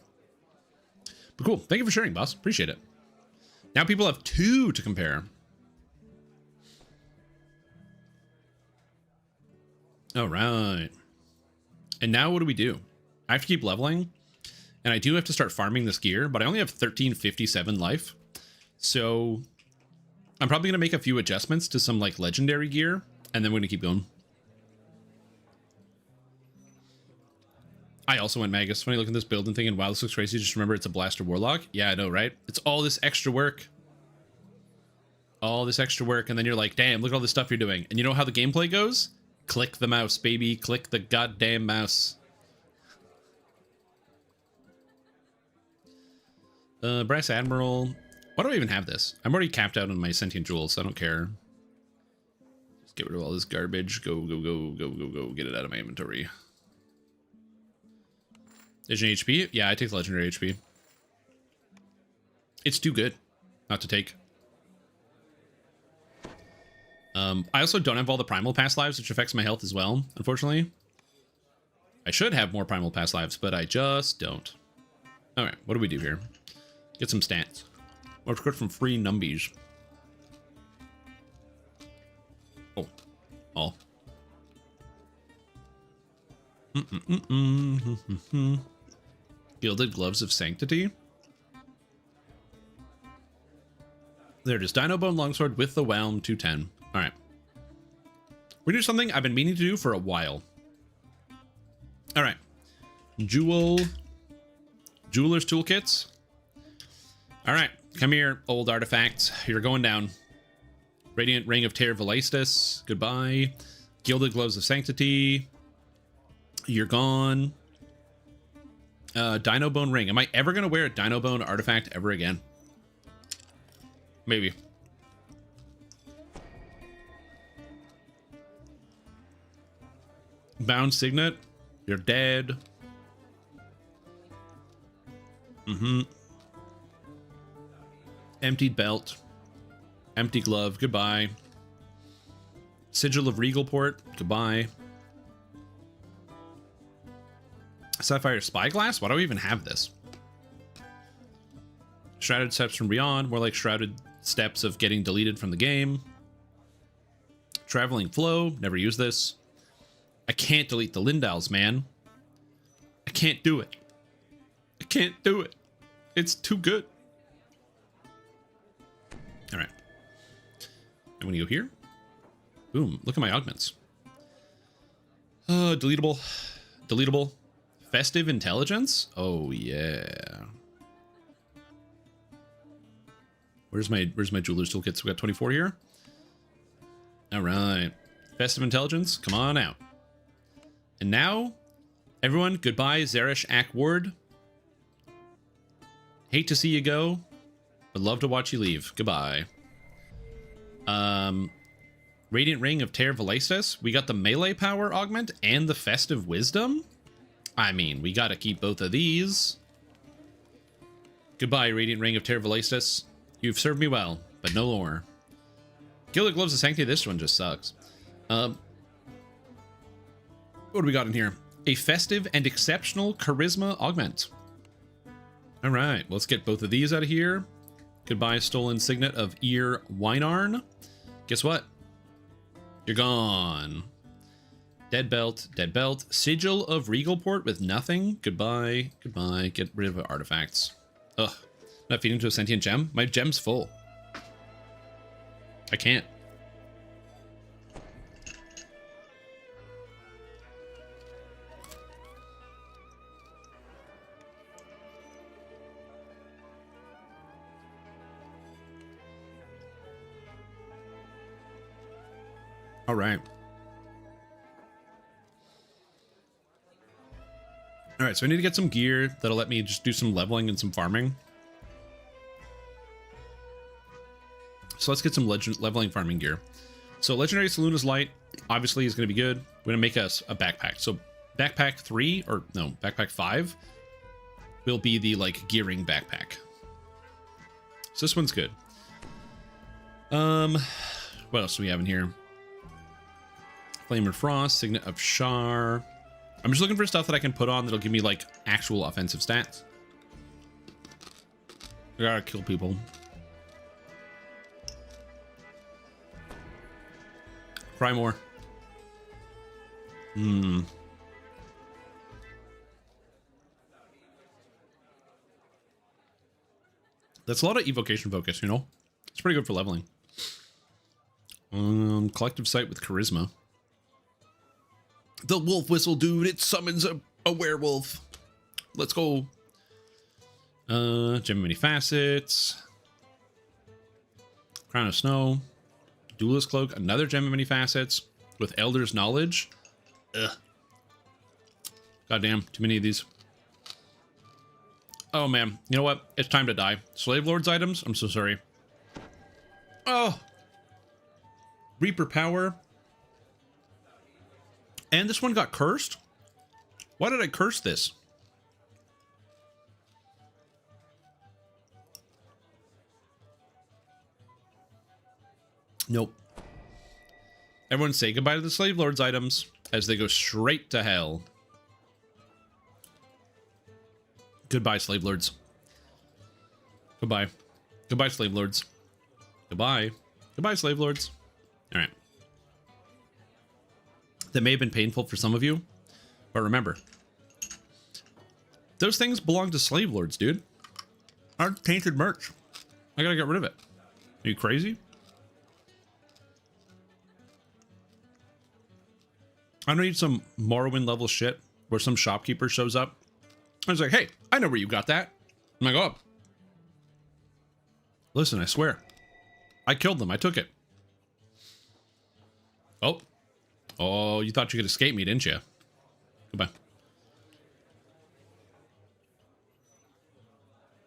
But cool. Thank you for sharing, boss. Appreciate it. Now people have 2 to compare. All right. And now what do we do? I have to keep leveling, and I do have to start farming this gear, but I only have 1357 life. So I'm probably going to make a few adjustments to some like legendary gear, and then we're going to keep going. I also went Magus. When I look at this build and thinking, wow, this looks crazy. Just remember it's a Blaster Warlock. Yeah, I know, right? It's all this extra work. All this extra work, and then you're like, damn, look at all this stuff you're doing. And you know how the gameplay goes? Click the mouse, baby. Click the goddamn mouse. Brass Admiral. Why do I even have this? I'm already capped out on my Sentient Jewels, so I don't care. Just get rid of all this garbage. Go, go, go, go, go, go. Get it out of my inventory. Legendary HP? Yeah, I take the Legendary HP. It's too good not to take. I also don't have all the Primal Pass lives, which affects my health as well, unfortunately. I should have more Primal Pass lives, but I just don't. Alright, what do we do here? Get some stats. Let's get some free numbies. Oh. All. Gilded Gloves of Sanctity. There it is. Dino Bone Longsword with the Whelm 210. Alright. We're doing something I've been meaning to do for a while. Alright. Jeweler's Toolkits. Alright. Come here, old artifacts. You're going down. Radiant Ring of Tear Velastus. Goodbye. Gilded Gloves of Sanctity. You're gone. Dino Bone Ring. Am I ever going to wear a Dino Bone artifact ever again? Maybe. Bound Signet. You're dead. Emptied Belt. Empty Glove. Goodbye. Sigil of Regalport. Goodbye. Sapphire Spyglass? Why do I even have this? Shrouded Steps from Beyond. More like Shrouded Steps of getting deleted from the game. Traveling Flow. Never use this. I can't delete the Lindals, man. I can't do it. I can't do it. It's too good. Alright. I'm gonna go here. Boom. Look at my augments. Deletable. Deletable. Festive Intelligence? Oh, yeah. Where's my Jeweler's Toolkits? We got 24 here. Alright. Festive Intelligence, come on out. And now, everyone, goodbye, Zerish Ack-Ward. Hate to see you go, but love to watch you leave. Goodbye. Radiant Ring of Tear Velastus. We got the melee power augment and the Festive Wisdom. I mean, we gotta keep both of these. Goodbye, Radiant Ring of Tear Velastus. You've served me well, but no more. Gilded Gloves of Sanctity. This one just sucks. What do we got in here? A festive and exceptional charisma augment. All right, let's get both of these out of here. Goodbye, Stolen Signet of Ear Wynarn. Guess what? You're gone. Dead Belt, Dead Belt. Sigil of Regalport with nothing. Goodbye, goodbye. Get rid of artifacts. Ugh. Not feeding to a sentient gem? My gem's full. I can't. All right. All right, so I need to get some gear that'll let me just do some leveling and some farming. So let's get some leveling farming gear. So Legendary Saloon's Light obviously is going to be good. We're going to make us a backpack. So backpack 3, or no, backpack 5 will be the like gearing backpack. So this one's good. What else do we have in here? Flame and Frost, Signet of Shar. I'm just looking for stuff that I can put on that'll give me like actual offensive stats. I gotta kill people. Cry more. That's a lot of evocation focus, you know? It's pretty good for leveling. Collective sight with charisma. The wolf whistle, dude. It summons a werewolf. Let's go. Gem of many facets. Crown of snow. Duelist cloak. Another gem of many facets with elder's knowledge. Ugh. Goddamn, too many of these. Oh man, you know what? It's time to die. Slave Lord's items? I'm so sorry. Oh. Reaper power. And this one got cursed? Why did I curse this? Nope. Everyone say goodbye to the Slave Lord's items as they go straight to hell. Goodbye, Slave Lords. Goodbye. Goodbye, Slave Lords. Goodbye. Goodbye, Slave Lords. All right. That may have been painful for some of you, but remember, those things belong to Slave Lords, dude. Our tainted merch. I gotta get rid of it. Are you crazy? I don't need some Morrowind level shit where some shopkeeper shows up. I was like, hey, I know where you got that. I'm like, oh. Listen, I swear. I killed them. I took it. Oh. Oh, you thought you could escape me, didn't you? Goodbye.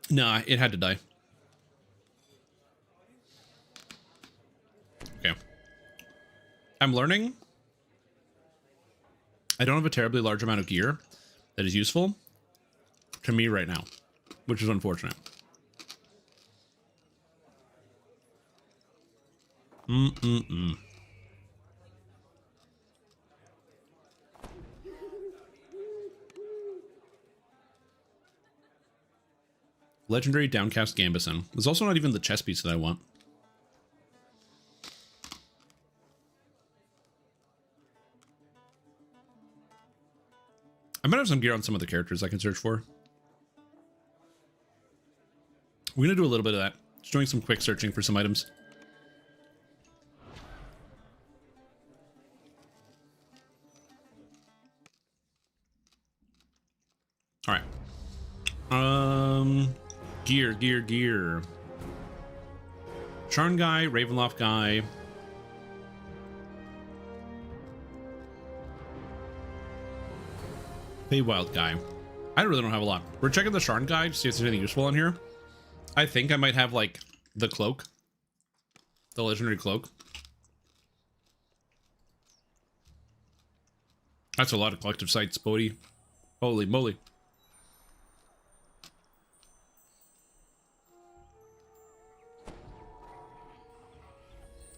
Nah, it had to die. Okay. I'm learning. I don't have a terribly large amount of gear that is useful to me right now, which is unfortunate. Legendary Downcast Gambison. There's also not even the chess piece that I want. I might have some gear on some of the characters I can search for. We're going to do a little bit of that. Just doing some quick searching for some items. All right. Gear. Charn guy, Ravenloft guy. Feywild guy. I really don't have a lot. We're checking the Charn guy to see if there's anything useful on here. I think I might have like the cloak. The legendary cloak. That's a lot of collective sights, Bodhi. Holy moly.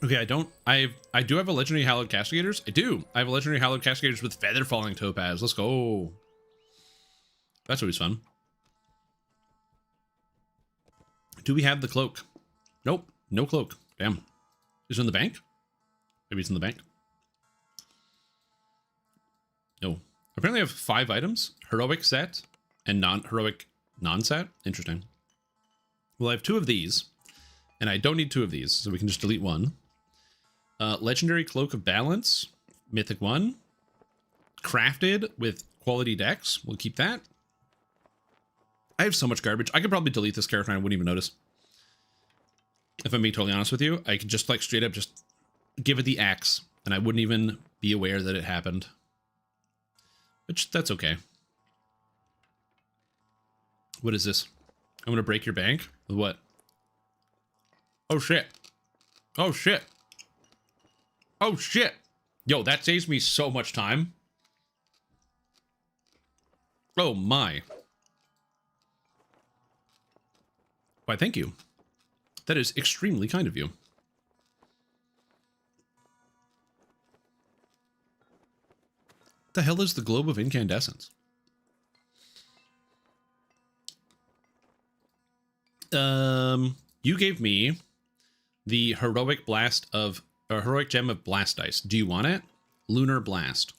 Okay, I do have a legendary hallowed castigators. I have a legendary hallowed castigators with feather falling topaz. Let's go. That's always fun. Do we have the cloak? Nope, no cloak. Damn. Is it in the bank? Maybe it's in the bank. No. Apparently I have 5 items. Heroic set and non-heroic non-set. Interesting. Well, I have 2 of these. And I don't need 2 of these, so we can just delete 1. Legendary Cloak of Balance. Mythic 1. Crafted with quality dex. We'll keep that. I have so much garbage. I could probably delete this character and I wouldn't even notice. If I'm being totally honest with you, I could just like straight up just give it the axe and I wouldn't even be aware that it happened. Which, that's okay. What is this? I'm gonna break your bank? With what? Oh shit. Oh shit. Oh shit. Yo, that saves me so much time. Oh my. Why, thank you. That is extremely kind of you. The hell is the globe of incandescence? You gave me the heroic heroic gem of blast ice. Do you want it? Lunar blast.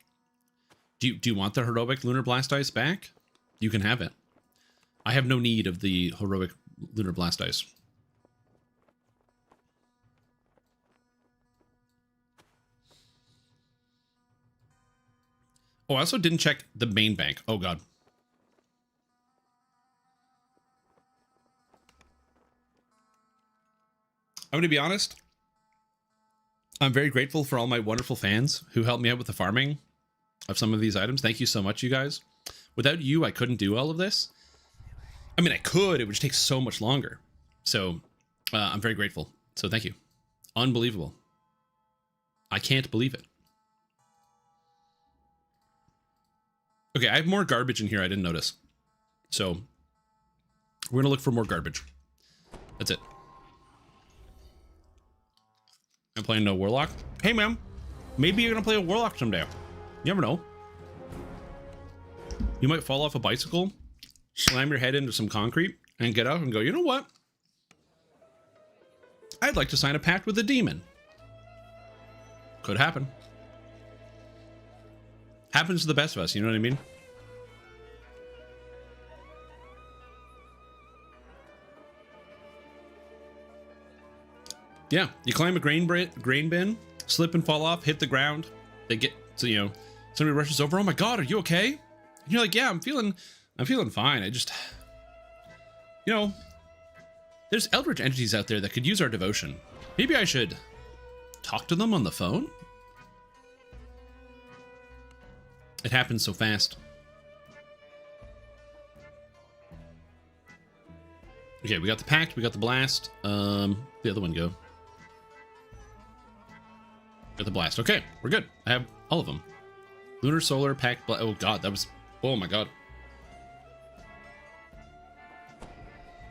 Do you want the heroic lunar blast ice back? You can have it. I have no need of the heroic Lunar Blast Ice. Oh, I also didn't check the main bank. Oh, God. I'm going to be honest. I'm very grateful for all my wonderful fans who helped me out with the farming of some of these items. Thank you so much, you guys. Without you, I couldn't do all of this. I mean, I could. It would just take so much longer. So I'm very grateful. So thank you. Unbelievable. I can't believe it. Okay, I have more garbage in here I didn't notice. So we're going to look for more garbage. That's it. I'm playing no Warlock. Hey, man. Maybe you're going to play a Warlock someday. You never know. You might fall off a bicycle, slam your head into some concrete, and get up and go, you know what? I'd like to sign a pact with a demon. Could happen. Happens to the best of us, you know what I mean? Yeah, you climb a grain bin, slip and fall off, hit the ground. They get, so you know, somebody rushes over. Oh my God, are you okay? And you're like, yeah, I'm feeling fine. I just, you know, there's eldritch entities out there that could use our devotion. Maybe I should talk to them on the phone. It happens so fast. Okay, we got the pact, we got the blast. The other one go. Got the blast. Okay, we're good. I have all of them. Lunar, solar, pact, oh God, that was, oh my God.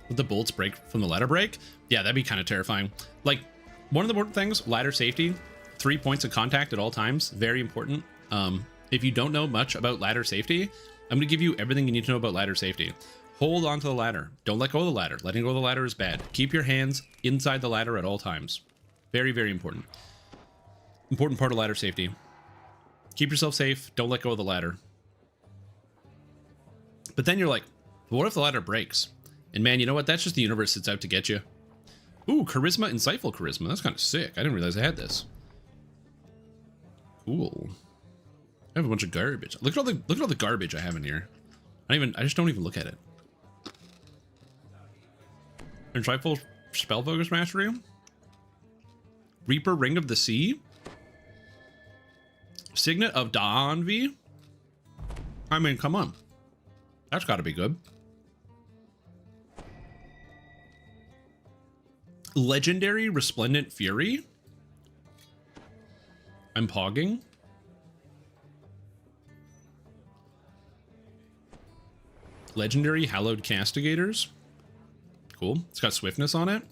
Would the bolts break from the ladder break? Yeah, that'd be kind of terrifying. Like, one of the important things, ladder safety, 3 points of contact at all times, very important. If you don't know much about ladder safety, I'm going to give you everything you need to know about ladder safety. Hold on to the ladder. Don't let go of the ladder. Letting go of the ladder is bad. Keep your hands inside the ladder at all times. Very, very important. Important part of ladder safety. Keep yourself safe. Don't let go of the ladder. But then you're like, what if the ladder breaks? And man, you know what? That's just the universe that's out to get you. Ooh, charisma, insightful charisma. That's kind of sick. I didn't realize I had this. Cool. I have a bunch of garbage. Look at all the garbage I have in here. I just don't even look at it. And Trifle Spell Focus Mastery. Reaper Ring of the Sea. Signet of Dawnvi. I mean, come on. That's got to be good. Legendary Resplendent Fury. I'm pogging. Legendary Hallowed Castigators. Cool. It's got swiftness on it.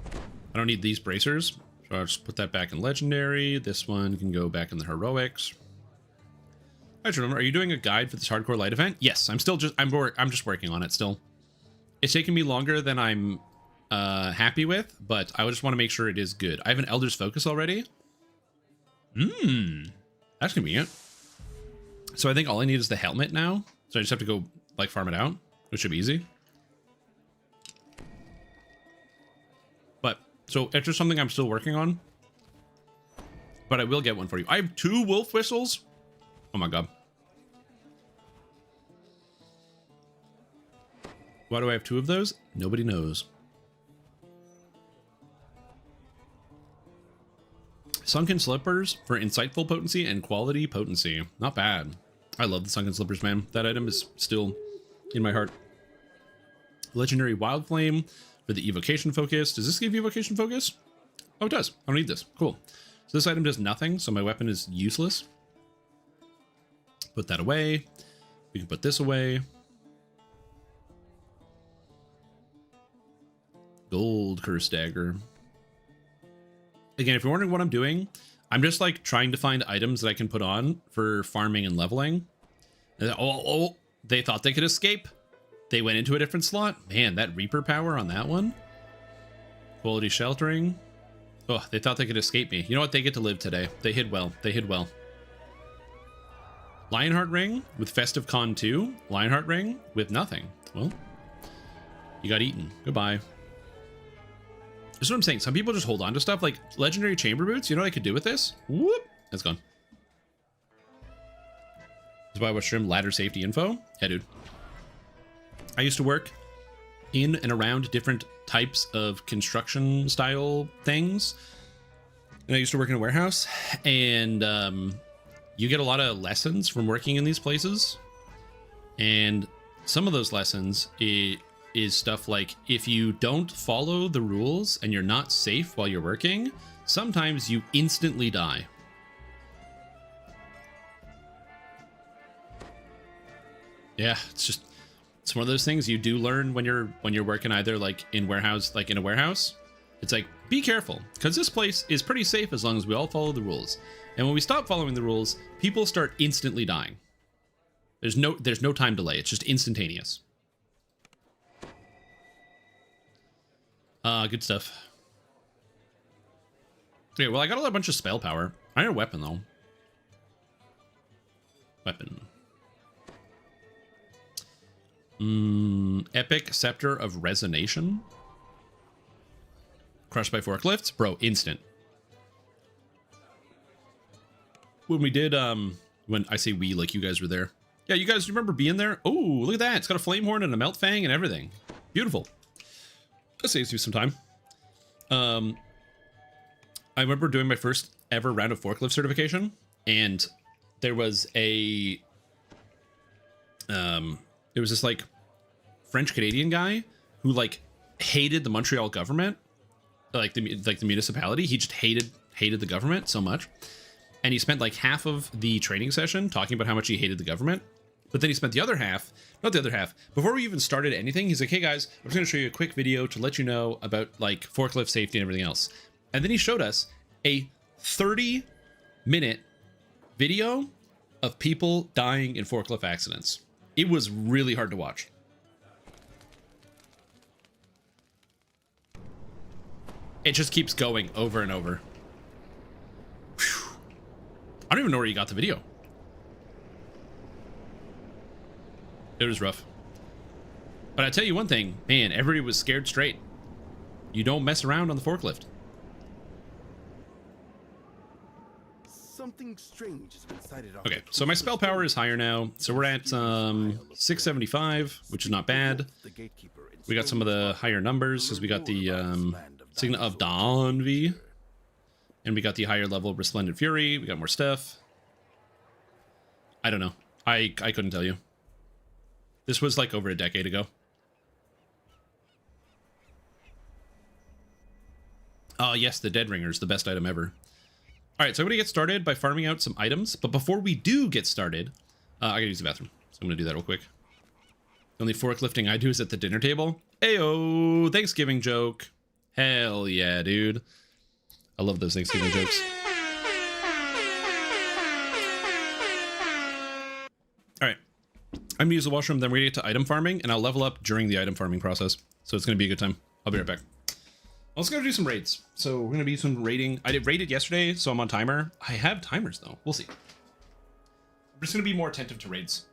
I don't need these bracers, so I'll just put that back in legendary. This one can go back in the heroics. I just remember, are you doing a guide for this hardcore light event? Yes, I'm just working on it still. It's taking me longer than I'm happy with, but I just want to make sure it is good. I have an Elder's Focus already. That's convenient. So I think all I need is the helmet now. So I just have to go like farm it out, which should be easy. But so it's just something I'm still working on. But I will get one for you. I have 2 wolf whistles. Oh my God. Why do I have 2 of those? Nobody knows. Sunken Slippers for insightful potency and quality potency. Not bad. I love the Sunken Slippers, man. That item is still in my heart. Legendary Wild Flame for the evocation focus. Does this give evocation focus? Oh, it does. I don't need this. Cool. So this item does nothing, so my weapon is useless. Put that away. We can put this away. Gold Curse Dagger. Again, if you're wondering what I'm doing, I'm just like trying to find items that I can put on for farming and leveling. And they thought they could escape. They went into a different slot. Man, that Reaper power on that one. Quality Sheltering. Oh, they thought they could escape me. You know what? They get to live today. They hid well. They hid well. Lionheart Ring with Festive Con 2. Lionheart Ring with nothing. Well, You got eaten. Goodbye. That's what I'm saying. Some people just hold on to stuff like legendary chamber boots. You know what I could do with this? Whoop. That's gone. That's why I watch stream ladder safety info. Yeah, dude. I used to work in and around different types of construction style things. And I used to work in a warehouse, and you get a lot of lessons from working in these places. And some of those lessons is stuff like, if you don't follow the rules and you're not safe while you're working, sometimes you instantly die. Yeah, it's one of those things you do learn when you're working either like in a warehouse. It's like, be careful, because this place is pretty safe as long as we all follow the rules. And when we stop following the rules, people start instantly dying. There's no time delay. It's just instantaneous. Good stuff. Okay, well, I got a bunch of spell power. I need a weapon, though. Weapon. Epic Scepter of Resonation. Crushed by forklifts? Bro, instant. When we did, when I say we, like you guys were there. Yeah, you guys remember being there? Oh, look at that. It's got a flame horn and a melt fang and everything. Beautiful. That saves you some time. I remember doing my first ever round of forklift certification, and there was there was this like French Canadian guy who like hated the Montreal government, like the municipality. He just hated the government so much, and he spent like half of the training session talking about how much he hated the government. But then he spent the other half, not the other half, before we even started anything, he's like, hey guys, I'm just going to show you a quick video to let you know about like forklift safety and everything else. And then he showed us a 30-minute video of people dying in forklift accidents. It was really hard to watch. It just keeps going over and over. Whew. I don't even know where you got the video. It was rough. But I tell you one thing, man, everybody was scared straight. You don't mess around on the forklift. Something strange has been sighted off. Okay, so my spell power is higher now. So we're at 675, which is not bad. We got some of the higher numbers because we got the Signet of Dawnvi. And we got the higher level Resplendent Fury. We got more stuff. I don't know. I couldn't tell you. This was like over a decade ago. Oh, yes, the Dead Ringer's the best item ever. All right, so I'm going to get started by farming out some items. But before we do get started, I got to use the bathroom. So I'm going to do that real quick. The only forklifting I do is at the dinner table. Ayo, Thanksgiving joke. Hell yeah, dude. I love those Thanksgiving jokes. All right. I'm going to use the washroom, then we're going to get to item farming, and I'll level up during the item farming process. So it's going to be a good time. I'll be right back. Let's go do some raids. So we're going to be some raiding. I did raided yesterday, so I'm on timer. I have timers, though. We'll see. I'm just going to be more attentive to raids.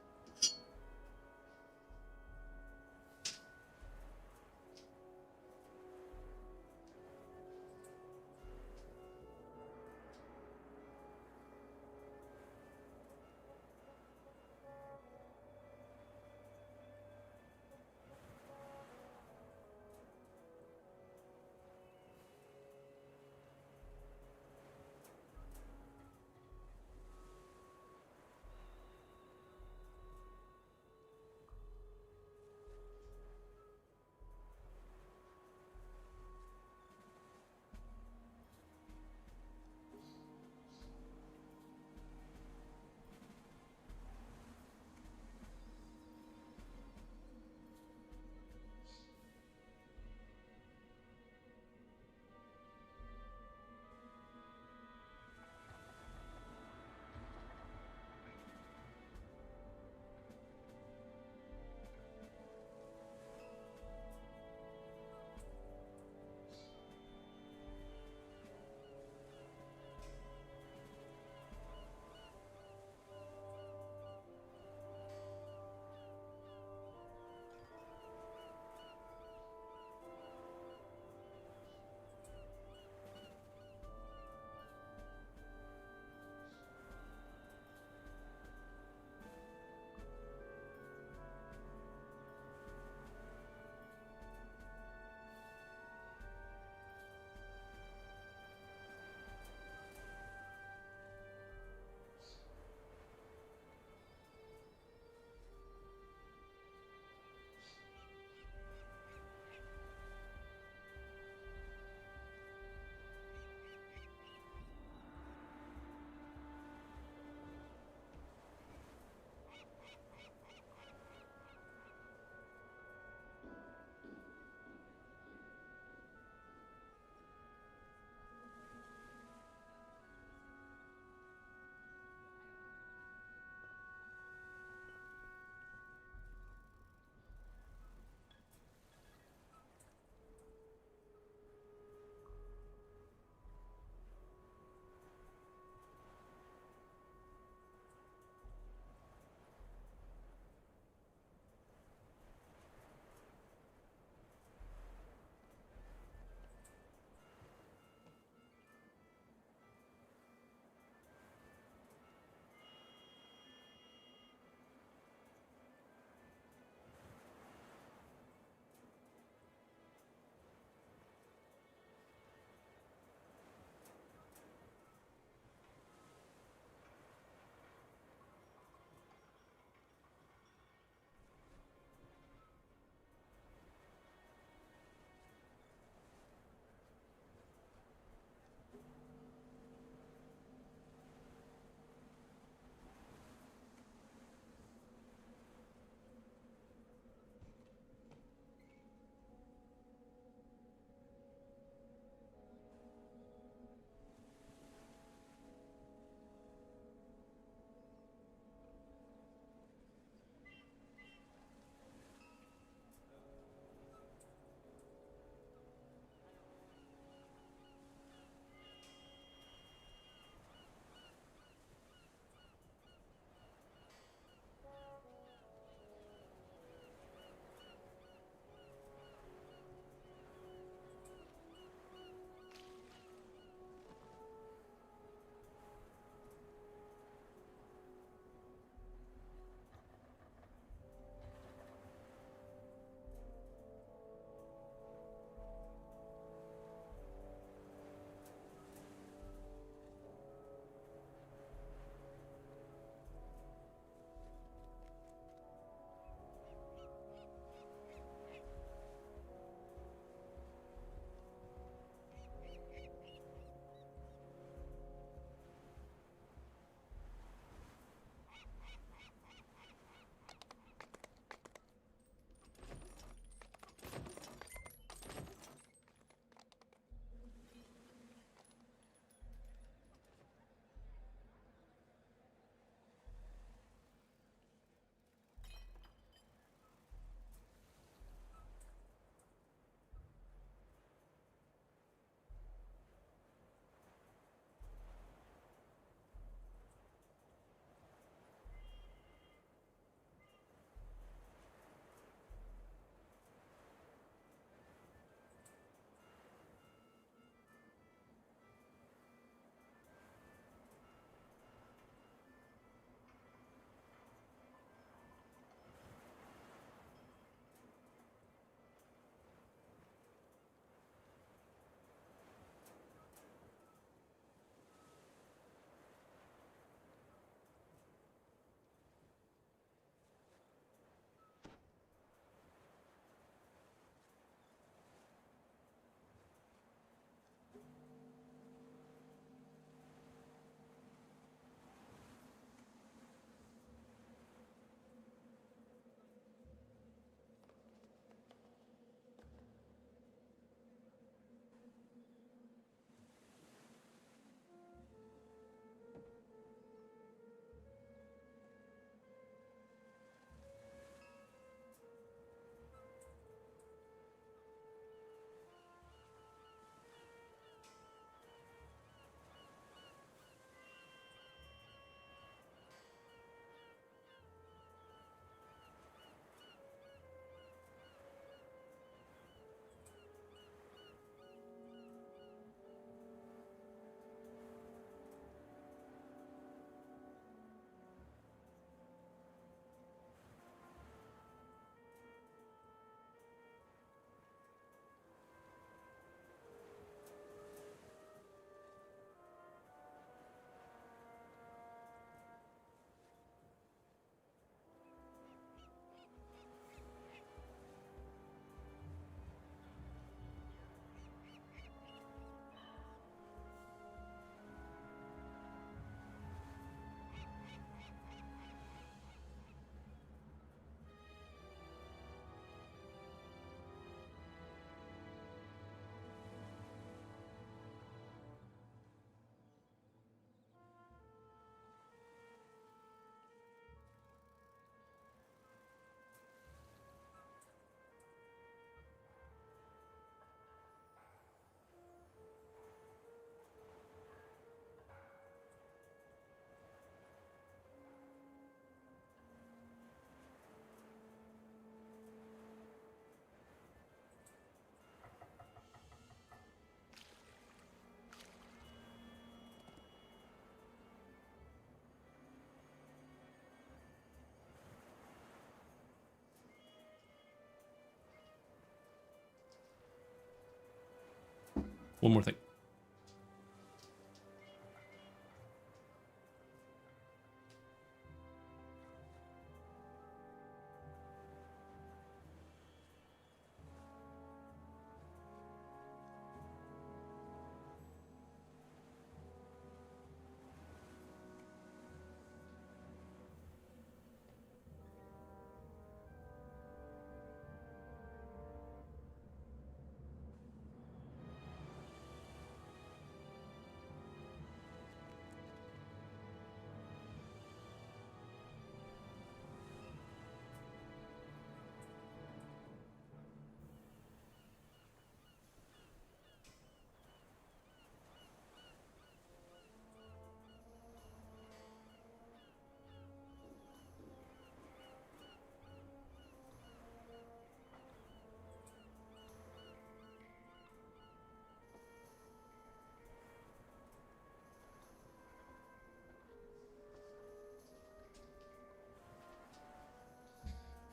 one more thing.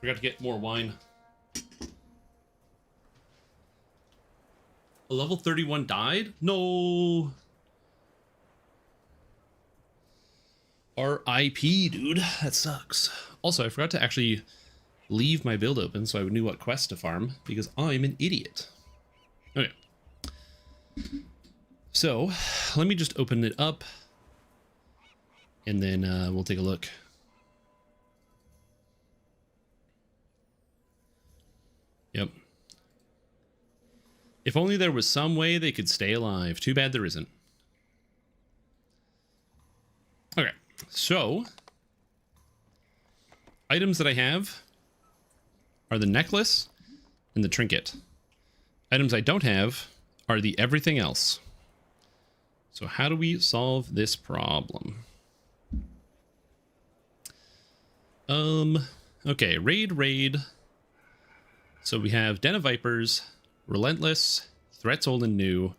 Forgot to get more wine. A level 31 died? No. R.I.P. dude. That sucks. Also, I forgot to actually leave my build open so I knew what quest to farm because I'm an idiot. Okay. So, let me just open it up and then we'll take a look. Yep. If only there was some way they could stay alive. Too bad there isn't. Okay, so items that I have are the necklace and the trinket. Items I don't have are the everything else. So how do we solve this problem? Okay, raid. So we have Den of Vipers, Relentless, Threats Old and New,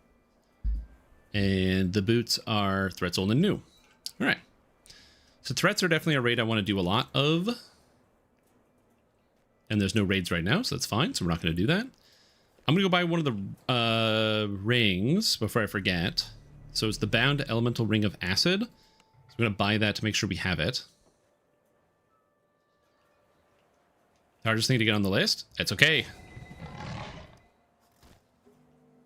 and the boots are Threats Old and New. All right. So threats are definitely a raid I want to do a lot of. And there's no raids right now, so that's fine. So we're not going to do that. I'm going to go buy one of the rings before I forget. So it's the Bound Elemental Ring of Acid. So I'm going to buy that to make sure we have it. Hardest thing to get on the list? It's okay.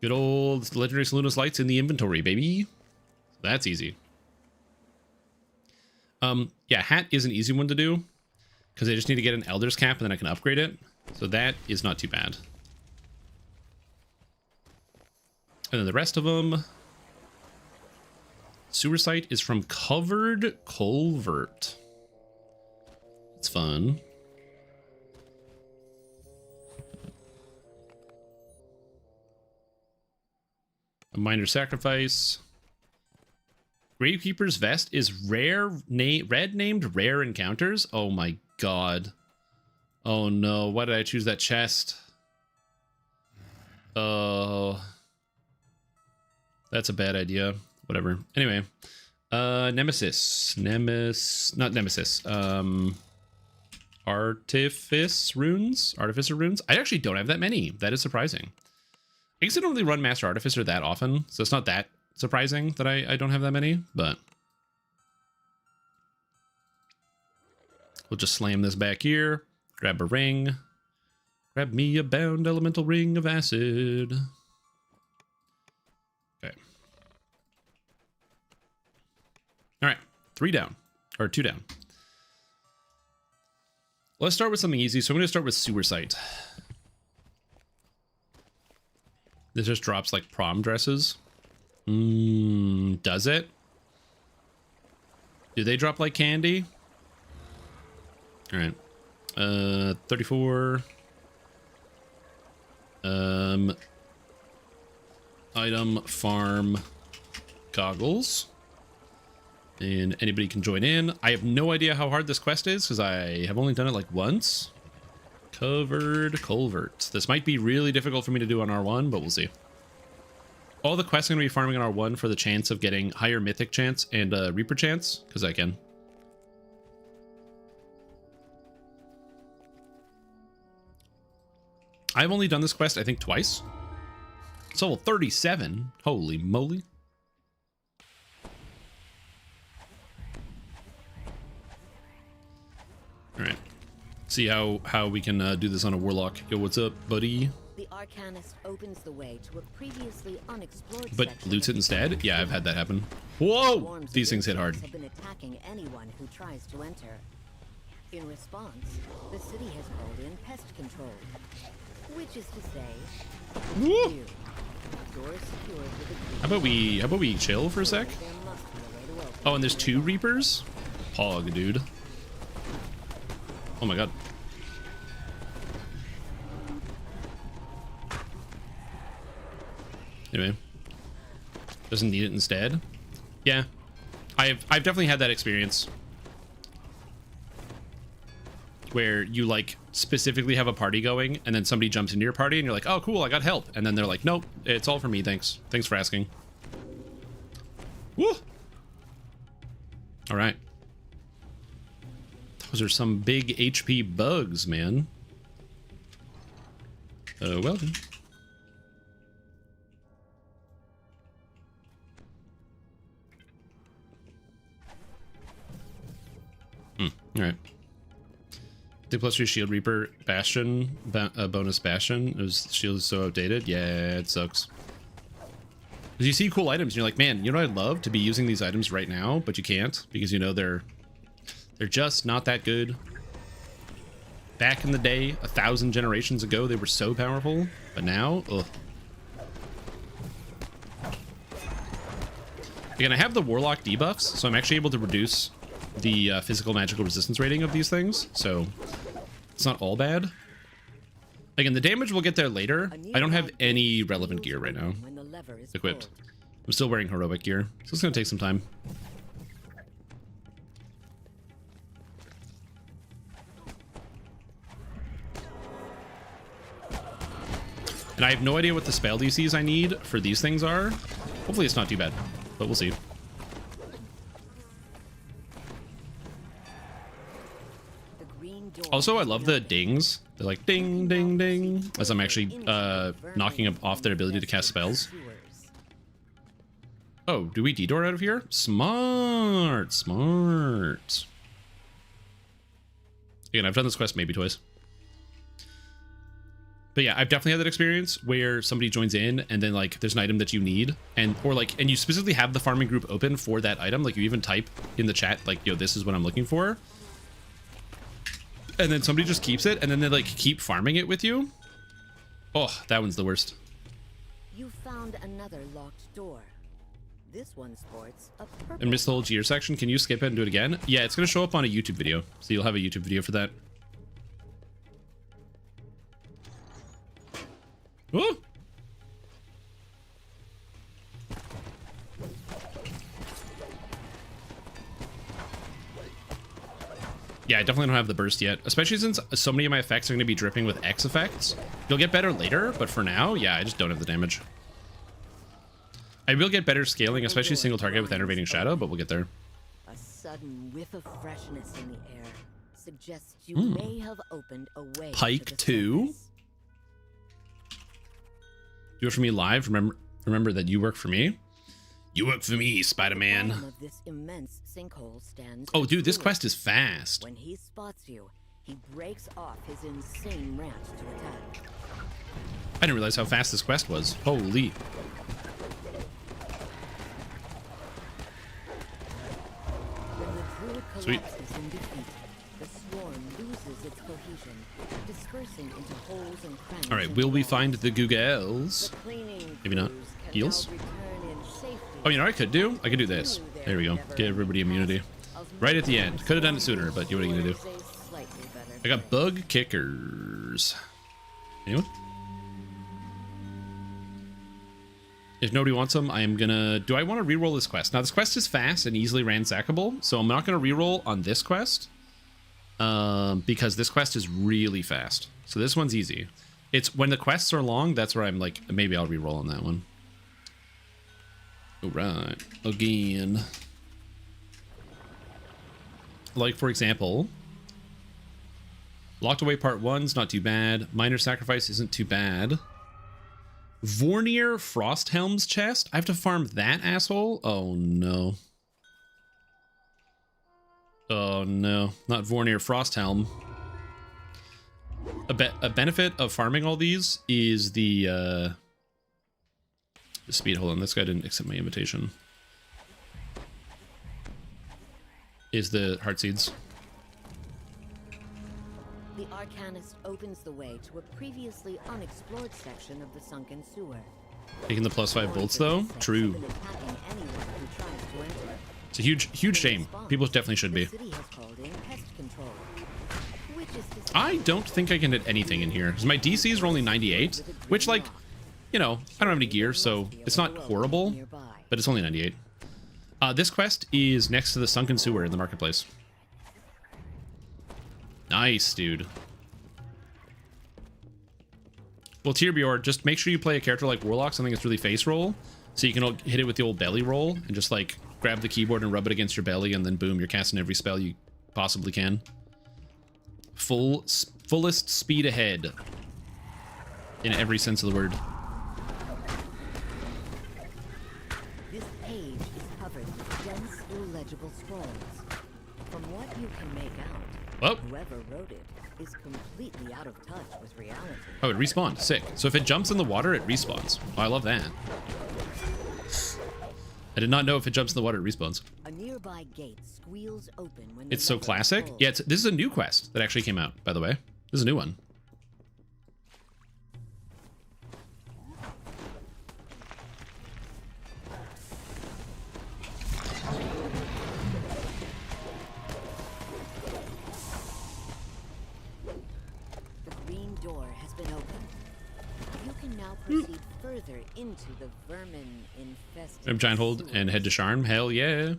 Good old Legendary Saloonist Lights in the inventory, baby. That's easy. Yeah, hat is an easy one to do because I just need to get an Elder's Cap and then I can upgrade it. So that is not too bad. And then the rest of them. Sewer Site is from Covered Culvert. It's fun. A Minor Sacrifice. Gravekeeper's Vest is red named Rare Encounters. Oh my god. Oh no, why did I choose that chest? Oh. That's a bad idea. Whatever. Anyway. Nemesis. Not Nemesis. Artificer runes? I actually don't have that many. That is surprising. I guess I don't really run Master Artificer that often, so it's not that surprising that I don't have that many, but we'll just slam this back here, grab a ring, grab me a Bound Elemental Ring of Acid. Okay. All right, 3 down, or 2 down. Let's start with something easy, so I'm going to start with Sewer Site. This just drops like prom dresses. Does it? Do they drop like candy? All right. 34. Item farm goggles. And anybody can join in. I have no idea how hard this quest is because I have only done it like once. Covered Culvert. This might be really difficult for me to do on R1, but we'll see. All the quests are going to be farming on R1 for the chance of getting higher Mythic chance and Reaper chance, because I can. I've only done this quest, I think, twice. It's level 37. Holy moly. All right. See how we can do this on a warlock. Yo, what's up, buddy? The Arcanist opens the way to a previously unexplored But section loots of it the instead? city. Yeah, I've had that happen. Whoa! Swarms These of things hit hard. insects have been attacking anyone who tries to enter. In response, the city has called in pest control, which is to say, Woo! you. Doors secured with a key. How about we chill for a sec? There must be a way to open Oh, and there's 2 Reapers? Pog, dude. Oh my god. Anyway. Doesn't need it instead. Yeah. I've definitely had that experience. Where you like specifically have a party going and then somebody jumps into your party and you're like, oh cool, I got help. And then they're like, nope, it's all for me, thanks. Thanks for asking. Woo! Alright. Those are some big HP bugs, man. Welcome. Alright. The plus 3 Shield Reaper Bastion, bonus Bastion. It was, Shield is so outdated. Yeah, it sucks. Because you see cool items and you're like, man, you know what I'd love to be using these items right now, but you can't because you know they're just not that good. Back in the day, 1,000 generations ago, they were so powerful, but now, ugh. Again, I have the Warlock debuffs, so I'm actually able to reduce the physical magical resistance rating of these things, so it's not all bad. Again, the damage will get there later. I don't have any relevant gear right now equipped. I'm still wearing heroic gear, so it's gonna take some time. And I have no idea what the spell DCs I need for these things are. Hopefully it's not too bad, but we'll see. Also, I love the dings. They're like ding, ding, ding, as I'm actually knocking off their ability to cast spells. Oh, do we D-door out of here? Smart, smart. Again, I've done this quest maybe twice. But yeah, I've definitely had that experience where somebody joins in and then like there's an item that you need and you specifically have the farming group open for that item. Like you even type in the chat like, yo, this is what I'm looking for. And then somebody just keeps it and then they like keep farming it with you. Oh, that one's the worst. You found another locked door. This one sports a purple. And missed the whole gear section. Can you skip it and do it again? Yeah, it's gonna show up on a YouTube video. So you'll have a YouTube video for that. Woo! Yeah, I definitely don't have the burst yet, especially since so many of my effects are going to be dripping with X effects. You'll get better later, but for now, yeah, I just don't have the damage. I will get better scaling, especially single target with Enervating Shadow, but we'll get there. A sudden whiff of freshness in the air suggests you may have opened a way. Pike 2. Do it for me live. Remember that you work for me. You work for me, Spider-Man. Of this immense sinkhole stands oh, dude, this quest is fast. When he spots you, he breaks off his insane rant to attack. I didn't realize how fast this quest was. Holy. When the druid Sweet. collapses in defeat, the swarm loses its cohesion, dispersing into holes and crannies. All right, will we find the Googles? The cleaning Maybe not. crews can Heals? now return in safety. Oh, you know what I could do? I could do this. There we go. Get everybody immunity. Right at the end. Could have done it sooner, but what are you gonna do? I got bug kickers. Anyone? If nobody wants them, I am gonna... Do I want to reroll this quest? Now, this quest is fast and easily ransackable, so I'm not gonna reroll on this quest. Because this quest is really fast. So this one's easy. It's when the quests are long, that's where I'm like, maybe I'll reroll on that one. All right, again. Like, for example, Locked Away Part 1's not too bad. Minor Sacrifice isn't too bad. Vornir Frosthelm's chest. I have to farm that asshole? Oh no. Oh no, not Vornir Frosthelm. A benefit of farming all these is the speed. Hold on, this guy didn't accept my invitation. Is the heart seeds. The Arcanist opens the way to a previously unexplored section of the sunken sewer. Taking the +5 bolts though? True. It's a huge shame. People definitely should be. I don't think I can hit anything in here, because my DCs are only 98, which, like, you know, I don't have any gear, so it's not horrible, but it's only 98. This quest is next to the sunken sewer in the marketplace. Nice, dude. Well, Tyrbior, just make sure you play a character like Warlock, something that's really face roll, so you can hit it with the old belly roll, and just, like, grab the keyboard and rub it against your belly, and then boom, you're casting every spell you possibly can. Fullest speed ahead. In every sense of the word. This page is covered with dense, illegible scrolls. From what you can make out, whoever wrote it is completely out of touch with reality. Oh, it respawned. Sick. So if it jumps in the water, it respawns. Oh, I love that. I did not know if it jumps in the water, it respawns. A nearby gate squeals open when it's so classic. Yeah, this is a new quest that actually came out, by the way. This is a new one. The green door has been opened. You can now proceed further into the vermin-infested Giant hold and head to Charm. Hell yeah.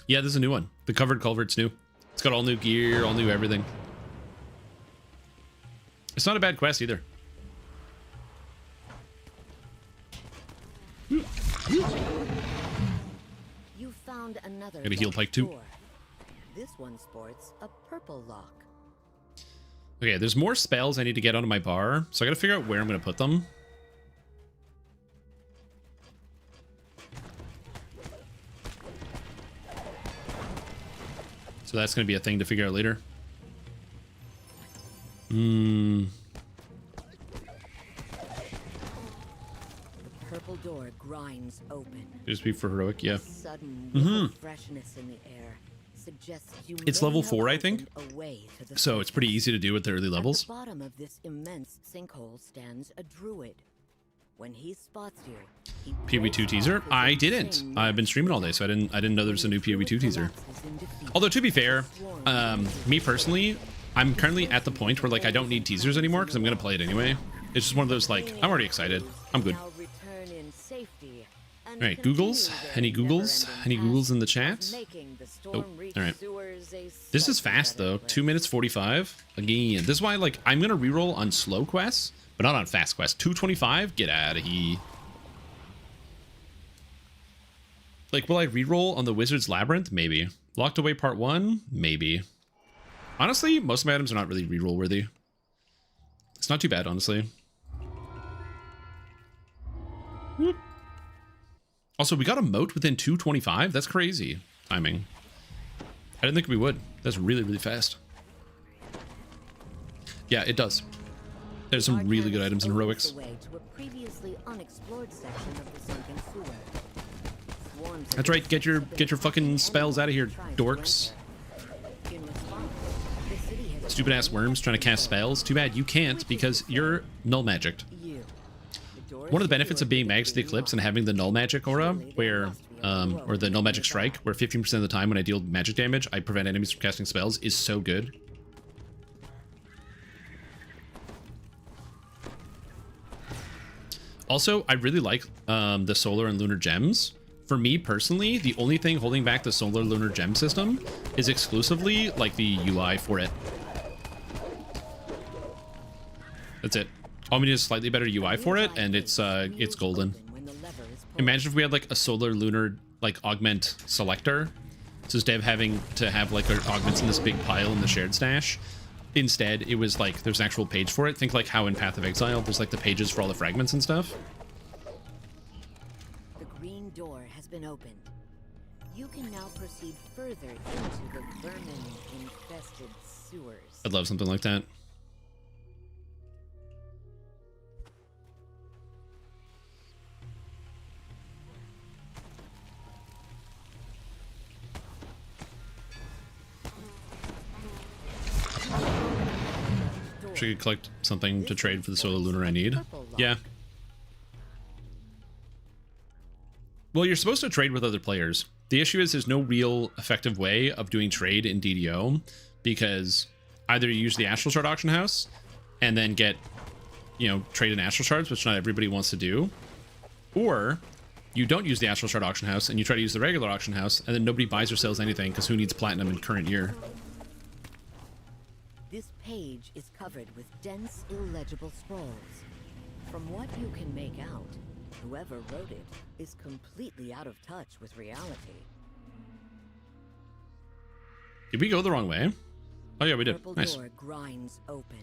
Yeah, this is a new one. The covered culvert's new. It's got all new gear, all new everything. It's not a bad quest either. You found another. Got a heal pike too. This one sports a purple lock. Okay, there's more spells I need to get onto my bar, so I gotta figure out where I'm gonna put them. So that's gonna be a thing to figure out later. The purple door grinds open. Just be for heroic, yeah. Sudden freshness in the air suggests you it's may level have 4, I think. opened a way to the So it's pretty easy to do at the early levels. At the bottom of this immense sinkhole stands a druid. When he spots you, he PoE2 teaser? I didn't. I've been streaming all day, so I didn't know there's a new PoE2 teaser. Although to be fair, me personally, I'm currently at the point where like I don't need teasers anymore because I'm gonna play it anyway. It's just one of those like I'm already excited. I'm good. All right, Googles. Any Googles? Any Googles in the chat? Oh, all right. This is fast though. 2 minutes 45. Again, this is why like I'm gonna reroll on slow quests, but not on fast quests. 225. Get out of here. Like, will I reroll on the Wizard's Labyrinth? Maybe. Locked Away Part 1? Maybe. Honestly, most of my items are not really reroll worthy. It's not too bad, honestly. Also, we got a moat within 225? That's crazy. Timing. I didn't think we would. That's really, really fast. Yeah, it does. There's some really good items in heroics. That's right. Get your fucking spells out of here, dorks. Stupid ass worms trying to cast spells. Too bad you can't because you're null magicked. One of the benefits of being Mags of the Eclipse and having the null magic aura, where or the null magic strike, where 15% of the time when I deal magic damage, I prevent enemies from casting spells, is so good. Also, I really like the solar and lunar gems. For me personally, the only thing holding back the solar lunar gem system is exclusively like the UI for it. That's it. All we need is slightly better UI for it, and it's golden. Imagine if we had like a solar lunar like augment selector. So instead of having to have like our augments in this big pile in the shared stash, instead it was like there's an actual page for it. Think like how in Path of Exile there's like the pages for all the fragments and stuff. The green door has been opened. You can now proceed further into the vermin-infested sewers. I'd love something like that. She could collect something to trade for the solar lunar I need. Yeah. Well, you're supposed to trade with other players. The issue is there's no real effective way of doing trade in DDO because either you use the Astral Shard auction house and then get, you know, trade in Astral Shards, which not everybody wants to do, or you don't use the Astral Shard auction house and you try to use the regular auction house and then nobody buys or sells anything because who needs platinum in current year? This page is covered with dense, illegible scrolls. From what you can make out, whoever wrote it is completely out of touch with reality. Did we go the wrong way? Oh yeah, we did. Purple Nice. door grinds open.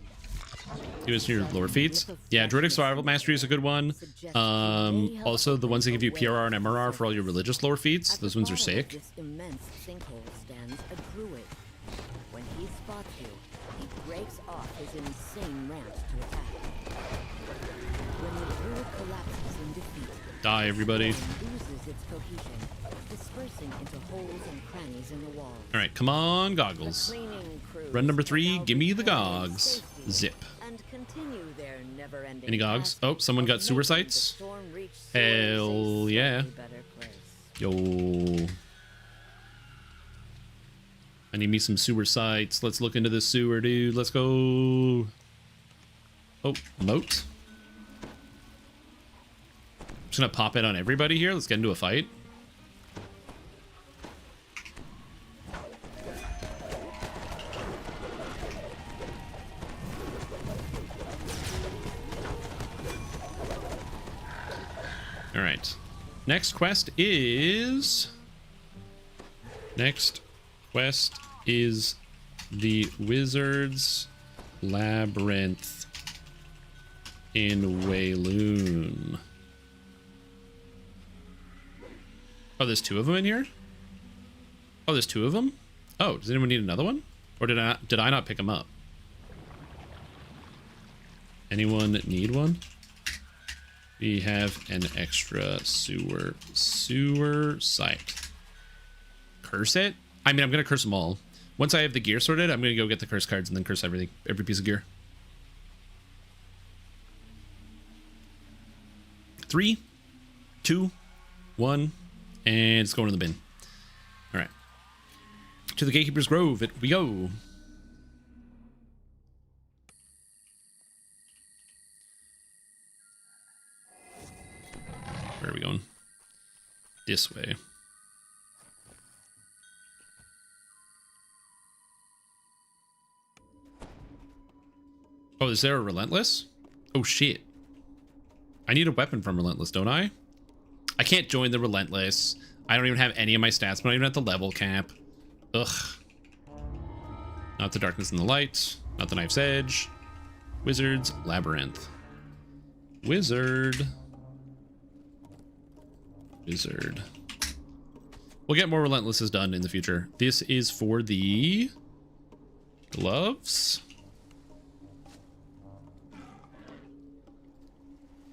Give us your lower feats. Yeah, Druidic Survival Mastery is a good one. Also, the ones that give you PRR and MRR for all your religious lower feats. Those ones are sick. This immense sinkhole stands a druid. When he spots you, he breaks off his insane rant to attack. When the druid collapses in defeat, Die, everybody. it loses its cohesion, dispersing into holes and crannies in the wall. All right, come on, goggles. Run number 3, give me the gogs. Zip. And continue their never-ending Any gogs? Oh, someone got sewer sites. Hell yeah. Yo. I need me some sewer sites. Let's look into this sewer, dude. Let's go. Oh, moat. Just gonna pop it on everybody here. Let's get into a fight. All right. Next quest is the Wizard's Labyrinth in Wayloon. Oh, there's 2 of them in here? Oh, there's 2 of them? Oh, does anyone need another one? Or did I not pick them up? Anyone need one? We have an extra sewer site. Curse it? I mean, I'm going to curse them all. Once I have the gear sorted, I'm going to go get the curse cards and then curse everything, every piece of gear. 3, 2, 1, and it's going in the bin. All right. To the Gatekeeper's Grove, we go. Where are we going? This way. Oh, is there a Relentless? Oh, shit. I need a weapon from Relentless, don't I? I can't join the Relentless. I don't even have any of my stats, but I don't even have the level cap. Ugh. Not the Darkness and the Light. Not the Knife's Edge. Wizard's Labyrinth. Wizard. We'll get more Relentlesses done in the future. This is for the gloves.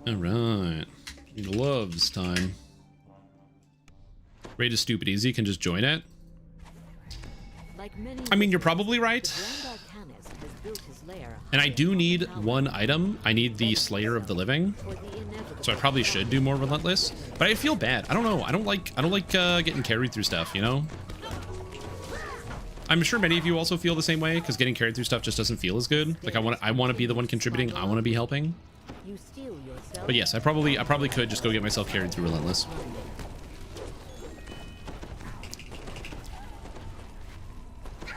All right, gloves time. Raid is stupid easy. Can just join it. I mean, you're probably right. And I do need one item. I need the Slayer of the Living. So I probably should do more Relentless, but I feel bad. I don't know. I don't like getting carried through stuff, you know? I'm sure many of you also feel the same way because getting carried through stuff just doesn't feel as good. Like I want to be the one contributing. I want to be helping. But yes, I probably could just go get myself carried through Relentless.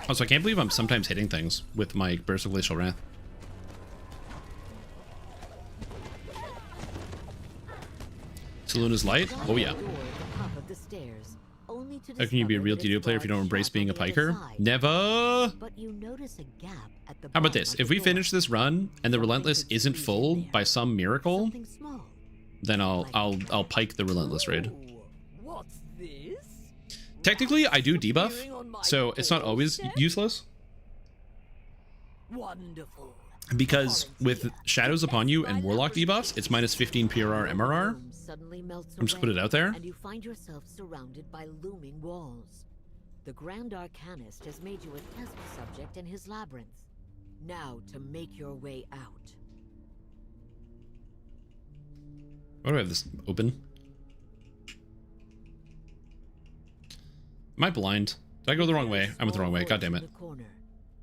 Also, I can't believe I'm sometimes hitting things with my Burst of Glacial Wrath. Saloon is light? Oh yeah. only to How can you be a discover real that DDO it's player if you don't guard embrace shop being a on the other piker? side. Never! But you notice a gap at the How about bottom this? of If the we door. finish this run and the Something Relentless could isn't squeeze in full there. by some miracle, Something small. then I'll pike the Relentless raid. Ooh, what's this? Technically, I do debuff, so it's not always useless. Wonderful. Because with Shadows Upon You and Warlock debuffs, it's minus 15 PRR MRR. Suddenly melts I'm just put it out there. and you find yourself surrounded by looming walls. The Grand Arcanist has made you a test subject in his labyrinth. Now to make your way out. Why do I have this open? Am I blind? Did I go the wrong way? I went the wrong way. God damn it. Corner,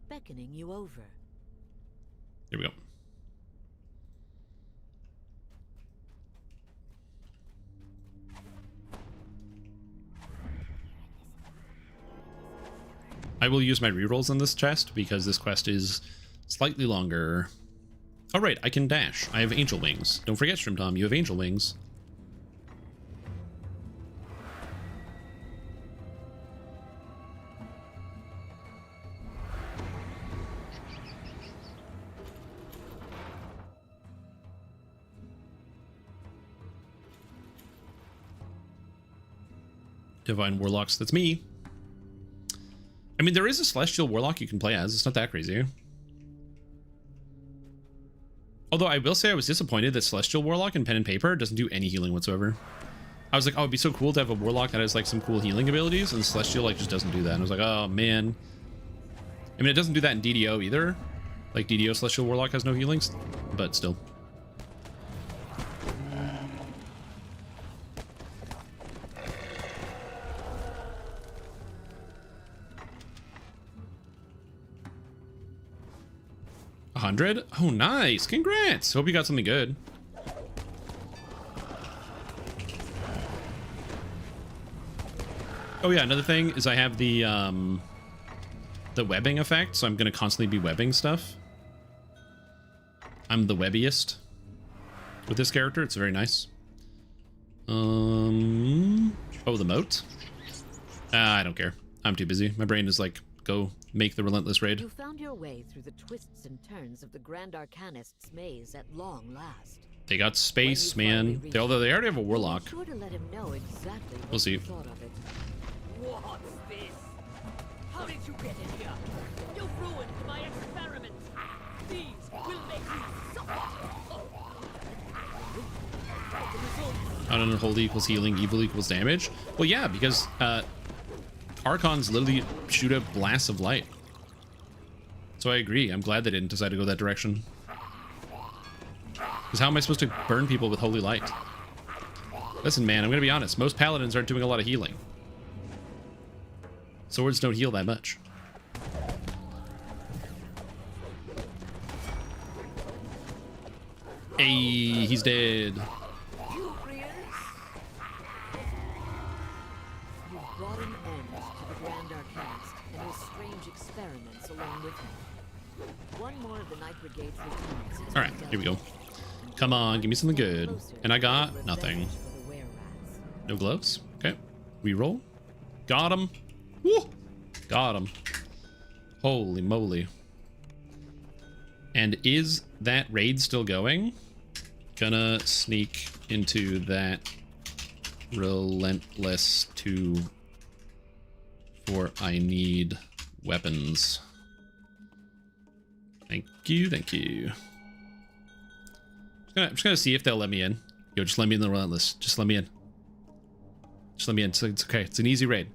beckoning you over. Here we go. I will use my rerolls on this chest because this quest is slightly longer. Oh right, I can dash. I have angel wings. Don't forget, Shrimp Tom, you have angel wings. Divine Warlocks, that's me. I mean, there is a Celestial Warlock you can play as. It's not that crazy. Although I will say I was disappointed that Celestial Warlock in Pen and Paper doesn't do any healing whatsoever. I was like, oh, it'd be so cool to have a Warlock that has like some cool healing abilities, and Celestial like just doesn't do that. And I was like, oh man. I mean, it doesn't do that in DDO either. Like DDO Celestial Warlock has no healings, but still. $100? Oh, nice. Congrats. Hope you got something good. Oh yeah, another thing is I have the webbing effect, so I'm going to constantly be webbing stuff. I'm the webbiest with this character. It's very nice. Oh, the moat? I don't care. I'm too busy. My brain is like, go make the Relentless raid. You found your way through the twists and turns of the Grand Arcanist's maze at long last. They got space, man. Although they already have a Warlock. Sure to let him know exactly what We'll see. you thought of it. What's this? How did you get in here? You ruined my experiment. These will make you suffer. Unholy equals healing, evil equals damage. Well, yeah, because Archons literally shoot a blast of light. So I agree. I'm glad they didn't decide to go that direction. Because how am I supposed to burn people with holy light? Listen, man, I'm going to be honest. Most paladins aren't doing a lot of healing. Swords don't heal that much. Hey, he's dead. You brought an end to the Grand Arcanist and his strange experiments along with him. One more of the Night Brigade's lieutenants has Alright, been here we go. dealt with. Come on, give me something good. Closer And I to got revenge nothing. for the were-rats. No gloves. Okay. Reroll. Got him. Woo! Got him. Holy moly. And is that raid still going? Gonna sneak into that Relentless 2 for I need weapons. Thank you, thank you. I'm just gonna see if they'll let me in. Yo, just let me in the Relentless. Just let me in. Just let me in. It's okay. It's an easy raid.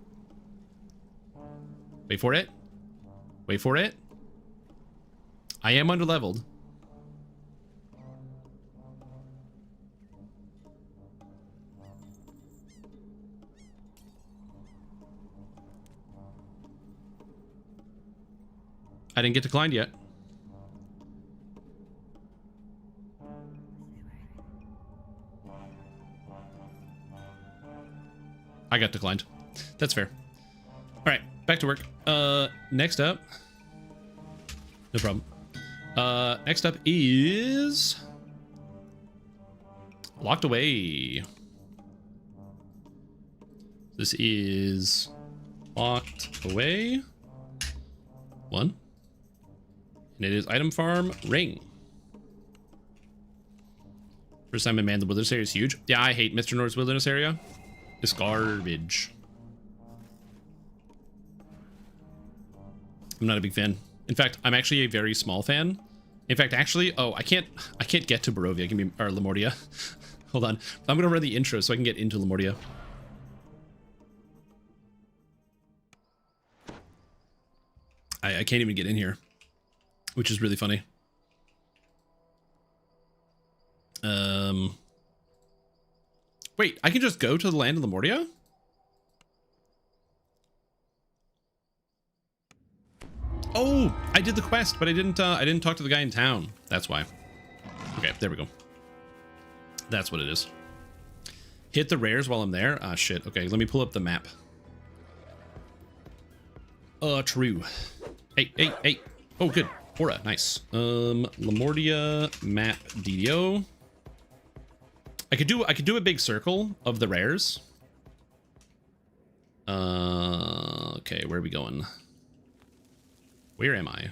Wait for it. Wait for it. I am underleveled. I didn't get declined yet. I got declined. That's fair. All right, back to work. Next up. No problem. Next up is Locked Away. This is locked away. 1. And it is item farm ring. First time I manned the wilderness area is huge. Yeah, I hate Mr. North's wilderness area. It's garbage. I'm not a big fan. In fact, I'm actually a very small fan. In fact, actually, oh, I can't get to Barovia. Give me, or Lemortia. Hold on. I'm gonna run the intro so I can get into Lemortia. I can't even get in here, which is really funny. Wait, I can just go to the land of Lemortia? Oh, I did the quest, but I didn't talk to the guy in town. That's why. Okay, there we go. That's what it is. Hit the rares while I'm there. Ah, shit. Okay, let me pull up the map. True. Hey. Oh, good. Aura, nice. Lemortia map DDO. I could do a big circle of the rares. Okay, where are we going? Where am I?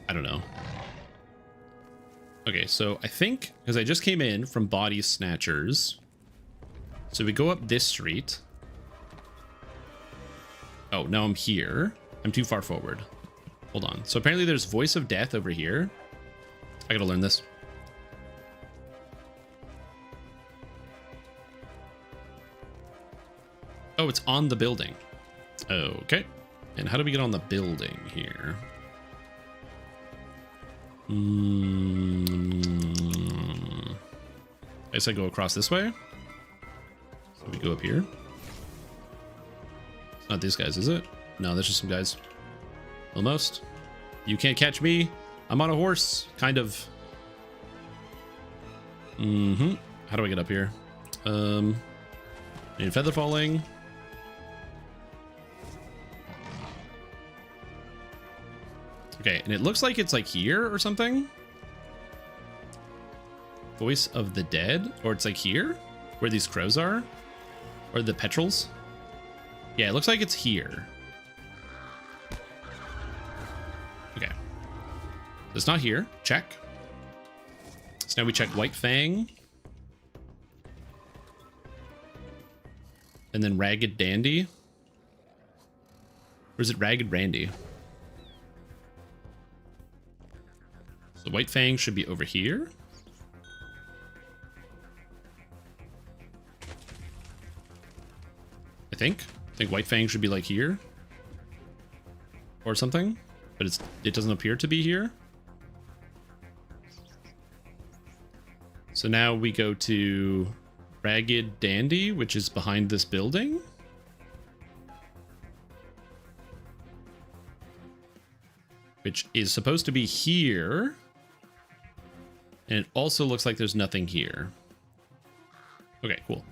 I don't know. Okay, so I think, because I just came in from Body Snatchers. So we go up this street. Oh, now I'm here. I'm too far forward. Hold on. So apparently there's Voice of Death over here. I gotta learn this. Oh, it's on the building. Okay. And how do we get on the building here? I guess I go across this way. So we go up here. It's not these guys, is it? No, that's just some guys. Almost. You can't catch me. I'm on a horse. Kind of. How do I get up here? Need feather falling. Okay, and it looks like it's like here or something. Voice of the Dead, or it's like here where these crows are, or the petrels. Yeah, it looks like it's here. Okay, it's not here. Check. So now we check White Fang, and then Ragged Dandy. Or is it Ragged Randy? So White Fang should be over here. I think White Fang should be like here or something, but it doesn't appear to be here. So now we go to Ragged Dandy, which is behind this building. Which is supposed to be here. And it also looks like there's nothing here. Okay, cool.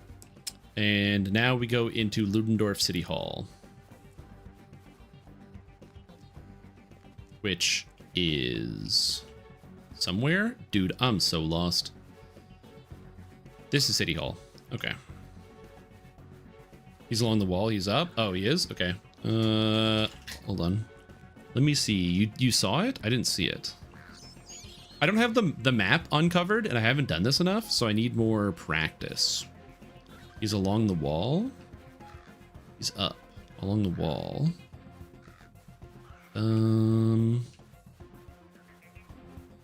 And now we go into Ludendorff City Hall. Which is somewhere? Dude, I'm so lost. This is City Hall. Okay. He's along the wall. He's up. Oh, he is? Okay. Hold on. Let me see. You saw it? I didn't see it. I don't have the map uncovered, and I haven't done this enough, so I need more practice. He's along the wall. He's up along the wall.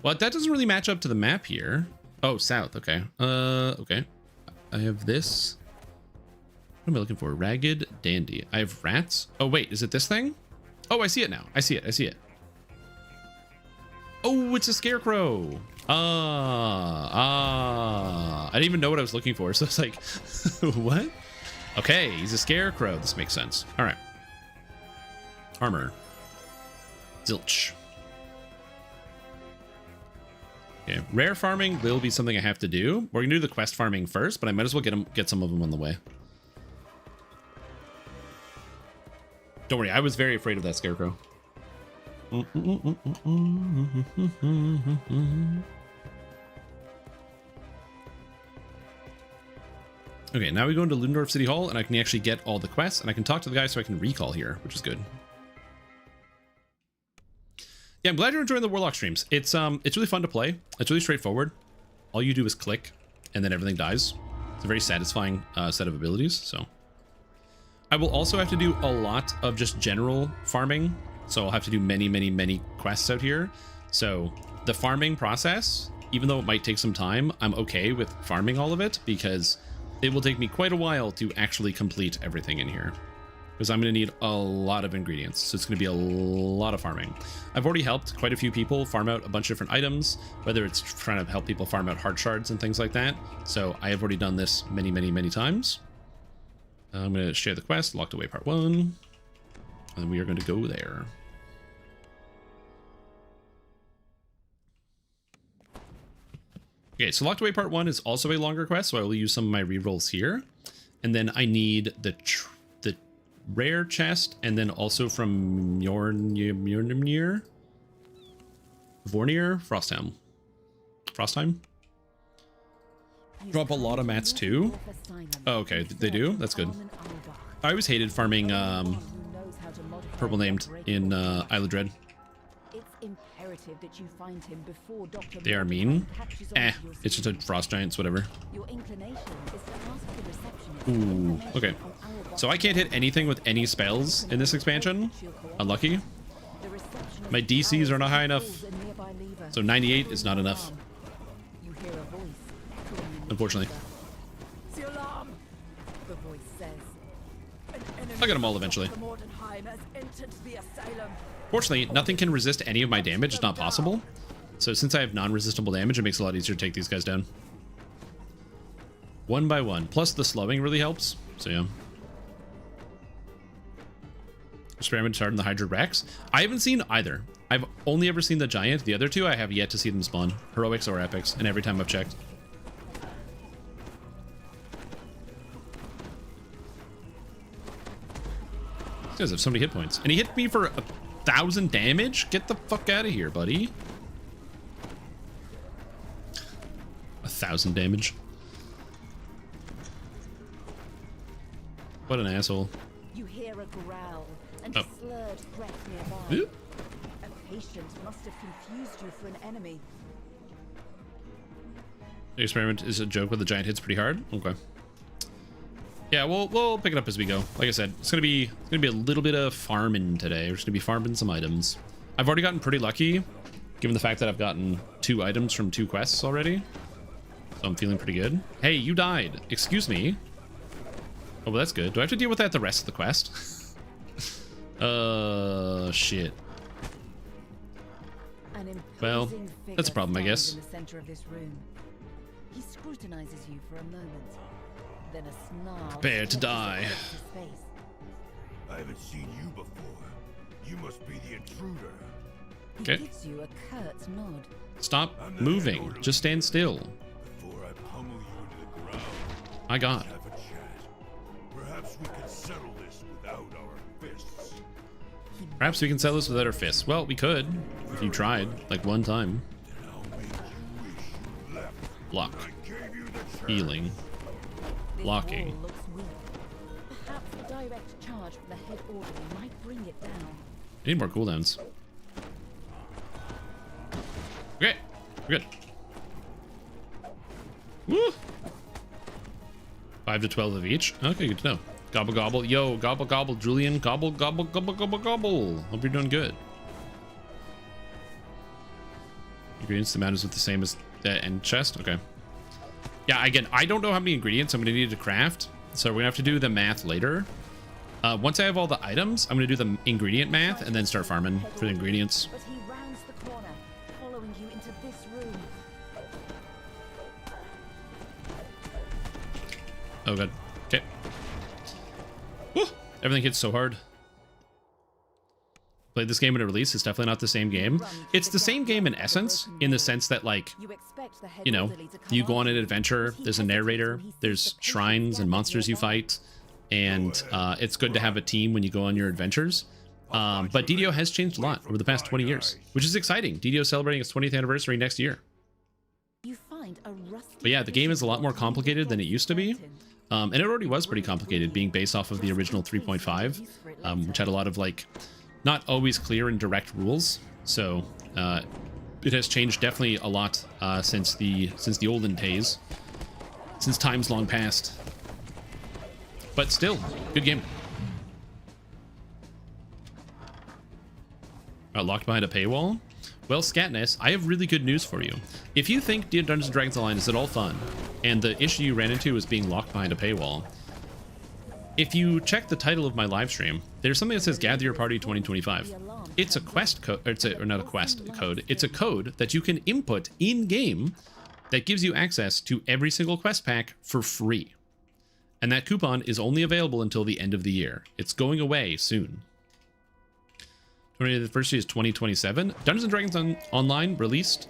Well, that doesn't really match up to the map here. Oh, south. Okay. Okay. I have this. What am I looking for? Ragged Dandy. I have rats. Oh, wait. Is it this thing? Oh, I see it now. I see it. Oh, it's a scarecrow. I didn't even know what I was looking for. So it's like, what? Okay, he's a scarecrow. This makes sense. All right. Armor. Zilch. Okay, rare farming will be something I have to do. We're gonna do the quest farming first, but I might as well get some of them on the way. Don't worry, I was very afraid of that scarecrow. Okay, now we go into Ludendorff City Hall, and I can actually get all the quests, and I can talk to the guy so I can recall here, which is good. Yeah, I'm glad you're enjoying the Warlock streams. It's really fun to play. It's really straightforward. All you do is click, and then everything dies. It's a very satisfying set of abilities, so. I will also have to do a lot of just general farming, so I'll have to do many quests out here. So the farming process, even though it might take some time, I'm okay with farming all of it because it will take me quite a while to actually complete everything in here. Because I'm going to need a lot of ingredients, so it's going to be a lot of farming. I've already helped quite a few people farm out a bunch of different items, whether it's trying to help people farm out heart shards and things like that. So I have already done this many times. I'm going to share the quest, Locked Away Part 1, and then we are going to go there. Okay, so Locked Away Part 1 is also a longer quest, so I will use some of my rerolls here. And then I need the rare chest, and then also from Vornir? Frostheim? Drop a lot of mats too. Oh, okay, they do? That's good. I always hated farming purple named in Isle of Dread. They are mean. It's just a frost giants, whatever. Ooh, okay. So I can't hit anything with any spells in this expansion. Unlucky. My DCs are not high enough. So 98 is not enough. Unfortunately. I'll get them all eventually. Fortunately, nothing can resist any of my damage. It's not possible. So since I have non-resistible damage, it makes it a lot easier to take these guys down. One by one. Plus the slowing really helps. So yeah. Experiment started in the Hydra Rex. I haven't seen either. I've only ever seen the Giant. The other two, I have yet to see them spawn. Heroics or Epics. And every time I've checked. These guys have so many hit points. And he hit me for 1,000 damage? Get the fuck out of here, buddy. 1,000 damage. What an asshole. You hear a growl and a slurred breath nearby. A patient must have confused you for an enemy. The experiment is a joke, but the giant hits pretty hard. Okay. Yeah, we'll pick it up as we go. Like I said, it's gonna be a little bit of farming today. We're just gonna be farming some items. I've already gotten pretty lucky, given the fact that I've gotten 2 items from 2 quests already. So I'm feeling pretty good. Hey, you died. Excuse me. Oh, well, that's good. Do I have to deal with that the rest of the quest? Shit. Well, that's a problem, I guess. In the center of this room. He scrutinizes you for a moment. Then a snarl. Prepare to die. I haven't seen you before. You must be the intruder. Okay. He gives you a curt nod. Stop moving. Just stand still. Before I pummel you into the ground. My God. Have a chat. Perhaps we can settle this without our fists. Perhaps we can settle this without our fists. Well, we could, if you tried, like one time. Then I'll make you wish you left. Block. I gave you the chance. Healing. Blocking. Perhaps a direct charge from the head orderly might bring it down. I need more cooldowns. Okay, we're good. Woo! 5 to 12 of each. Okay, good to know. Gobble gobble. Yo, gobble gobble, Julian. Gobble gobble gobble gobble gobble. Hope you're doing good. Ingredients to matters with the same as the end chest. Okay. Yeah, again, I don't know how many ingredients I'm going to need to craft, so we're going to have to do the math later. Once I have all the items, I'm going to do the ingredient math and then start farming for the ingredients. But he rounds the corner, following you into this room. Oh, good. Okay. Woo! Everything hits so hard. Played this game when it released. It's definitely not the same game. It's the same game in essence, in the sense that, like, you know, you go on an adventure, there's a narrator, there's shrines and monsters you fight, and it's good to have a team when you go on your adventures. But DDO has changed a lot over the past 20 years, which is exciting. DDO is celebrating its 20th anniversary next year. But yeah, the game is a lot more complicated than it used to be. And it already was pretty complicated, being based off of the original 3.5, which had a lot of, like, not always clear and direct rules. So it has changed definitely a lot since the olden days, since times long past. But still, good game. Locked behind a paywall? Well, Scatness, I have really good news for you. If you think Dungeons & Dragons Online is at all fun, and the issue you ran into is being locked behind a paywall, if you check the title of my live stream, there's something that says Gather Your Party 2025. It's a quest code, or not a quest code, it's a code that you can input in-game that gives you access to every single quest pack for free. And that coupon is only available until the end of the year. It's going away soon. The first year is 2027. Dungeons & Dragons Online released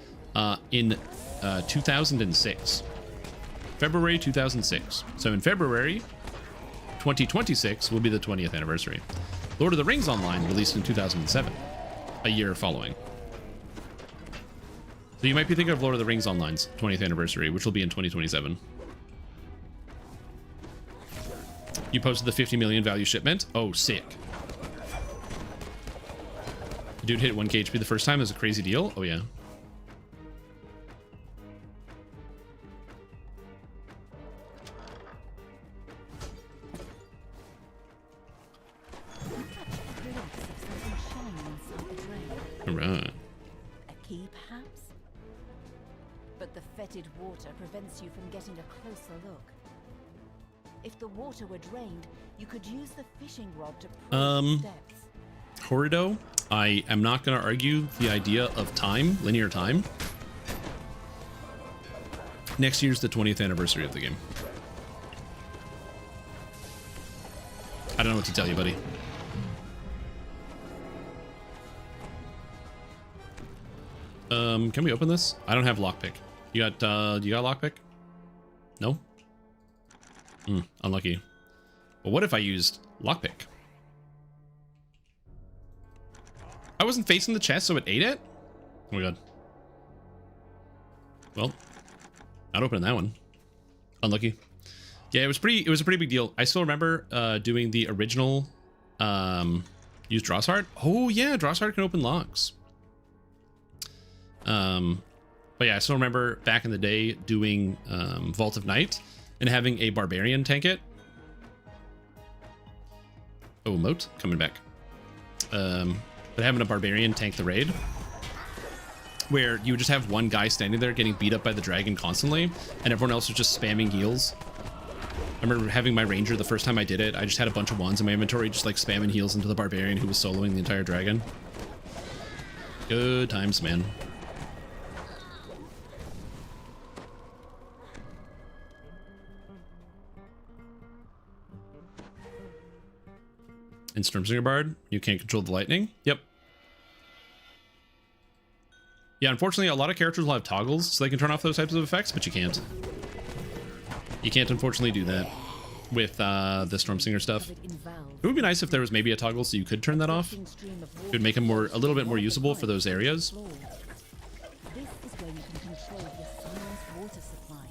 in 2006. February 2006. So in February 2026 will be the 20th anniversary. Lord of the Rings Online released in 2007, a year following. So you might be thinking of Lord of the Rings Online's 20th anniversary, which will be in 2027. You posted the 50 million value shipment. Oh, sick. Dude hit 1k HP the first time. Is a crazy deal. Oh yeah. Alright. A key, perhaps? But the fetid water prevents you from getting a closer look. If the water were drained, you could use the fishing rod to probe the depths. Horido, I am not going to argue the idea of time, linear time. Next year's the 20th anniversary of the game. I don't know what to tell you, buddy. Can we open this? I don't have lockpick. You got lockpick? No? Unlucky. But what if I used lockpick? I wasn't facing the chest, so it ate it? Oh my god. Well, not opening that one. Unlucky. Yeah, it was a pretty big deal. I still remember doing the original use Drossheart. Oh yeah, Drossheart can open locks. But yeah, I still remember back in the day doing Vault of Night and having a barbarian tank it. Oh, moat coming back. But having a barbarian tank the raid, where you would just have one guy standing there getting beat up by the dragon constantly, and everyone else was just spamming heals. I remember having my ranger the first time I did it. I just had a bunch of wands in my inventory, just like spamming heals into the barbarian who was soloing the entire dragon. Good times, man. In Stormsinger Bard, you can't control the lightning. Yep. Yeah, unfortunately, a lot of characters will have toggles, so they can turn off those types of effects, but you can't. You can't, unfortunately, do that with the Stormsinger stuff. It would be nice if there was maybe a toggle so you could turn that off. It would make them a little bit more usable for those areas. This is where you can control your summon's water supply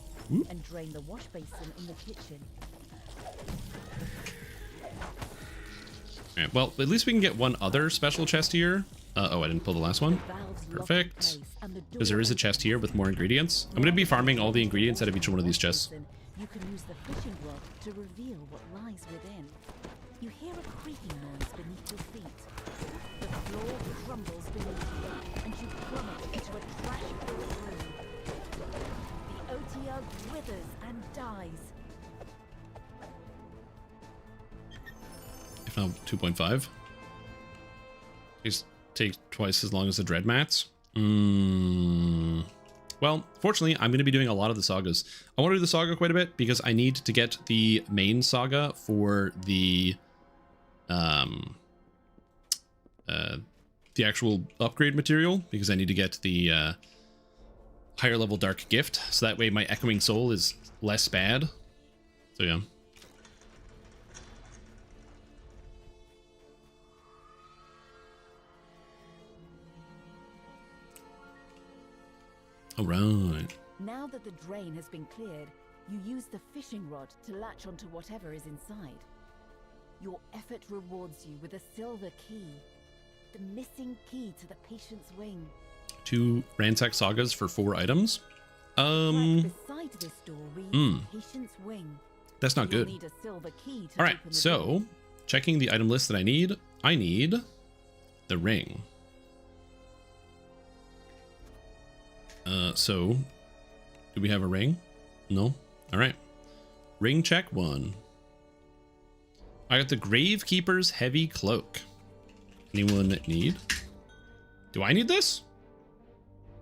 and drain the wash basin in the kitchen. Alright, well, at least we can get one other special chest here. Oh, I didn't pull the last one. Perfect. Because there is a chest here with more ingredients. I'm going to be farming all the ingredients out of each one of these chests. You can use the fishing rod to reveal what lies within. You hear a creaking noise beneath your feet. The floor crumbles beneath you, and you plummet into a trash-filled room. The OTR withers and dies. If not 2.5. These take twice as long as the dread mats. Well, fortunately, I'm going to be doing a lot of the sagas. I want to do the saga quite a bit because I need to get the main saga for the actual upgrade material, because I need to get the higher level dark gift, so that way my echoing soul is less bad. So yeah. All right. Now that the drain has been cleared, You use the fishing rod to latch onto whatever is inside. Your effort rewards you with a silver key. The missing key to the Patient's Wing. 2 ransack sagas for 4 items. Right beside this door reads Patient's Wing. That's not You'll good. need a silver key to All right, open the so door. checking the item list that I need the ring. So do we have a ring? No. All right. Ring check 1. I got the Gravekeeper's Heavy Cloak. Anyone need? Do I need this?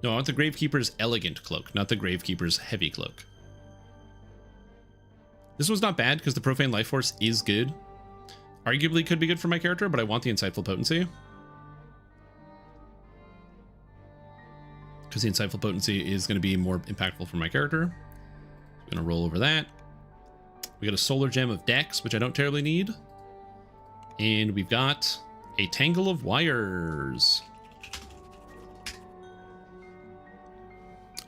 No, I want the Gravekeeper's Elegant Cloak, not the Gravekeeper's Heavy Cloak. This one's not bad because the Profane Life Force is good. Arguably could be good for my character, but I want the Insightful Potency. Because the Insightful Potency is going to be more impactful for my character. I'm going to roll over that. We got a Solar Gem of Dex, which I don't terribly need. And we've got a Tangle of Wires.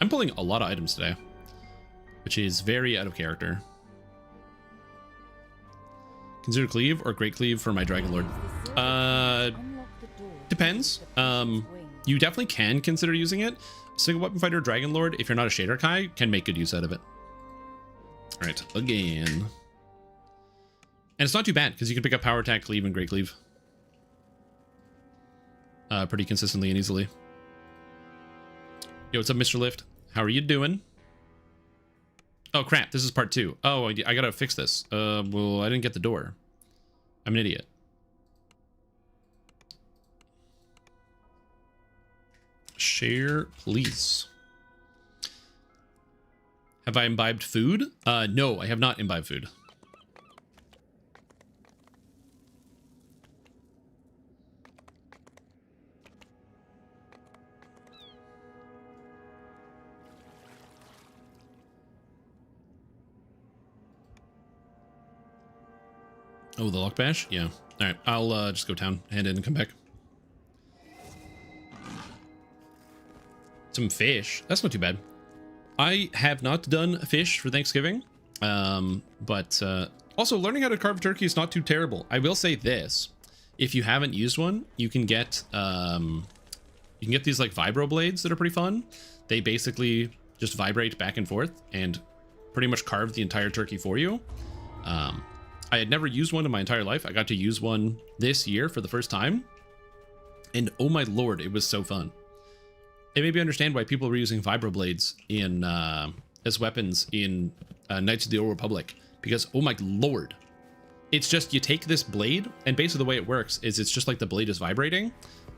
I'm pulling a lot of items today, which is very out of character. Consider Cleave or Great Cleave for my Dragon Lord. Depends. You definitely can consider using it. Single Weapon Fighter Dragon Lord, if you're not a Shader Kai, can make good use out of it. All right, again. And it's not too bad because you can pick up Power Attack, Cleave, and Great Cleave pretty consistently and easily. Yo, what's up, Mr. Lift? How are you doing? Oh, crap. This is part 2. Oh, I gotta fix this. Well, I didn't get the door. I'm an idiot. Share, please. Have I imbibed food? No, I have not imbibed food. Oh, the lock bash? Yeah. All right, I'll just go town, hand in, and come back. Some fish. That's not too bad. I have not done fish for Thanksgiving, but also learning how to carve turkey is not too terrible. I will say this: if you haven't used one, you can get these like vibro blades that are pretty fun. They basically just vibrate back and forth and pretty much carve the entire turkey for you. I had never used one in my entire life. I got to use one this year for the first time, and oh my lord, it was so fun. It made me understand why people were using vibroblades in as weapons in Knights of the Old Republic, because oh my lord, it's just you take this blade, and basically the way it works is it's just like the blade is vibrating,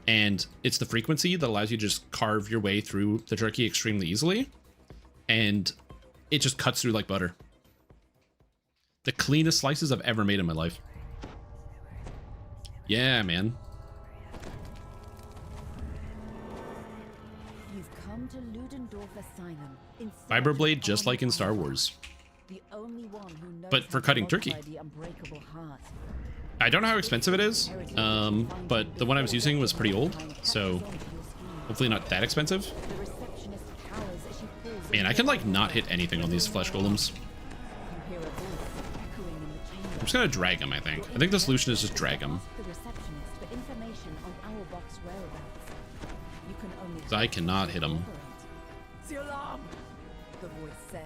and it's the frequency that allows you to just carve your way through the turkey extremely easily, and it just cuts through like butter. The cleanest slices I've ever made in my life. Yeah, man. You've come to Ludendorff Asylum. Vibroblade, just like in Star Wars. The only one who knows but for cutting turkey. the unbreakable heart. I don't know how expensive it is, but the one I was using was pretty old, so hopefully not that expensive. Man, I can like not hit anything on these flesh golems. I'm just gonna drag him, I think. I think the solution is just drag him. Because I cannot hit him. The alarm! The voice says.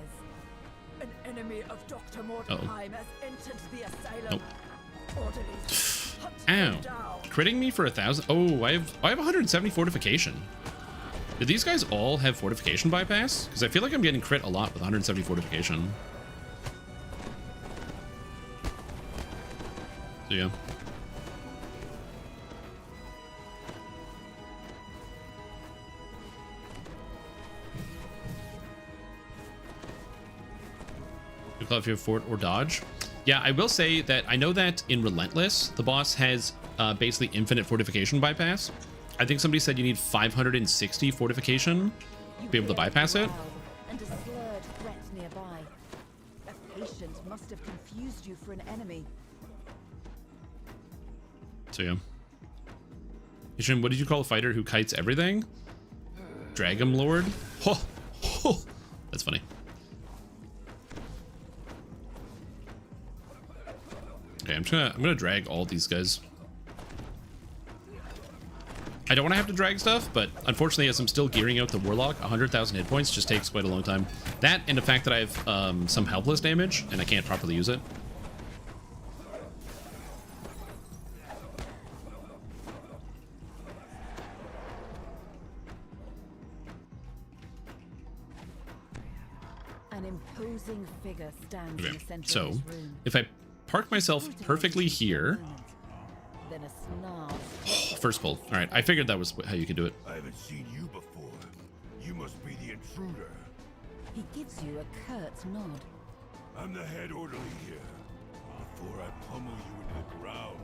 An enemy of Dr. Mordheim has entered the asylum. Ow. Critting me for 1,000. Oh, I have 170 fortification. Do these guys all have fortification bypass? Because I feel like I'm getting crit a lot with 170 fortification. So yeah. You call if you have fort or dodge. Yeah, I will say that I know that in Relentless, the boss has basically infinite fortification bypass. I think somebody said you need 560 fortification to be able to bypass it. And a slurred threat nearby. A patient must have confused you for an enemy. So yeah. Ishin, what did you call a fighter who kites everything? Dragon Lord? Oh, oh, that's funny. Okay, I'm gonna drag all these guys. I don't want to have to drag stuff, but unfortunately, as I'm still gearing out the Warlock, 100,000 hit points just takes quite a long time. That and the fact that I have some helpless damage and I can't properly use it. An imposing figure stands in the center So of this room. if I park myself perfectly here, Then a snarl. first pull. All right, I figured that was how you could do it. I haven't seen you before. You must be the intruder. He gives you a curt nod. I'm the head orderly here. Before I pummel you into the ground,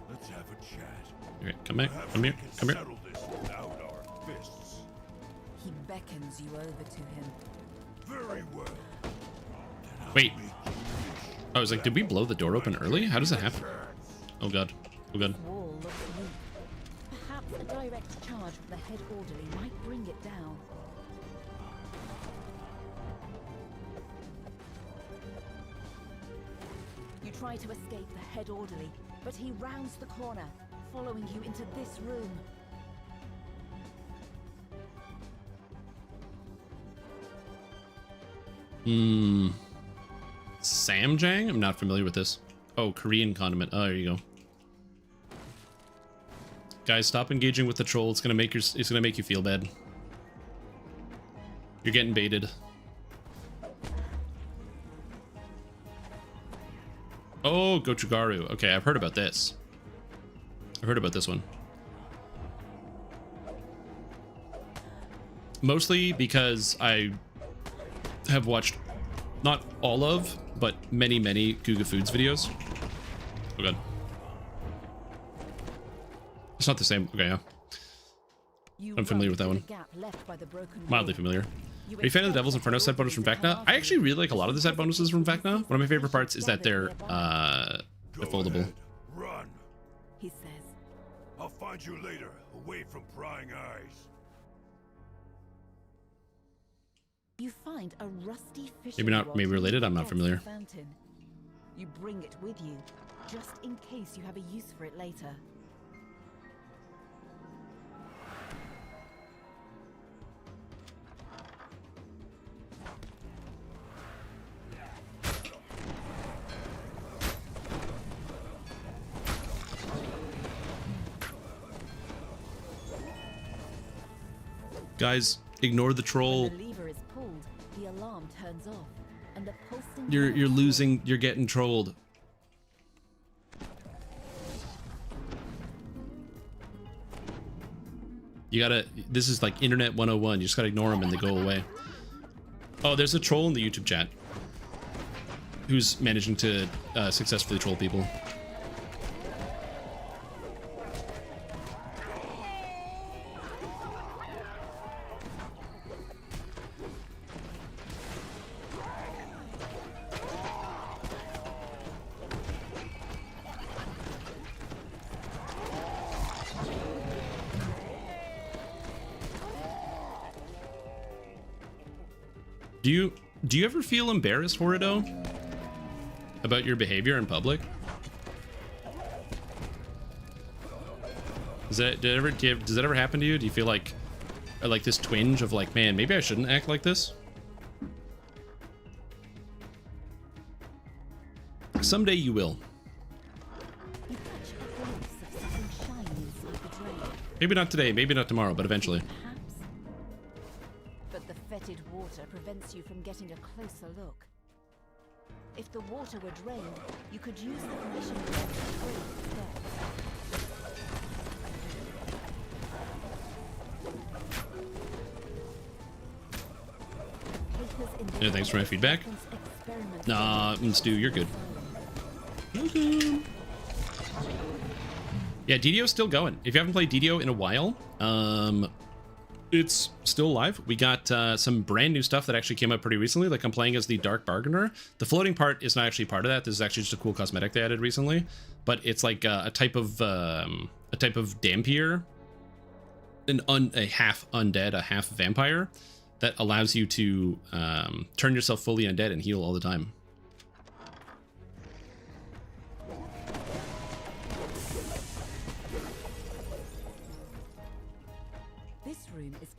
let's have a chat. Okay, come back. Perhaps Come we here. can Come here. settle this without our fists. He beckons you over to him. Very well. Wait. I was like, did we blow the door open early? How does that happen? Oh god. Oh god. Wall looks weak. Perhaps a direct charge from the head orderly might bring it down. You try to escape the head orderly, but he rounds the corner, following you into this room. Samjang? I'm not familiar with this. Oh, Korean condiment. Oh, there you go. Guys, stop engaging with the troll. It's gonna make you feel bad. You're getting baited. Oh, Gochugaru. Okay, I've heard about this. I've heard about this one. Mostly because I have watched not all of, but many Guga Foods videos. Oh god. It's not the same. Okay, yeah. I'm familiar with that one. Mildly familiar. Are you a fan of the Devil's Inferno set bonus from Vecna? I actually really like a lot of the set bonuses from Vecna. One of my favorite parts is that they're foldable. Run. He says. I'll find you later, away from prying eyes. You find a rusty fishing Maybe not. rod Maybe related. I'm not against familiar. the fountain. You bring it with you, just in case you have a use for it later. Guys, ignore the troll. When the lever is pulled, the alarm turns off, and the pulsing You're losing. You're getting trolled. You gotta. This is like Internet 101. You just gotta ignore them and they go away. Oh, there's a troll in the YouTube chat who's managing to successfully troll people. Do you ever feel embarrassed, Horido, about your behavior in public? Does that ever happen to you? Do you feel like this twinge of like, man, maybe I shouldn't act like this? Someday you will. You catch a glimpse of something shiny inside the drain. Maybe not today, maybe not tomorrow, but eventually. Perhaps. But the fetid water prevents you from getting a closer look. If the water were drained, you could use the fishing rod to free steps. Yeah, thanks for my feedback. Nah, Stu, you're good. Yeah, DDO's still going. If you haven't played DDO in a while, it's still live. We got some brand new stuff that actually came out pretty recently. Like I'm playing as the Dark Bargainer. The floating part is not actually part of that. This is actually just a cool cosmetic they added recently. But it's like a type of Dampier, a half undead, a half vampire, that allows you to turn yourself fully undead and heal all the time.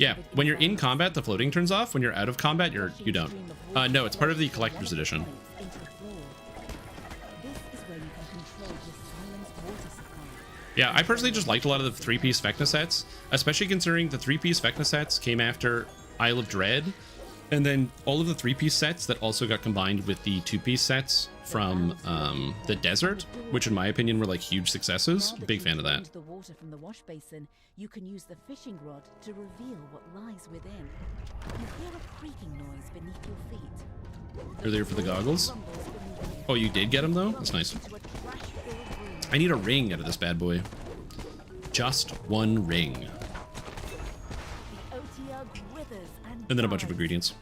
Yeah, when you're in combat, the floating turns off. When you're out of combat, you don't. No, it's part of the collector's edition. Yeah, I personally just liked a lot of the 3-piece Vecna sets, especially considering the 3-piece Vecna sets came after Isle of Dread, and then all of the 3-piece sets that also got combined with the 2-piece sets from the desert, which in my opinion were like huge successes. Big fan of that. The water from the wash basin, you can use the fishing rod to reveal what lies within. You hear a creaking noise beneath your feet. Earlier for the goggles. Oh, you did get them though? That's nice. I need a ring out of this bad boy. Just one ring. And then a bunch of ingredients.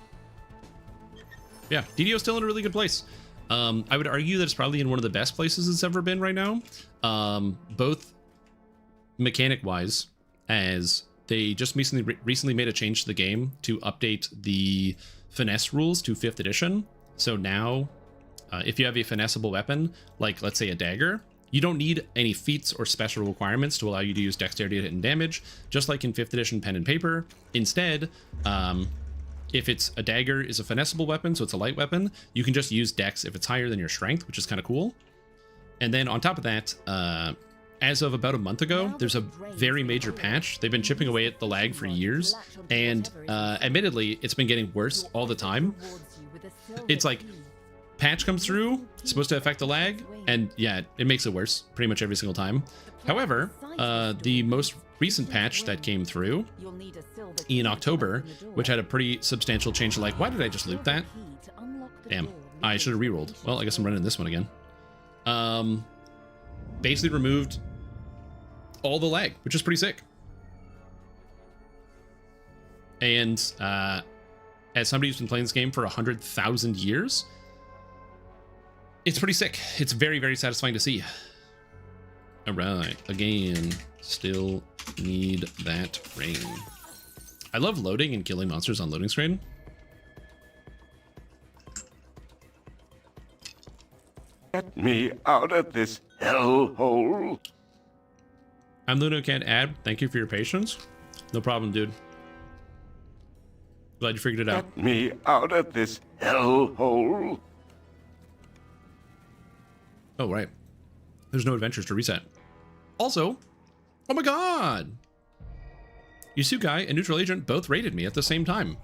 Yeah, DDO's still in a really good place. I would argue that it's probably in one of the best places it's ever been right now. Both mechanic-wise, as they just recently made a change to the game to update the finesse rules to 5th edition. So now, if you have a finessable weapon, like let's say a dagger, you don't need any feats or special requirements to allow you to use dexterity to hit and damage, just like in 5th edition pen and paper. Instead, if it's a dagger is a finessable weapon, so it's a light weapon, you can just use dex if it's higher than your strength, which is kind of cool. And then on top of that, as of about a month ago, there's a very major patch. They've been chipping away at the lag for years, and admittedly, it's been getting worse all the time. It's like, patch comes through, it's supposed to affect the lag, and yeah, it makes it worse pretty much every single time. However, the most recent patch that came through in October, which had a pretty substantial change to, like, why did I just loot that? Damn, I should have rerolled. Well, I guess I'm running this one again. Basically removed all the lag, which is pretty sick. And as somebody who's been playing this game for 100,000 years, it's pretty sick. It's very, very satisfying to see. All right, again, still need that ring. I love loading and killing monsters on loading screen. Get me out of this hellhole. I'm LunoCat Ad. Thank you for your patience. No problem, dude. Glad you figured it out. Get me out of this hellhole. Oh, right. There's no adventures to reset. Also, oh my god! Yusukai and Neutral Agent both raided me at the same time.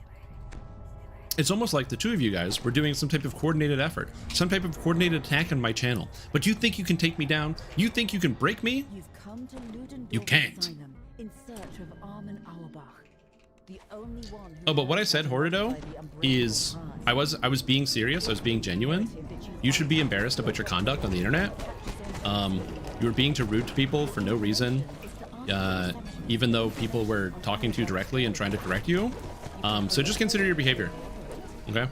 It's almost like the two of you guys were doing some type of coordinated effort, some type of coordinated attack on my channel. But you think you can take me down? You think you can break me? You can't. In search of Armin Auerbach, the only one who oh, but what I said, Horido, is I was being serious. I was being genuine. You should be embarrassed about your conduct on the internet. You were being too rude to people for no reason, even though people were talking to you directly and trying to correct you. So just consider your behavior. Okay?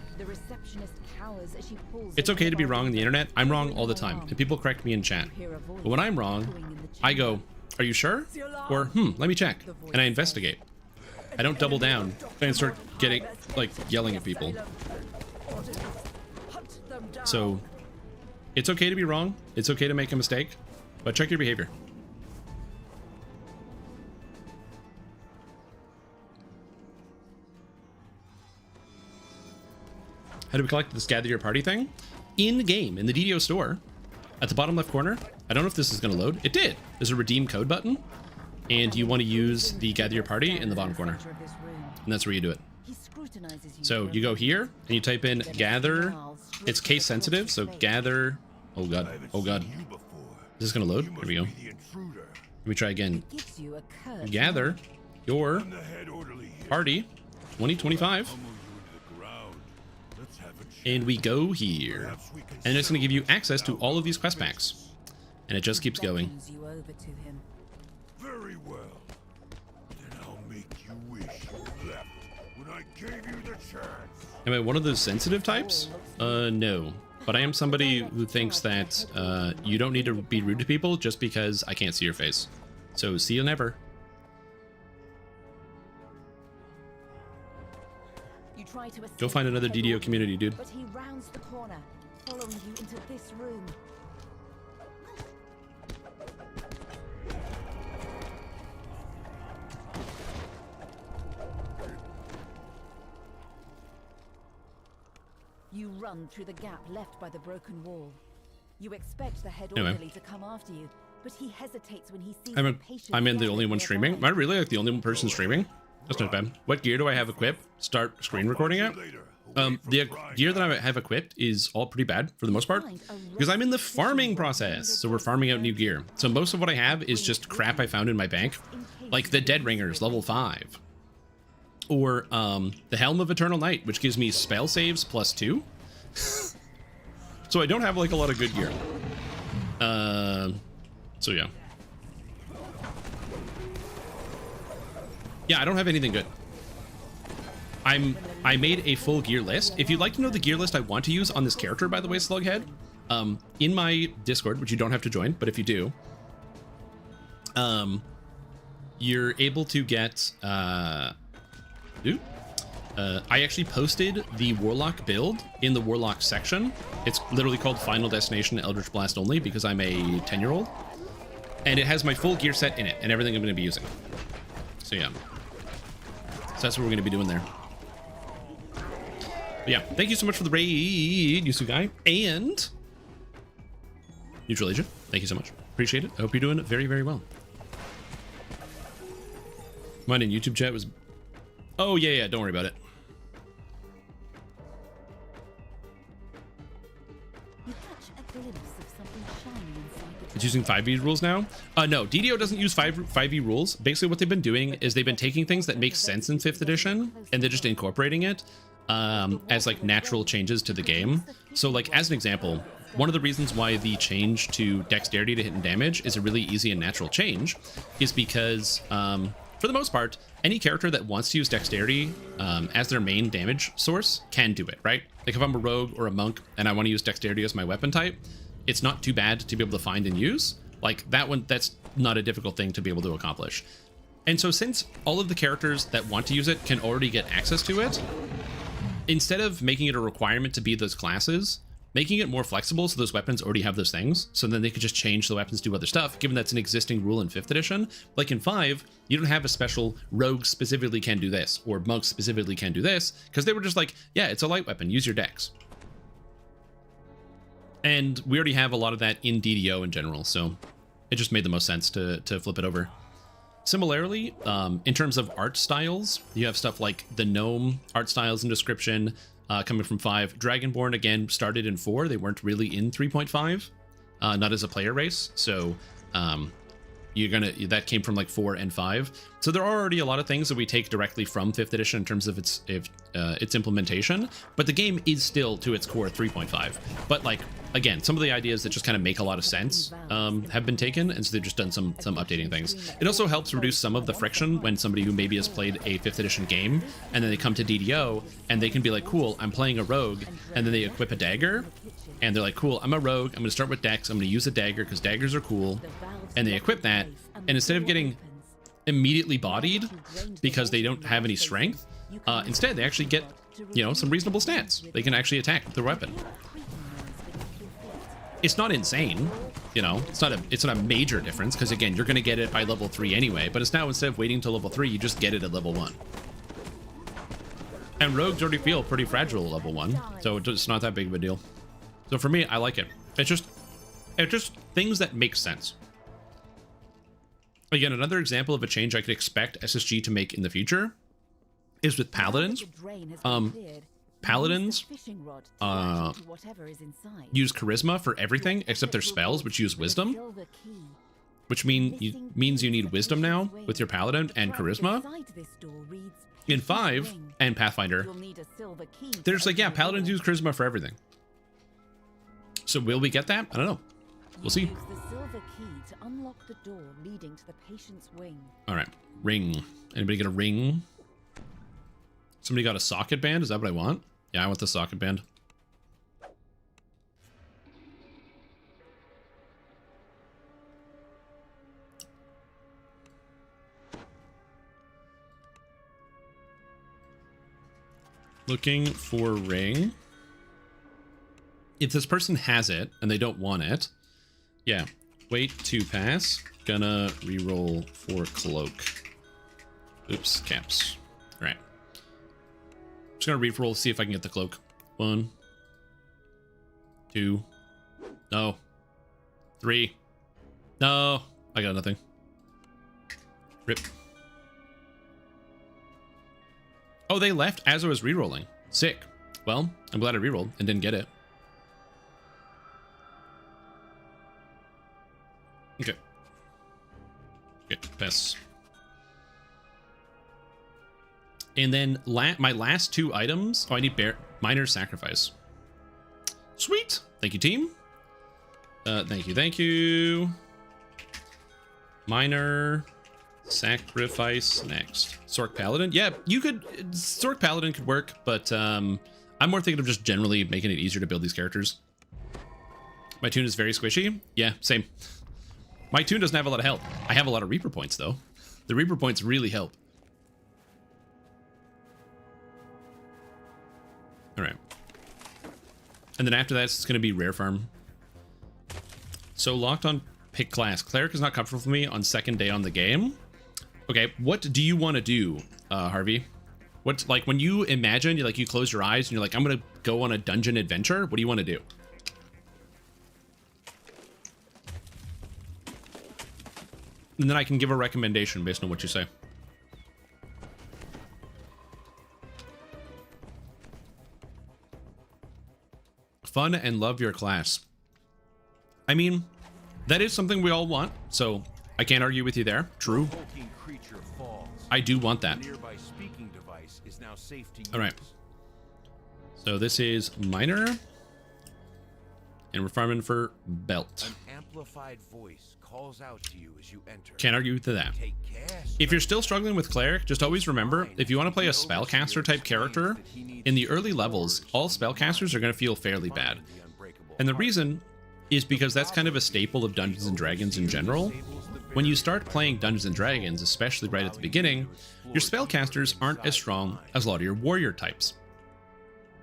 It's okay to be wrong on the internet. I'm wrong all the time, and people correct me in chat. But when I'm wrong, I go, are you sure? Or, let me check. And I investigate. I don't double down and start getting, like, yelling at people. So, it's okay to be wrong. It's okay to make a mistake. But check your behavior. How do we collect this Gather Your Party thing? In the game, in the DDO store, at the bottom left corner. I don't know if this is going to load. It did. There's a redeem code button, and you want to use the Gather Your Party in the bottom corner, and that's where you do it. So you go here and you type in gather. It's case sensitive, so gather. Oh god, oh god. Is this going to load? Here we go. Let me try again. Gather your party 2025. And we go here, and it's going to give you access to all of these quest packs, and it just keeps going. Very well. Then I'll make you wish you left when I gave you the chance. Am I one of those sensitive types? No. But I am somebody who thinks that you don't need to be rude to people just because I can't see your face. So see you never. Go find another DDO community, dude. But he rounds the corner, following you into this room. You run through the gap left by the broken wall. You expect the head Anyway. orderly to come after you, but he hesitates when he sees the patients I'm in the only gathered one streaming. nearby. Am I really like the only one person streaming? That's not bad. What gear do I have equipped? Start screen recording it. The gear that I have equipped is all pretty bad for the most part because I'm in the farming process. So we're farming out new gear. So most of what I have is just crap I found in my bank, like the Dead Ringers level 5, or the Helm of Eternal Night, which gives me spell saves +2. So I don't have like a lot of good gear. So yeah. Yeah, I don't have anything good. I made a full gear list. If you'd like to know the gear list I want to use on this character, by the way, Slughead, in my Discord, which you don't have to join, but if you do, you're able to get I actually posted the Warlock build in the Warlock section. It's literally called Final Destination Eldritch Blast only because I'm a 10-year-old. And it has my full gear set in it and everything I'm going to be using. So yeah. So that's what we're going to be doing there. But yeah, thank you so much for the raid, Yusu Guy. And Neutral Asia, thank you so much. Appreciate it. I hope you're doing very, very well. Mine in YouTube chat was... Oh, yeah, don't worry about it. You catch a glimpse of something shiny inside the It's using 5e rules now? No, DDO doesn't use 5e rules. Basically what they've been doing is they've been taking things that make sense in 5th edition and they're just incorporating it as like natural changes to the game. So like as an example, one of the reasons why the change to dexterity to hit and damage is a really easy and natural change is because for the most part, any character that wants to use dexterity as their main damage source can do it, right? Like if I'm a rogue or a monk and I want to use dexterity as my weapon type, it's not too bad to be able to find and use. Like that one, that's not a difficult thing to be able to accomplish. And so since all of the characters that want to use it can already get access to it, instead of making it a requirement to be those classes, making it more flexible so those weapons already have those things, so then they could just change the weapons to do other stuff, given that's an existing rule in 5th edition. Like in 5, you don't have a special rogue specifically can do this, or monk specifically can do this, because they were just like, yeah, it's a light weapon, use your dex. And we already have a lot of that in DDO in general, so it just made the most sense to flip it over. Similarly, in terms of art styles, you have stuff like the gnome art styles and description coming from 5. Dragonborn, again, started in 4. They weren't really in 3.5, not as a player race. So that came from like 4 and 5. So there are already a lot of things that we take directly from 5th edition in terms of its implementation, but the game is still to its core 3.5. But like, again, some of the ideas that just kind of make a lot of sense have been taken, and so they've just done some updating things. It also helps reduce some of the friction when somebody who maybe has played a 5th edition game and then they come to DDO and they can be like, cool, I'm playing a rogue, and then they equip a dagger and they're like, cool, I'm a rogue, I'm going to start with dex, I'm going to use a dagger because daggers are cool, and they equip that, and instead of getting immediately bodied because they don't have any strength, instead they actually get, some reasonable stats. They can actually attack with their weapon. It's not insane, it's not a major difference, because again, you're going to get it by level 3 anyway, but it's now, instead of waiting till level 3, you just get it at level 1. And rogues already feel pretty fragile at level 1, so it's not that big of a deal. So for me, I like it. It's just things that make sense. Again, another example of a change I could expect SSG to make in the future is with paladins. Paladins use charisma for everything except their spells, which use wisdom, which means you need wisdom now with your paladin and charisma. In 5 and Pathfinder, they're just like, yeah, paladins use charisma for everything. So will we get that? I don't know. We'll see. All right, ring. Anybody get a ring? Somebody got a socket band? Is that what I want? Yeah, I want the socket band. Looking for ring. If this person has it and they don't want it, yeah, wait to pass. Gonna reroll for cloak. Oops, caps. All right. Just gonna reroll, see if I can get the cloak. 1, 2. No. 3. No. I got nothing. Rip. Oh, they left as I was rerolling. Sick. Well, I'm glad I rerolled and didn't get it. Okay. Okay, pass. And then my last 2 items. Oh, I need Miner's Sacrifice. Sweet. Thank you, team. Thank you, thank you. Miner Sacrifice next. Sork Paladin. Yeah, you could. Sork Paladin could work, but I'm more thinking of just generally making it easier to build these characters. My tune is very squishy. Yeah, same. My tune doesn't have a lot of health. I have a lot of Reaper points, though. The Reaper points really help. All right. And then after that, it's going to be rare farm. So locked on pick class. Cleric is not comfortable with me on second day on the game. Okay, what do you want to do, Harvey? What, like, when you imagine, you close your eyes and you're like, I'm going to go on a dungeon adventure. What do you want to do? And then I can give a recommendation based on what you say. Fun and love your class. I mean, that is something we all want, so I can't argue with you there. True. I do want that. All right. So this is Miner. And we're farming for belt. An amplified voice calls out to you as you enter. Can't argue with that. If you're still struggling with cleric, just always remember, if you want to play a spellcaster type character, in the early levels, all spellcasters are going to feel fairly bad. And the reason is because that's kind of a staple of Dungeons and Dragons in general. When you start playing Dungeons and Dragons, especially right at the beginning, your spellcasters aren't as strong as a lot of your warrior types.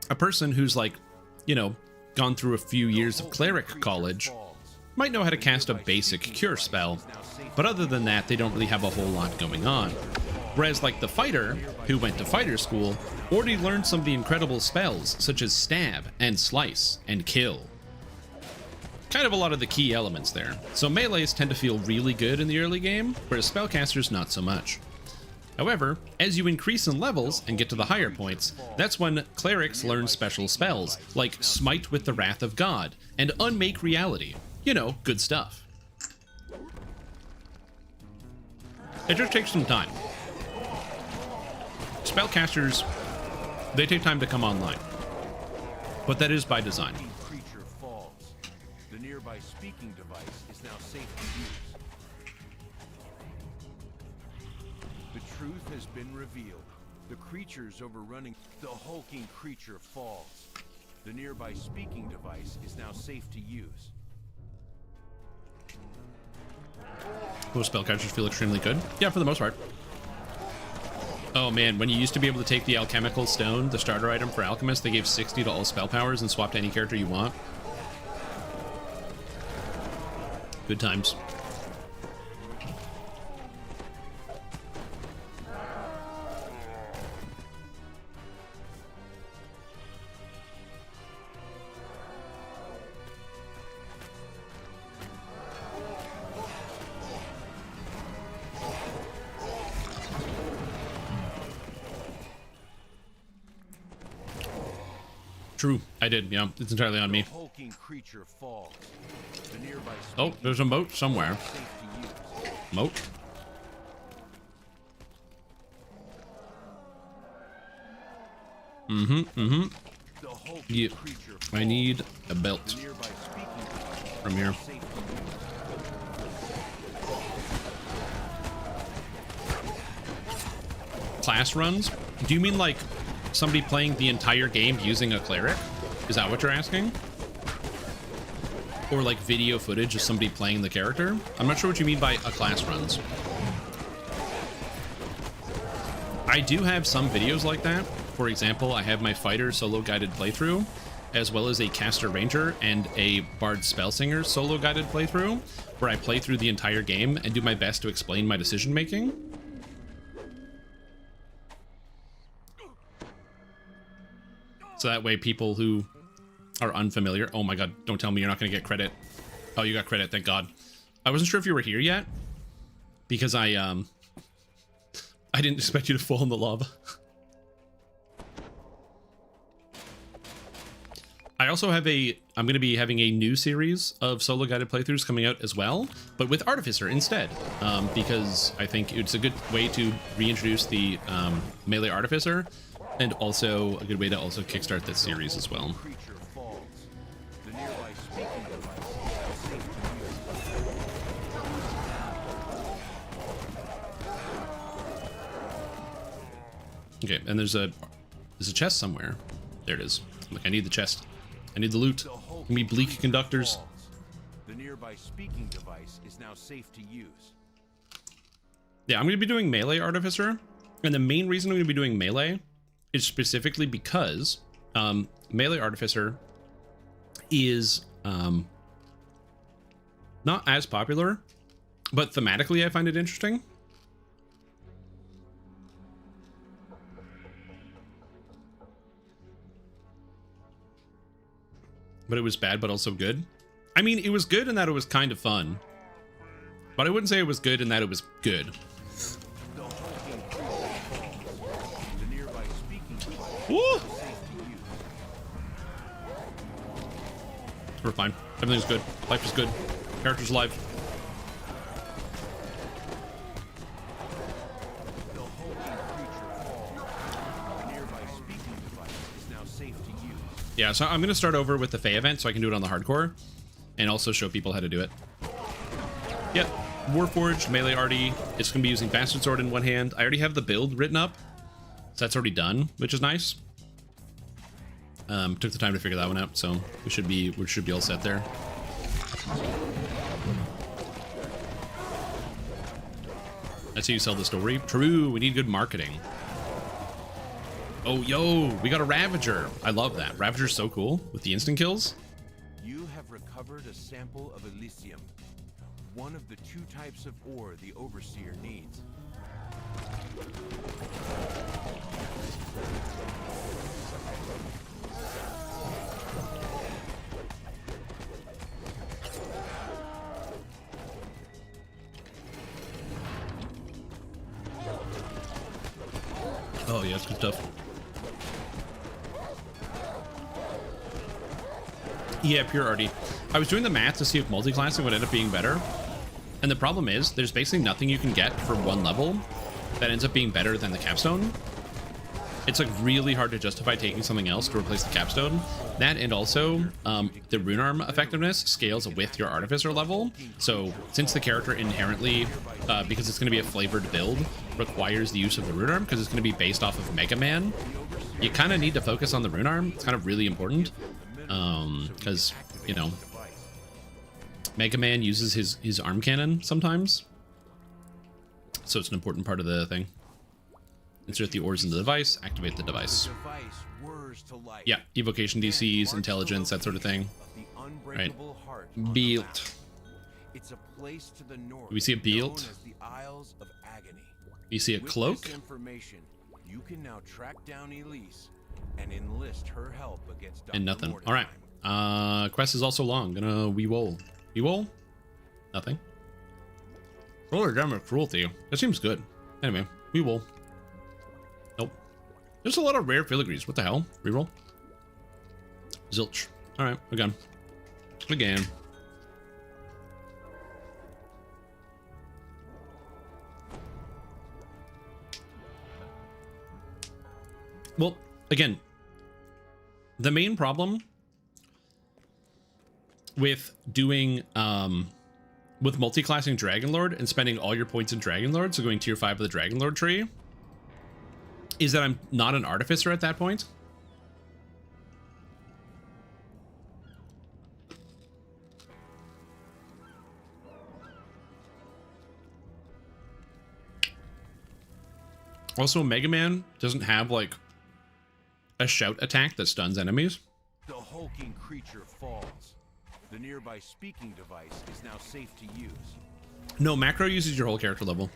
A person who's like, you know, gone through a few years of cleric college might know how to cast a basic cure spell, but other than that, they don't really have a whole lot going on. Whereas like the fighter, who went to fighter school, already learned some of the incredible spells, such as stab and slice and kill. Kind of a lot of the key elements there. So melees tend to feel really good in the early game, whereas spellcasters not so much. However, as you increase in levels and get to the higher points, that's when clerics learn special spells, like Smite with the Wrath of God and Unmake Reality. You know, good stuff. It just takes some time. Spellcasters, they take time to come online, but that is by design. Creature falls. The nearby speaking device is now safe to use. The truth has been revealed. The creature's overrunning. The hulking creature falls. The nearby speaking device is now safe to use. Most spellcasters feel extremely good. Yeah, for the most part. Oh man, when you used to be able to take the alchemical stone, the starter item for alchemists, they gave 60 to all spell powers and swap to any character you want. Good times. True, I did, yeah. It's entirely on me. Oh, there's a moat somewhere. Moat? Yeah, I need a belt from here. Class runs? Do you mean like somebody playing the entire game using a cleric? Is that what you're asking? Or like video footage of somebody playing the character? I'm not sure what you mean by a class runs. I do have some videos like that. For example, I have my fighter solo guided playthrough, as well as a caster ranger and a bard spellsinger solo guided playthrough, where I play through the entire game and do my best to explain my decision making. So that way people who Are unfamiliar. Oh my god, don't tell me you're not going to get credit. Oh, you got credit, thank god. I wasn't sure if you were here yet because I didn't expect you to fall in the lava. I also have I'm going to be having a new series of solo guided playthroughs coming out as well, but with Artificer instead, because I think it's a good way to reintroduce the melee Artificer, and also a good way to also kickstart this series as well. Okay, and there's a chest somewhere. There it is. Like, I need the chest. I need the loot. Give me bleak conductors. The nearby speaking device is now safe to use. Yeah, I'm going to be doing melee Artificer, and the main reason I'm going to be doing melee is specifically because melee Artificer is not as popular, but thematically I find it interesting. But it was bad, but also good. I mean, it was good in that it was kind of fun, but I wouldn't say it was good in that it was good. Woo! We're fine. Everything's good. Life is good. Character's alive. Yeah, so I'm going to start over with the Fae event so I can do it on the hardcore and also show people how to do it. Yep, Warforged, melee arty. It's going to be using Bastard Sword in one hand. I already have the build written up, so that's already done, which is nice. Took the time to figure that one out, so we should be all set there. That's how you sell the story. True, we need good marketing. Oh, yo, we got a Ravager. I love that. Ravager's so cool with the instant kills. You have recovered a sample of Elysium, one of the 2 types of ore the Overseer needs. Oh, yeah, it's good stuff. Yeah, pure arty. I was doing the math to see if multi-classing would end up being better. And the problem is, there's basically nothing you can get for one level that ends up being better than the capstone. It's like really hard to justify taking something else to replace the capstone. That and also the rune arm effectiveness scales with your artificer level. So since the character inherently, because it's going to be a flavored build, requires the use of the rune arm because it's going to be based off of Mega Man, you kind of need to focus on the rune arm. It's kind of really important because, you know, Mega Man uses his arm cannon sometimes. So it's an important part of the thing. Insert the ores in the device, activate the device. Yeah, evocation DCs, intelligence, that sort of thing. Right. Built. It's a place to the north. Do we see a built? You see a cloak? You can now track down Elise and enlist her help against Dr. And nothing. Mordecai. All right. Quest is also long. Gonna weewoll. Weewoll? Nothing. Roller Drummer Cruelty. That seems good. Anyway, weewoll. Nope. There's a lot of rare filigrees. What the hell? Reroll. Zilch. All right. Again. Again. Well, again, the main problem with doing, with multi-classing Dragonlord and spending all your points in Dragonlord, so going tier 5 of the Dragonlord tree, is that I'm not an Artificer at that point. Also, Mega Man doesn't have, like, a shout attack that stuns enemies. The hulking creature falls. The nearby speaking device is now safe to use. No, macro uses your whole character level.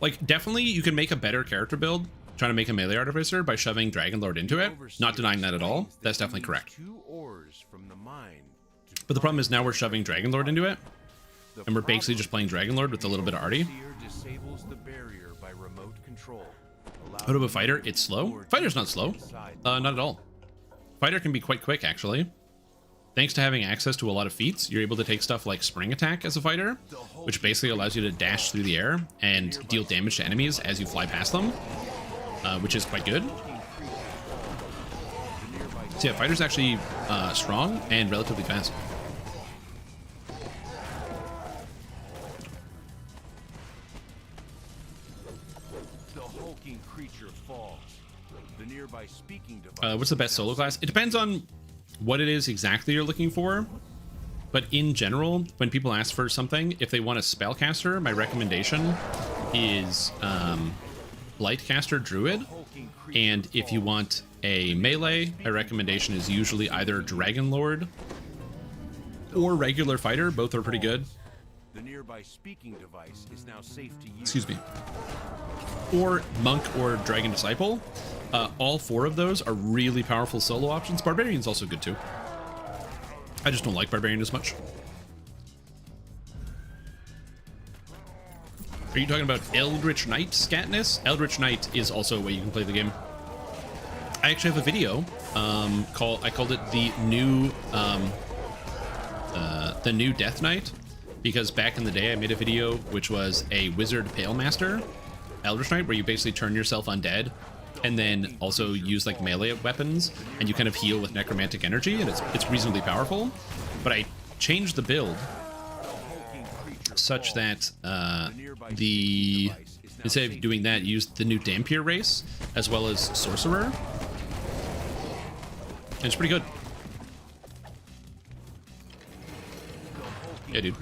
Like, definitely you can make a better character build trying to make a melee artificer by shoving Dragonlord into it. Not denying that at all. That's definitely correct. But the problem is now we're shoving Dragonlord into it, and we're basically just playing Dragonlord with a little bit of arty. What about Fighter? It's slow? Fighter's not slow. Not at all. Fighter can be quite quick, actually. Thanks to having access to a lot of feats, you're able to take stuff like Spring Attack as a fighter, which basically allows you to dash through the air and deal damage to enemies as you fly past them, which is quite good. So yeah, Fighter's actually strong and relatively fast. What's the best solo class? It depends on what it is exactly you're looking for, but in general, when people ask for something, if they want a spellcaster, my recommendation is Blightcaster Druid, and if you want a melee, my recommendation is usually either Dragonlord or regular fighter. Both are pretty good. The nearby speaking device is now safe to use. Excuse me. Or Monk or Dragon Disciple. All four of those are really powerful solo options. Barbarian's also good too. I just don't like Barbarian as much. Are you talking about Eldritch Knight Scatness? Eldritch Knight is also a way you can play the game. I actually have a video I called it the new Death Knight, because back in the day I made a video which was a Wizard Palemaster Eldritch Knight, where you basically turn yourself undead and then also use like melee weapons, and you kind of heal with necromantic energy, and it's reasonably powerful. But I changed the build such that instead of doing that, use the new Dampier race as well as Sorcerer, and it's pretty good. Yeah, dude.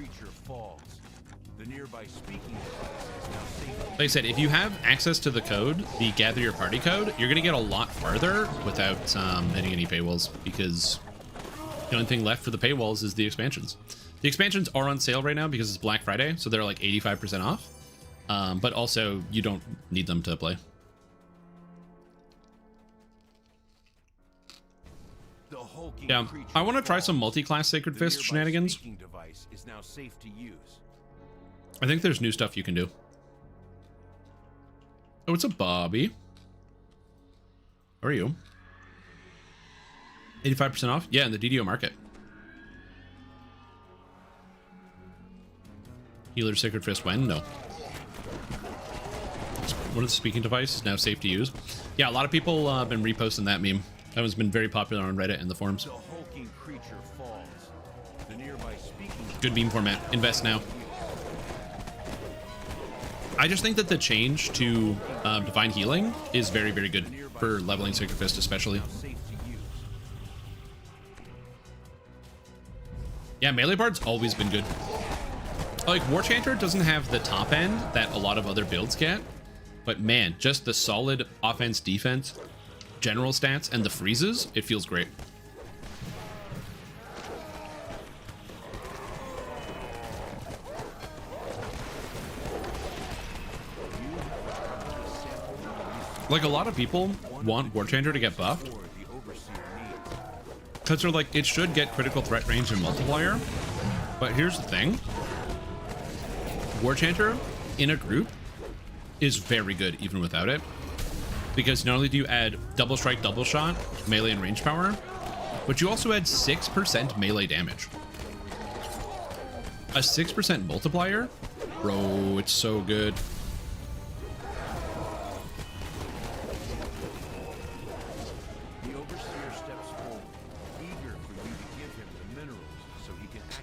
Like I said, if you have access to the code, the Gather Your Party code, you're going to get a lot farther without hitting any paywalls, because the only thing left for the paywalls is the expansions. The expansions are on sale right now because it's Black Friday, so they're like 85% off. But also, you don't need them to play. Yeah, I want to try some multi-class Sacred Fist shenanigans. I think there's new stuff you can do. Oh, it's a Bobby. How are you? 85% off? Yeah, in the DDO market. Healer Sacred Fist when? No. One of the speaking devices is now safe to use. Yeah, a lot of people have been reposting that meme. That one's been very popular on Reddit and the forums. Good meme format. Invest now. I just think that the change to Divine Healing is very, very good for leveling Sacred Fist, especially. Yeah, Melee Bard's always been good. Like, War Chanter doesn't have the top end that a lot of other builds get, but man, just the solid offense, defense, general stats, and the freezes, it feels great. Like, a lot of people want War Chanter to get buffed because they're like, it should get critical threat range and multiplier. But here's the thing. War Chanter in a group is very good even without it, because not only do you add double strike, double shot, melee and range power, but you also add 6% melee damage. A 6% multiplier? Bro, it's so good.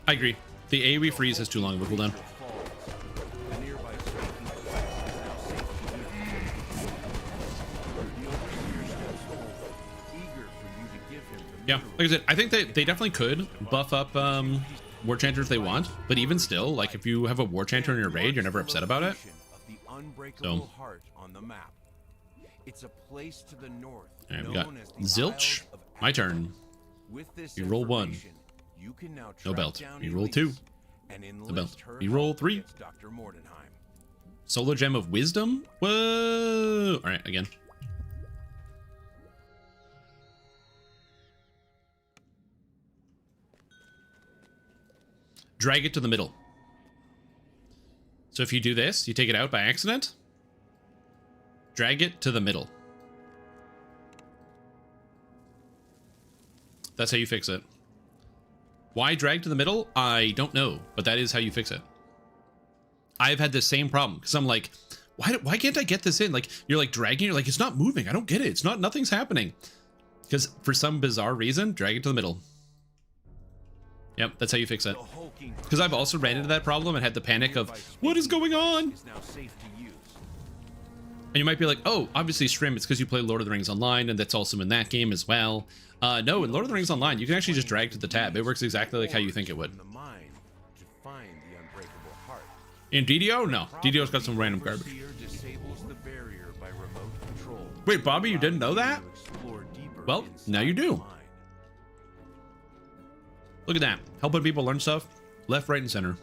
I agree. The AoE freeze has too long of a cooldown. Yeah, like I said, I think they definitely could buff up War Chanter if they want, but even still, like, if you have a War Chanter in your raid, you're never upset about it. So, alright, we got Zilch. My turn. You roll 1. No belt. You roll 2. The belt. You roll 3. Solar Gem of Wisdom? Whoa! Alright, again. drag it to the middle. So if you do this, you take it out by accident, drag it to the middle. That's how you fix it. Why drag to the middle? I don't know, but that is how you fix it. I've had the same problem because I'm like, why can't I get this in? Like, you're like dragging, you're like, it's not moving. I don't get it. It's not, nothing's happening. Because for some bizarre reason, drag it to the middle. Yep, that's how you fix it. Because I've also ran into that problem and had the panic of, what is going on? And you might be like, oh, obviously Strim, it's because you play Lord of the Rings Online, and that's also in that game as well. No, in Lord of the Rings Online, you can actually just drag to the tab. It works exactly like how you think it would. In DDO? No. DDO's got some random garbage. Wait, Bobby, you didn't know that? Well, now you do. Look at that. Helping people learn stuff. Left, right, and center.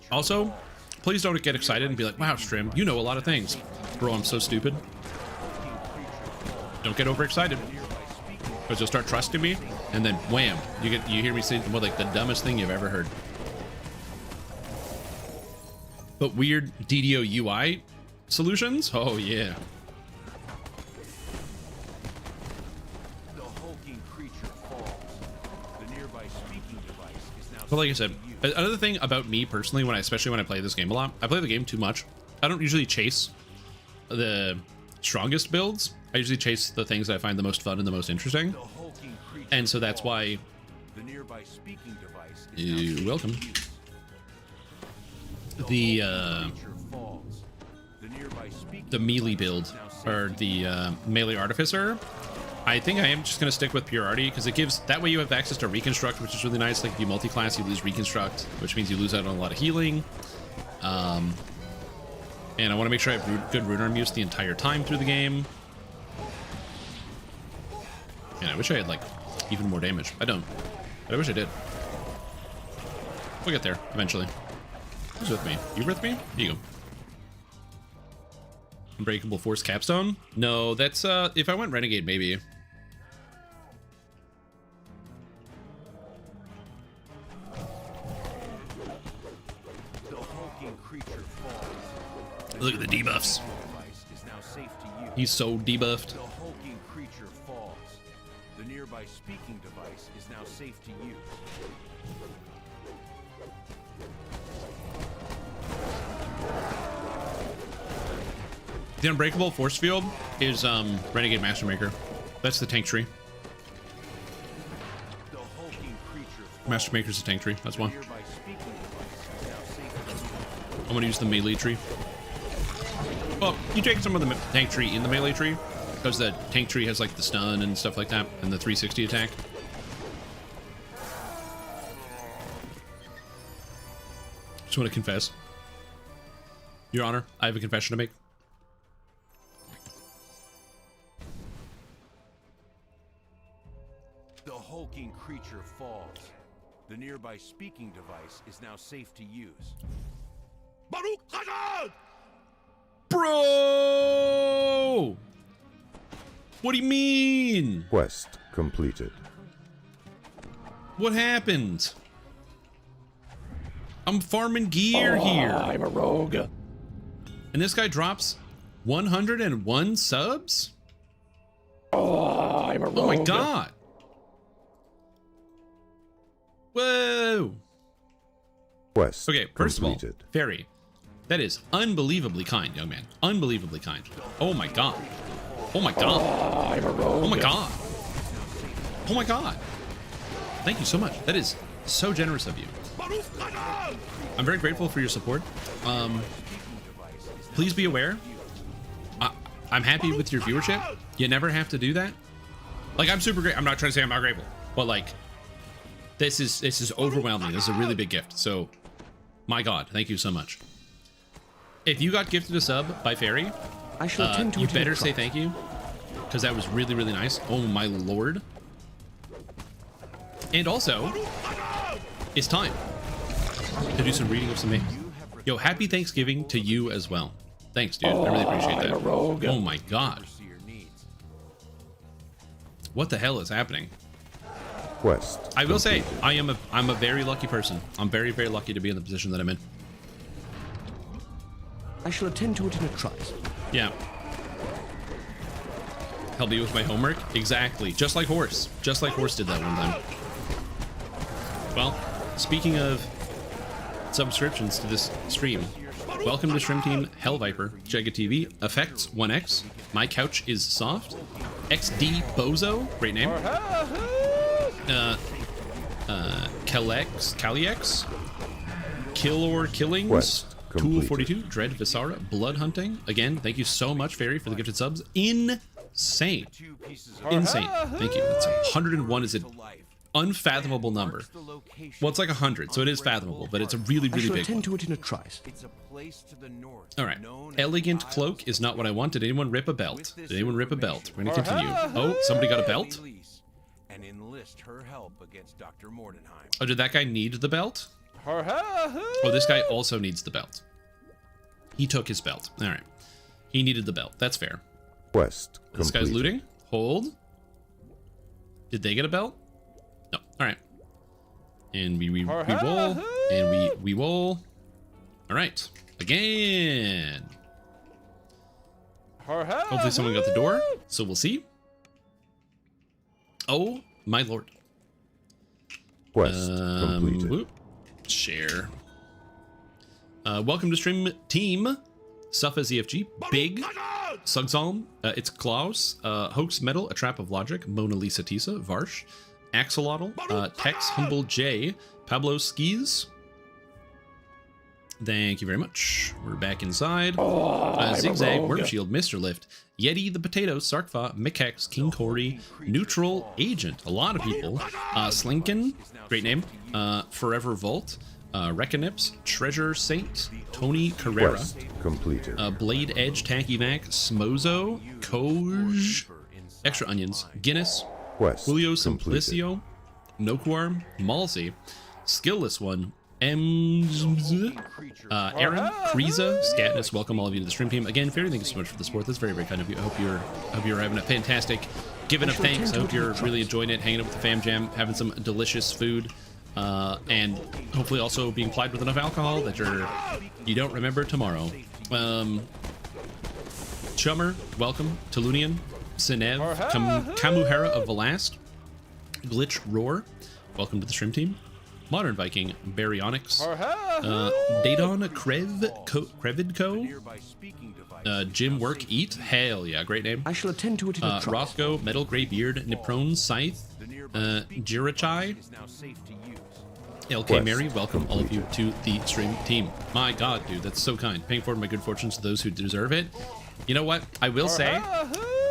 Also, please don't get excited and be like, wow, Strim, you know a lot of things. Bro, I'm so stupid. Don't get overexcited. Because you'll start trusting me, and then wham, you hear me say like the dumbest thing you've ever heard. But weird DDO UI solutions? Oh yeah. But like I said, another thing about me personally, especially when I play this game a lot, I play the game too much. I don't usually chase the strongest builds. I usually chase the things that I find the most fun and the most interesting. And so that's why... You're welcome. The melee build, or the melee artificer, I think I am just going to stick with pure arty, because it gives, that way you have access to reconstruct, which is really nice. Like if you multi-class, you lose reconstruct, which means you lose out on a lot of healing. And I want to make sure I have good rune arm use the entire time through the game. And I wish I had like even more damage. I don't, but I wish I did. We'll get there eventually. Who's with me? You with me? Here you go. Unbreakable Force Capstone? No, that's if I went Renegade, maybe. Look at the debuffs. He's so debuffed. The hulking creature falls. The nearby speaking device is now safe to use. The Unbreakable Force Field is Renegade Mastermaker. That's the tank tree. Mastermaker's a tank tree. That's one. I'm gonna use the melee tree. Well, you take some of the tank tree in the melee tree because the tank tree has like the stun and stuff like that, and the 360 attack. Just want to confess, Your Honor, I have a confession to make. The hulking creature falls. The nearby speaking device is now safe to use. Bro! What do you mean? Quest completed. What happened? I'm farming gear here. I'm a rogue. And this guy drops 101 subs? I'm a rogue. Oh my god. Whoa. Quest okay, first completed. of all, Fairy, that is unbelievably kind, young man. Unbelievably kind. Oh my god. Oh my god. I'm a rogue. Oh my god. Oh my god. Thank you so much. That is so generous of you. I'm very grateful for your support. Please be aware, I'm happy with your viewership. You never have to do that. Like, I'm super great. I'm not trying to say I'm not grateful, but like, this is overwhelming. This is a really big gift. So, my god, thank you so much. If you got gifted a sub by Fairy, I shall attend to you it better say thank you, because that was really, really nice. Oh my lord. And also, it's time to do some reading of some names. Yo, happy Thanksgiving to you as well. Thanks, dude. I really appreciate that. Oh my god. What the hell is happening? Quest. I will say, I'm a very lucky person. I'm very, very lucky to be in the position that I'm in. I shall attend to it in a trice. Yeah. Help me with my homework? Exactly. Just like Horse. Just like Horse did that one time. Well, speaking of subscriptions to this stream, welcome to Stream Team, Hell Viper, Jega TV, Effects 1X, My Couch is Soft, XD Bozo, great name. Kaliex, Kill or Killings, Quest Tool completed. 42, Dread Visara, Blood Hunting. Again, thank you so much, Fairy, for the gifted subs. Insane. Insane. Thank you. That's 101 is an unfathomable number. Well, it's like 100, so it is fathomable, but it's a really, I really shall big attend one. to it in a trice. It's a place to the north. All right. known as Elegant the cloak Isles is not what I want. Did anyone rip a belt? With this Did anyone rip a belt? We're going to information, continue. Oh, somebody got a belt? Release and enlist her help against Dr. Mordenheim. Oh, did that guy need the belt? Oh, this guy also needs the belt. He took his belt. All right. He needed the belt. That's fair. Quest This guy's completed. looting. Hold. Did they get a belt? No. All right. And we roll. And we roll. All right. Again. Hopefully someone got the door. So we'll see. Oh, my lord. Quest completed. Whoop. Share. Welcome to Stream Team. Suffa ZFG. Big. Sugsalm. It's Klaus. Hoax Metal. A Trap of Logic. Mona Lisa Tisa. Varsh. Axolotl. Tex Humble J. Pablo Skis. Thank you very much. We're back inside. Zigzag, Wormshield, Mr. Lift, Yeti the Potato, Sarkfa, Mikex, King Corey, Neutral Agent, a lot of people. Slinkin, great name. Forever Vault, Reconips, Treasure Saint, Tony Carrera, Quest completed. Blade Edge, Tacky Vac, Smozo, Koj, Extra Onions, Guinness, Quest Julio completed. Simplicio, Noquar, Malsey, Skillless One, Aaron, Kriza, Scatness, welcome all of you to the stream team. Again, Fairy, thank you so much for the support. That's very, very kind of you. I hope you're having a fantastic giving of thanks. I hope you're really enjoying it, hanging out with the fam jam, having some delicious food, and hopefully also being plied with enough alcohol that you don't remember tomorrow. Chummer, welcome. Tulunian, Sinev, Kamuhera of Velast, Glitch Roar, welcome to the stream team. Modern Viking, Baryonyx, Dadon Krevidco, Jim Work Eat, hell yeah, great name. I shall attend to it in a trice. Roscoe, Metal Grey Beard, Niprone Scythe, Jirachai, LK Mary, welcome all of you to the stream team. My god, dude, that's so kind. Paying forward my good fortunes to those who deserve it. You know what? I will say,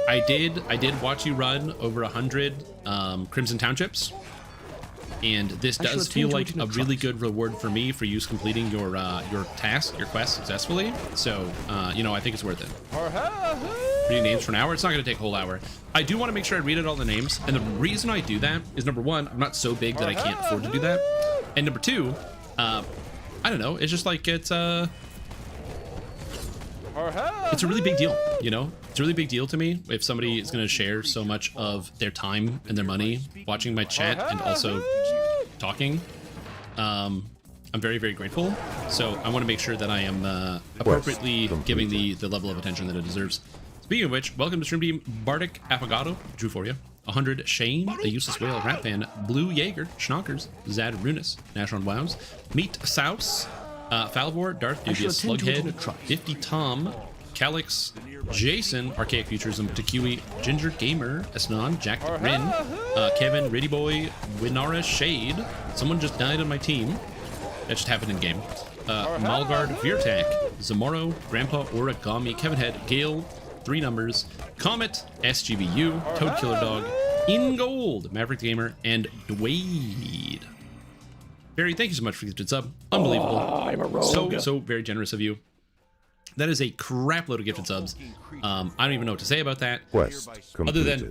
I did watch you run over 100 Crimson Townships. And this does feel like a really good reward for me for you completing your task, your quest successfully. So, you know, I think it's worth it. Reading names for an hour. It's not going to take a whole hour. I do want to make sure I read out all the names. And the reason I do that is, number one, I'm not so big that I can't afford to do that. And number two, I don't know. It's just like it's a really big deal, you know? It's a really big deal to me if somebody is going to share so much of their time and their money watching my chat and also talking. I'm very, very grateful. So I want to make sure that I am appropriately giving the level of attention that it deserves. Speaking of which, welcome to stream team Bardic Affogato, drew for you. 100 Shane, The Useless Whale, Rat Fan, Blue Jaeger, Schnockers, Zad Runis, Nashron Wows, Meat Souse, Falvor, Darth Dubious, Slughead, 50 Tom, Calix, Jason, Archaic Futurism, Takui, Ginger Gamer, Esnon, Jack Rin, Kevin, Riddy Boy, Winara Shade. Someone just died on my team. That just happened in game. Malgard, Virtak, Zamoro, Grandpa, Origami, Kevin Head, Gale, 3 numbers, Comet, SGBU, Toad Killer Dog, In Gold, Maverick Gamer, and Dwade. Barry, thank you so much for the gifted sub. Unbelievable. I'm a rogue. So very generous of you. That is a crap load of gifted subs. I don't even know what to say about that. Quest Other completed. than...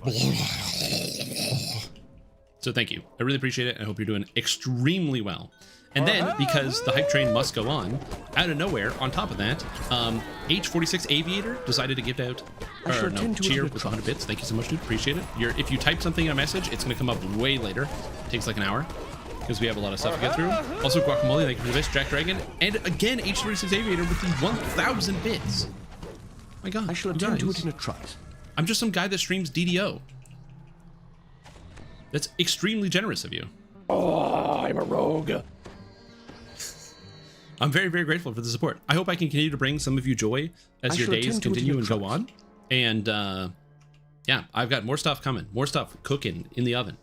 So thank you. I really appreciate it. I hope you're doing extremely well. And then, because the hype train must go on, out of nowhere, on top of that, H46 Aviator decided to give out, or no, cheer with 100 bits. Thank you so much, dude. Appreciate it. If you type something in a message, it's going to come up way later. It takes like an hour, because we have a lot of stuff to get through. Also, Guacamole, thank you for the bits. Jack Dragon. And again, H46 Aviator with the 1,000 bits. My God. I shall attend to it in a trice. I'm just some guy that streams DDO. That's extremely generous of you. Oh, I'm a rogue. I'm very, very grateful for the support. I hope I can continue to bring some of you joy as your days continue and go on. And yeah, I've got more stuff coming, more stuff cooking in the oven.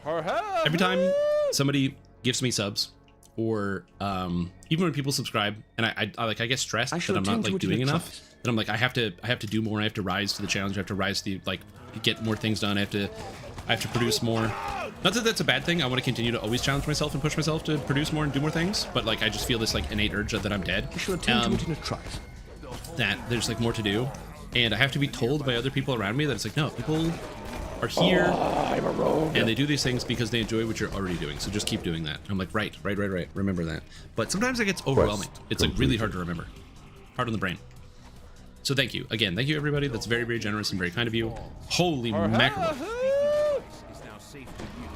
Every time somebody gives me subs, or even when people subscribe, and I get stressed that I'm not like doing enough. That I'm like, I have to do more. I have to rise to the challenge. I have to rise to like get more things done. I have to produce more. Not that that's a bad thing. I want to continue to always challenge myself and push myself to produce more and do more things. But like, I just feel this like innate urge that I'm dead. That there's like more to do, and I have to be told by other people around me that it's like, no, people are here and they do these things because they enjoy what you're already doing. So just keep doing that. I'm like, right. Remember that. But sometimes it gets overwhelming. It's like really hard to remember. Hard on the brain. So thank you again. Thank you everybody. That's very, very generous and very kind of you. Holy mackerel.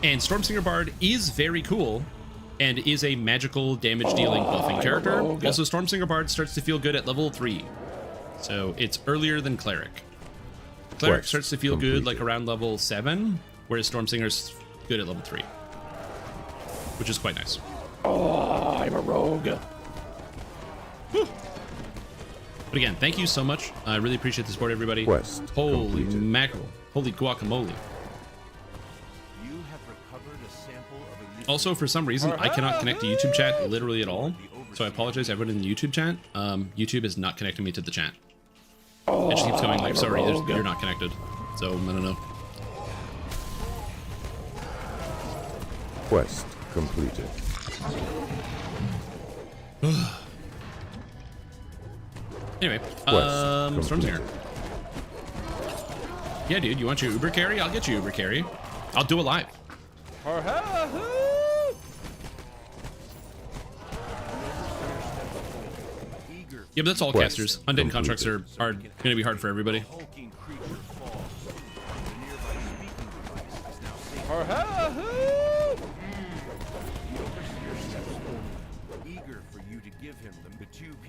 And Stormsinger Bard is very cool and is a magical damage dealing buffing character. Also, Stormsinger Bard starts to feel good at level 3. So it's earlier than Cleric. Cleric starts to feel good like around level 7, whereas Stormsinger's good at level 3. Which is quite nice. Oh, I'm a rogue. Whew. But again, thank you so much. I really appreciate the support, everybody. Holy mackerel. Holy guacamole. Also, for some reason, I cannot connect to YouTube chat literally at all. So I apologize, everyone in the YouTube chat. YouTube is not connecting me to the chat. It just keeps going like, sorry, you're not connected. So, I don't know. Quest completed. Anyway, Stormsinger. Yeah, dude, you want your Uber carry? I'll get you Uber carry. I'll do it live. Yeah, but that's all casters. Undead contracts are going to be hard for everybody.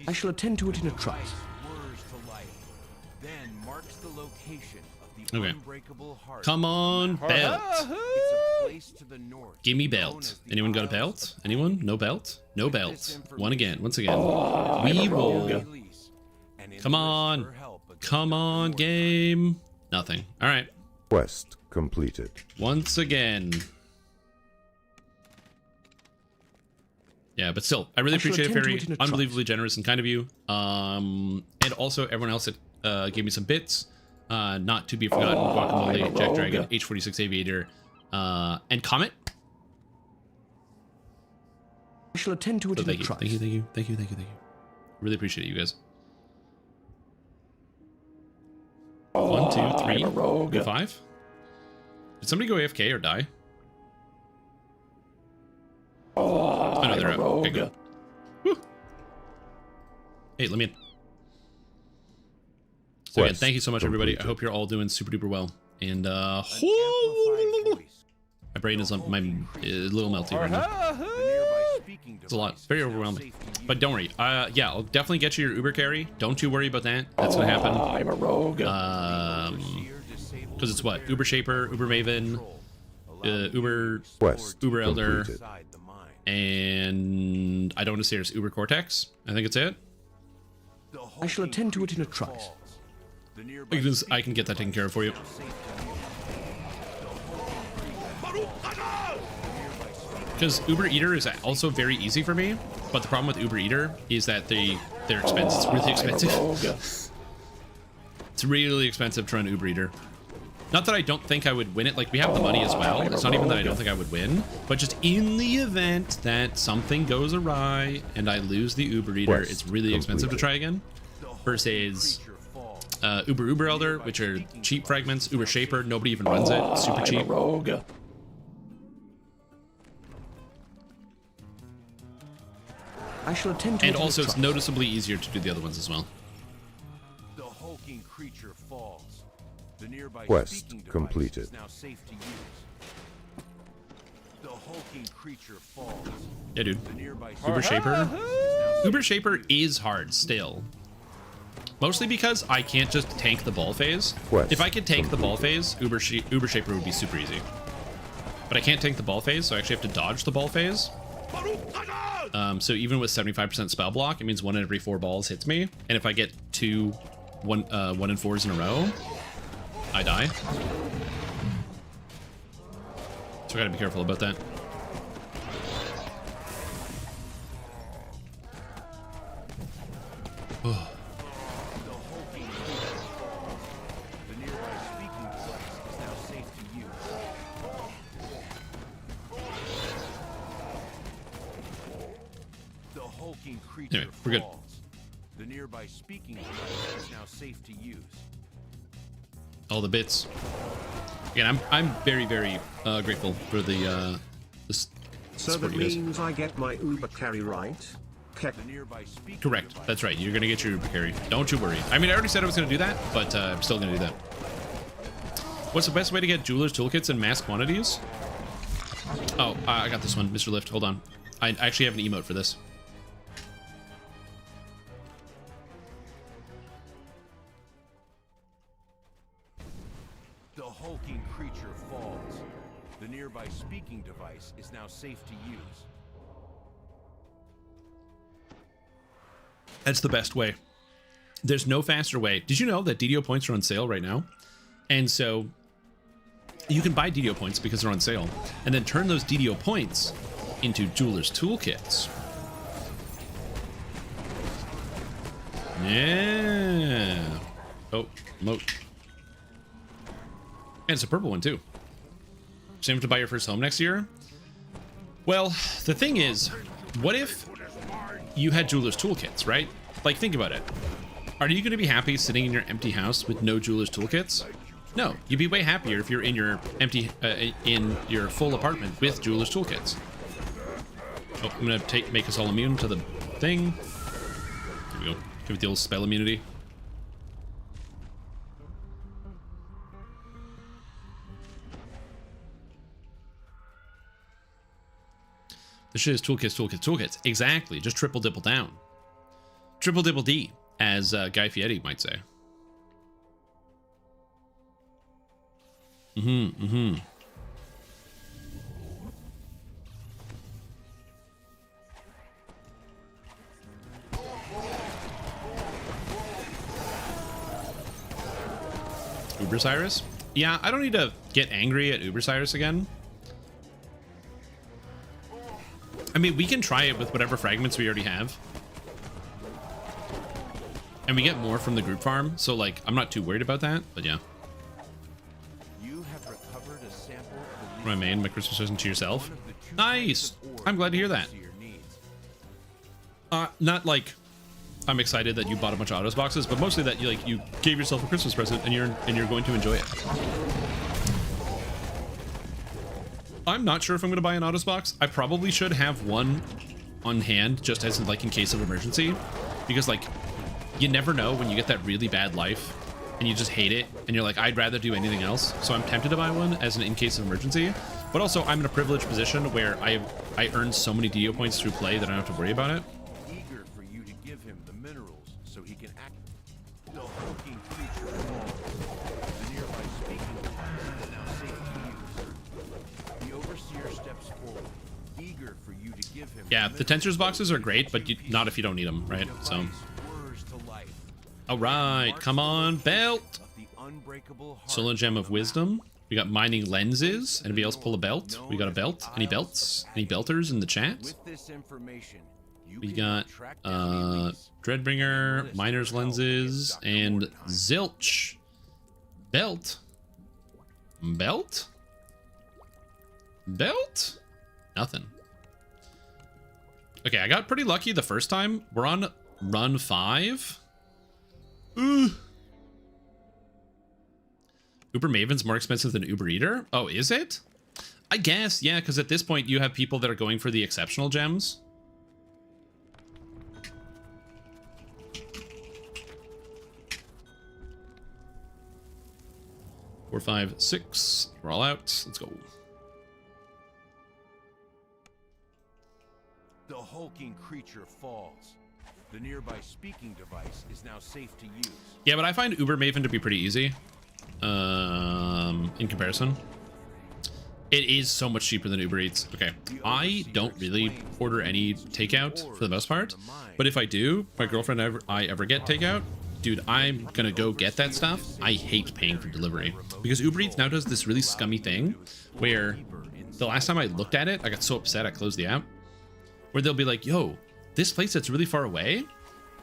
I shall attend to it in a trice. Okay. Come on, belt. Give me belt. Anyone got a belt? Anyone? No belt? No belt. Once again. We will. Come on. Come on, game. Nothing. All right. Quest completed. Once again. Yeah, but still, I really appreciate it. Very unbelievably generous and kind of you. And also everyone else that gave me some bits. Not to be forgotten, Guacamole, Jack Dragon, H46 Aviator, and Comet. I shall attend to it in a trice. Thank you. Really appreciate it, you guys. 1, 2, 3, 4, 5. Did somebody go AFK or die? Oh no, they're out. Okay, good. Woo. Hey, let me in. So again, thank you so much, everybody. I hope you're all doing super duper well. And my brain is on my a little melty right now. It's a lot. It's very overwhelming. But don't worry. Yeah, I'll definitely get you your Uber carry. Don't you worry about that. That's gonna happen. I'm a rogue. Because it's what? Uber Shaper, Uber Maven, Uber Elder, and I don't want to say there's Uber Cortex. I think it's it. I shall attend to it in a trice. I can get that taken care of for you. Because Uber Eater is also very easy for me, but the problem with Uber Eater is that they're expensive. It's really expensive. It's really expensive trying Uber Eater. Not that I don't think I would win it. Like, we have the money as well. It's not even that I don't think I would win, but just in the event that something goes awry and I lose the Uber Eater, it's really expensive to try again. Versus Uber Elder, which are cheap fragments. Uber Shaper, nobody even runs it. Super cheap. I shall attend to And it in a also, it's trice. noticeably easier to do the other ones as well. The hulking creature falls. The nearby Quest speaking device completed. is now safe to use. The hulking creature falls. Yeah, dude. The nearby Uber Shaper. Uber Shaper is hard still. Mostly because I can't just tank the ball phase. Quest If I could tank the ball phase, Uber Shaper would be super easy. But I can't tank the ball phase, so I actually have to dodge the ball phase. So even with 75% spell block, it means 1 in every 4 balls hits me. And if I get 1 in 4s in a row, I die. So I gotta be careful about that. Oh. The hulking creature falls. The nearby speaking device is now safe to use. The hulking creature Anyway, we're good. falls. The nearby speaking device is now safe to use. All the bits. Again, I'm very, very grateful for the So support that you guys. means I get my Uber carry right? The nearby speaking Correct. device That's right. You're gonna get your Uber carry. Don't you worry. I mean, I already said I was gonna do that, but I'm still gonna do that. What's the best way to get jeweler's toolkits in mass quantities? Oh, I got this one, Mr. Lift. Hold on. I actually have an emote for this. The hulking creature falls. The nearby speaking device is now safe to use. That's the best way. There's no faster way. Did you know that DDO points are on sale right now? And so you can buy DDO points because they're on sale, and then turn those DDO points into jeweler's toolkits. Yeah. Oh, moat. And it's a purple one too. Same to buy your first home next year. Well, the thing is, what if you had jeweler's toolkits, right? Like, think about it. Are you going to be happy sitting in your empty house with no jeweler's toolkits? No, you'd be way happier if you're in your in your full apartment with jeweler's toolkits. Oh, I'm gonna make us all immune to the thing. There we go. Give it the old spell immunity. This shit is toolkits, toolkits, toolkits. Exactly. Just triple dibble down. Triple dibble D, as Guy Fieri might say. Uber Cyrus? Yeah, I don't need to get angry at Uber Cyrus again. I mean, we can try it with whatever fragments we already have. And we get more from the group farm, so like, I'm not too worried about that, but yeah. You have recovered a sample of My main, my Christmas present to yourself. Nice! I'm glad to hear that. Not like I'm excited that you bought a bunch of autos boxes, but mostly that you gave yourself a Christmas present and you're going to enjoy it. I'm not sure if I'm going to buy an autos box. I probably should have one on hand just as in case of emergency, because like you never know when you get that really bad life and you just hate it and you're like, I'd rather do anything else. So I'm tempted to buy one as an in case of emergency, but also I'm in a privileged position where I earn so many DDO points through play that I don't have to worry about it. Eager for you to give him the minerals so he can act. The hulking creature falls. The nearby speaking device is now safe to use. The overseer steps forward, eager for you to give him. Yeah, the Tensors boxes are great, but not if you don't need them, right? So. All right, come on, belt. Solo gem of wisdom. We got mining lenses. Anybody else pull a belt? We got a belt. Any belts? Any belters in the chat? With this information, We got Dreadbringer, miner's lenses, and zilch. Belt. Belt? Belt? Nothing. Okay, I got pretty lucky the first time. We're on run 5. Ooh. Uber Maven's more expensive than Uber Eater? Oh, is it? I guess, yeah, because at this point you have people that are going for the exceptional gems. 4, 5, 6. We're all out. Let's go. The hulking creature falls. The nearby speaking device is now safe to use. Yeah, but I find Uber Maven to be pretty easy. In comparison. It is so much cheaper than Uber Eats. Okay, I don't really order any takeout for the most part, but if I do, my girlfriend and I ever get takeout, dude, I'm gonna go get that stuff. I hate paying for delivery because Uber Eats now does this really scummy thing where the last time I looked at it, I got so upset I closed the app, where they'll be like, yo, this place that's really far away,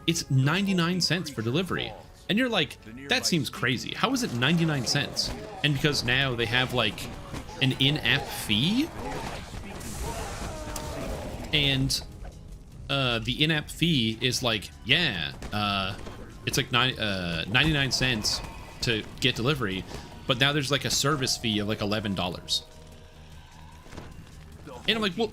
it's 99 cents for delivery. And you're like, that seems crazy. How is it 99 cents? And because now they have like an in-app fee, and the in-app fee is like, yeah, it's like 99 cents to get delivery, but now there's like a service fee of like $11. And I'm like, well,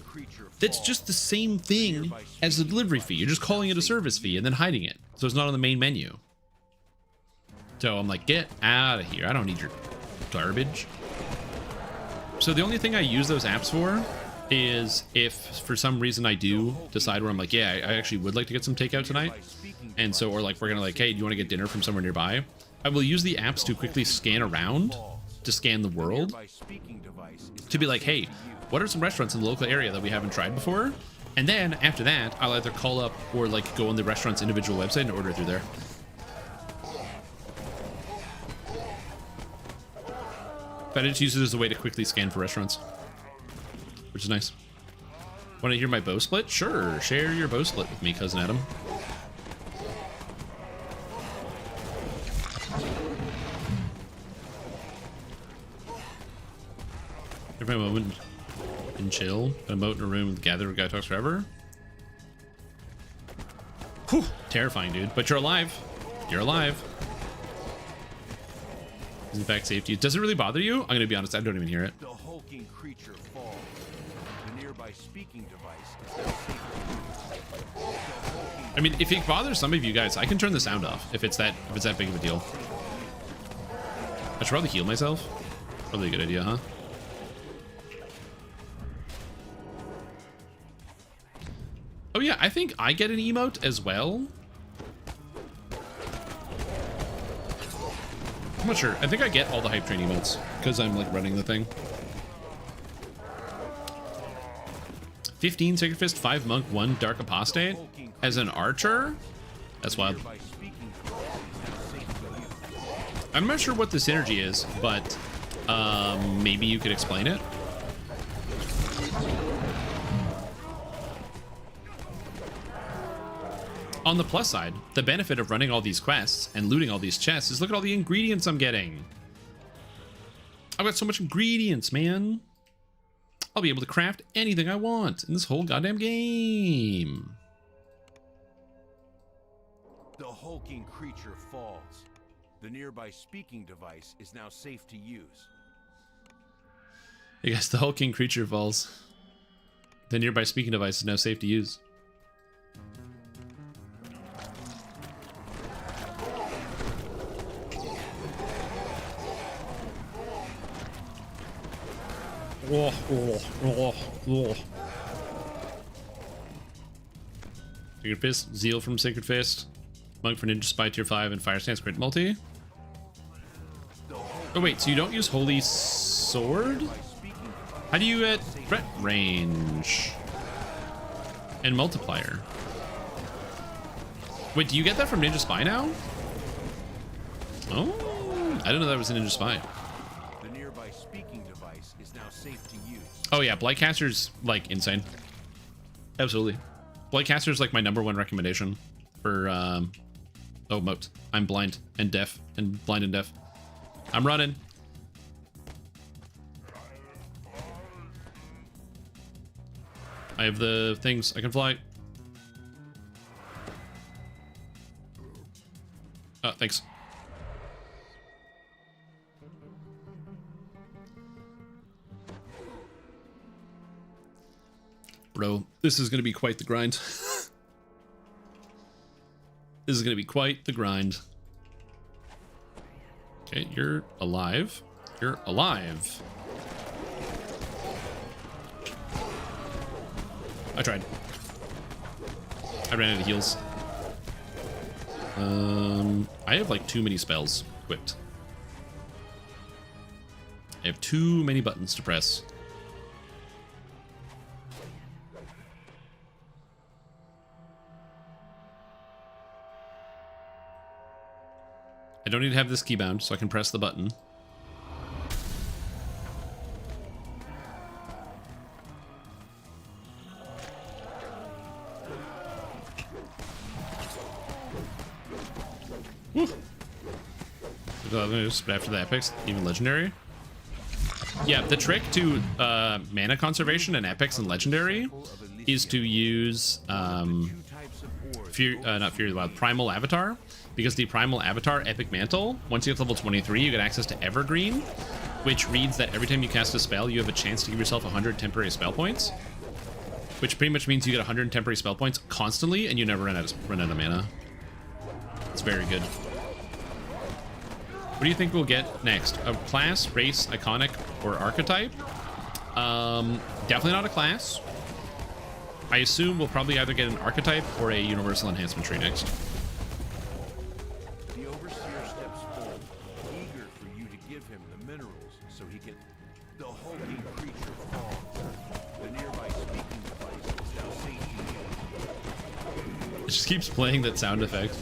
that's just the same thing as the delivery fee. You're just calling it a service fee and then hiding it, so it's not on the main menu. So I'm like, get out of here. I don't need your garbage. So the only thing I use those apps for is if for some reason I do decide where I'm like, yeah, I actually would like to get some takeout tonight. And so, or like, we're gonna like, hey, do you want to get dinner from somewhere nearby? I will use the apps to quickly scan around, to scan the world, to be like, hey, what are some restaurants in the local area that we haven't tried before? And then after that, I'll either call up or like go on the restaurant's individual website and order through there. But I just use it as a way to quickly scan for restaurants, which is nice. Want to hear my bow split? Sure, share your bow split with me, Cousin Adam. Every moment and chill. A moat in a room with gather guy talks forever. Whew, terrifying, dude. But you're alive. You're alive. In fact, safety. Does it really bother you? I'm gonna be honest, I don't even hear it. The hulking creature falls. The nearby speaking device is now safe. I mean, if it bothers some of you guys, I can turn the sound off if it's that big of a deal. I should probably heal myself. Probably a good idea, huh? Oh yeah, I think I get an emote as well. I'm not sure. I think I get all the hype train emotes because I'm like running the thing. 15 Sacred Fist, 5 Monk, 1 Dark Apostate as an archer? That's wild. I'm not sure what the synergy is, but maybe you could explain it. On the plus side, the benefit of running all these quests and looting all these chests is look at all the ingredients I'm getting. I've got so much ingredients, man. I'll be able to craft anything I want in this whole goddamn game. The hulking creature falls. The nearby speaking device is now safe to use. I guess the hulking creature falls. The nearby speaking device is now safe to use. Sacred Fist, Zeal from Sacred Fist, Monk for Ninja Spy tier 5, and Fire Stance Crit Multi. Oh wait, so you don't use Holy Sword? How do you at threat range? And multiplier? Wait, do you get that from Ninja Spy now? Oh, I didn't know that was a Ninja Spy. The nearby speaking device is now safe to use. Oh yeah, Blightcaster's like insane. Absolutely. Blightcaster's like my #1 recommendation for oh, moat. I'm blind and deaf and blind and deaf. I'm running. I have the things. I can fly. Oh, thanks. Bro, this is going to be quite the grind. This is going to be quite the grind. Okay, you're alive. You're alive. I tried. I ran out of heals. I have like too many spells equipped. I have too many buttons to press. I don't need to have this keybound, so I can press the button. Woo. But after the epics, even legendary. Yeah, the trick to mana conservation in epics and legendary is to use not Fury of the Wild, Primal Avatar, because the Primal Avatar Epic Mantle, once you get to level 23, you get access to Evergreen, which reads that every time you cast a spell, you have a chance to give yourself 100 temporary spell points, which pretty much means you get 100 temporary spell points constantly, and you never run out of mana. It's very good. What do you think we'll get next? A class, race, iconic, or archetype? Definitely not a class. I assume we'll probably either get an archetype or a universal enhancement tree next. The Overseer steps forward, eager for you to give him the minerals so he can... The hulking creature falls. The nearby speaking device is now safe to you. It just keeps playing that sound effect.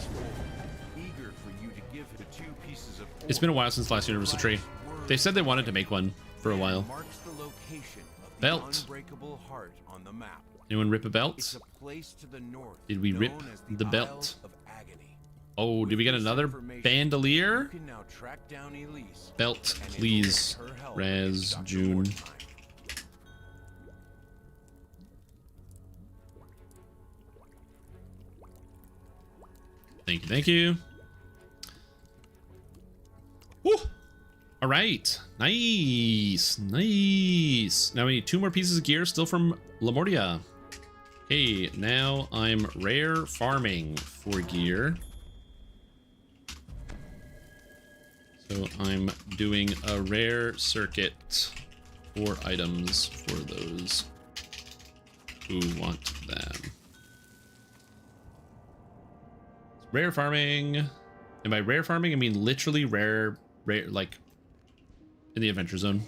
Eager for you to give the 2 pieces of... It's been a while since the last universal tree. They said they wanted to make one for a while. Marks the location of the Belt. unbreakable heart on the map. Anyone rip a It's belt? a place to the north. Did we rip known as the belt? Isle of Agony. Oh, did we get With this another information, bandolier? You can now track down Elise Belt, and please. enlist her help Raz, in Dr. June. Wartime. Thank you, thank you. Woo! All right, nice, nice. Now we need 2 more pieces of gear, still from Lamortia. Okay, now I'm rare farming for gear. So I'm doing a rare circuit for items for those who want them. Rare farming. And by rare farming, I mean literally rare, like in the adventure zone.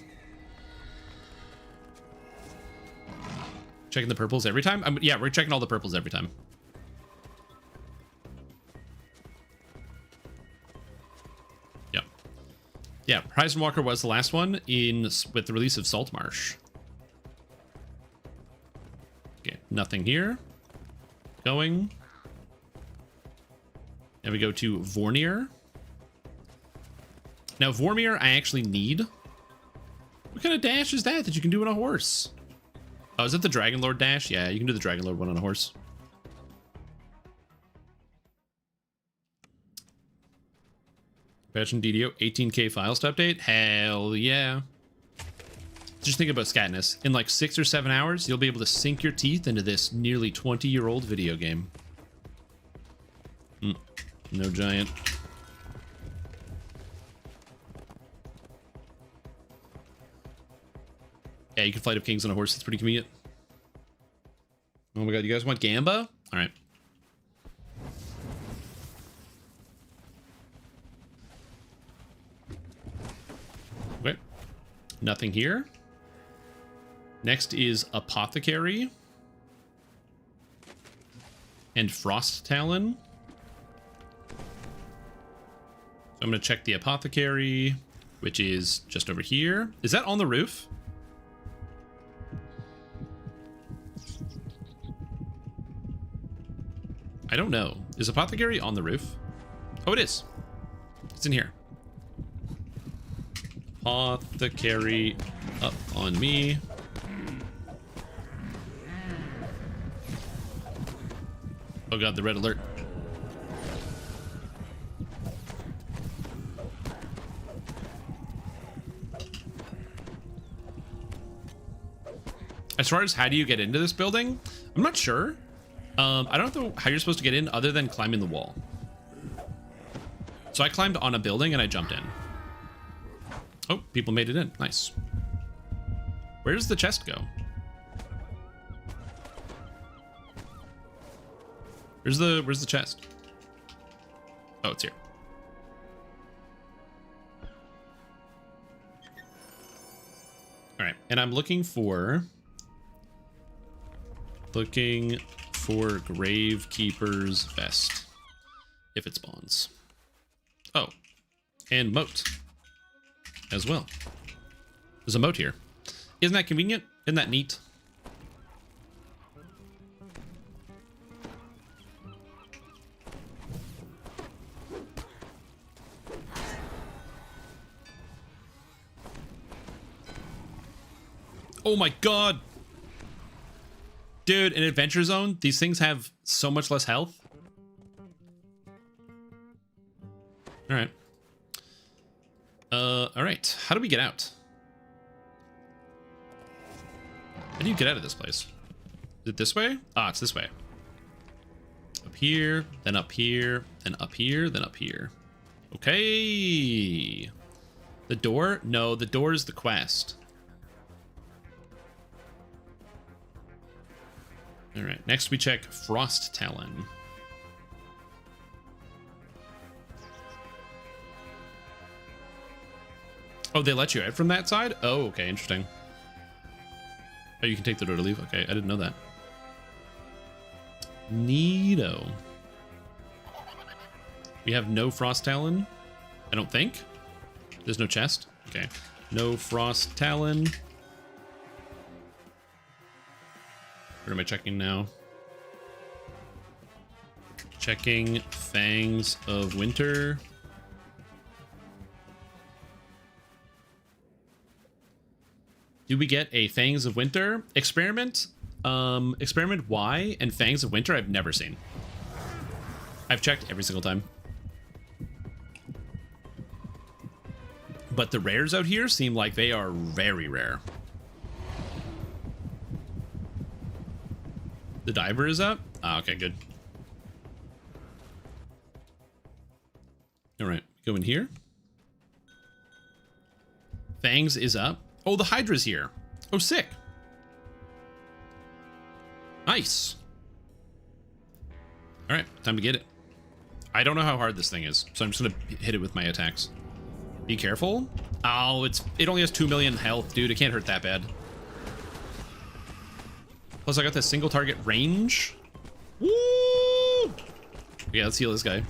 Checking the purples every time? Yeah, we're checking all the purples every time. Yep. Yeah, Horizon Walker was the last one with the release of Saltmarsh. Okay, nothing here. Going. Now we go to Vornir. Now, Vormir, I actually need. What kind of dash is that you can do on a horse? Oh, is it the Dragon Lord dash? Yeah, you can do the Dragon Lord one on a horse. Patch in DDO, 18k files to update? Hell yeah. Just think about Scatness. In like 6 or 7 hours, you'll be able to sink your teeth into this nearly 20-year-old video game. No giant. Yeah, you can Flight of Kings on a horse. It's pretty convenient. Oh my god, you guys want Gamba? All right. Okay. Nothing here. Next is Apothecary. And Frost Talon. So I'm going to check the Apothecary, which is just over here. Is that on the roof? I don't know. Is Apothecary on the roof? Oh, it is. It's in here. Apothecary up on me. Oh god, the red alert. As far as how do you get into this building, I'm not sure. I don't know how you're supposed to get in other than climbing the wall. So I climbed on a building and I jumped in. Oh, people made it in. Nice. Where does the chest go? Where's the chest? Oh, it's here. All right, and I'm looking for Gravekeeper's vest if it spawns. Oh, and moat as well. There's a moat here. Isn't that convenient? Isn't that neat? Oh my god! Dude, in Adventure Zone, these things have so much less health. Alright. Alright. How do we get out? How do you get out of this place? Is it this way? Ah, it's this way. Up here, then up here, then up here, then up here. Okay. The door? No, the door is the quest. All right, next we check Frost Talon. Oh, they let you out from that side? Oh, okay, interesting. Oh, you can take the door to leave? Okay, I didn't know that. Neato. We have no Frost Talon, I don't think. There's no chest? Okay. No Frost Talon. Where am I checking now? Checking Fangs of Winter. Do we get a Fangs of Winter? Experiment? Experiment Y and Fangs of Winter I've never seen. I've checked every single time. But the rares out here seem like they are very rare. The diver is up? Ah, okay, good. All right, go in here. Fangs is up. Oh, the Hydra's here. Oh, sick. Nice. All right, time to get it. I don't know how hard this thing is, so I'm just gonna hit it with my attacks. Be careful. Oh, it only has 2 million health, dude. It can't hurt that bad. Plus, I got this single target range. Woo! Yeah, let's heal this guy.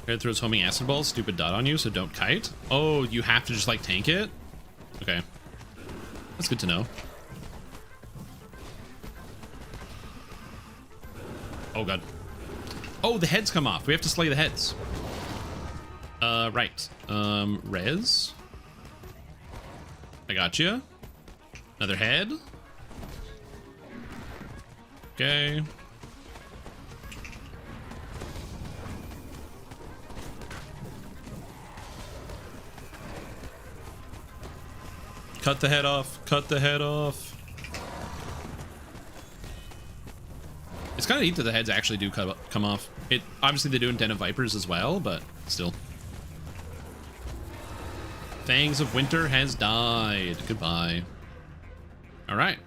Red throws homing acid balls, stupid dot on you, so don't kite. Oh, you have to just like tank it? Okay. That's good to know. Oh god. Oh, the heads come off. We have to slay the heads. Right. Rez. I got you. Another head. Okay. Cut the head off. Cut the head off. It's kind of neat that the heads actually do come off. It obviously they do in Den of Vipers as well, but still. Fangs of Winter has died. Goodbye. All right.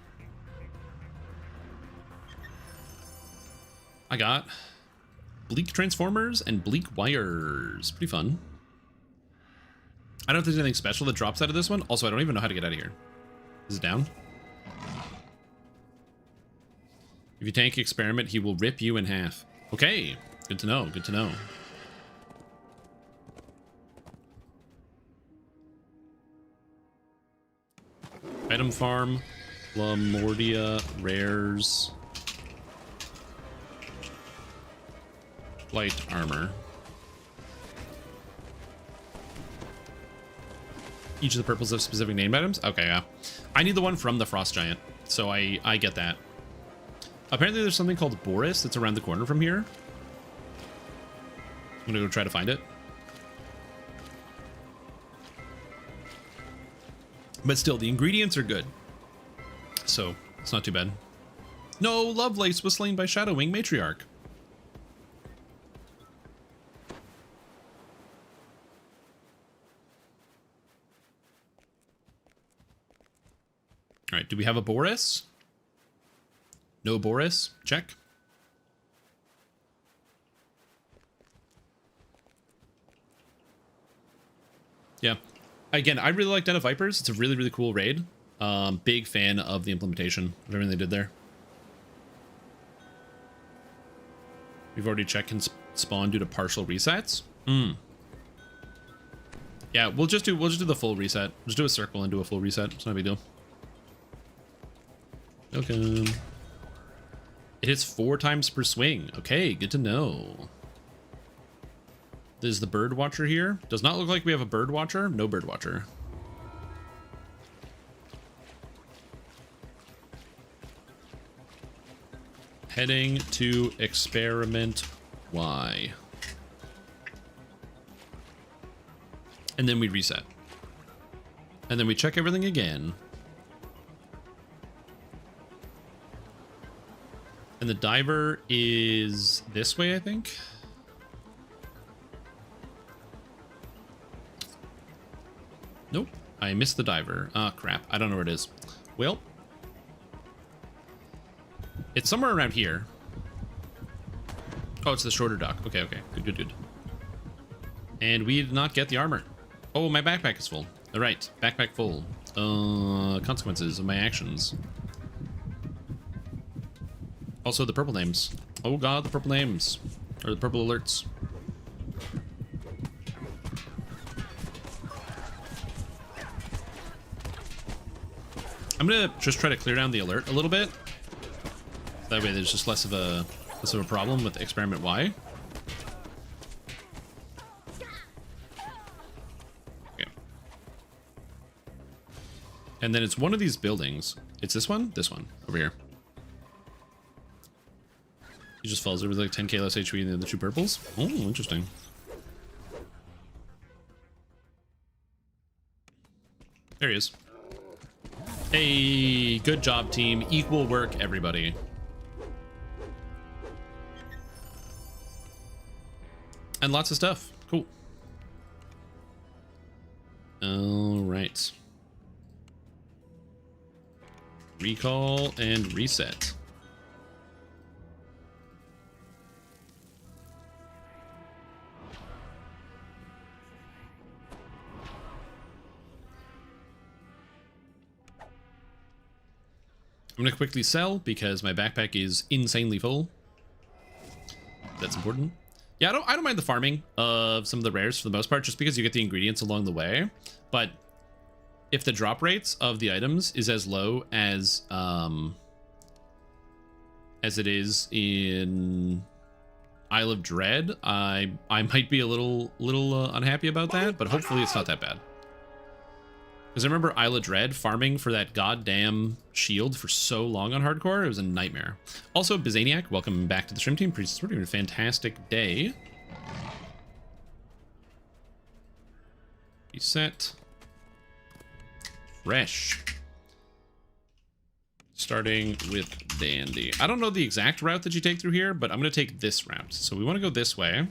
I got Bleak Transformers and Bleak Wires. Pretty fun. I don't know if there's anything special that drops out of this one. Also, I don't even know how to get out of here. Is it down? If you tank Experiment, he will rip you in half. Okay. Good to know. Good to know. Item farm. Lamordia rares. Light armor. Each of the purples have specific name items? Okay, yeah. I need the one from the Frost Giant, so I get that. Apparently there's something called Boris that's around the corner from here. I'm gonna go try to find it. But still, the ingredients are good. So, it's not too bad. No, Lovelace was slain by Shadowwing Matriarch. Alright, do we have a Boris? No Boris? Check. Yeah. Again, I really like Den of Vipers. It's a really, really cool raid. Big fan of the implementation of everything they did there. We've already checked can spawn due to partial resets. Yeah, we'll just do the full reset. Just do a circle and do a full reset. It's not a big deal. Okay. It hits 4 times per swing. Okay, good to know. There's the bird watcher here. Does not look like we have a bird watcher. No bird watcher. Heading to experiment Y. And then we reset. And then we check everything again. And the diver is this way, I think. Nope. I missed the diver. Ah, crap. I don't know where it is. Well, it's somewhere around here. Oh, it's the shorter dock. Okay, okay. Good, good, good. And we did not get the armor. Oh, my backpack is full. All right. Backpack full. Consequences of my actions. Also, the purple names. Oh, God, the purple names. Or the purple alerts. I'm gonna just try to clear down the alert a little bit. That way there's just less of a problem with experiment Y. Okay. And then it's one of these buildings. It's this one? This one. Over here. He just falls over with like 10k less HP than the other 2 purples. Oh, interesting. There he is. Hey, good job, team. Equal work, everybody. And lots of stuff. Cool. All right. Recall and reset. I'm gonna quickly sell because my backpack is insanely full. That's important. Yeah, I don't mind the farming of some of the rares for the most part, just because you get the ingredients along the way. But if the drop rates of the items is as low as it is in Isle of Dread, I might be a little unhappy about that, but hopefully it's not that bad. Because I remember Isle of Dread farming for that goddamn shield for so long on hardcore. It was a nightmare. Also, Bizaniac, welcome back to the stream team. We're doing a fantastic day. Reset. Fresh. Starting with Dandy. I don't know the exact route that you take through here, but I'm going to take this route. So we want to go this way.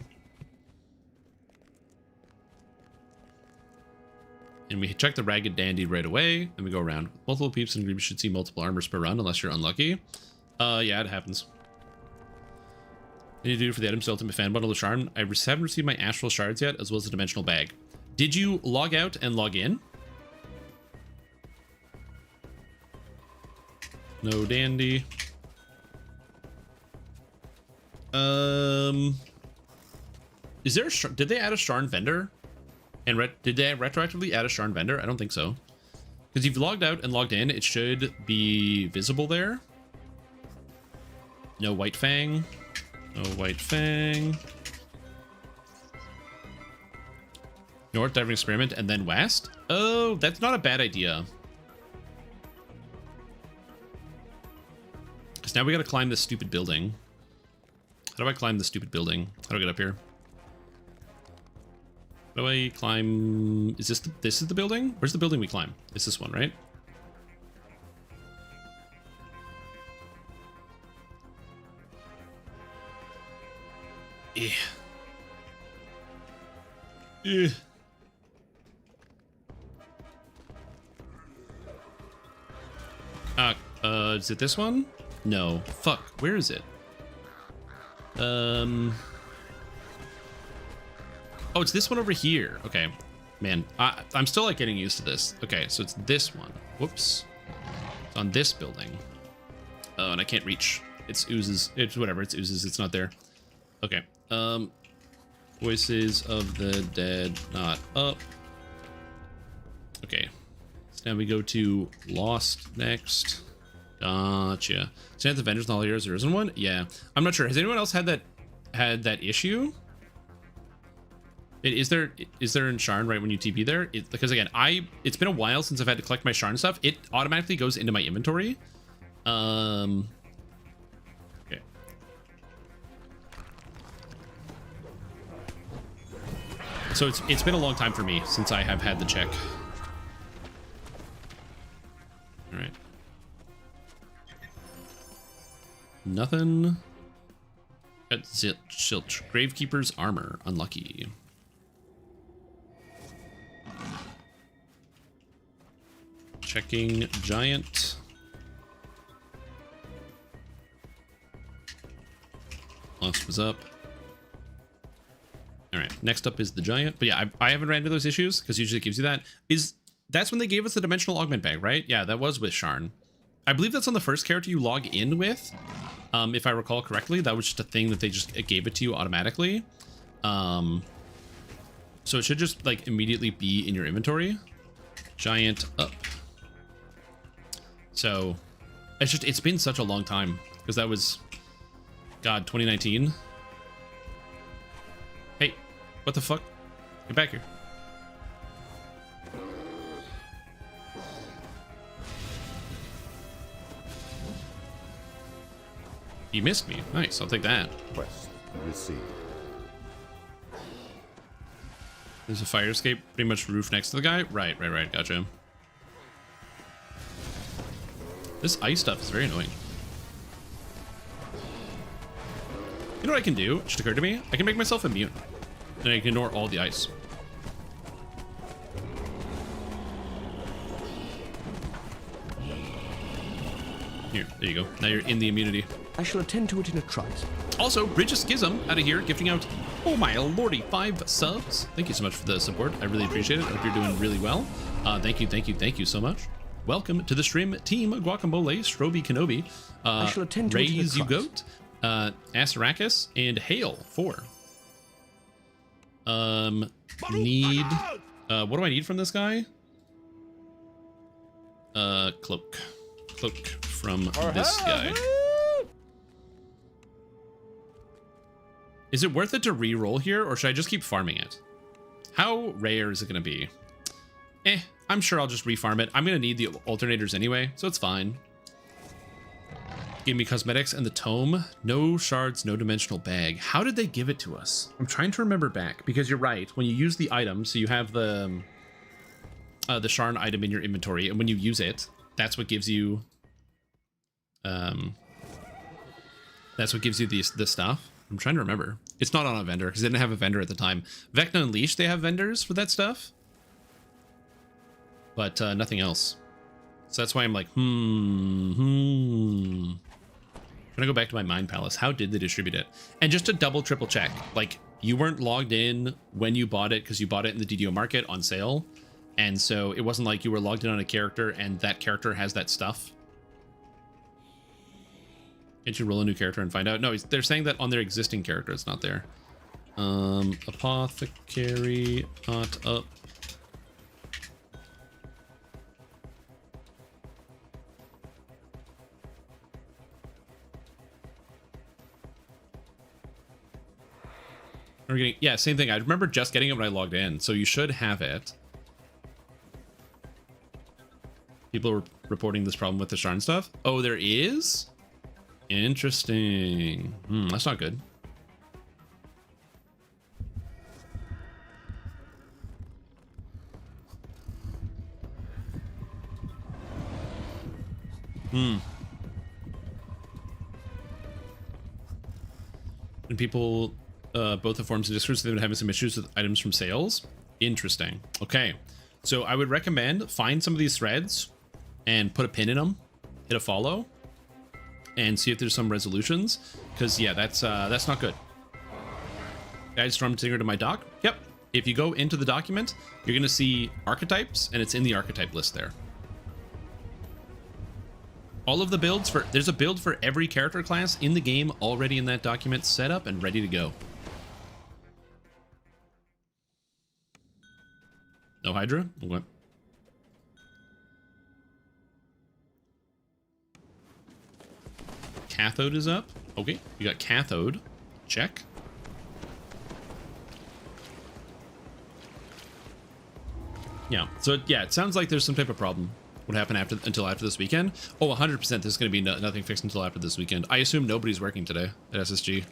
And we check the Ragged Dandy right away, and we go around. Multiple peeps, and we should see multiple armors per run, unless you're unlucky. Yeah, it happens. Any do for the items ultimate fan bundle of Charm? I haven't received my Astral Shards yet, as well as a Dimensional Bag. Did you log out and log in? No Dandy. Is there a... Did they add a Sharn vendor? And did they retroactively add a Sharn vendor? I don't think so. Because you've logged out and logged in, it should be visible there. No White Fang. No White Fang. North Diving Experiment and then West? Oh, that's not a bad idea. Because So now we gotta climb this stupid building. How do I climb the stupid building? How do I get up here? How do I climb? Is this this is the building? Where's the building we climb? It's this one, right? Yeah. Yeah. Is it this one? No. Fuck. Where is it? Oh, it's this one over here. Okay. Man, I'm still like getting used to this. Okay, so it's this one. Whoops. It's on this building. Oh, and I can't reach. It's oozes. It's whatever. It's oozes. It's not there. Okay. Voices of the dead not up. Okay. So now we go to Lost next. Gotcha. So the Avengers and all heroes, there isn't one? Yeah. I'm not sure. Has anyone else had that issue? Is there in Sharn right when you TP there? Because again, it's been a while since I've had to collect my Sharn stuff. It automatically goes into my inventory. Okay. So it's been a long time for me since I have had the check. All right. Nothing. Got Zilch. Gravekeeper's armor. Unlucky. Checking giant. Lost was up. All right. Next up is the giant. But yeah, I haven't ran into those issues because usually it gives you that. That's when they gave us the dimensional augment bag, right? Yeah, that was with Sharn. I believe that's on the first character you log in with. If I recall correctly, that was just a thing that they just gave it to you automatically. So it should just like immediately be in your inventory. Giant up. So it's been such a long time because that was, God, 2019. Hey, what the fuck? Get back here. You missed me. Nice, I'll take that. Quest received. There's a fire escape, pretty much roof next to the guy. Right. Gotcha. This ice stuff is very annoying. You know what I can do? It just occurred to me. I can make myself immune. And I can ignore all the ice. Here, there you go. Now you're in the immunity. I shall attend to it in a trice. Also, Bridge of Schism out of here, gifting out, oh my lordy, 5 subs. Thank you so much for the support. I really appreciate it. I hope you're doing really well. Thank you so much. Welcome to the stream, Team Guacamole, Stroby Kenobi, I shall attend to Raise it in You a trice. Goat, Asarakis, and Hail 4. Need, what do I need from this guy? Cloak from this guy. Is it worth it to re-roll here, or should I just keep farming it? How rare is it going to be? I'm sure I'll just refarm it. I'm going to need the alternators anyway, so it's fine. Give me cosmetics and the tome. No shards, no dimensional bag. How did they give it to us? I'm trying to remember back, because you're right. When you use the item, so you have the Sharn item in your inventory, and when you use it, that's what gives you... that's what gives you this stuff. I'm trying to remember. It's not on a vendor because they didn't have a vendor at the time. Vecna Unleashed, they have vendors for that stuff, but nothing else. So that's why I'm like, I'm gonna go back to my Mind Palace. How did they distribute it? And just to double, triple check, like you weren't logged in when you bought it because you bought it in the DDO market on sale, and so it wasn't like you were logged in on a character and that character has that stuff. Can't you roll a new character and find out? No, they're saying that on their existing character it's not there. Apothecary, not up. We're getting, yeah, same thing. I remember just getting it when I logged in, so you should have it. People are reporting this problem with the Sharn stuff. Oh, there is? Interesting. That's not good. And people, both the forums and discords, they've been having some issues with items from sales. Interesting. Okay. So I would recommend find some of these threads and put a pin in them, hit a follow, and see if there's some resolutions. Because yeah, that's not good. Guide Stormsinger to my doc. Yep. If you go into the document, you're gonna see archetypes, and it's in the archetype list there. All of the builds for, there's a build for every character class in the game already in that document, set up and ready to go. No Hydra? Okay. Cathode is up. Okay, you got cathode. Check. Yeah, so yeah, it sounds like there's some type of problem. What happened until after this weekend? Oh, 100% there's going to be nothing fixed until after this weekend. I assume nobody's working today at SSG.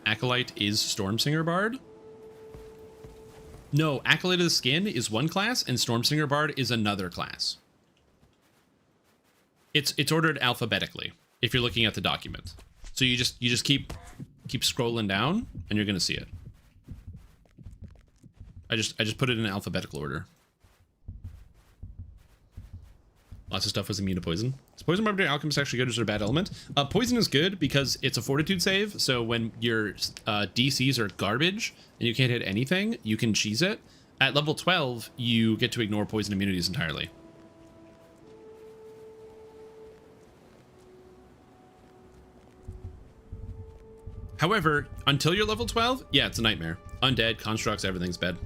Acolyte is Stormsinger Bard? No, Acolyte of the Skin is one class and Stormsinger Bard is another class. It's ordered alphabetically if you're looking at the document. So you just keep scrolling down and you're going to see it. I just put it in alphabetical order. Lots of stuff was immune to poison. Is Poison Barbarian Alchemist actually good or is it a bad element? Poison is good because it's a fortitude save, so when your DCs are garbage and you can't hit anything, you can cheese it. At level 12, you get to ignore poison immunities entirely. However, until you're level 12, yeah, it's a nightmare. Undead, constructs, everything's bad.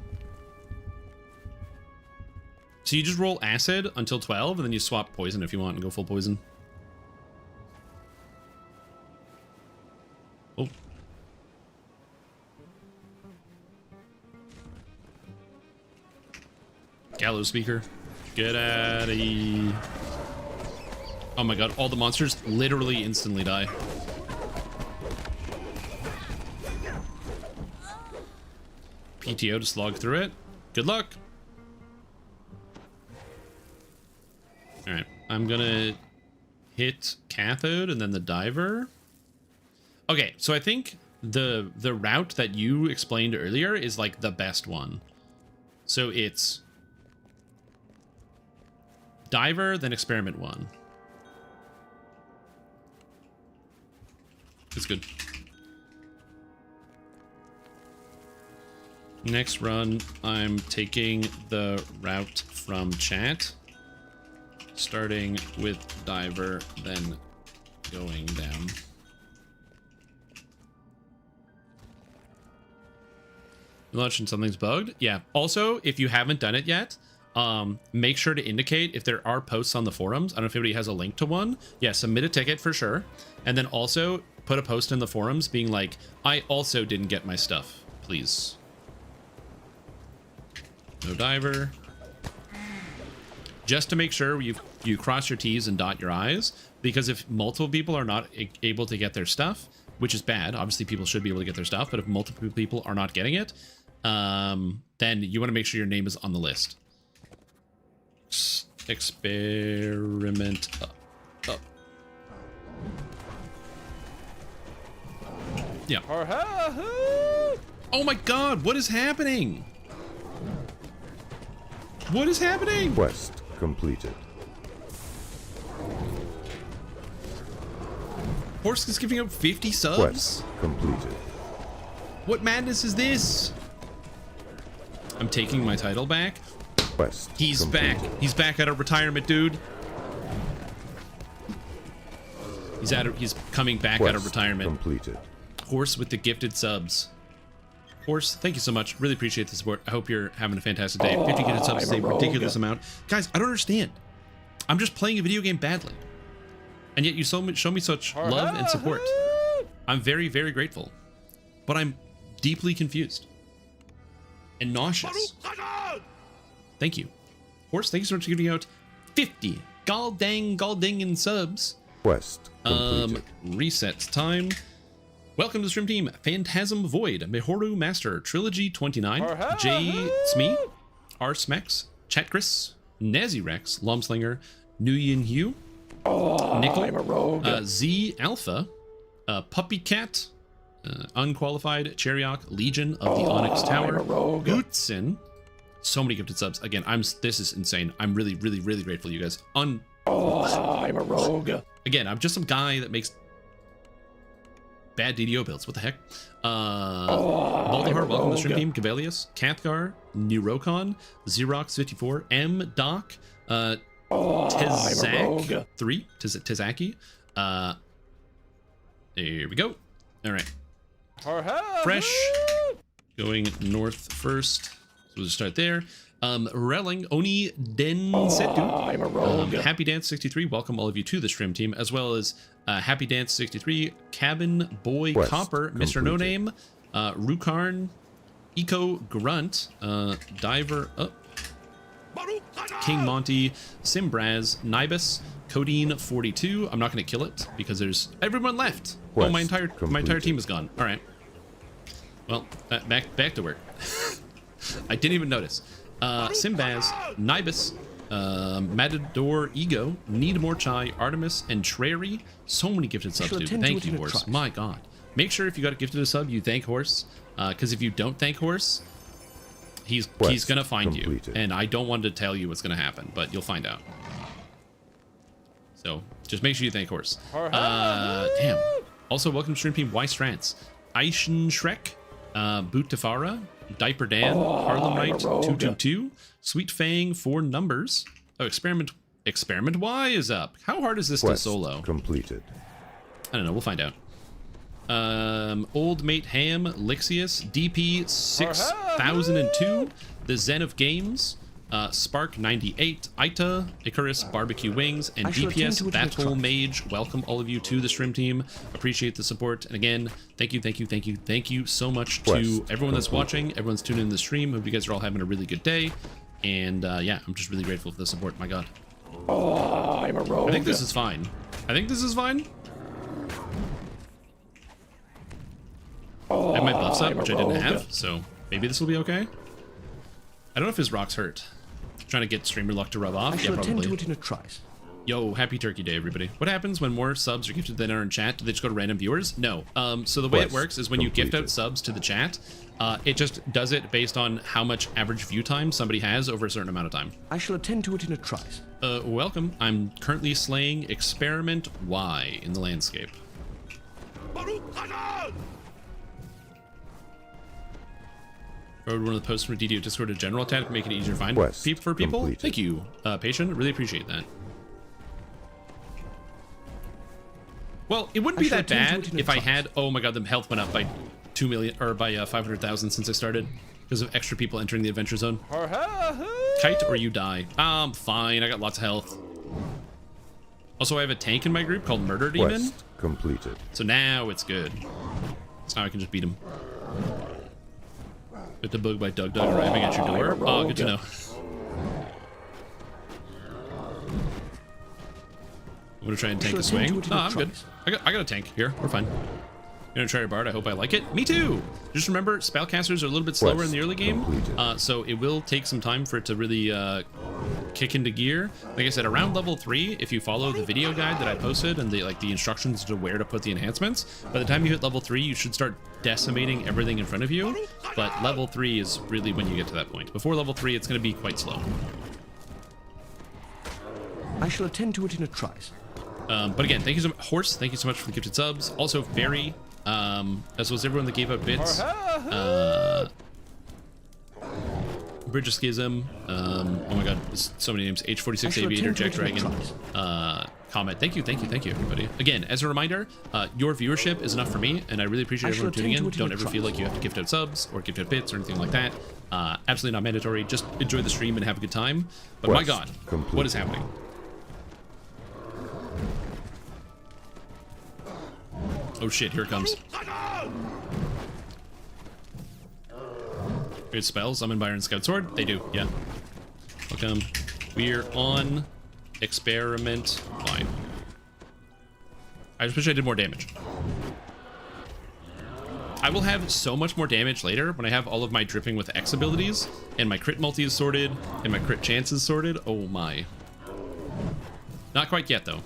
So you just roll acid until 12, and then you swap poison if you want and go full poison. Oh. Gallows speaker. Get out of here. Oh my god, all the monsters literally instantly die. PTO to slog through it. Good luck. All right, I'm gonna hit cathode and then the diver. Okay, so I think the route that you explained earlier is like the best one. So it's diver, then experiment 1. It's good. Next run, I'm taking the route from chat, starting with diver, then going down. You mentioned something's bugged? Yeah. Also, if you haven't done it yet, make sure to indicate if there are posts on the forums. I don't know if anybody has a link to one. Yeah, submit a ticket for sure. And then also put a post in the forums being like, I also didn't get my stuff, please. No diver. Just to make sure you cross your T's and dot your I's, because if multiple people are not able to get their stuff, which is bad, obviously people should be able to get their stuff, but if multiple people are not getting it, then you want to make sure your name is on the list. Experiment up. Yeah. Oh my god, what is happening? What is happening? Quest completed. Horse is giving up 50 subs? Quest completed. What madness is this? I'm taking my title back. Quest He's completed. back. He's back out of retirement, dude. He's coming back Quest out of retirement. Completed. Horse with the gifted subs. Horse, thank you so much. Really appreciate the support. I hope you're having a fantastic day. 50 gifted subs is a ridiculous amount. Guys, I don't understand. I'm just playing a video game badly. And yet you show me such love and support. I'm very, very grateful. But I'm deeply confused. And nauseous. Thank you. Horse, thank you so much for giving out 50 Galding and subs. Quest completed. Reset time. Welcome to the stream team. Phantasm Void, Mihoru Master, Trilogy 29, J Smee, R Smex, Chatgris, Nazi Rex, Lomslinger, Nguyen Hugh, Nickel, Z Alpha, Puppy Cat, Unqualified, Cheriok, Legion of the Onyx Tower, Bootsin. So many gifted subs. Again, this is insane. I'm really grateful, you guys. I'm a rogue. Again, I'm just some guy that makes bad DDO builds. What the heck? Voldemort, welcome to the stream team. Gabelius, Cathgar, Neurocon, Xerox54, M Doc, Tizak 3, Tizaki. There we go. All right. Fresh. Going north first. So we'll just start there. Relling, Oni Densetu, Happy Dance 63, welcome all of you to the stream team, as well as Happy Dance 63, Cabin Boy Quest Copper, Mr. completed. No Name, Rukarn, Eco Grunt, Diver Up, King Monty, Simbraz, Nibus, Codeine 42. I'm not going to kill it because there's everyone left. Quest my entire completed. team is gone. All right. Well, back to work. I didn't even notice. Simbaz, Nibus, Matador Ego, Need More Chai, Artemis, and Trary. So many gifted subs, dude. Thank you, Horse. My God. Make sure if you got gifted a sub, you thank Horse. Because if you don't thank Horse, he's gonna find completed. you. And I don't want to tell you what's gonna happen, but you'll find out. So just make sure you thank Horse. Damn. Also, welcome to stream team Y Strants, Aishin Shrek, Boot Tafara, Diaper Dan, Harlem Knight 222, Sweet Fang 4 numbers. Oh, Experiment Y is up. How hard is this Quest to solo? completed. I don't know. We'll find out. Old Mate Ham, Lixius, DP 6002, The Zen of Games, Spark 98, Aita, Icarus, Barbecue Wings, and DPS Battle Mage. Welcome all of you to the stream team. Appreciate the support. And again, thank you so much to Quest everyone that's completed. watching, everyone's tuning in the stream. Hope you guys are all having a really good day. And yeah, I'm just really grateful for the support. My God. I'm a rogue. I think this is fine. I have my buffs up, which I didn't have, so maybe this will be okay. I don't know if his rocks hurt. Trying to get streamer luck to rub off. I shall Yeah, attend probably. to it in a trice. Yo, happy Turkey Day, everybody. What happens when more subs are gifted than are in chat? Do they just go to random viewers? No. So the way it Quest works is when you gift completed. out subs to the chat, it just does it based on how much average view time somebody has over a certain amount of time. I shall attend to it in a trice. Welcome. I'm currently slaying Experiment Y in the landscape. Forward one of the posts from DDO Discord to general attack to make it easier to find Quest for people. completed. Thank you, Patient. Really appreciate that. Well, it wouldn't I be shall that attend to bad it in a if I trice. had. Oh my God, the health went up by 2 million or by 500,000 since I started because of extra people entering the adventure zone. Kite or you die. Fine. I got lots of health. Also, I have a tank in my group called Murder Demon. Quest completed. So now it's good. So now I can just beat him. With the bug by Doug arriving at your door. Oh, good to know. I'm gonna try and tank a swing. No, I'm good. I got a tank here. We're fine. You're gonna try your bard. I hope I like it. Me too. Just remember, spellcasters are a little bit slower in the early game, so it will take some time for it to really kick into gear. Like I said, around level 3, if you follow the video guide that I posted and the instructions to where to put the enhancements, by the time you hit level 3, you should start decimating everything in front of you. But level 3 is really when you get to that point. Before level 3, it's gonna be quite slow. I shall attend to it in a trice. But again, thank you so much, Horse. Thank you so much for the gifted subs. Also, Fairy, as well as everyone that gave out bits. Bridge of Schism. Oh my God, there's so many names. H46 Aviator, Jack Dragon, Comet. Thank you, everybody. Again, as a reminder, your viewership is enough for me, and I really appreciate everyone tuning in. Don't ever feel like you have to gift out subs or gift out bits or anything like that. Absolutely not mandatory. Just enjoy the stream and have a good time. But my God, what is happening? Oh shit, here it comes. Good spells. Summon Byron Scout Sword. They do, yeah. Welcome. We're on Experiment. Fine. I just wish I did more damage. I will have so much more damage later when I have all of my dripping with X abilities and my crit multi is sorted and my crit chance is sorted. Oh my. Not quite yet though.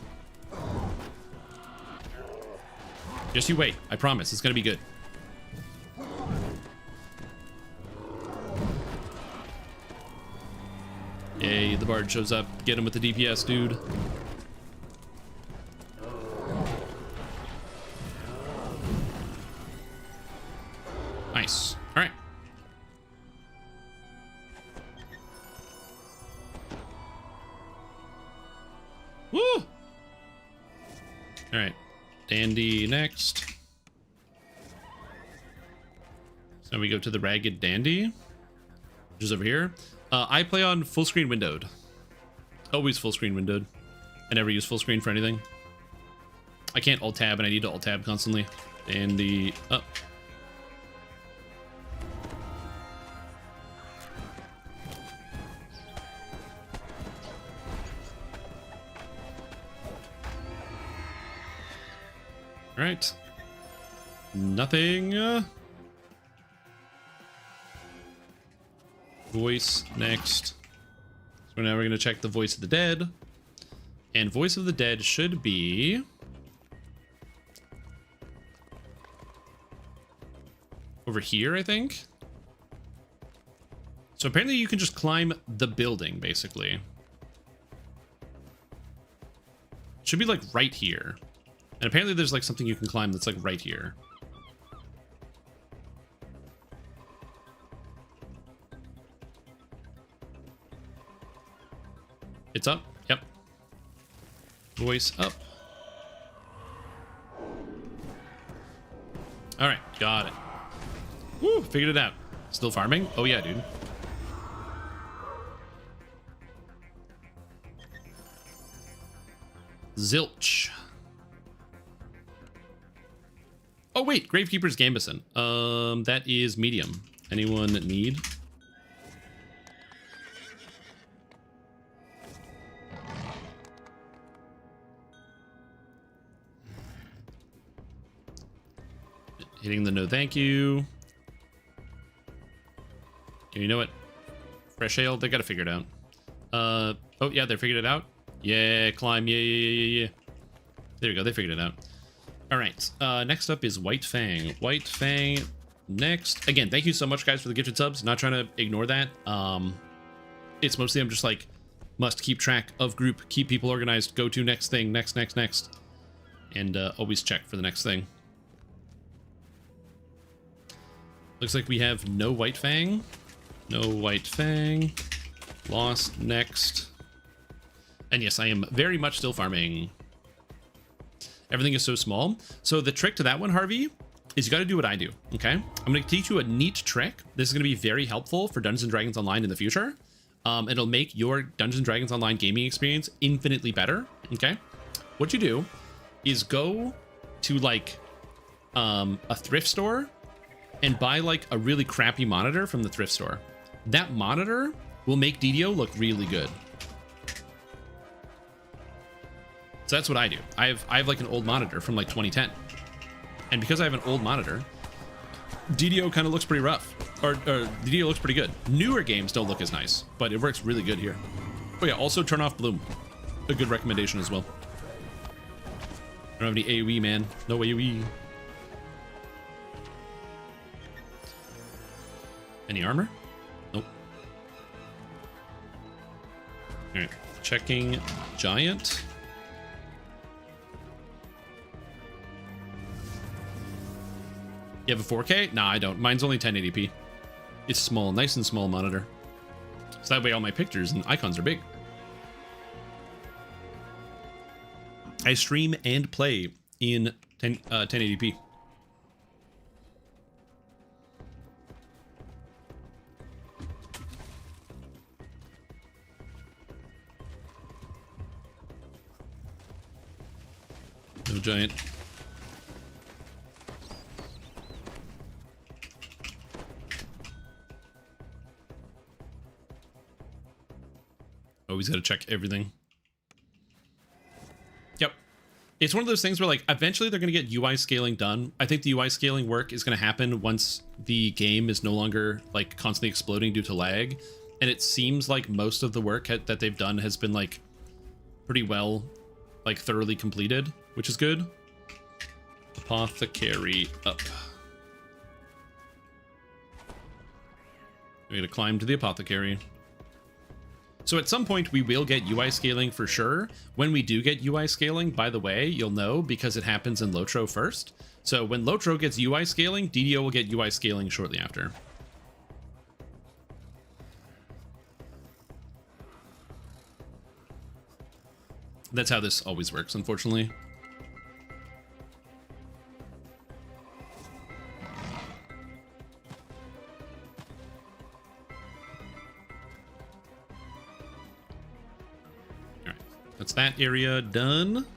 Just you wait. I promise. It's going to be good. Yay, the bard shows up. Get him with the DPS, dude. Nice. All right. Woo! All right. Dandy next. So we go to the Ragged Dandy, which is over here. I play on full screen windowed. Always full screen windowed. I never use full screen for anything. I can't alt tab and I need to alt tab constantly. Dandy up. All right. Nothing. Voice next. So now we're going to check the Voice of the Dead. And Voice of the Dead should be over here, I think. So apparently you can just climb the building, basically. It should be like right here. And apparently there's like something you can climb that's like right here. It's up. Yep. Voice up. All right. Got it. Woo. Figured it out. Still farming? Oh, yeah, dude. Zilch. Oh, wait. Gravekeeper's Gambison. That is medium. Anyone need? Hitting the no thank you. You know what? Fresh ale, they gotta figure it out. Oh yeah, they figured it out. Yeah, climb, yeah. There we go, they figured it out. All right, next up is White Fang. White Fang next. Again, thank you so much, guys, for the gifted subs. Not trying to ignore that. It's mostly I'm just like, must keep track of group, keep people organized, go to next thing, next. And always check for the next thing. Looks like we have no White Fang. No White Fang. Lost next. And yes, I am very much still farming. Everything is so small. So the trick to that one, Harvey, is you got to do what I do, okay? I'm going to teach you a neat trick. This is going to be very helpful for Dungeons & Dragons Online in the future. It'll make your Dungeons & Dragons Online gaming experience infinitely better, okay? What you do is go to, like, a thrift store and buy like a really crappy monitor from the thrift store. That monitor will make DDO look really good. So that's what I do. I have like an old monitor from like 2010. And because I have an old monitor, DDO kind of looks pretty rough. Or DDO looks pretty good. Newer games don't look as nice, but it works really good here. Oh yeah, also turn off Bloom. A good recommendation as well. I don't have any AoE, man. No AoE. Any armor? Nope. All right, checking giant. You have a 4K? Nah, I don't. Mine's only 1080p. It's small, nice and small monitor. So that way all my pictures and icons are big. I stream and play in 1080p. No giant. Always got to check everything. It's one of those things where like eventually they're going to get UI scaling done. I think the UI scaling work is going to happen once the game is no longer like constantly exploding due to lag. And it seems like most of the work that they've done has been like pretty well, like thoroughly completed, which is good. Apothecary up. We're going to climb to the apothecary. So at some point we will get UI scaling for sure. When we do get UI scaling, by the way, you'll know because it happens in Lotro first. So when Lotro gets UI scaling, DDO will get UI scaling shortly after. That's how this always works, unfortunately. That's that area done.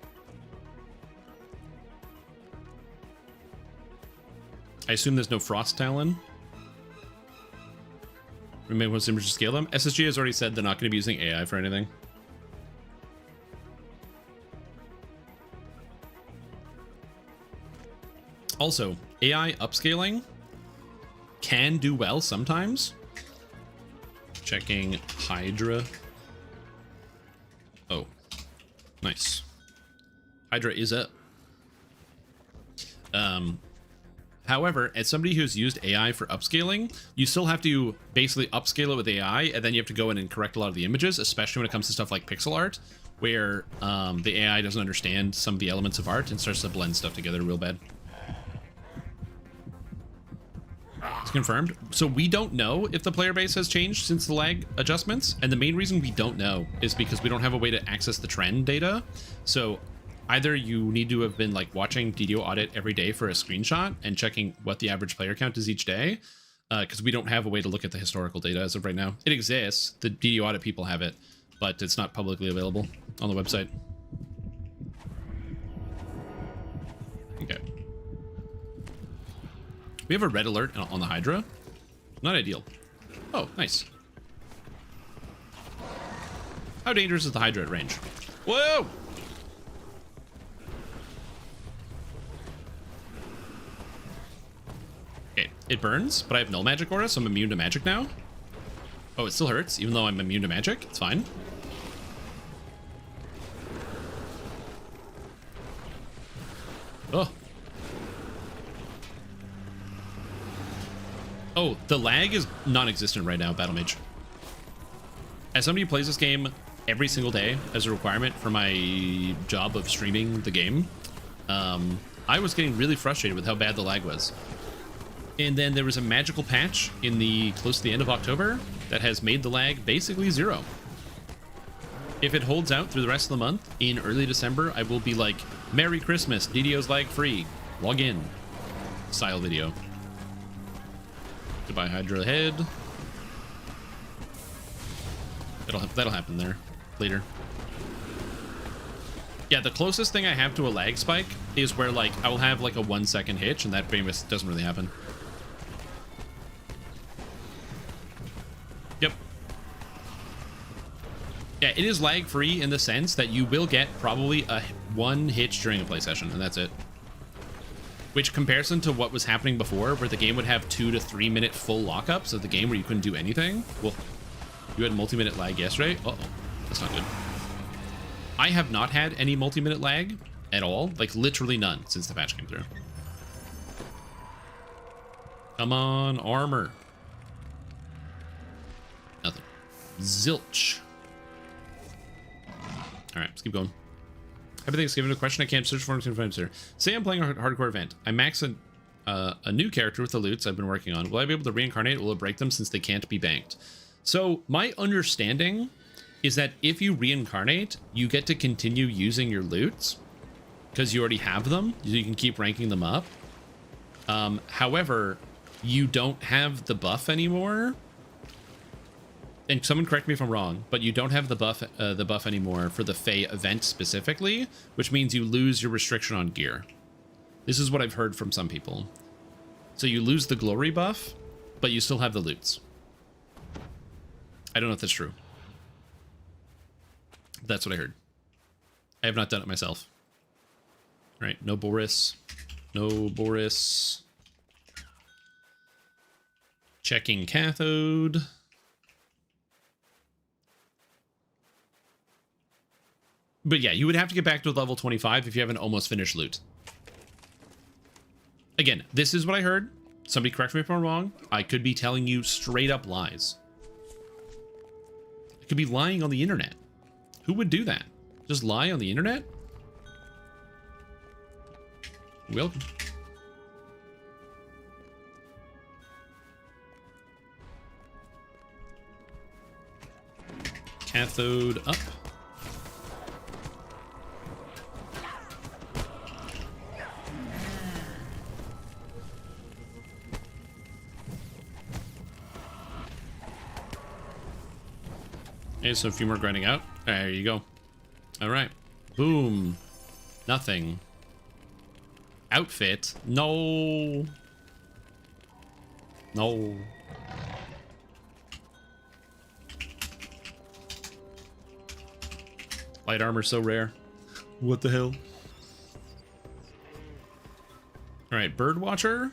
I assume there's no Frost Talon. We may want to scale them. SSG has already said they're not going to be using AI for anything. Also, AI upscaling can do well sometimes. Checking Hydra. Oh. Nice. Hydra is up. However, as somebody who's used AI for upscaling, you still have to basically upscale it with AI, and then you have to go in and correct a lot of the images, especially when it comes to stuff like pixel art, where the AI doesn't understand some of the elements of art and starts to blend stuff together real bad. It's confirmed. So we don't know if the player base has changed since the lag adjustments, and the main reason we don't know is because we don't have a way to access the trend data. So either you need to have been like watching DDO audit every day for a screenshot and checking what the average player count is each day, because we don't have a way to look at the historical data as of right now. It exists, the DDO audit people have it, but it's not publicly available on the website. Okay. We have a red alert on the Hydra. Not ideal. Oh, nice. How dangerous is the Hydra at range? Whoa! Okay, it burns, but I have null magic aura, so I'm immune to magic now. Oh, it still hurts, even though I'm immune to magic. It's fine. Oh. Oh, the lag is non-existent right now, Battle Mage. As somebody who plays this game every single day as a requirement for my job of streaming the game, I was getting really frustrated with how bad the lag was. And then there was a magical patch in the close to the end of October that has made the lag basically zero. If it holds out through the rest of the month, in early December, I will be like, Merry Christmas, DDO's lag free, log in, style video. Goodbye, Hydra head. That'll happen there later. Yeah, the closest thing I have to a lag spike is where like I will have like a 1 second hitch, and that famous doesn't really happen. Yep. Yeah, it is lag free in the sense that you will get probably a 1 hitch during a play session, and that's it. Which comparison to what was happening before, where the game would have 2 to 3 minute full lockups of the game where you couldn't do anything. Well, you had multi-minute lag yesterday. Uh-oh, that's not good. I have not had any multi-minute lag at all, like literally none since the patch came through. Come on, armor. Nothing. Zilch. All right, let's keep going. Everything's given a question I can't search for in 5 here. Say I'm playing a hardcore event. I max a new character with the loots I've been working on. Will I be able to reincarnate, or will it break them since they can't be banked? So my understanding is that if you reincarnate, you get to continue using your loots because you already have them. You can keep ranking them up. However, you don't have the buff anymore. And someone correct me if I'm wrong, but you don't have the buff anymore for the Fae event specifically, which means you lose your restriction on gear. This is what I've heard from some people. So you lose the glory buff, but you still have the loots. I don't know if that's true. That's what I heard. I have not done it myself. All right, no Boris. No Boris. Checking cathode. But yeah, you would have to get back to level 25 if you have an almost finished loot. Again, this is what I heard. Somebody correct me if I'm wrong. I could be telling you straight up lies. I could be lying on the internet. Who would do that? Just lie on the internet? Welcome. Cathode up. Okay, so a few more grinding out. There you go. All right. Boom. Nothing. Outfit. No. No. Light armor so rare. What the hell? All right, bird watcher.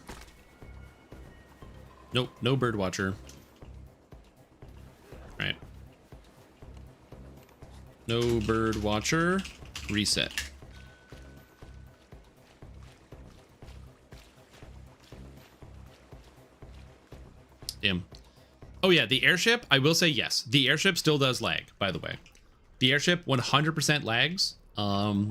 Nope, no bird watcher. All right. No bird watcher. Reset. Damn. Oh yeah, the airship, I will say yes. The airship still does lag, by the way. The airship 100% lags.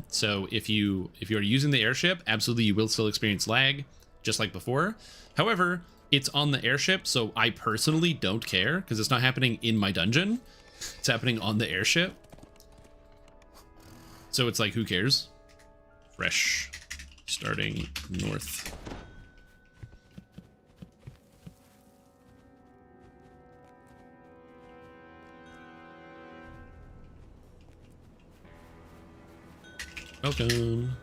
So if you are using the airship, absolutely you will still experience lag, just like before. However, it's on the airship, so I personally don't care because it's not happening in my dungeon. It's happening on the airship. So it's like, who cares? Fresh. Starting north. Welcome.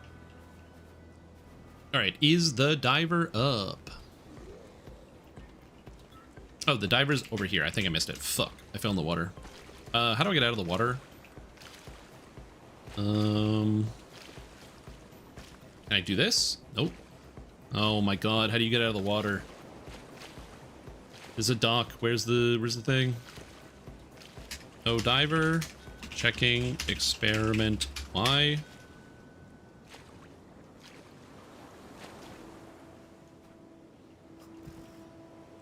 All right, is the diver up? Oh, the diver's over here. I think I missed it. Fuck, I fell in the water. How do I get out of the water? Can I do this? Nope. Oh my god, how do you get out of the water? There's a dock. Where's the thing? No diver. Checking experiment Y.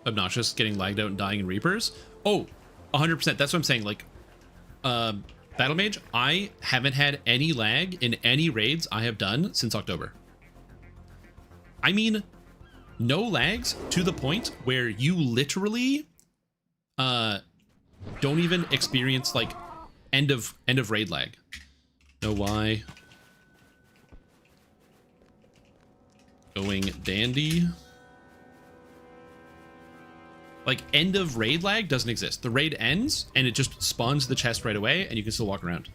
Obnoxious, getting lagged out and dying in Reapers. Oh, 100%. That's what I'm saying. Like, Battle Mage, I haven't had any lag in any raids I have done since October. I mean, no lags to the point where you literally don't even experience like end of raid lag. No why. Going dandy. Like, end of raid lag doesn't exist. The raid ends, and it just spawns the chest right away, and you can still walk around.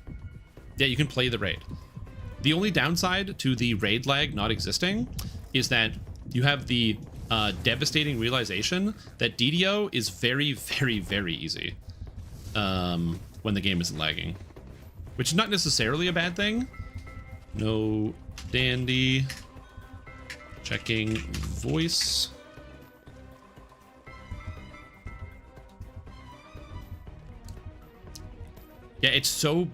Yeah, you can play the raid. The only downside to the raid lag not existing is that you have the devastating realization that DDO is very, very, very easy when the game isn't lagging. Which is not necessarily a bad thing. No dandy. Checking voice. Yeah, it's so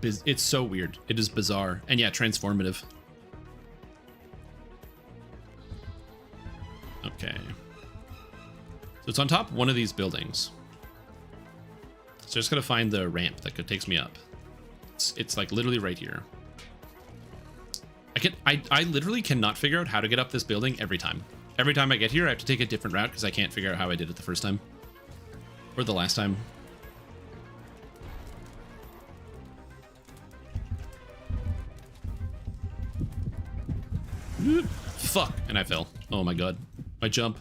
weird. It is bizarre. And yeah, transformative. Okay. So it's on top of one of these buildings. So just gotta find the ramp that takes me up. It's like literally right here. I literally cannot figure out how to get up this building every time. Every time I get here, I have to take a different route because I can't figure out how I did it the first time. Or the last time. Fuck, and I fell. Oh my god. My jump.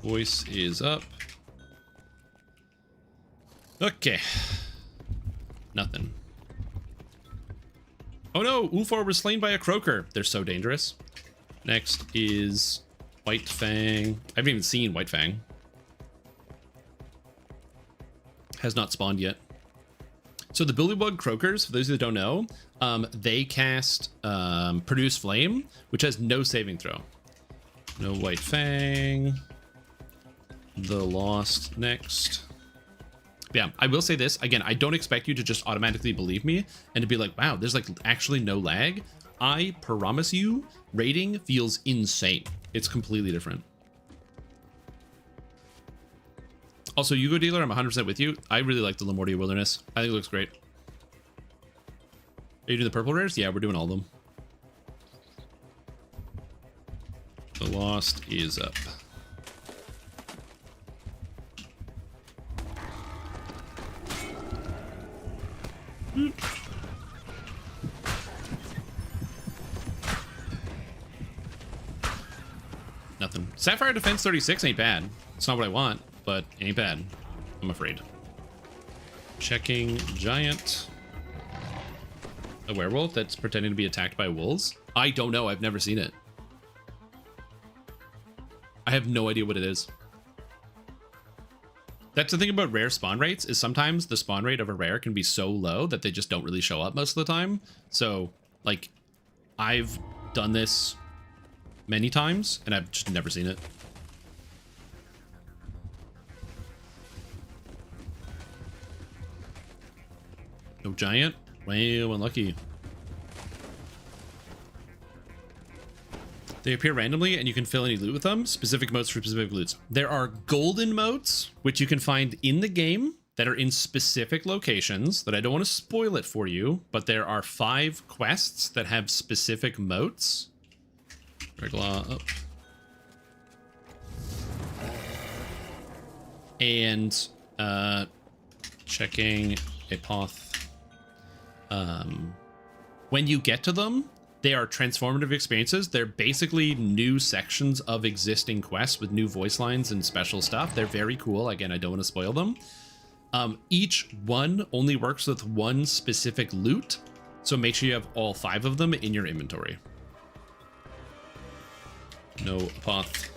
Voice is up. Okay. Nothing. Oh no, Ufor was slain by a croaker. They're so dangerous. Next is White Fang. I haven't even seen White Fang. Has not spawned yet. So the Bullywug Croakers, for those that don't know, they cast Produce Flame, which has no saving throw. No White Fang. The Lost next. Yeah, I will say this again. I don't expect you to just automatically believe me and to be like, wow, there's like actually no lag. I promise you, raiding feels insane. It's completely different. Also, Yugo Dealer, I'm 100% with you. I really like the Lamortia Wilderness. I think it looks great. Are you doing the purple rares? Yeah, we're doing all of them. The Lost is up. Nothing. Sapphire Defense 36 ain't bad. It's not what I want, but it ain't bad. I'm afraid. Checking Giant. A werewolf that's pretending to be attacked by wolves? I don't know. I've never seen it. I have no idea what it is. That's the thing about rare spawn rates, is sometimes the spawn rate of a rare can be so low that they just don't really show up most of the time. So, like, I've done this many times, and I've just never seen it. No giant? Wow, unlucky. They appear randomly, and you can fill any loot with them. Specific motes for specific loots. There are golden motes, which you can find in the game, that are in specific locations, that I don't want to spoil it for you, but there are 5 quests that have specific motes. Regla up. And, checking Apoth. When you get to them, they are transformative experiences. They're basically new sections of existing quests with new voice lines and special stuff. They're very cool. Again, I don't want to spoil them. Each one only works with one specific loot, so make sure you have all 5 of them in your inventory. No Apoth.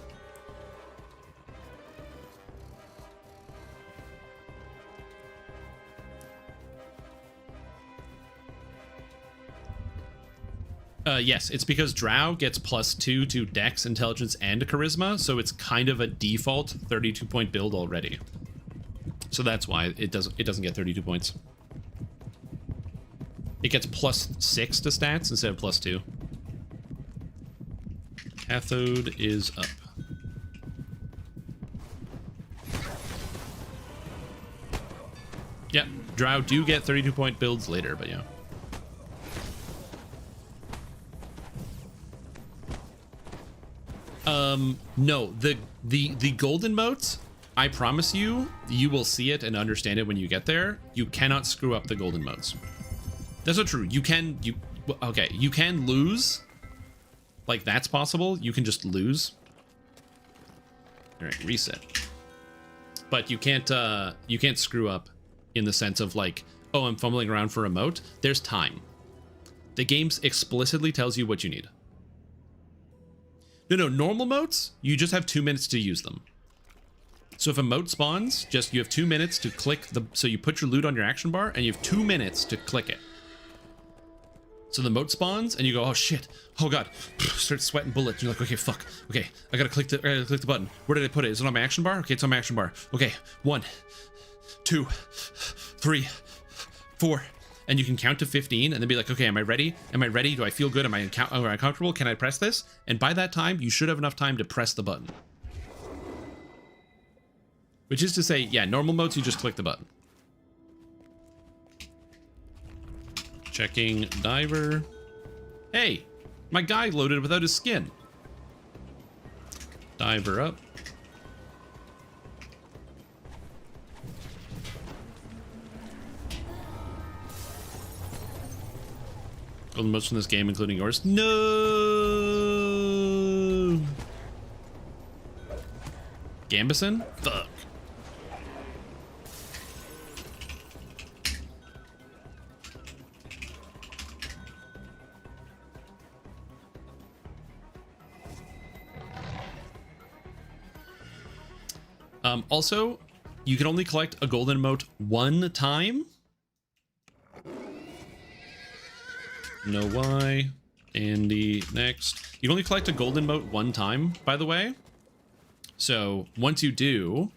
Yes, it's because Drow gets +2 to Dex, Intelligence, and Charisma, so it's kind of a default 32-point build already. So that's why it doesn't get 32 points. It gets +6 to stats instead of +2. Cathode is up. Yep, Drow do get 32-point builds later, but yeah. No, the golden motes, I promise you, you will see it and understand it when you get there. You cannot screw up the golden motes. That's not true. You can lose. Like, that's possible. You can just lose. All right, reset. But you can't screw up in the sense of like, oh, I'm fumbling around for a mote. There's time. The game explicitly tells you what you need. No, normal motes, you just have 2 minutes to use them. So if a mote spawns, you have 2 minutes to click so you put your loot on your action bar and you have 2 minutes to click it. So the mote spawns and you go, oh shit, oh god, start sweating bullets. You're like, okay, fuck, okay, I gotta click the button. Where did I put it? Is it on my action bar? Okay, it's on my action bar. Okay, 1, 2, 3, 4. And you can count to 15 and then be like, okay, am I ready? Am I ready? Do I feel good? Am I comfortable? Can I press this? And by that time, you should have enough time to press the button. Which is to say, yeah, normal modes, you just click the button. Checking diver. Hey, my guy loaded without his skin. Diver up. Golden motes from this game, including yours. No. Gambison? Fuck. Also, You can only collect a golden emote one time. No why. Andy, next. You can only collect a golden emote one time, by the way. So once you do,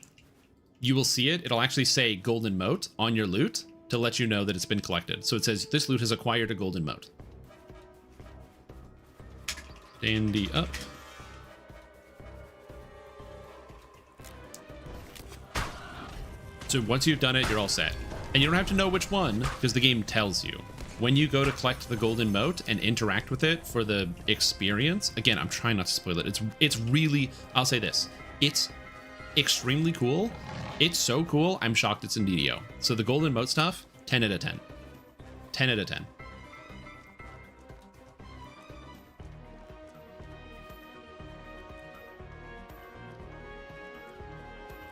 you will see it. It'll actually say golden emote on your loot to let you know that it's been collected. So it says this loot has acquired a golden emote. Dandy up. So once you've done it, you're all set. And you don't have to know which one, because the game tells you. When you go to collect the golden mote and interact with it for the experience, again, I'm trying not to spoil it. It's really, I'll say this, it's extremely cool. It's so cool, I'm shocked it's in DDO. So the golden mote stuff, 10 out of 10. 10 out of 10.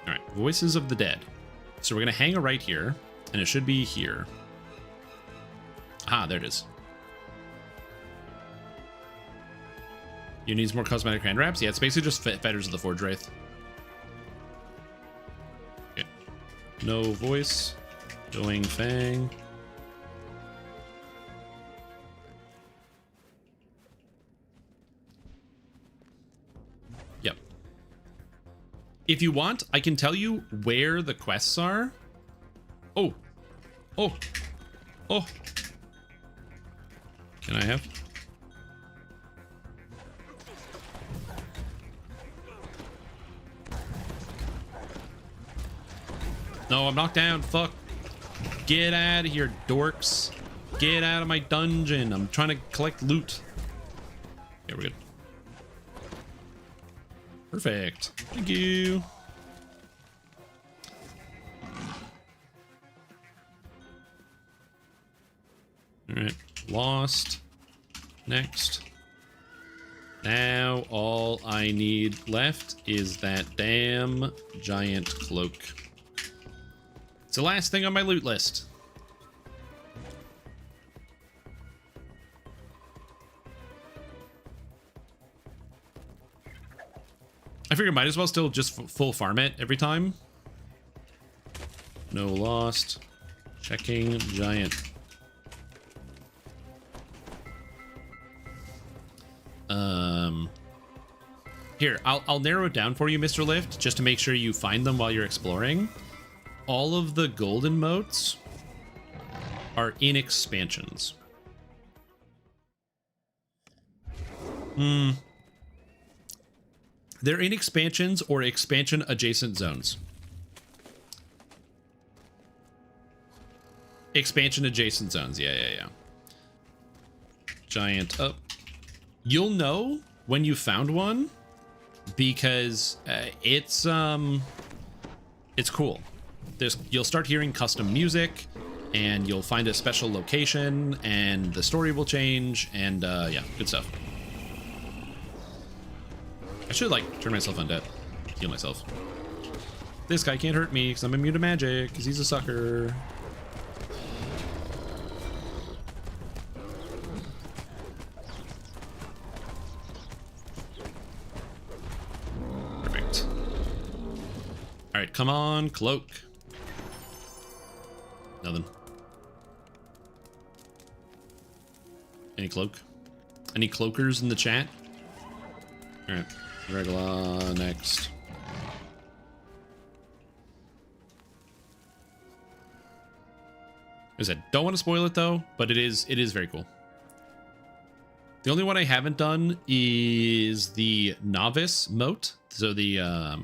All right, Voices of the Dead. So we're gonna hang a right here, and it should be here. Ah, there it is. You need more cosmetic hand wraps? Yeah, it's basically just Fetters of the Forge Wraith. Okay. No voice. Going Fang. Yep. If you want, I can tell you where the quests are. Oh. Oh. Oh. Can I have? No, I'm knocked down. Fuck. Get out of here, dorks. Get out of my dungeon. I'm trying to collect loot. Okay, we're good. Perfect. Thank you. All right. Lost. Next. Now all I need left is that damn giant cloak. It's the last thing on my loot list. I figure might as well still just full farm it every time. No lost. Checking giant. Here, I'll narrow it down for you, Mr. Lift, just to make sure you find them while you're exploring. All of the golden motes are in expansions. They're in expansions or expansion adjacent zones. Expansion adjacent zones, yeah. Giant up. You'll know when you found one because it's cool. You'll start hearing custom music, and you'll find a special location, and the story will change, and yeah, good stuff. I should like turn myself undead, heal myself. This guy can't hurt me because I'm immune to magic because he's a sucker. Perfect. All right, come on, cloak. Nothing. Any cloak? Any cloakers in the chat? All right, Regula next. I said, don't want to spoil it though, but it is very cool. The only one I haven't done is the novice mote. So the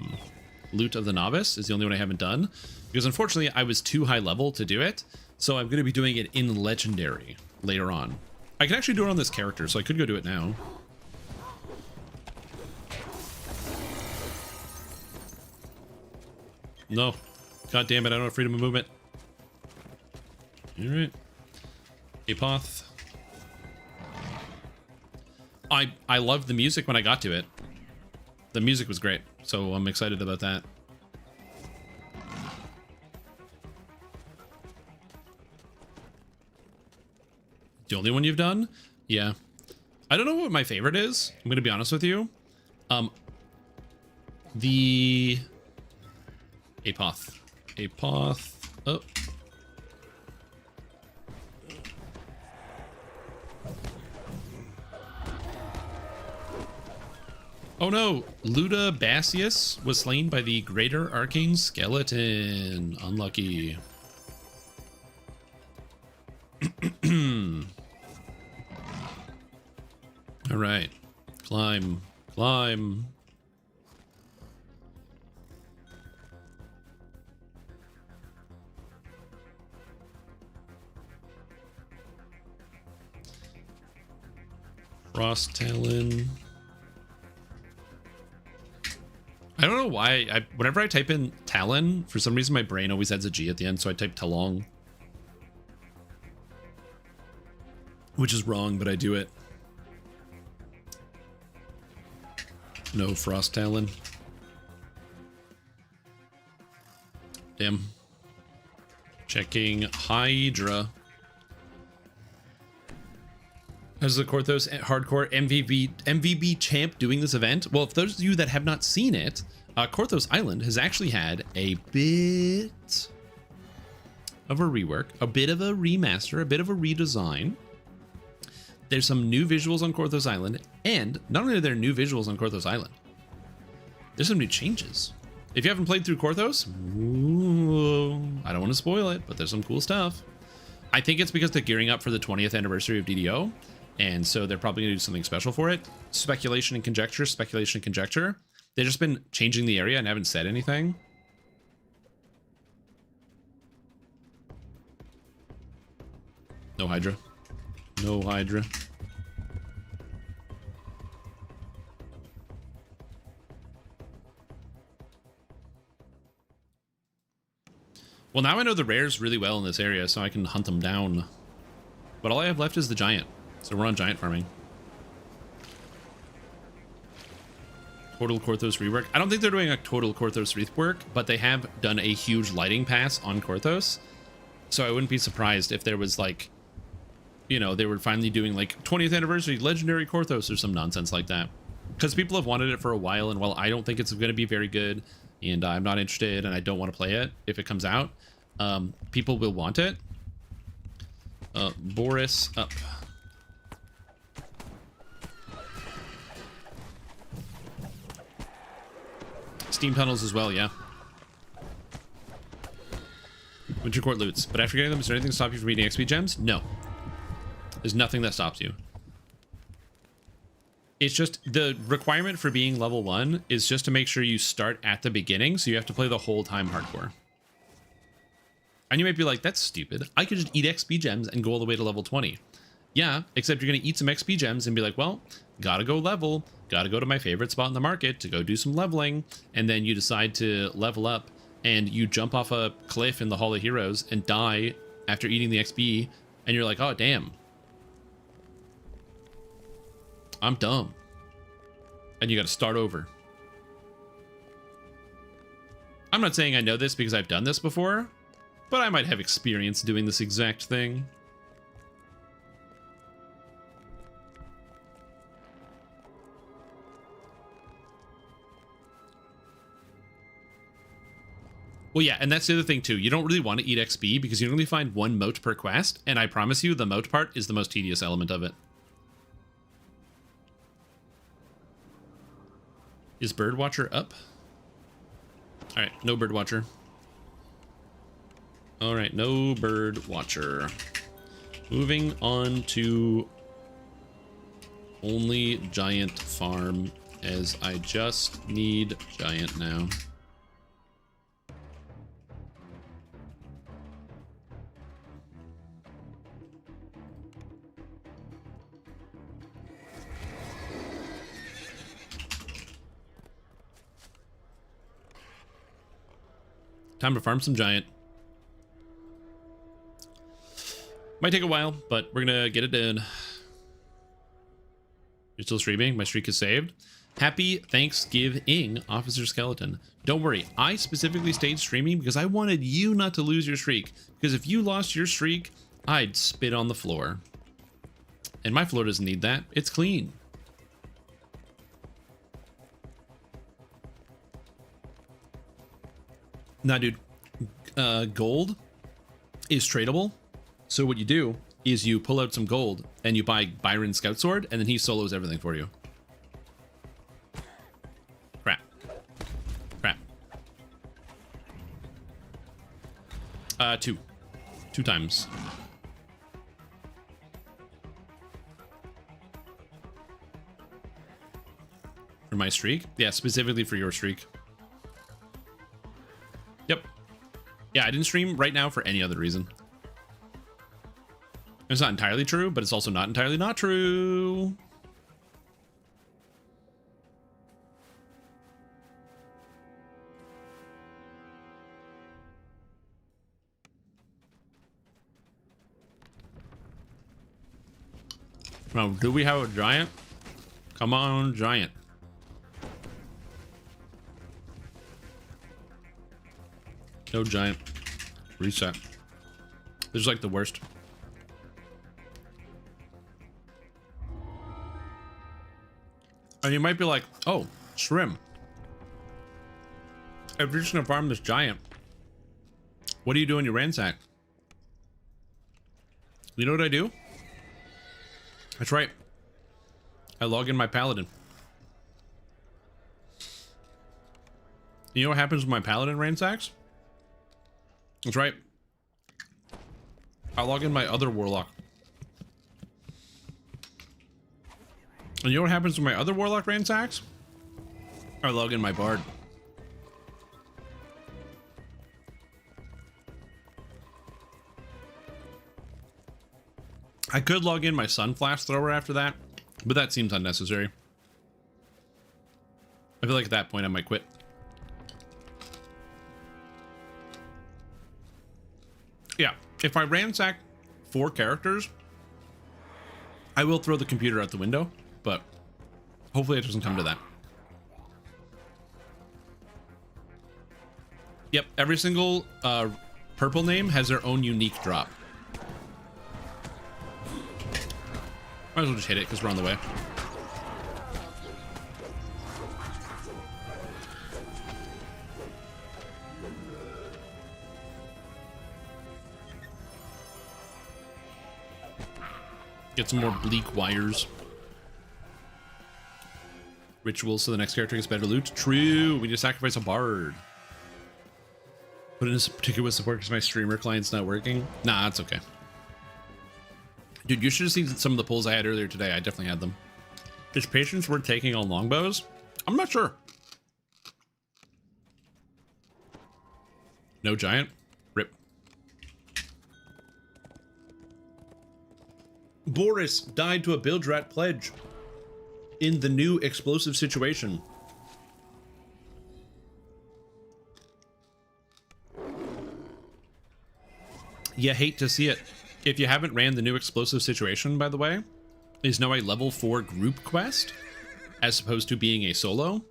loot of the novice is the only one I haven't done because unfortunately I was too high level to do it. So I'm going to be doing it in legendary later on. I can actually do it on this character, so I could go do it now. No. God damn it, I don't have freedom of movement. Alright. Apoth. I loved the music when I got to it. The music was great, so I'm excited about that. The only one you've done? Yeah. I don't know what my favorite is. I'm going to be honest with you. The Apoth. a path up. Oh no, Luda Basius was slain by the Greater Arcane Skeleton. Unlucky. All right, climb, climb. Frost Talon. I don't know why. Whenever I type in Talon, for some reason my brain always adds a G at the end, so I type Talong. Which is wrong, but I do it. No Frost Talon. Damn. Checking Hydra. How's the Korthos Hardcore MVB champ doing this event? Well, if those of you that have not seen it, Korthos Island has actually had a bit of a rework, a bit of a remaster, a bit of a redesign. There's some new visuals on Korthos Island, and not only are there new visuals on Korthos Island, there's some new changes. If you haven't played through Korthos, ooh, I don't want to spoil it, but there's some cool stuff. I think it's because they're gearing up for the 20th anniversary of DDO, and so they're probably going to do something special for it. Speculation and conjecture, speculation and conjecture. They've just been changing the area and haven't said anything. No Hydra. No Hydra. Well, now I know the rares really well in this area, so I can hunt them down. But all I have left is the giant. So we're on giant farming. Total Korthos rework. I don't think they're doing a total Korthos rework, but they have done a huge lighting pass on Korthos. So I wouldn't be surprised if there was like, you know, they were finally doing like 20th anniversary legendary Korthos or some nonsense like that. Because people have wanted it for a while, and while I don't think it's going to be very good, and I'm not interested and I don't want to play it if it comes out, people will want it. Boris up. Steam tunnels as well, yeah. Winter Court loots. But after getting them, is there anything to stop you from eating XP gems? No. There's nothing that stops you. It's just the requirement for being level 1 is just to make sure you start at the beginning, so you have to play the whole time hardcore. And you might be like, that's stupid. I could just eat XP gems and go all the way to level 20. Yeah, except you're going to eat some XP gems and be like, well, gotta go level, gotta go to my favorite spot in the market to go do some leveling, and then you decide to level up, and you jump off a cliff in the Hall of Heroes and die after eating the XP, and you're like, oh, damn. I'm dumb. And you got to start over. I'm not saying I know this because I've done this before, but I might have experience doing this exact thing. Well, yeah, and that's the other thing too. You don't really want to eat XP because you only find one moat per quest, and I promise you the moat part is the most tedious element of it. Is Birdwatcher up? Alright, no Birdwatcher. Alright, no Birdwatcher. Moving on to only giant farm, as I just need giant now. Time to farm some giant. Might take a while, but we're gonna get it done. You're still streaming? My streak is saved. Happy Thanksgiving, Officer Skeleton. Don't worry, I specifically stayed streaming because I wanted you not to lose your streak. Because if you lost your streak, I'd spit on the floor. And my floor doesn't need that. It's clean. Nah, dude. gold is tradable. So what you do is you pull out some gold and you buy Byron's Scout Sword, and then he solos everything for you. Crap. Crap. 2 times. For my streak? Yeah, specifically for your streak. Yep. Yeah, I didn't stream right now for any other reason. It's not entirely true, but it's also not entirely not true. Now, do we have a giant? Come on, giant. No giant. Reset. This is like the worst. And you might be like, oh, Shrim. If you're just gonna farm this giant, what do you do when you ransack? You know what I do? That's right. I log in my paladin. You know what happens when my paladin ransacks? That's right. I log in my other warlock. And you know what happens when my other warlock ransacks? I log in my bard. I could log in my Sunflash thrower after that, but that seems unnecessary. I feel like at that point I might quit. Yeah, if I ransack 4 characters, I will throw the computer out the window, but hopefully it doesn't come to that. Yep, every single purple name has their own unique drop. Might as well just hit it because we're on the way. Get some more bleak wires. Rituals so the next character gets better loot. True. We need to sacrifice a bard. Put in this particular support because my streamer client's not working. Nah, that's okay. Dude, you should have seen some of the pulls I had earlier today. I definitely had them. Is patience worth taking on longbows? I'm not sure. No giant? Rip. Boris died to a Bildrat pledge in the new explosive situation. You hate to see it. If you haven't ran the new explosive situation, by the way, is now a level 4 group quest as opposed to being a solo.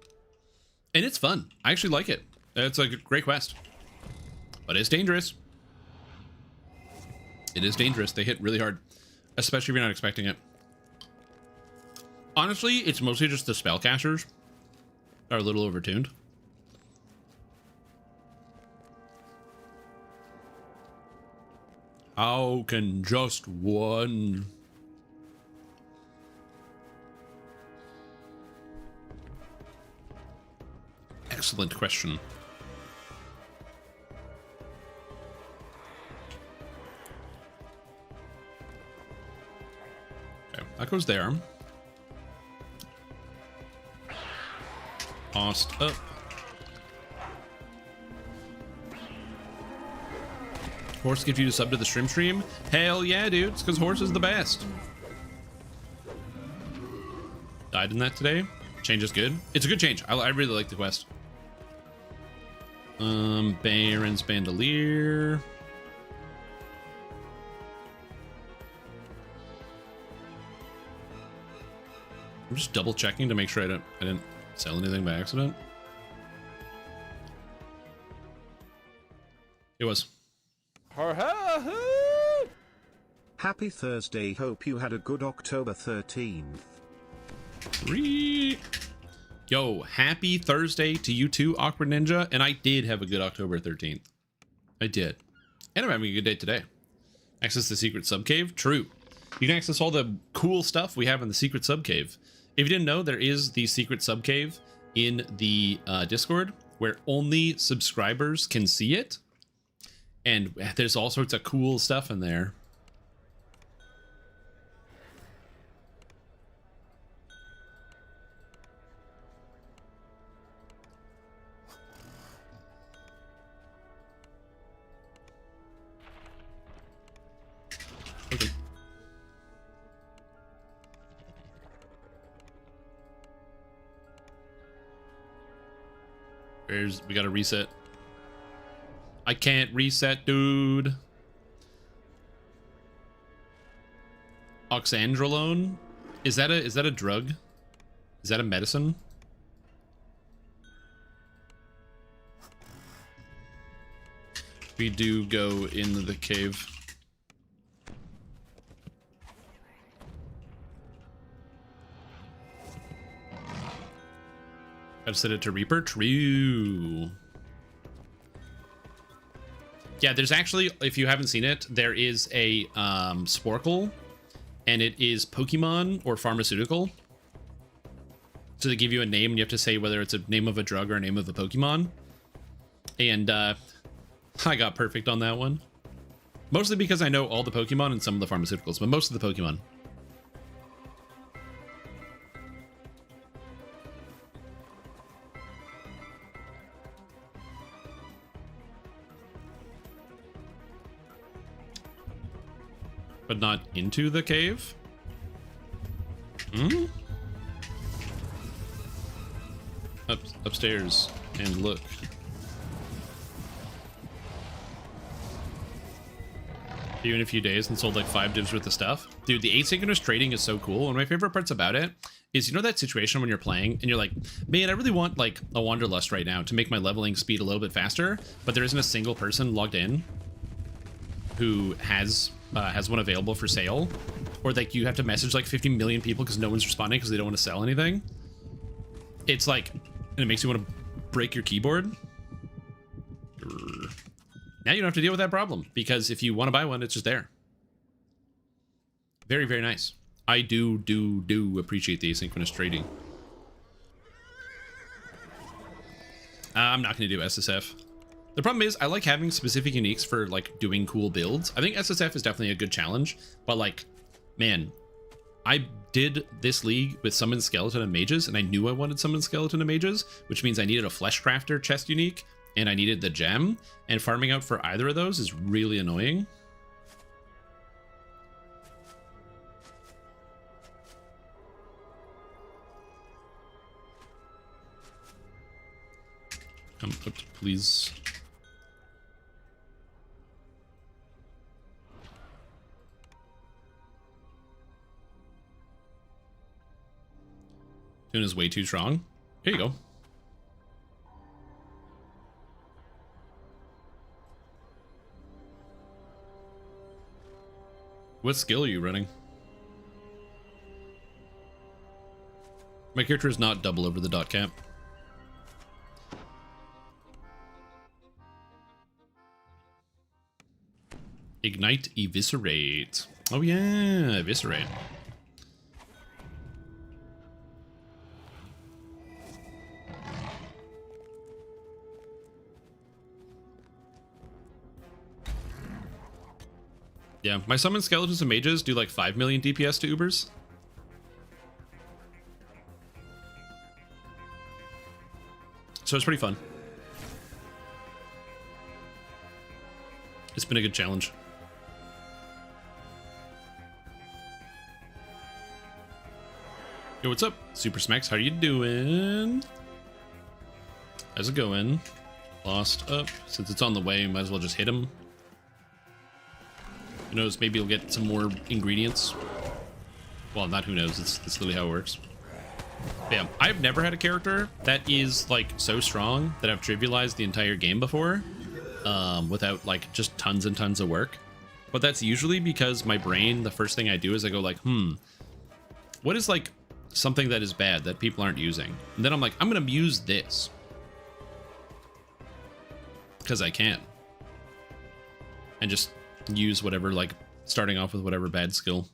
And it's fun. I actually like it. It's a great quest. But it's dangerous. It is dangerous. They hit really hard, especially if you're not expecting it. Honestly, it's mostly just the spellcasters are a little overtuned. How can just one? Excellent question. Okay, that goes there. Tossed up. Horse gives you to sub to the stream? Hell yeah, dude. It's because Horse is the best. Died in that today. Change is good. It's a good change. I really like the quest. Baron's Bandolier. I'm just double checking to make sure I didn't sell anything by accident. It was. Happy Thursday. Hope you had a good October 13th. Yo, happy Thursday to you too, Awkward Ninja. And I did have a good October 13th. I did. And I'm having a good day today. Access the secret sub cave? True. You can access all the cool stuff we have in the secret sub cave. If you didn't know, there is the secret sub cave in the Discord where only subscribers can see it. And there's all sorts of cool stuff in there. Okay. We gotta reset. I can't reset, dude. Oxandrolone? Is that a drug? Is that a medicine? We do go into the cave. I've set it to Reaper. True. Yeah, there's actually, if you haven't seen it, there is a Sporkle, and it is Pokemon or pharmaceutical. So they give you a name, and you have to say whether it's a name of a drug or a name of a Pokemon. And I got perfect on that one. Mostly because I know all the Pokemon and some of the pharmaceuticals, but most of the Pokemon. But not into the cave? Hmm? Upstairs and look. You in a few days and sold like 5 divs worth of stuff. Dude, the asynchronous trading is so cool. One of my favorite parts about it is, you know that situation when you're playing and you're like, man, I really want like a Wanderlust right now to make my leveling speed a little bit faster, but there isn't a single person logged in who has one available for sale, or like you have to message like 50 million people because no one's responding because they don't want to sell anything. It's like, and it makes you want to break your keyboard. Now you don't have to deal with that problem, because if you want to buy one, it's just there. Very, very nice. I do appreciate the asynchronous trading. I'm not going to do SSF. The problem is, I like having specific uniques for like doing cool builds. I think SSF is definitely a good challenge, but like, man, I did this league with Summon Skeleton and Mages, and I knew I wanted Summon Skeleton and Mages, which means I needed a Flesh Crafter chest unique, and I needed the gem, and farming out for either of those is really annoying. Come up, please. Tune is way too strong. Here you go. What skill are you running? My character is not double over the dot cap. Ignite, eviscerate. Oh yeah, eviscerate. Yeah, my summon skeletons and mages do like 5 million DPS to Ubers. So it's pretty fun. It's been a good challenge. Yo, what's up? Super Smacks, how you doing? How's it going? Lost up. Since it's on the way, might as well just hit him. Who knows, maybe you'll get some more ingredients. Well, not who knows, it's literally how it works. Bam. I've never had a character that is like so strong that I've trivialized the entire game before, without like just tons and tons of work. But that's usually because my brain, the first thing I do is I go like, what is like something that is bad that people aren't using? And then I'm like, I'm gonna use this. Because I can. and just use whatever, like starting off with whatever bad skill.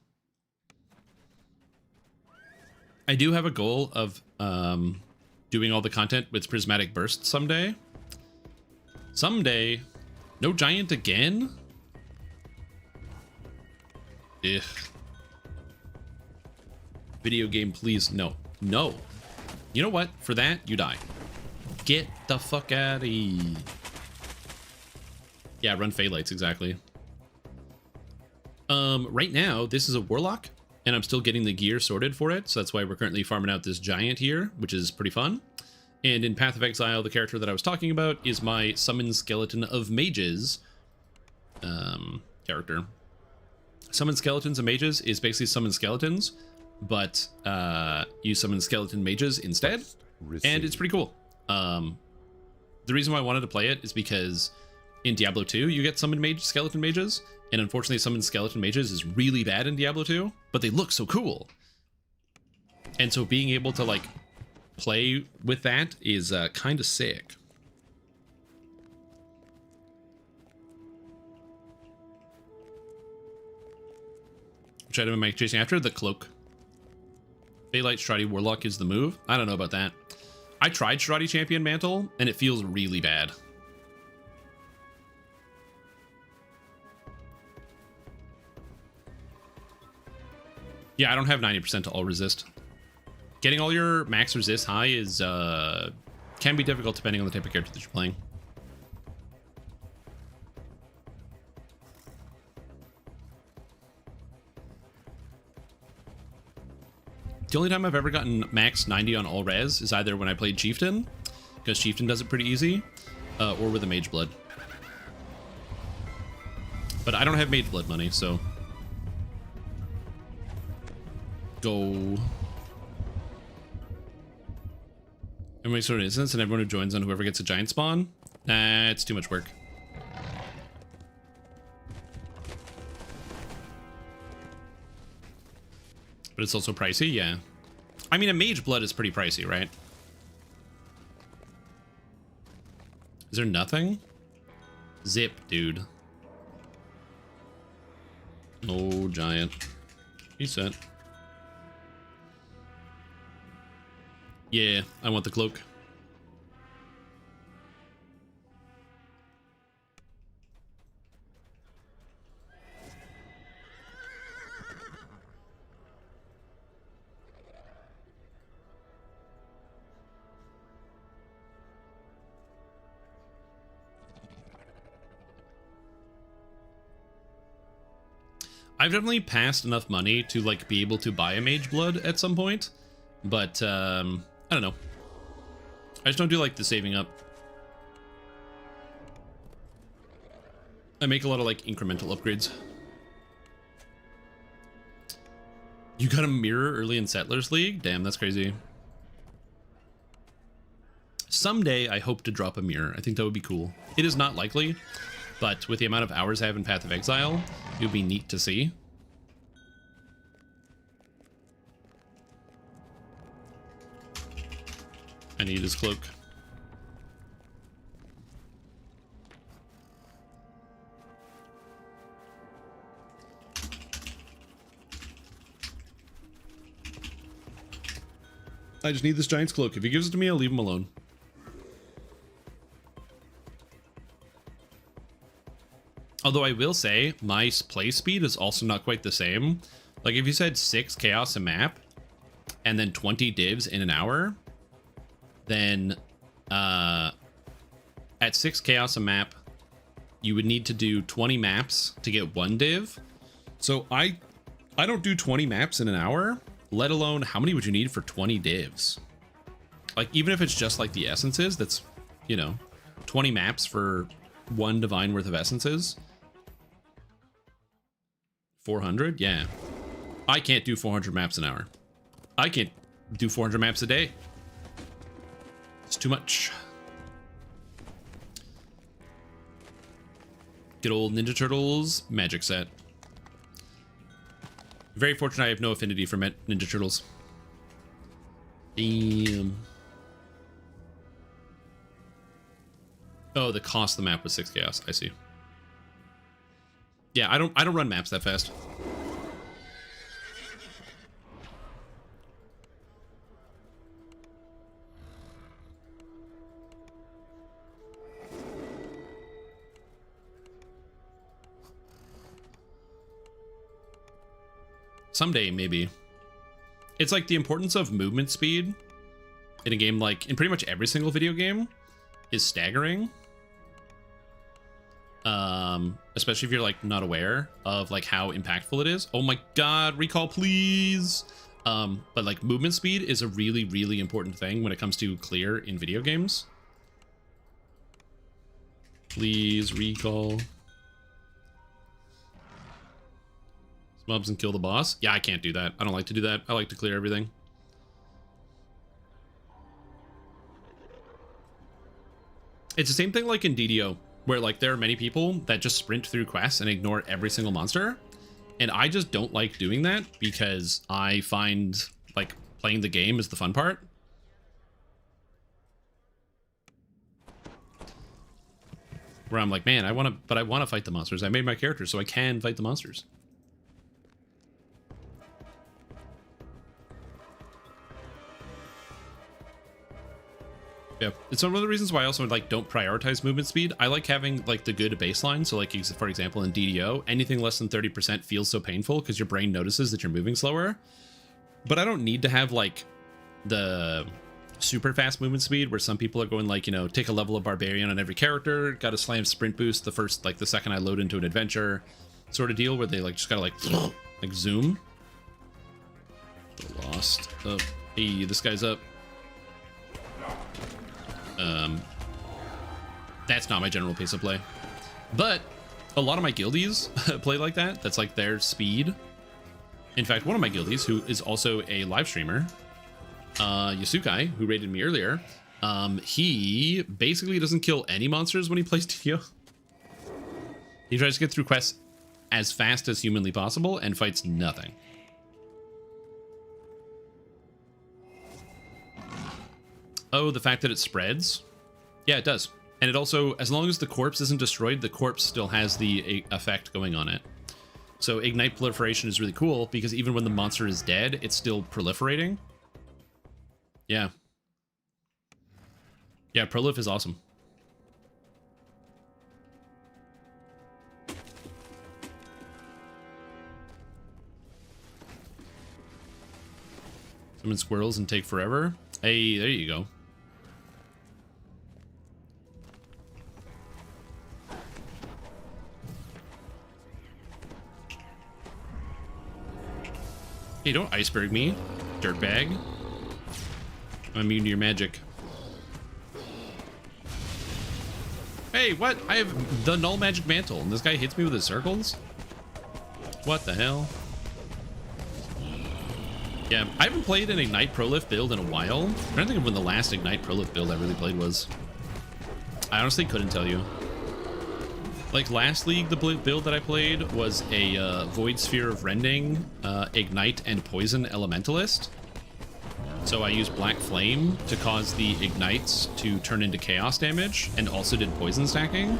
I do have a goal of doing all the content with prismatic burst someday. Someday. No giant again? Ugh. Video game, please. No. No. You know what? For that, you die. Get the fuck out of here. Yeah, run Phalites, exactly. Right now, this is a Warlock, and I'm still getting the gear sorted for it, so that's why we're currently farming out this giant here, which is pretty fun. And in Path of Exile, the character that I was talking about is my Summon Skeleton of Mages character. Summon Skeletons of Mages is basically Summon Skeletons, but you summon Skeleton Mages instead, and it's pretty cool. The reason why I wanted to play it is because in Diablo 2, you get Summoned Skeleton Mages, and unfortunately Summoned Skeleton Mages is really bad in Diablo 2, but they look so cool. And so being able to, like, play with that is kind of sick. Which item am I chasing after? The cloak. Phalite Strati Warlock is the move. I don't know about that. I tried Strati Champion Mantle, and it feels really bad. Yeah, I don't have 90% to all resist. Getting all your max resist high is can be difficult depending on the type of character that you're playing. The only time I've ever gotten max 90 on all res is either when I played Chieftain, because Chieftain does it pretty easy, or with a Mage Blood. But I don't have Mage Blood money, so go. Everybody sort of instance, and everyone who joins on whoever gets a giant spawn. Nah, it's too much work. But it's also pricey, yeah. I mean, a Mage Blood is pretty pricey, right? Is there nothing? Zip, dude. Oh, giant. He's set. Yeah, I want the cloak. I've definitely passed enough money to, like, be able to buy a Mage Blood at some point, but I don't know. I just don't do, like, the saving up. I make a lot of, like, incremental upgrades. You got a mirror early in Settlers League? Damn, that's crazy. Someday, I hope to drop a mirror. I think that would be cool. It is not likely, but with the amount of hours I have in Path of Exile, it would be neat to see. I need his cloak. I just need this giant's cloak. If he gives it to me, I'll leave him alone. Although I will say, my play speed is also not quite the same. Like, if you said 6 chaos a map, and then 20 divs in an hour, then at 6 chaos a map, you would need to do 20 maps to get 1 div. So I don't do 20 maps in an hour, let alone how many would you need for 20 divs? Like, even if it's just like the essences, that's, you know, 20 maps for 1 divine worth of essences. 400? Yeah. I can't do 400 maps an hour. I can't do 400 maps a day. It's too much. Good old Ninja Turtles magic set. Very fortunate I have no affinity for Ninja Turtles. Damn. Oh, the cost of the map was 6 chaos. I see. Yeah, I don't run maps that fast. Someday, maybe. It's like the importance of movement speed in a game, like in pretty much every single video game, is staggering. Especially if you're like not aware of like how impactful it is. Oh my god, recall please. But like movement speed is a really, really important thing when it comes to clear in video games. Please recall. Mobs and kill the boss. Yeah, I can't do that. I don't like to do that. I like to clear everything. It's the same thing like in DDO, where like there are many people that just sprint through quests and ignore every single monster. And I just don't like doing that because I find like playing the game is the fun part. Where I'm like, man, I want to fight the monsters. I made my character so I can fight the monsters. Yeah, it's one of the reasons why I also like don't prioritize movement speed. I like having like the good baseline. So like for example in DDO, anything less than 30% feels so painful because your brain notices that you're moving slower. But I don't need to have like the super fast movement speed where some people are going like, you know, take a level of barbarian on every character, got to slam sprint boost the second I load into an adventure sort of deal where they like just gotta like zoom. Lost. Oh, hey, this guy's up. That's not my general pace of play, but a lot of my guildies play like that. That's like their speed. In fact, one of my guildies, who is also a live streamer, Yasukai, who raided me earlier, he basically doesn't kill any monsters when he plays DDO. He tries to get through quests as fast as humanly possible and fights nothing. Oh, the fact that it spreads? Yeah, it does. And it also, as long as the corpse isn't destroyed, the corpse still has the effect going on it. So ignite proliferation is really cool because even when the monster is dead, it's still proliferating. Yeah. Yeah, prolif is awesome. Summon squirrels and take forever. Hey, there you go. Hey, don't iceberg me, dirtbag. I'm immune to your magic. Hey, what? I have the null magic mantle, and this guy hits me with his circles? What the hell? Yeah, I haven't played an Ignite Prolif build in a while. I'm trying to think of when the last Ignite Prolif build I really played was. I honestly couldn't tell you. Like last league, the build that I played was a Void Sphere of Rending, Ignite, and Poison Elementalist. So I used Black Flame to cause the Ignites to turn into Chaos damage, and also did Poison stacking.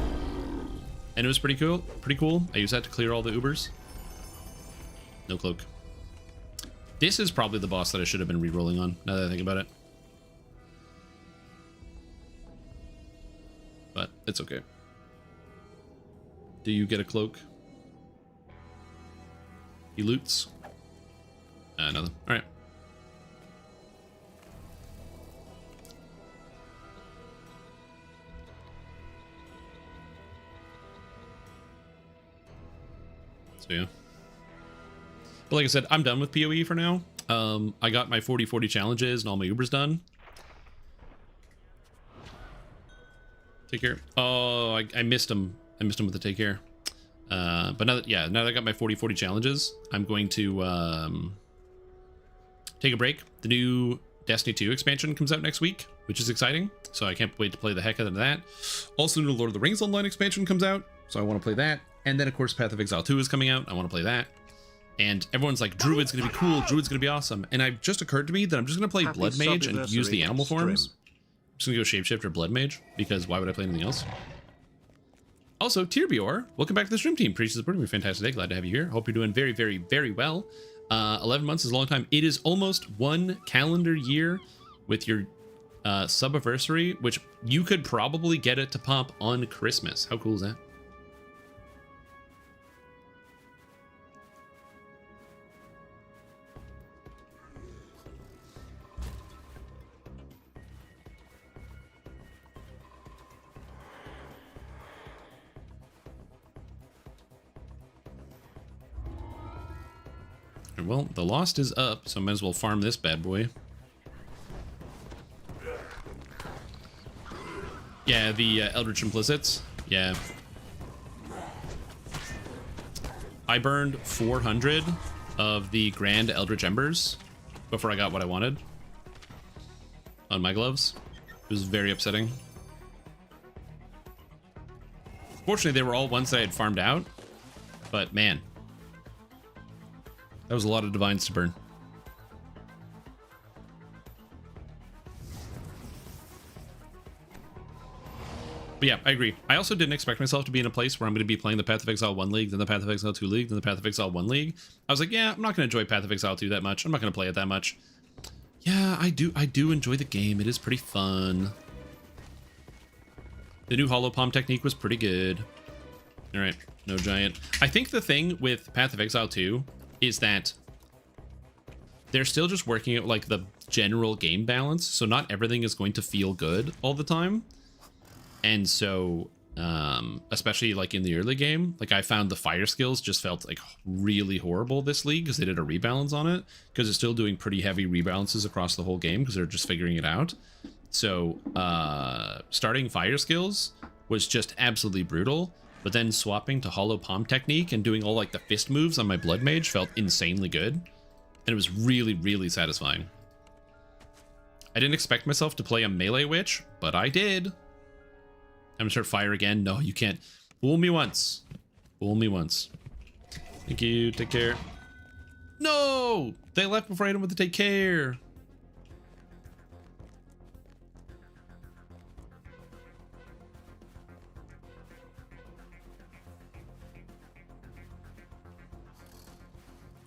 And it was pretty cool. Pretty cool. I used that to clear all the Ubers. No cloak. This is probably the boss that I should have been re-rolling on, now that I think about it. But it's okay. Do you get a cloak? He loots? Nothing. Alright. So yeah. But like I said, I'm done with PoE for now. I got my 40-40 challenges and all my Ubers done. Take care. Oh, I missed him. I missed him with the take care. But now that I got my 40-40 challenges, I'm going to take a break. The new Destiny 2 expansion comes out next week, which is exciting. So I can't wait to play the heck out of that. Also, the new Lord of the Rings Online expansion comes out, so I want to play that. And then, of course, Path of Exile 2 is coming out. I want to play that. And everyone's like, Druid's going to be cool. Druid's going to be awesome. And it just occurred to me that I'm just going to play Blood Mage and use the animal forms. I'm just going to go Shapeshifter Blood Mage, because why would I play anything else? Also, Tierbior, welcome back to the stream team. Appreciate supporting me. Fantastic day. Glad to have you here. Hope you're doing very, very, very well. 11 months is a long time. It is almost 1 calendar year with your sub-anniversary, which you could probably get it to pop on Christmas. How cool is that? Well, the Lost is up, so I might as well farm this bad boy. Yeah, the Eldritch Implicits. Yeah. I burned 400 of the Grand Eldritch Embers before I got what I wanted on my gloves. It was very upsetting. Fortunately, they were all ones that I had farmed out, but man, that was a lot of divines to burn. But yeah, I agree. I also didn't expect myself to be in a place where I'm going to be playing the Path of Exile 1 League, then the Path of Exile 2 League, then the Path of Exile 1 League. I was like, yeah, I'm not going to enjoy Path of Exile 2 that much. I'm not going to play it that much. Yeah, I do enjoy the game. It is pretty fun. The new Hollow Palm technique was pretty good. All right, no giant. I think the thing with Path of Exile 2 is that they're still just working at like the general game balance, so not everything is going to feel good all the time. And so especially like in the early game, like I found the fire skills just felt like really horrible this league because they did a rebalance on it, because it's still doing pretty heavy rebalances across the whole game because they're just figuring it out. So starting fire skills was just absolutely brutal, but then swapping to Hollow Palm technique and doing all like the fist moves on my Blood Mage felt insanely good. And it was really, really satisfying. I didn't expect myself to play a melee witch, but I did. I'm gonna start fire again. No, you can't. Fool me once. Fool me once. Thank you. Take care. No! They left before I hit them with the take care.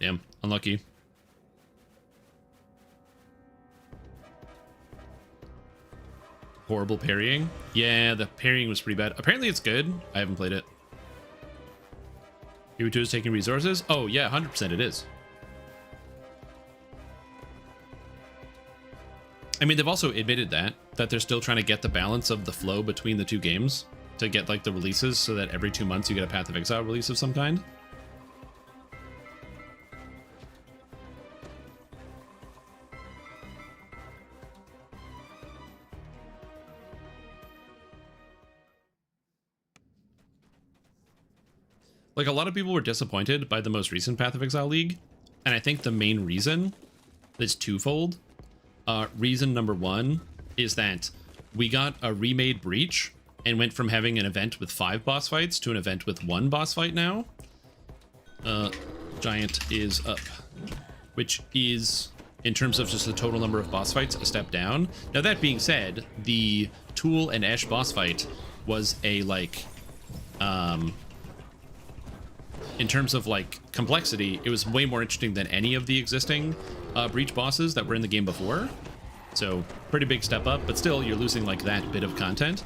Damn, unlucky. Horrible parrying. Yeah, the parrying was pretty bad. Apparently it's good. I haven't played it. Hero 2 is taking resources? Oh yeah, 100% it is. I mean, they've also admitted that they're still trying to get the balance of the flow between the two games to get like the releases so that every 2 months you get a Path of Exile release of some kind. Like, a lot of people were disappointed by the most recent Path of Exile League, and I think the main reason is twofold. Reason number one is that we got a remade Breach and went from having an event with 5 boss fights to an event with 1 boss fight now. Giant is up, which is, in terms of just the total number of boss fights, a step down. Now, that being said, the Tool and Ash boss fight was a, like, in terms of like complexity, it was way more interesting than any of the existing Breach bosses that were in the game before. So pretty big step up, but still you're losing like that bit of content.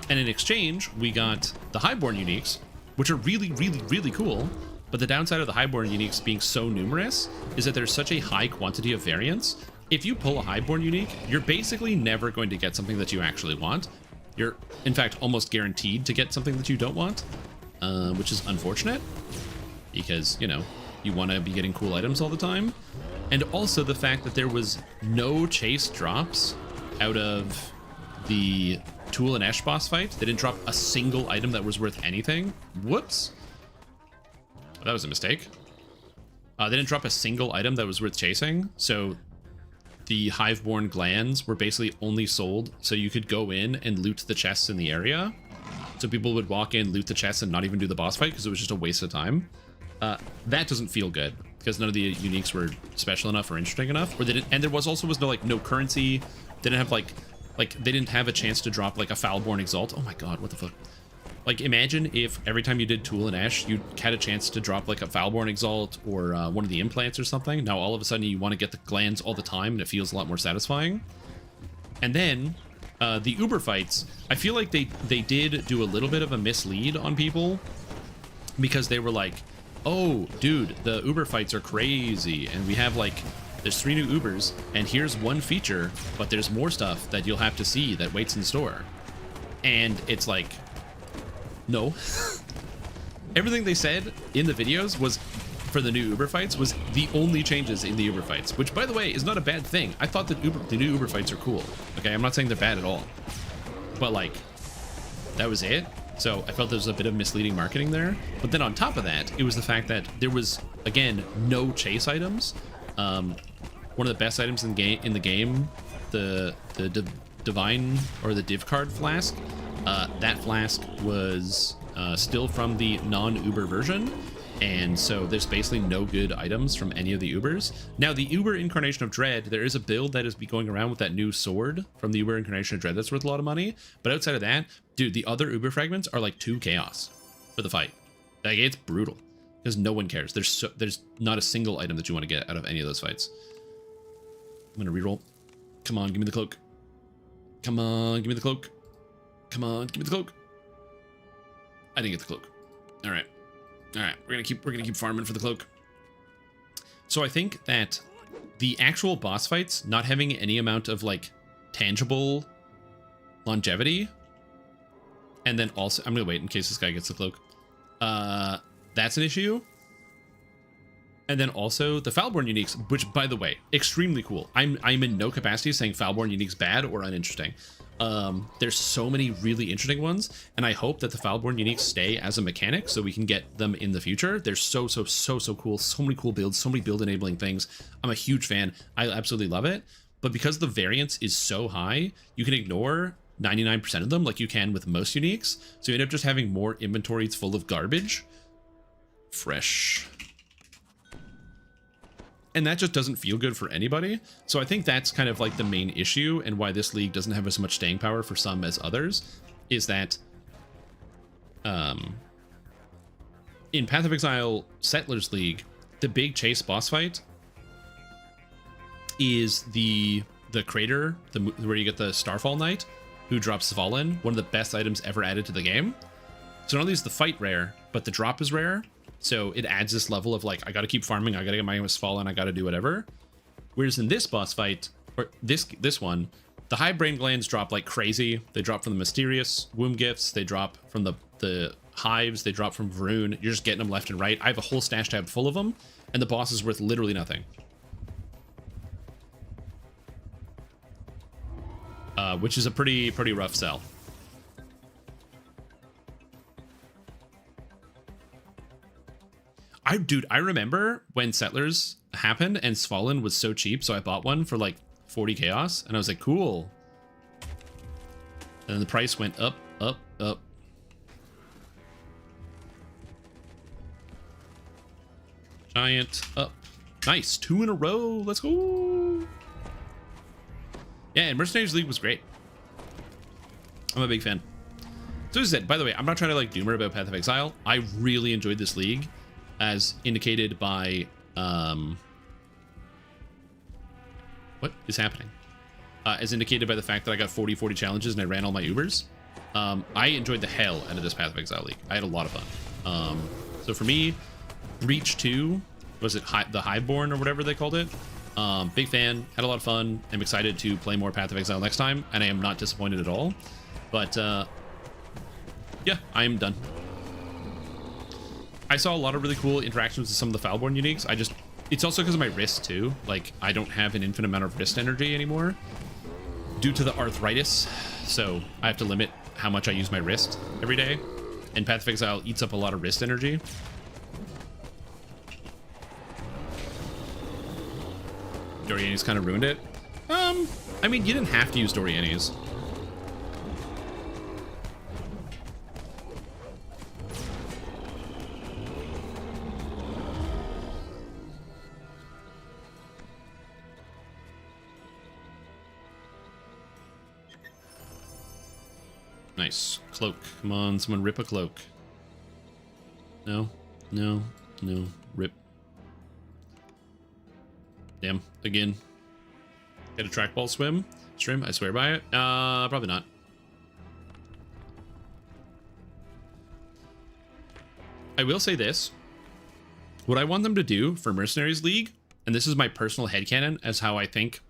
And in exchange, we got the Highborn uniques, which are really, really, really cool. But the downside of the Highborn uniques being so numerous is that there's such a high quantity of variants. If you pull a Highborn unique, you're basically never going to get something that you actually want. You're, in fact, almost guaranteed to get something that you don't want. Which is unfortunate, because, you know, you want to be getting cool items all the time. And also the fact that there was no chase drops out of the Tool and Ash boss fight. They didn't drop a single item that was worth anything. Whoops. That was a mistake. They didn't drop a single item that was worth chasing, so the Hiveborn glands were basically only sold so you could go in and loot the chests in the area. So people would walk in, loot the chests, and not even do the boss fight because it was just a waste of time. That doesn't feel good because none of the uniques were special enough or interesting enough. Or they didn't, and there was no like no currency. They didn't have like they didn't have a chance to drop like a Foulborn Exalt. Oh my god, what the fuck? Like, imagine if every time you did Tool and Ash, you had a chance to drop like a Foulborn Exalt or one of the implants or something. Now all of a sudden you want to get the glands all the time, and it feels a lot more satisfying. And then the Uber fights, I feel like they did do a little bit of a mislead on people, because they were like, oh, dude, the Uber fights are crazy, and we have like, there's 3 new Ubers, and here's one feature, but there's more stuff that you'll have to see that waits in store. And it's like, no. Everything they said in the videos was, for the new Uber fights, was the only changes in the Uber fights, which, by the way, is not a bad thing. I thought that the new Uber fights are cool. Okay, I'm not saying they're bad at all. But, like, that was it. So I felt there was a bit of misleading marketing there. But then on top of that, it was the fact that there was, again, no chase items. One of the best items in the game, the Divine, or the Div Card flask, that flask was still from the non-Uber version, and so there's basically no good items from any of the Ubers. Now, the Uber Incarnation of Dread, there is a build that is going around with that new sword from the Uber Incarnation of Dread that's worth a lot of money, but outside of that, dude, the other Uber fragments are like 2 chaos for the fight. Like, it's brutal, because no one cares. There's not a single item that you want to get out of any of those fights. I'm gonna reroll. Come on, give me the cloak. Come on, give me the cloak. Come on, give me the cloak. I didn't get the cloak. All right. We're gonna keep farming for the cloak. So I think that the actual boss fights not having any amount of like tangible longevity, and then also I'm gonna wait in case this guy gets the cloak. That's an issue. And then also the Foulborn uniques, which, by the way, extremely cool. I'm in no capacity saying Foulborn uniques bad or uninteresting. There's so many really interesting ones, and I hope that the Foulborn uniques stay as a mechanic so we can get them in the future. They're so cool. So many cool builds, so many build enabling things. I'm a huge fan. I absolutely love it. But because the variance is so high, you can ignore 99% of them like you can with most uniques. So you end up just having more inventories full of garbage. Fresh. And that just doesn't feel good for anybody. So I think that's kind of like the main issue, and why this league doesn't have as much staying power for some as others, is that in Path of Exile Settlers League, the big chase boss fight is the crater, where you get the Starfall Knight, who drops Fallen, one of the best items ever added to the game. So not only is the fight rare, but the drop is rare. So it adds this level of like, I gotta keep farming, I gotta get my Fallen, I gotta do whatever. Whereas in this boss fight, or this one, the high brain glands drop like crazy. They drop from the mysterious womb gifts, they drop from the hives, they drop from Varun. You're just getting them left and right. I have a whole stash tab full of them, and the boss is worth literally nothing. Which is a pretty rough sell. Dude, I remember when Settlers happened and Svalin was so cheap, so I bought one for like 40 chaos, and I was like, cool. And then the price went up, up, up. Giant up. Nice, 2 in a row. Let's go. Yeah, and Mercenaries League was great. I'm a big fan. So as I said, by the way, I'm not trying to like doomer about Path of Exile. I really enjoyed this league, as indicated by what is happening? As indicated by the fact that I got 40 challenges and I ran all my Ubers. I enjoyed the hell out of this Path of Exile league. I had a lot of fun. So for me, Breach 2, was it the Highborn or whatever they called it? Big fan, had a lot of fun. I'm excited to play more Path of Exile next time, and I am not disappointed at all. But yeah, I am done. I saw a lot of really cool interactions with some of the Foulborn uniques. It's also because of my wrist too. Like, I don't have an infinite amount of wrist energy anymore due to the arthritis. So I have to limit how much I use my wrist every day. And Path of Exile eats up a lot of wrist energy. Doriani's kind of ruined it. I mean, you didn't have to use Doriani's. Nice. Cloak. Come on, someone rip a cloak. No. No. No. Rip. Damn. Again. Get a trackball swim? Stream? I swear by it. Probably not. I will say this. What I want them to do for Mercenaries League, and this is my personal headcanon as how I think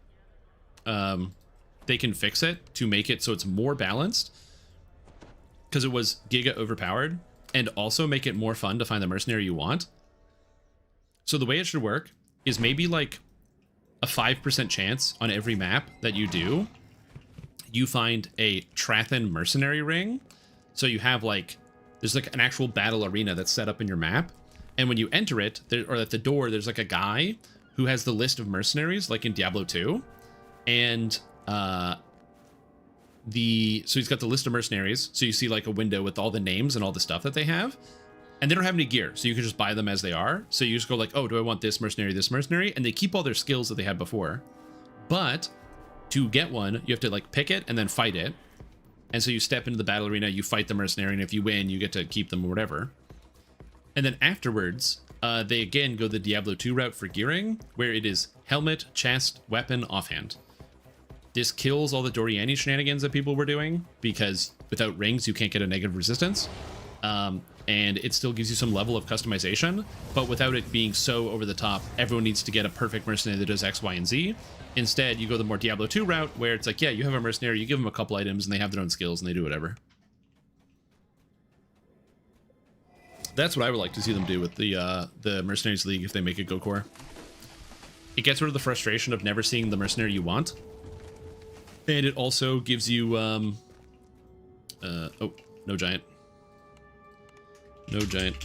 they can fix it to make it so it's more balanced, because it was giga overpowered, and also make it more fun to find the mercenary you want. So the way it should work is maybe like a 5% chance on every map that you do, you find a Trathan mercenary ring. So you have like, there's like an actual battle arena that's set up in your map. And when you enter it, or at the door, there's like a guy who has the list of mercenaries, like in Diablo 2. And so he's got the list of mercenaries. So you see like a window with all the names and all the stuff that they have. And they don't have any gear, so you can just buy them as they are. So you just go like, oh, do I want this mercenary, and they keep all their skills that they had before. But to get one, you have to like pick it and then fight it. And so you step into the battle arena, you fight the mercenary, and if you win, you get to keep them or whatever. And then afterwards, they again go the Diablo 2 route for gearing, where it is helmet, chest, weapon, offhand. This kills all the Doriani shenanigans that people were doing, because without rings, you can't get a negative resistance. And it still gives you some level of customization, but without it being so over the top, everyone needs to get a perfect mercenary that does X, Y, and Z. Instead, you go the more Diablo 2 route, where it's like, yeah, you have a mercenary, you give them a couple items, and they have their own skills, and they do whatever. That's what I would like to see them do with the Mercenaries League if they make it Go Core. It gets rid of the frustration of never seeing the mercenary you want. And it also gives you, oh, no giant. No giant.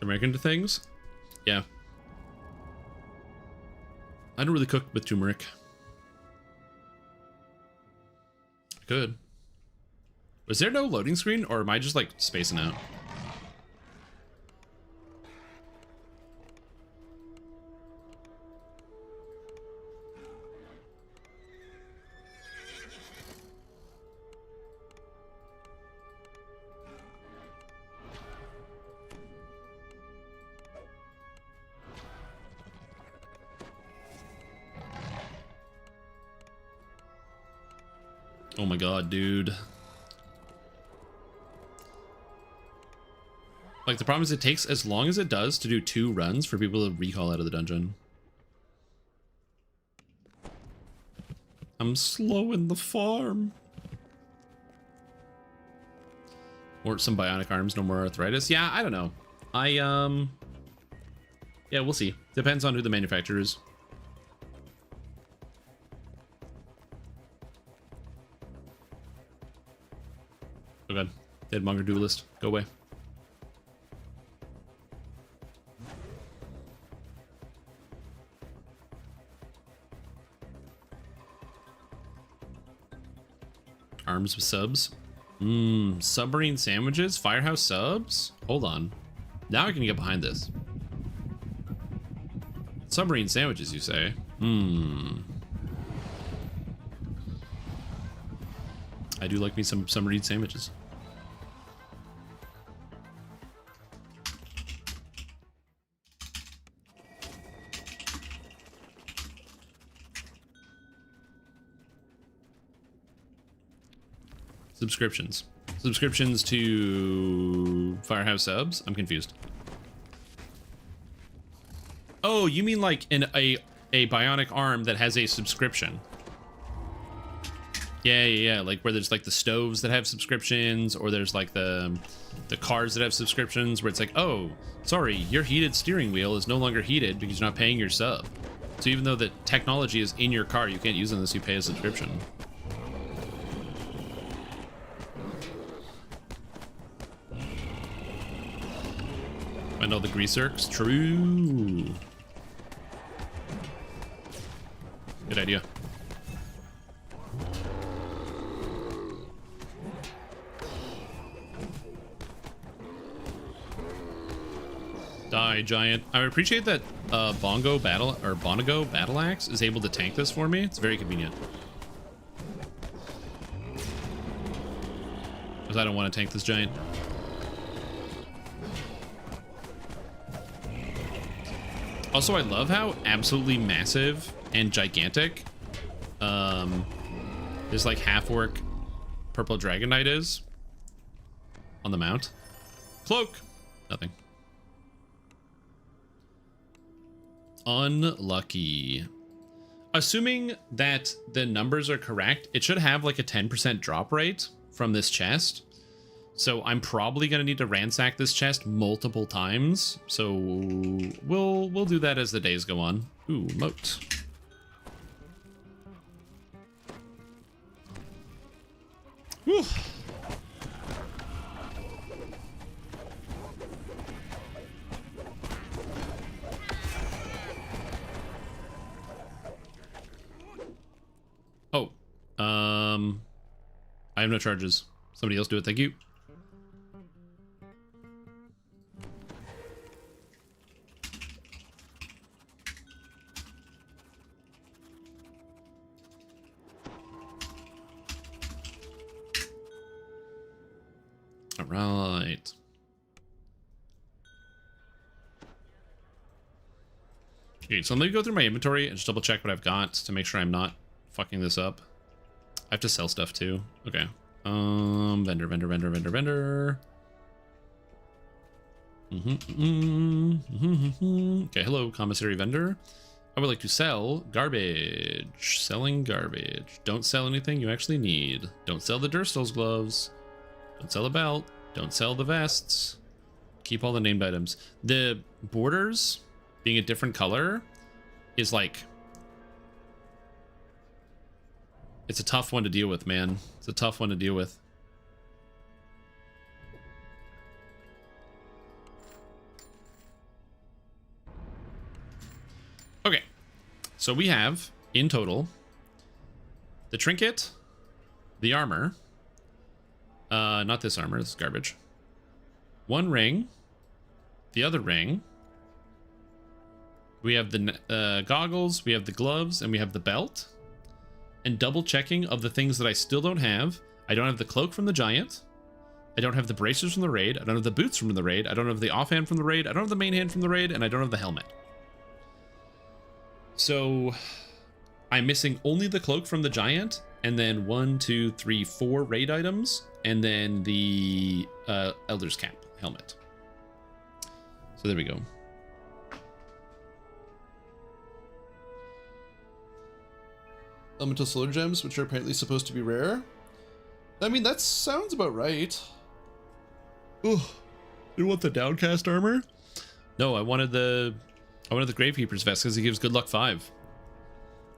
Turmeric into things? Yeah. I don't really cook with turmeric. I could. Was there no loading screen, or am I just like spacing out? Oh my god, dude. Like, the problem is it takes as long as it does to do 2 runs for people to recall out of the dungeon. I'm slow in the farm. Or some bionic arms, no more arthritis. Yeah, I don't know. Yeah, we'll see. Depends on who the manufacturer is. Oh god. Deadmonger duelist. Go away. Arms with subs. Submarine sandwiches? Firehouse subs? Hold on. Now I can get behind this. Submarine sandwiches, you say? I do like me some submarine sandwiches. Subscriptions. Subscriptions to Firehouse subs? I'm confused. Oh, you mean like a bionic arm that has a subscription? Yeah. Like where there's like the stoves that have subscriptions, or there's like the cars that have subscriptions where it's like, oh, sorry, your heated steering wheel is no longer heated because you're not paying your sub. So even though the technology is in your car, you can't use it unless you pay a subscription. Find all the greaserks. True. Good idea. Die, giant. I appreciate that Bonago Battle Axe is able to tank this for me. It's very convenient. because I don't want to tank this giant. Also, I love how absolutely massive and gigantic this like half-orc purple dragon knight is on the mount. Cloak. Nothing. Unlucky. Assuming that the numbers are correct, it should have like a 10% drop rate from this chest. So I'm probably gonna need to ransack this chest multiple times. So we'll do that as the days go on. Ooh, moat. Whew. Oh, I have no charges. Somebody else do it. Thank you. All right. Okay, so let me go through my inventory and just double check what I've got to make sure I'm not fucking this up. I have to sell stuff too. Okay. Vendor. Okay, hello, commissary vendor. I would like to sell garbage. Selling garbage. Don't sell anything you actually need. Don't sell the Durstel's gloves. Don't sell the belt. Don't sell the vests. Keep all the named items. The borders being a different color is like... It's a tough one to deal with, man. It's a tough one to deal with. Okay. So we have, in total, the trinket, the armor. Not this armor, this is garbage. One ring. The other ring. We have the goggles, we have the gloves, and we have the belt. And double checking of the things that I still don't have. I don't have the cloak from the giant. I don't have the bracers from the raid. I don't have the boots from the raid. I don't have the offhand from the raid. I don't have the main hand from the raid. And I don't have the helmet. So I'm missing only the cloak from the giant. And then 1, 2, 3, 4 raid items. And then the Elder's Cap helmet. So there we go. Elemental solar gems, which are apparently supposed to be rare. I mean, that sounds about right. Ooh, you want the downcast armor? No, I wanted the Gravekeeper's vest because it gives good luck 5,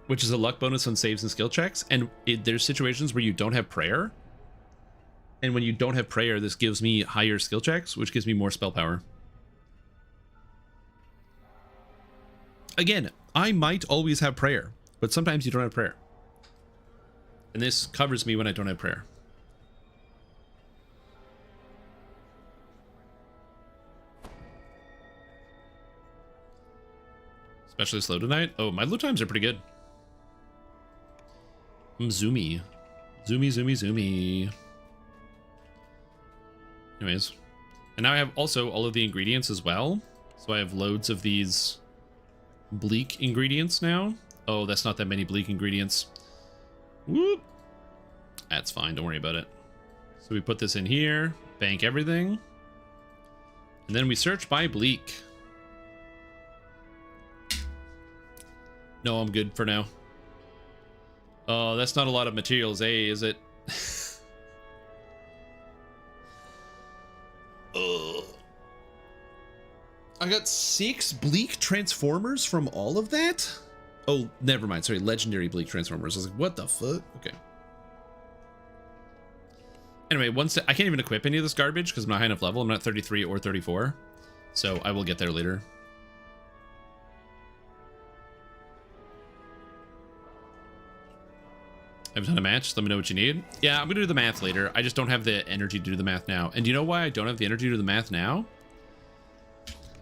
which is a luck bonus on saves and skill checks. And there's situations where you don't have prayer, and when you don't have prayer, this gives me higher skill checks, which gives me more spell power. Again, I might always have prayer, but sometimes you don't have prayer. And this covers me when I don't have prayer. Especially slow tonight. Oh, my load times are pretty good. Zoomy. Zoomy. Anyways. And now I have also all of the ingredients as well. So I have loads of these bleak ingredients now. Oh, that's not that many bleak ingredients. Whoop. That's fine, don't worry about it. So we put this in here, bank everything, and then we search by bleak. No, I'm good for now. Oh, that's not a lot of materials, is it? I got 6 bleak transformers from all of that? Oh, never mind. Sorry, legendary bleak transformers. I was like, what the fuck? Okay. Anyway, I can't even equip any of this garbage because I'm not high enough level. I'm not 33 or 34. So I will get there later. I've done a match. Let me know what you need. Yeah, I'm going to do the math later. I just don't have the energy to do the math now. And do you know why I don't have the energy to do the math now?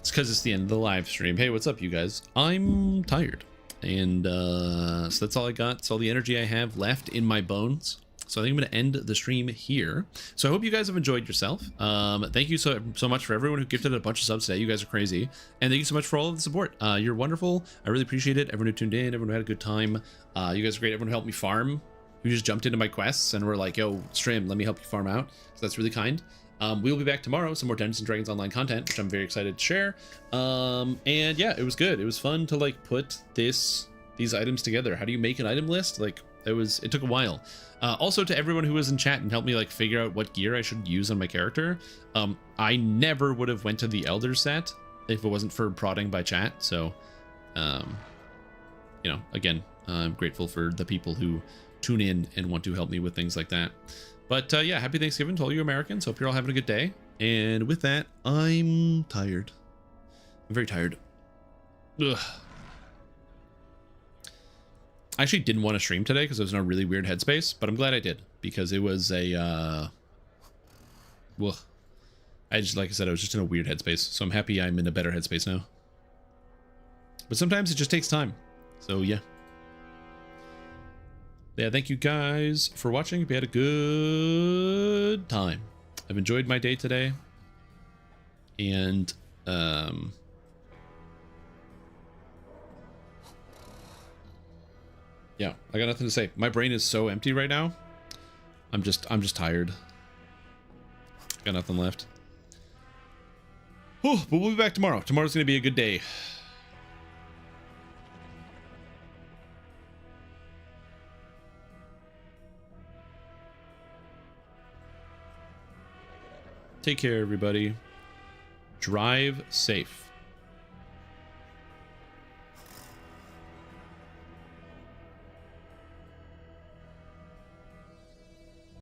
It's because it's the end of the live stream. Hey, what's up, you guys? I'm tired. And so that's all I got. It's all the energy I have left in my bones. So I think I'm going to end the stream here. So I hope you guys have enjoyed yourself. Thank you so much for everyone who gifted a bunch of subs today. You guys are crazy. And thank you so much for all of the support. You're wonderful. I really appreciate it. Everyone who tuned in, everyone who had a good time. You guys are great. Everyone who helped me farm, who just jumped into my quests and were like, yo, stream, let me help you farm out. So that's really kind. We'll be back tomorrow with some more Dungeons & Dragons Online content, which I'm very excited to share. And yeah, it was good. It was fun to like put these items together. How do you make an item list? Like it took a while. Also to everyone who was in chat and helped me like figure out what gear I should use on my character. I never would have went to the Elder set if it wasn't for prodding by chat. So, you know, again, I'm grateful for the people who tune in and want to help me with things like that. But yeah, happy Thanksgiving to all you Americans. Hope you're all having a good day. And with that, I'm tired. I'm very tired. Ugh. I actually didn't want to stream today because I was in a really weird headspace, but I'm glad I did because it was a, well, like I said, I was just in a weird headspace. So I'm happy I'm in a better headspace now. But sometimes it just takes time. So yeah. Yeah, thank you guys for watching. Hope you had a good time. I've enjoyed my day today. And, yeah, I got nothing to say. My brain is so empty right now. I'm just tired. Got nothing left. Oh, but we'll be back tomorrow. Tomorrow's going to be a good day. Take care, everybody. Drive safe.